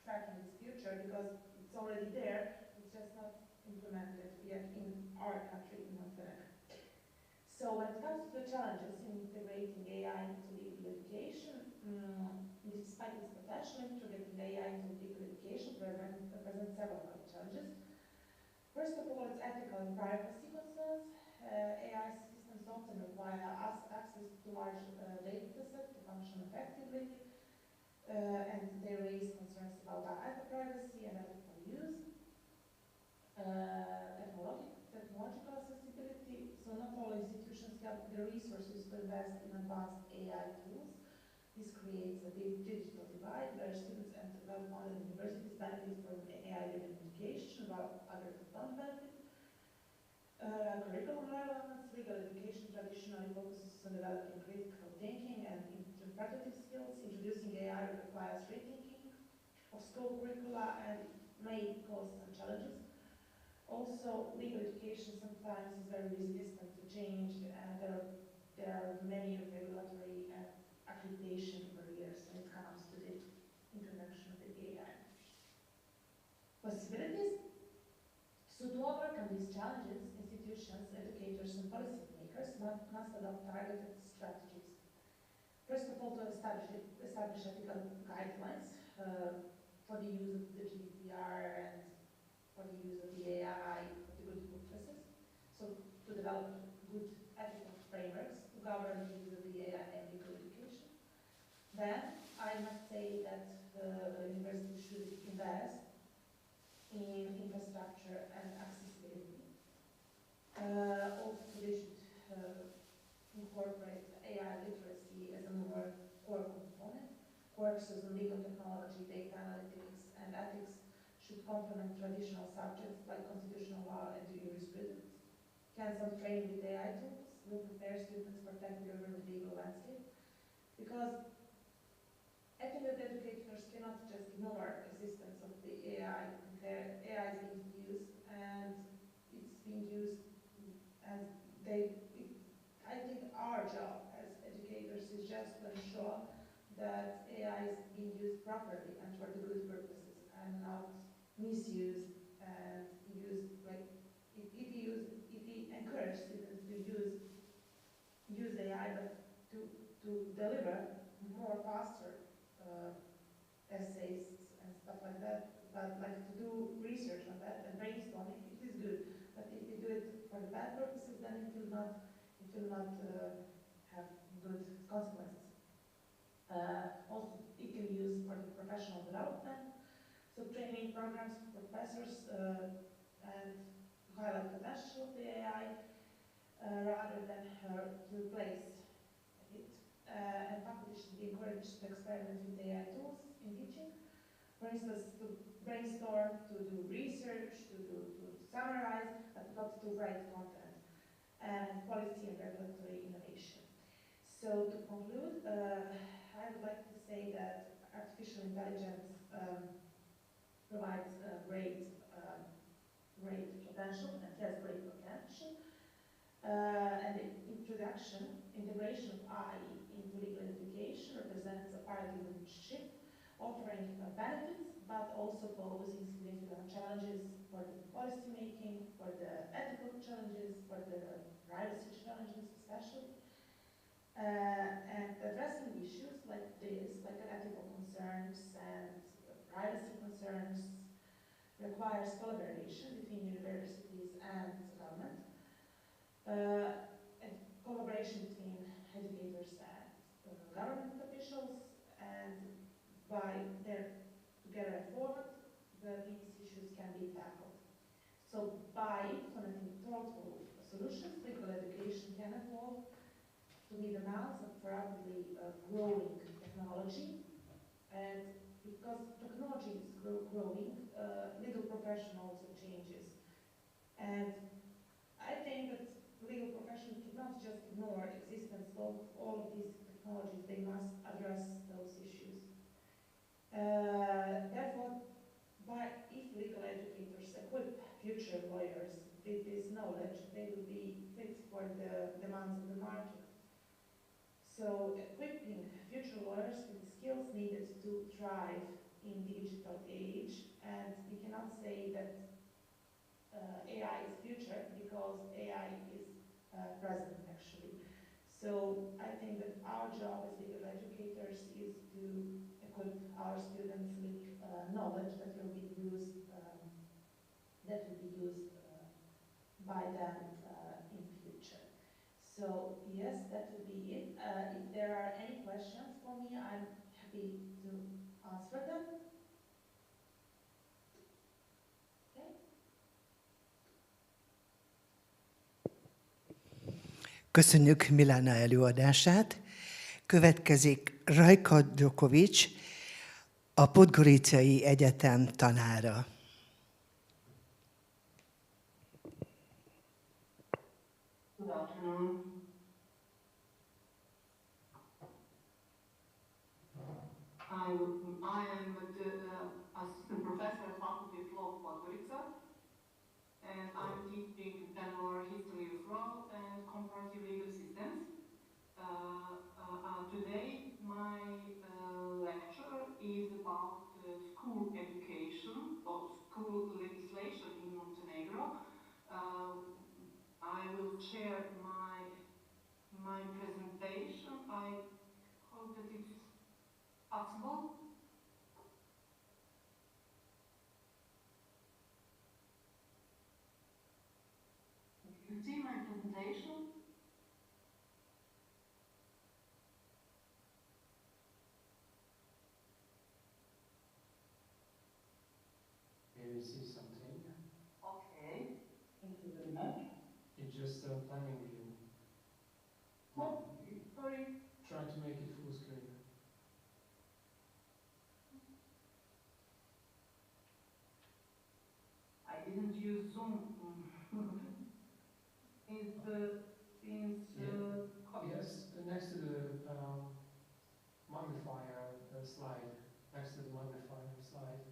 tracking is future because it's already there. It's just not implemented yet in our country, in Montenegro. So when it comes to the challenges in integrating AI into legal education, despite its potential, integrating AI into legal education presents several challenges. First of all, it's ethical and privacy concerns. AI systems often require access to large data sets to function effectively, and they raise concerns about data privacy and ethical use. Technological accessibility, so not all institutions have the resources to invest in advanced AI tools. This creates a big digital divide where students and well-funded universities benefit from AI-driven education while others don't benefit. Curriculum relevance, legal education traditionally focuses on developing critical thinking and interpretative skills. Introducing AI requires rethinking of school curricula and may cause some challenges. Also, legal education sometimes is very resistant to change, and there are many regulatory and accreditation barriers when it comes to the introduction of the AI. Possibilities? So to overcome these challenges, institutions, educators, and policymakers must adopt targeted strategies. First of all, to establish ethical guidelines for the use of the GDPR and for the use of the AI for the good purposes. So to develop good ethical frameworks to govern the use of the AI and legal education. Then I must say that the university should invest in infrastructure and accessibility. Also, they should incorporate AI literacy as a more core component. Courses on legal technology, data analytics, and ethics should complement traditional subjects like constitutional law and jurisprudence. Hands-on training with AI tools will prepare students for tech-driven legal landscape, because I think that educators cannot just ignore existence of the AI. AI is being used, and it's being used, and I think our job as educators is just to ensure that AI is being used properly and for the good purposes and not misused and use like if he encourage students to use AI, but to deliver more faster essays and stuff like that, but like to do research on that and brainstorming, it is good. But if you do it for the bad purposes, then it will not have good consequences. Also, it can be used for the professional development, so training programs for professors and to highlight potential of the AI rather than to replace it. And faculty should be encouraged to experiment with AI tools in teaching. For instance, to brainstorm, to do research, to summarize, but not to write content, and policy and regulatory innovation. So to conclude, I would like to say that artificial intelligence provides great potential and has great potential. And the integration of AI into legal education represents a paradigm shift, offering benefits, but also posing significant challenges for the policy making, for the ethical challenges, for the privacy challenges especially. And addressing issues like this, like ethical concerns and privacy concerns, requires collaboration between universities and government, and collaboration between educators and government officials, and by their together effort, these issues can be tackled. So by implementing thoughtful solutions, legal education can evolve to meet the demands of rapidly growing technology. And because technology is growing, legal profession also changes. And I think that legal profession cannot just ignore existence of all of these technologies. They must address those issues. Therefore, if legal educators equip future lawyers with this knowledge, they will be fit for the demands of the market. So equipping future lawyers with the skills needed to thrive in the digital age, and we cannot say that AI is future because AI is present actually. So I think that our job as legal educators is to equip our students with knowledge that will be used by them in future. So yes, that would be it. If there are any questions for me, I'm happy to answer them. Okay. Köszönjük Milana előadását. Következik Rajka Djokovic, a Podgoricai Egyetem tanára. Good afternoon. I am the assistant professor at Faculty of Law of Podgorica, and I'm teaching general history of law and comparative legal systems. Today, my lecture is about school education or school legislation in Montenegro. I will share my presentation. I hope that it's possible. Do you see my presentation? Here you see something. Okay, thank you very much. It's just a planning view. Oh, sorry. Try to make it full screen. I didn't use Zoom. Yes, next to the magnifier slide, next to the magnifier slide,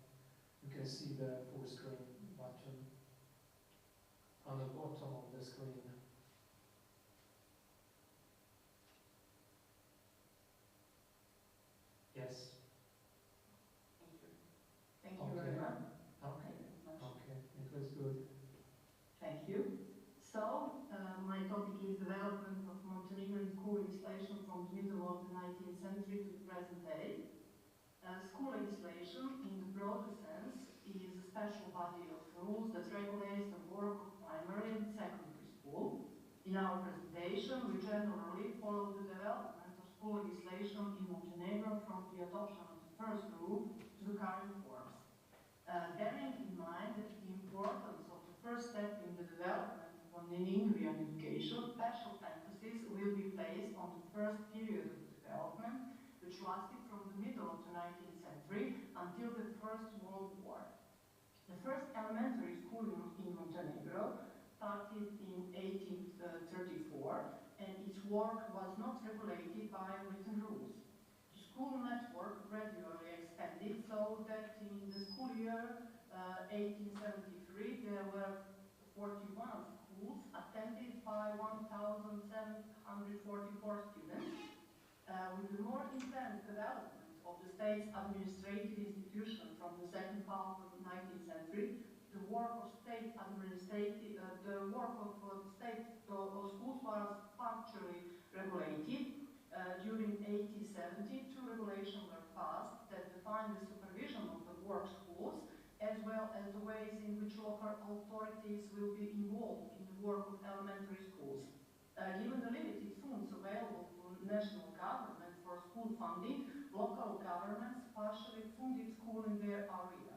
you can see the full screen button on the bottom of the screen. Yes. Thank you very much. Okay. Okay. the middle of the 19th century to the present day. School legislation, in the broader sense, is a special body of rules that regulates the work of primary and secondary school. In our presentation, we generally follow the development of school legislation in Montenegro from the adoption of the first rule to the current forms. Bearing in mind the importance of the first step in the development of Montenegrin education, special emphasis will be placed on the first period of the development, which lasted from the middle of the 19th century until the First World War. The first elementary school in Montenegro started in 1834, and its work was not regulated by written rules. The school network gradually expanded so that in the school year 1873 there were 41 schools attended by 1,744 students. With the more intense development of the state's administrative institution from the second half of the 19th century, the work of state schools was partially regulated. During 1870, two regulations were passed that defined the supervision of the work schools, as well as the ways in which local authorities will be involved in the work of elementary schools. Given the limited funds available from national government for school funding, local governments partially funded school in their area.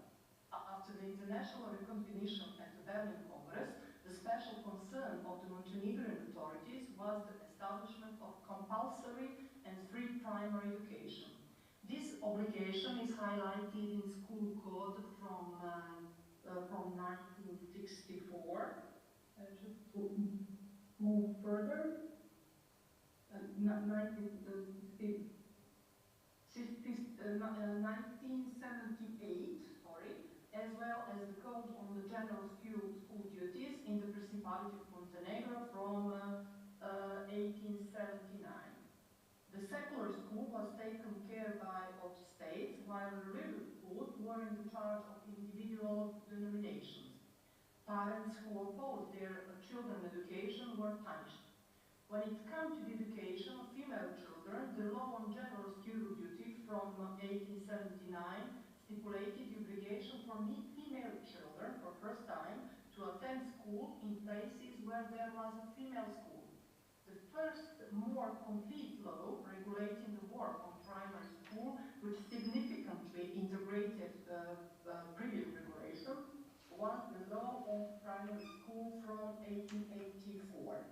After the international recognition at the Berlin Congress, the special concern of the Montenegrin authorities was the establishment of compulsory and free primary education. This obligation is highlighted in school code from 1964. Just to move further, 1978, as well as the code on the general school duties in the Principality of Montenegro from 1879. The secular school was taken care of the state, while the religious schools were in the charge of individual denominations. Parents who opposed their children's education were punished. When it comes to the education of female children, the law on general school duty from 1879 stipulated the obligation for female children, for first time, to attend school in places where there was a female school. The first more complete law regulating the work on primary school, which significantly integrated previous regulation, was the law on primary school from 1884.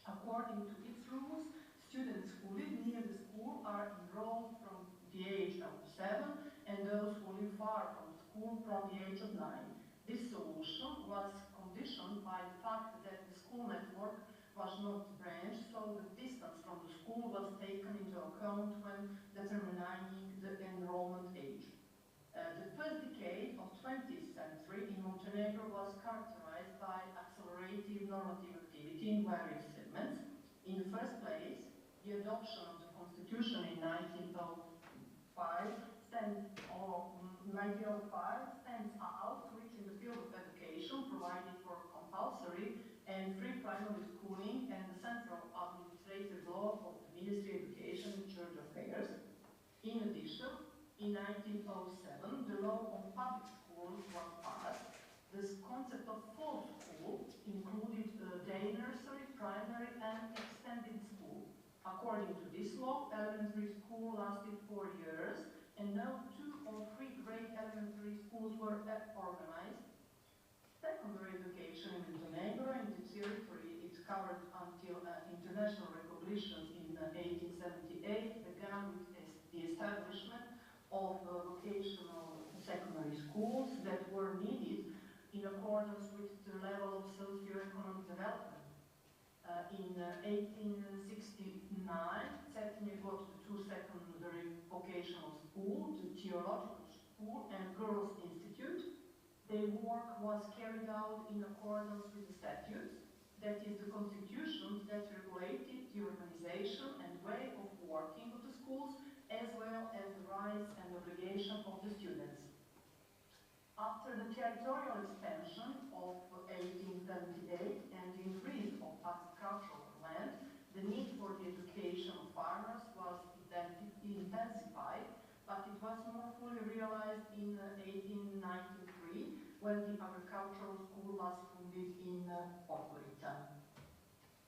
According to its rules, students who live near the school are enrolled from the age of 7, and those who live far from the school from the age of 9. This solution was conditioned by the fact that the school network was not branched, so the distance from the school was taken into account when determining the enrollment age. The first decade of 20th century in Montenegro was characterized by accelerated normative activity in various segments. In the first place, the adoption of the constitution in 1905 stands out, which in the field of education provided for compulsory and free primary schooling and the central administrative law of the Ministry of Education and Church Affairs. In addition, in 1907, the law on public schools was passed. This concept of full school included day nursery, primary, and extended school. According to this law, elementary school lasted 4 years, and no 2 or 3 grade elementary schools were organized. Secondary education in Montenegro and the territory it covered until international recognition in 1878 began with the establishment of vocational secondary schools that were needed in accordance with the level of socio-economic development. In 1869, Cetinje got the 2 secondary vocational schools, the Theological School and Girls' Institute. Their work was carried out in accordance with the statutes, that is the constitutions that regulated the organization and way of working of the schools, as well as the rights and obligations of the students. After the territorial expansion of 1878 and the increase of agricultural land, the need for the education of farmers materialized in 1893 when the agricultural school was founded in Podgorica.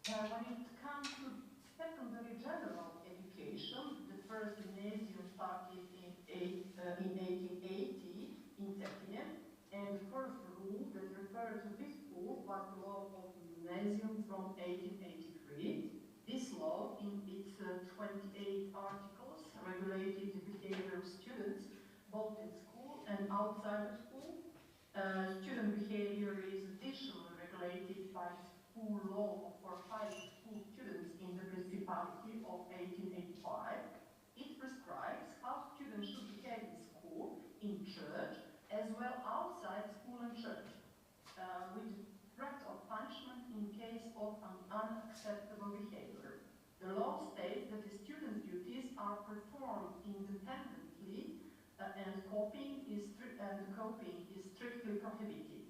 When it comes to secondary general education, the first gymnasium started in 1880 in Cetinje, and the first rule that referred to this school was the law of gymnasium from 1883. This law, in its 28 articles, regulated the behavior of students both in school and outside of school. Student behavior is additionally regulated by the school law for private school students in the Principality of 1885. It prescribes how students should behave in school, in church, as well outside school and church, with threat of punishment in case of an unacceptable behavior. The law states that the students' duties are performed independently and copying is strictly prohibited.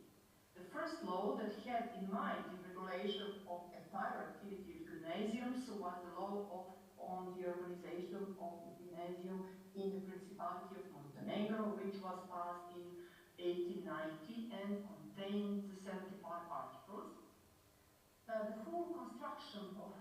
The first law that had in mind the regulation of entire activity of gymnasiums was the law on the organization of the gymnasium in the Principality of Montenegro, which was passed in 1890 and contains 75 articles. The full construction of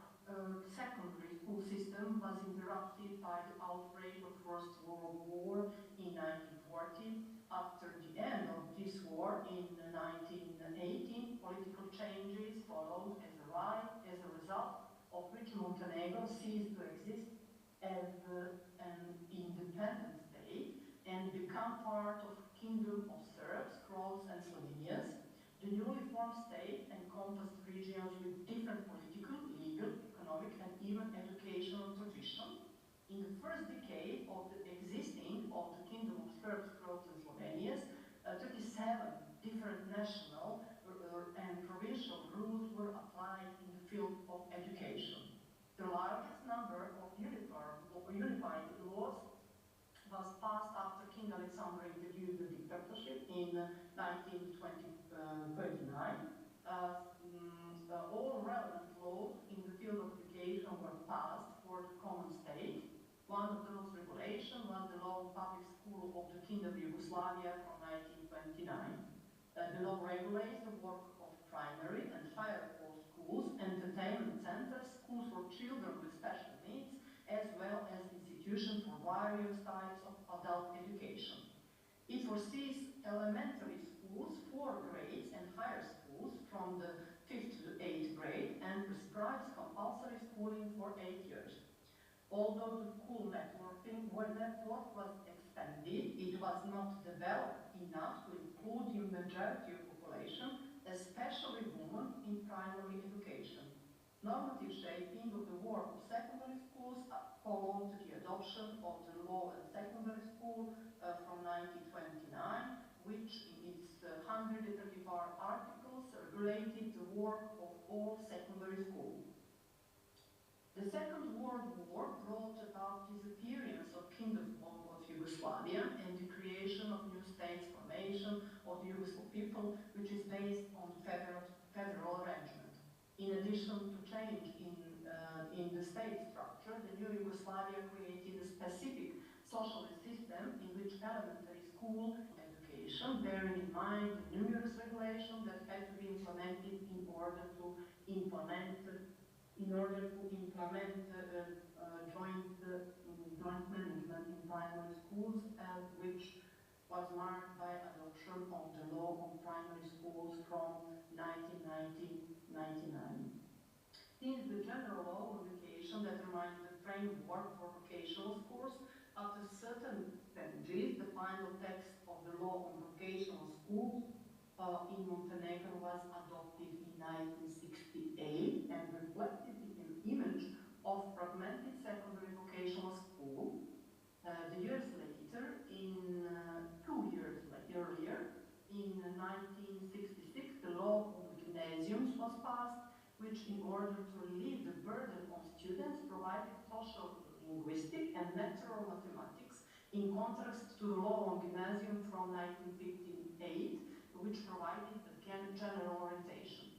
secondary school system was interrupted by the outbreak of First World War in 1940. After the end of this war in 1918, political changes followed as a result of which Montenegro ceased to exist as an independent state and become part of Kingdom of Serbs, Croats and Slovenians. The newly formed state encompassed regions with different political, legal, economic and even educational tradition. In the first decade of the existing of the Kingdom of Serbs, Croats and Slovenians, 37 different national and provincial rules were applied in the field of education. The largest number of unified laws was passed after King Alexander introduced the dictatorship in 1929. All relevant laws in the field of education were passed for the common state. One of those regulations was the law on public school of the Kingdom of Yugoslavia from 1929. The law regulates the work of primary and higher schools, entertainment centers, schools for children with special needs, as well as institutions for various types of adult education. It foresees elementary schools, 4 grades, and higher schools from the 5th to 8th grade, and prescribes compulsory schooling for 8 years. Although the school network was expanded, it was not developed enough to include the majority of population, especially women, in primary education. Normative shaping of the work of secondary schools followed the adoption of the law on secondary school from 1929, which in its 134 articles regulated the work of all secondary schools. The Second World War brought about disappearance of Kingdom of Yugoslavia and the creation of new states formation of the Yugoslav people, which is based on federal arrangement. In addition to change in the state structure, the new Yugoslavia created a specific socialist system in which elementary school education, bearing in mind the numerous regulations that had to be implemented in order to implement joint management in primary schools, which was marked by adoption of the law on primary schools from 1999. Since the general law on education determines the framework for vocational schools, after certain changes, the final text of the law on vocational schools in Montenegro was adopted in 1968 and reflected the image of fragmented secondary vocational school. The years later, in 2 years earlier, in 1966, the law on gymnasiums was passed, which in order to relieve the burden on students provided social linguistic and natural mathematics in contrast to the law on gymnasium from 1958, which provided again general orientation.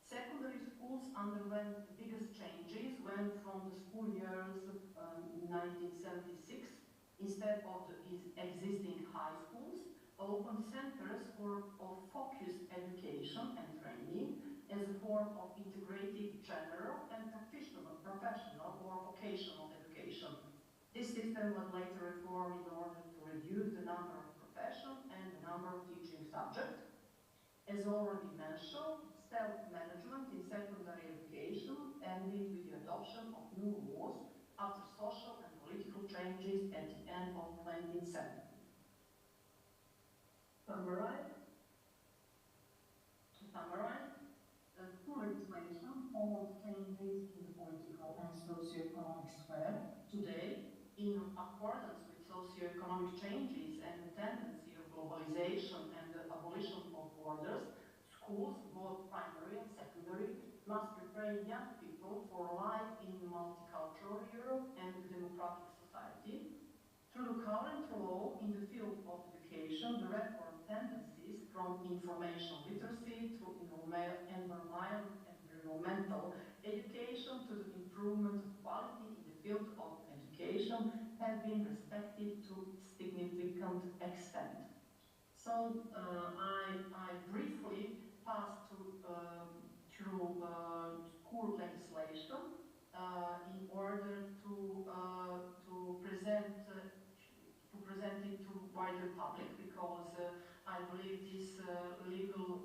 Secondary schools underwent the biggest changes when from the school years 1976 Instead of the existing high schools, open centers of focused education and training as a form of integrated general and professional or vocational education. This system was later reformed in order to reduce the number of professions and the number of teaching subjects. As already mentioned, self-management in secondary education ended with the adoption of new laws after social and political changes at the end of 20th century. To summarize, school legislation followed changes in the political and socio-economic sphere. Today, in accordance with socio-economic changes and the tendency of globalization and the abolition of borders, schools, both primary and secondary, must prepare young people for life in multicultural Europe and democratic society. Through the current law in the field of education, the reform tendencies from information literacy to environmental education to the improvement of quality in the field of education have been respected to significant extent. So I briefly passed through school legislation in order to present it to wider public, because I believe this legal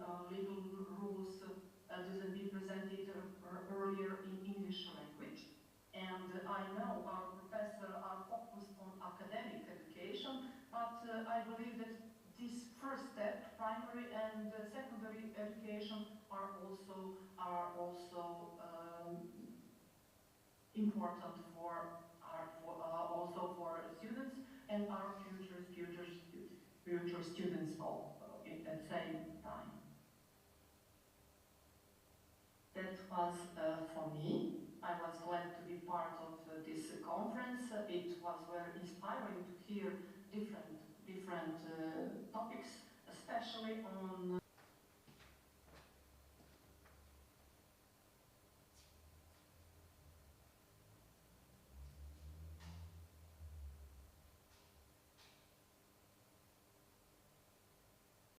rules doesn't be presented earlier in English language. And I know our professors are focused on academic education, but I believe that this first step, primary and secondary education, are also important also for students and our future students all at the same time. That was for me. I was glad to be part of this conference. It was very inspiring to hear different topics, especially on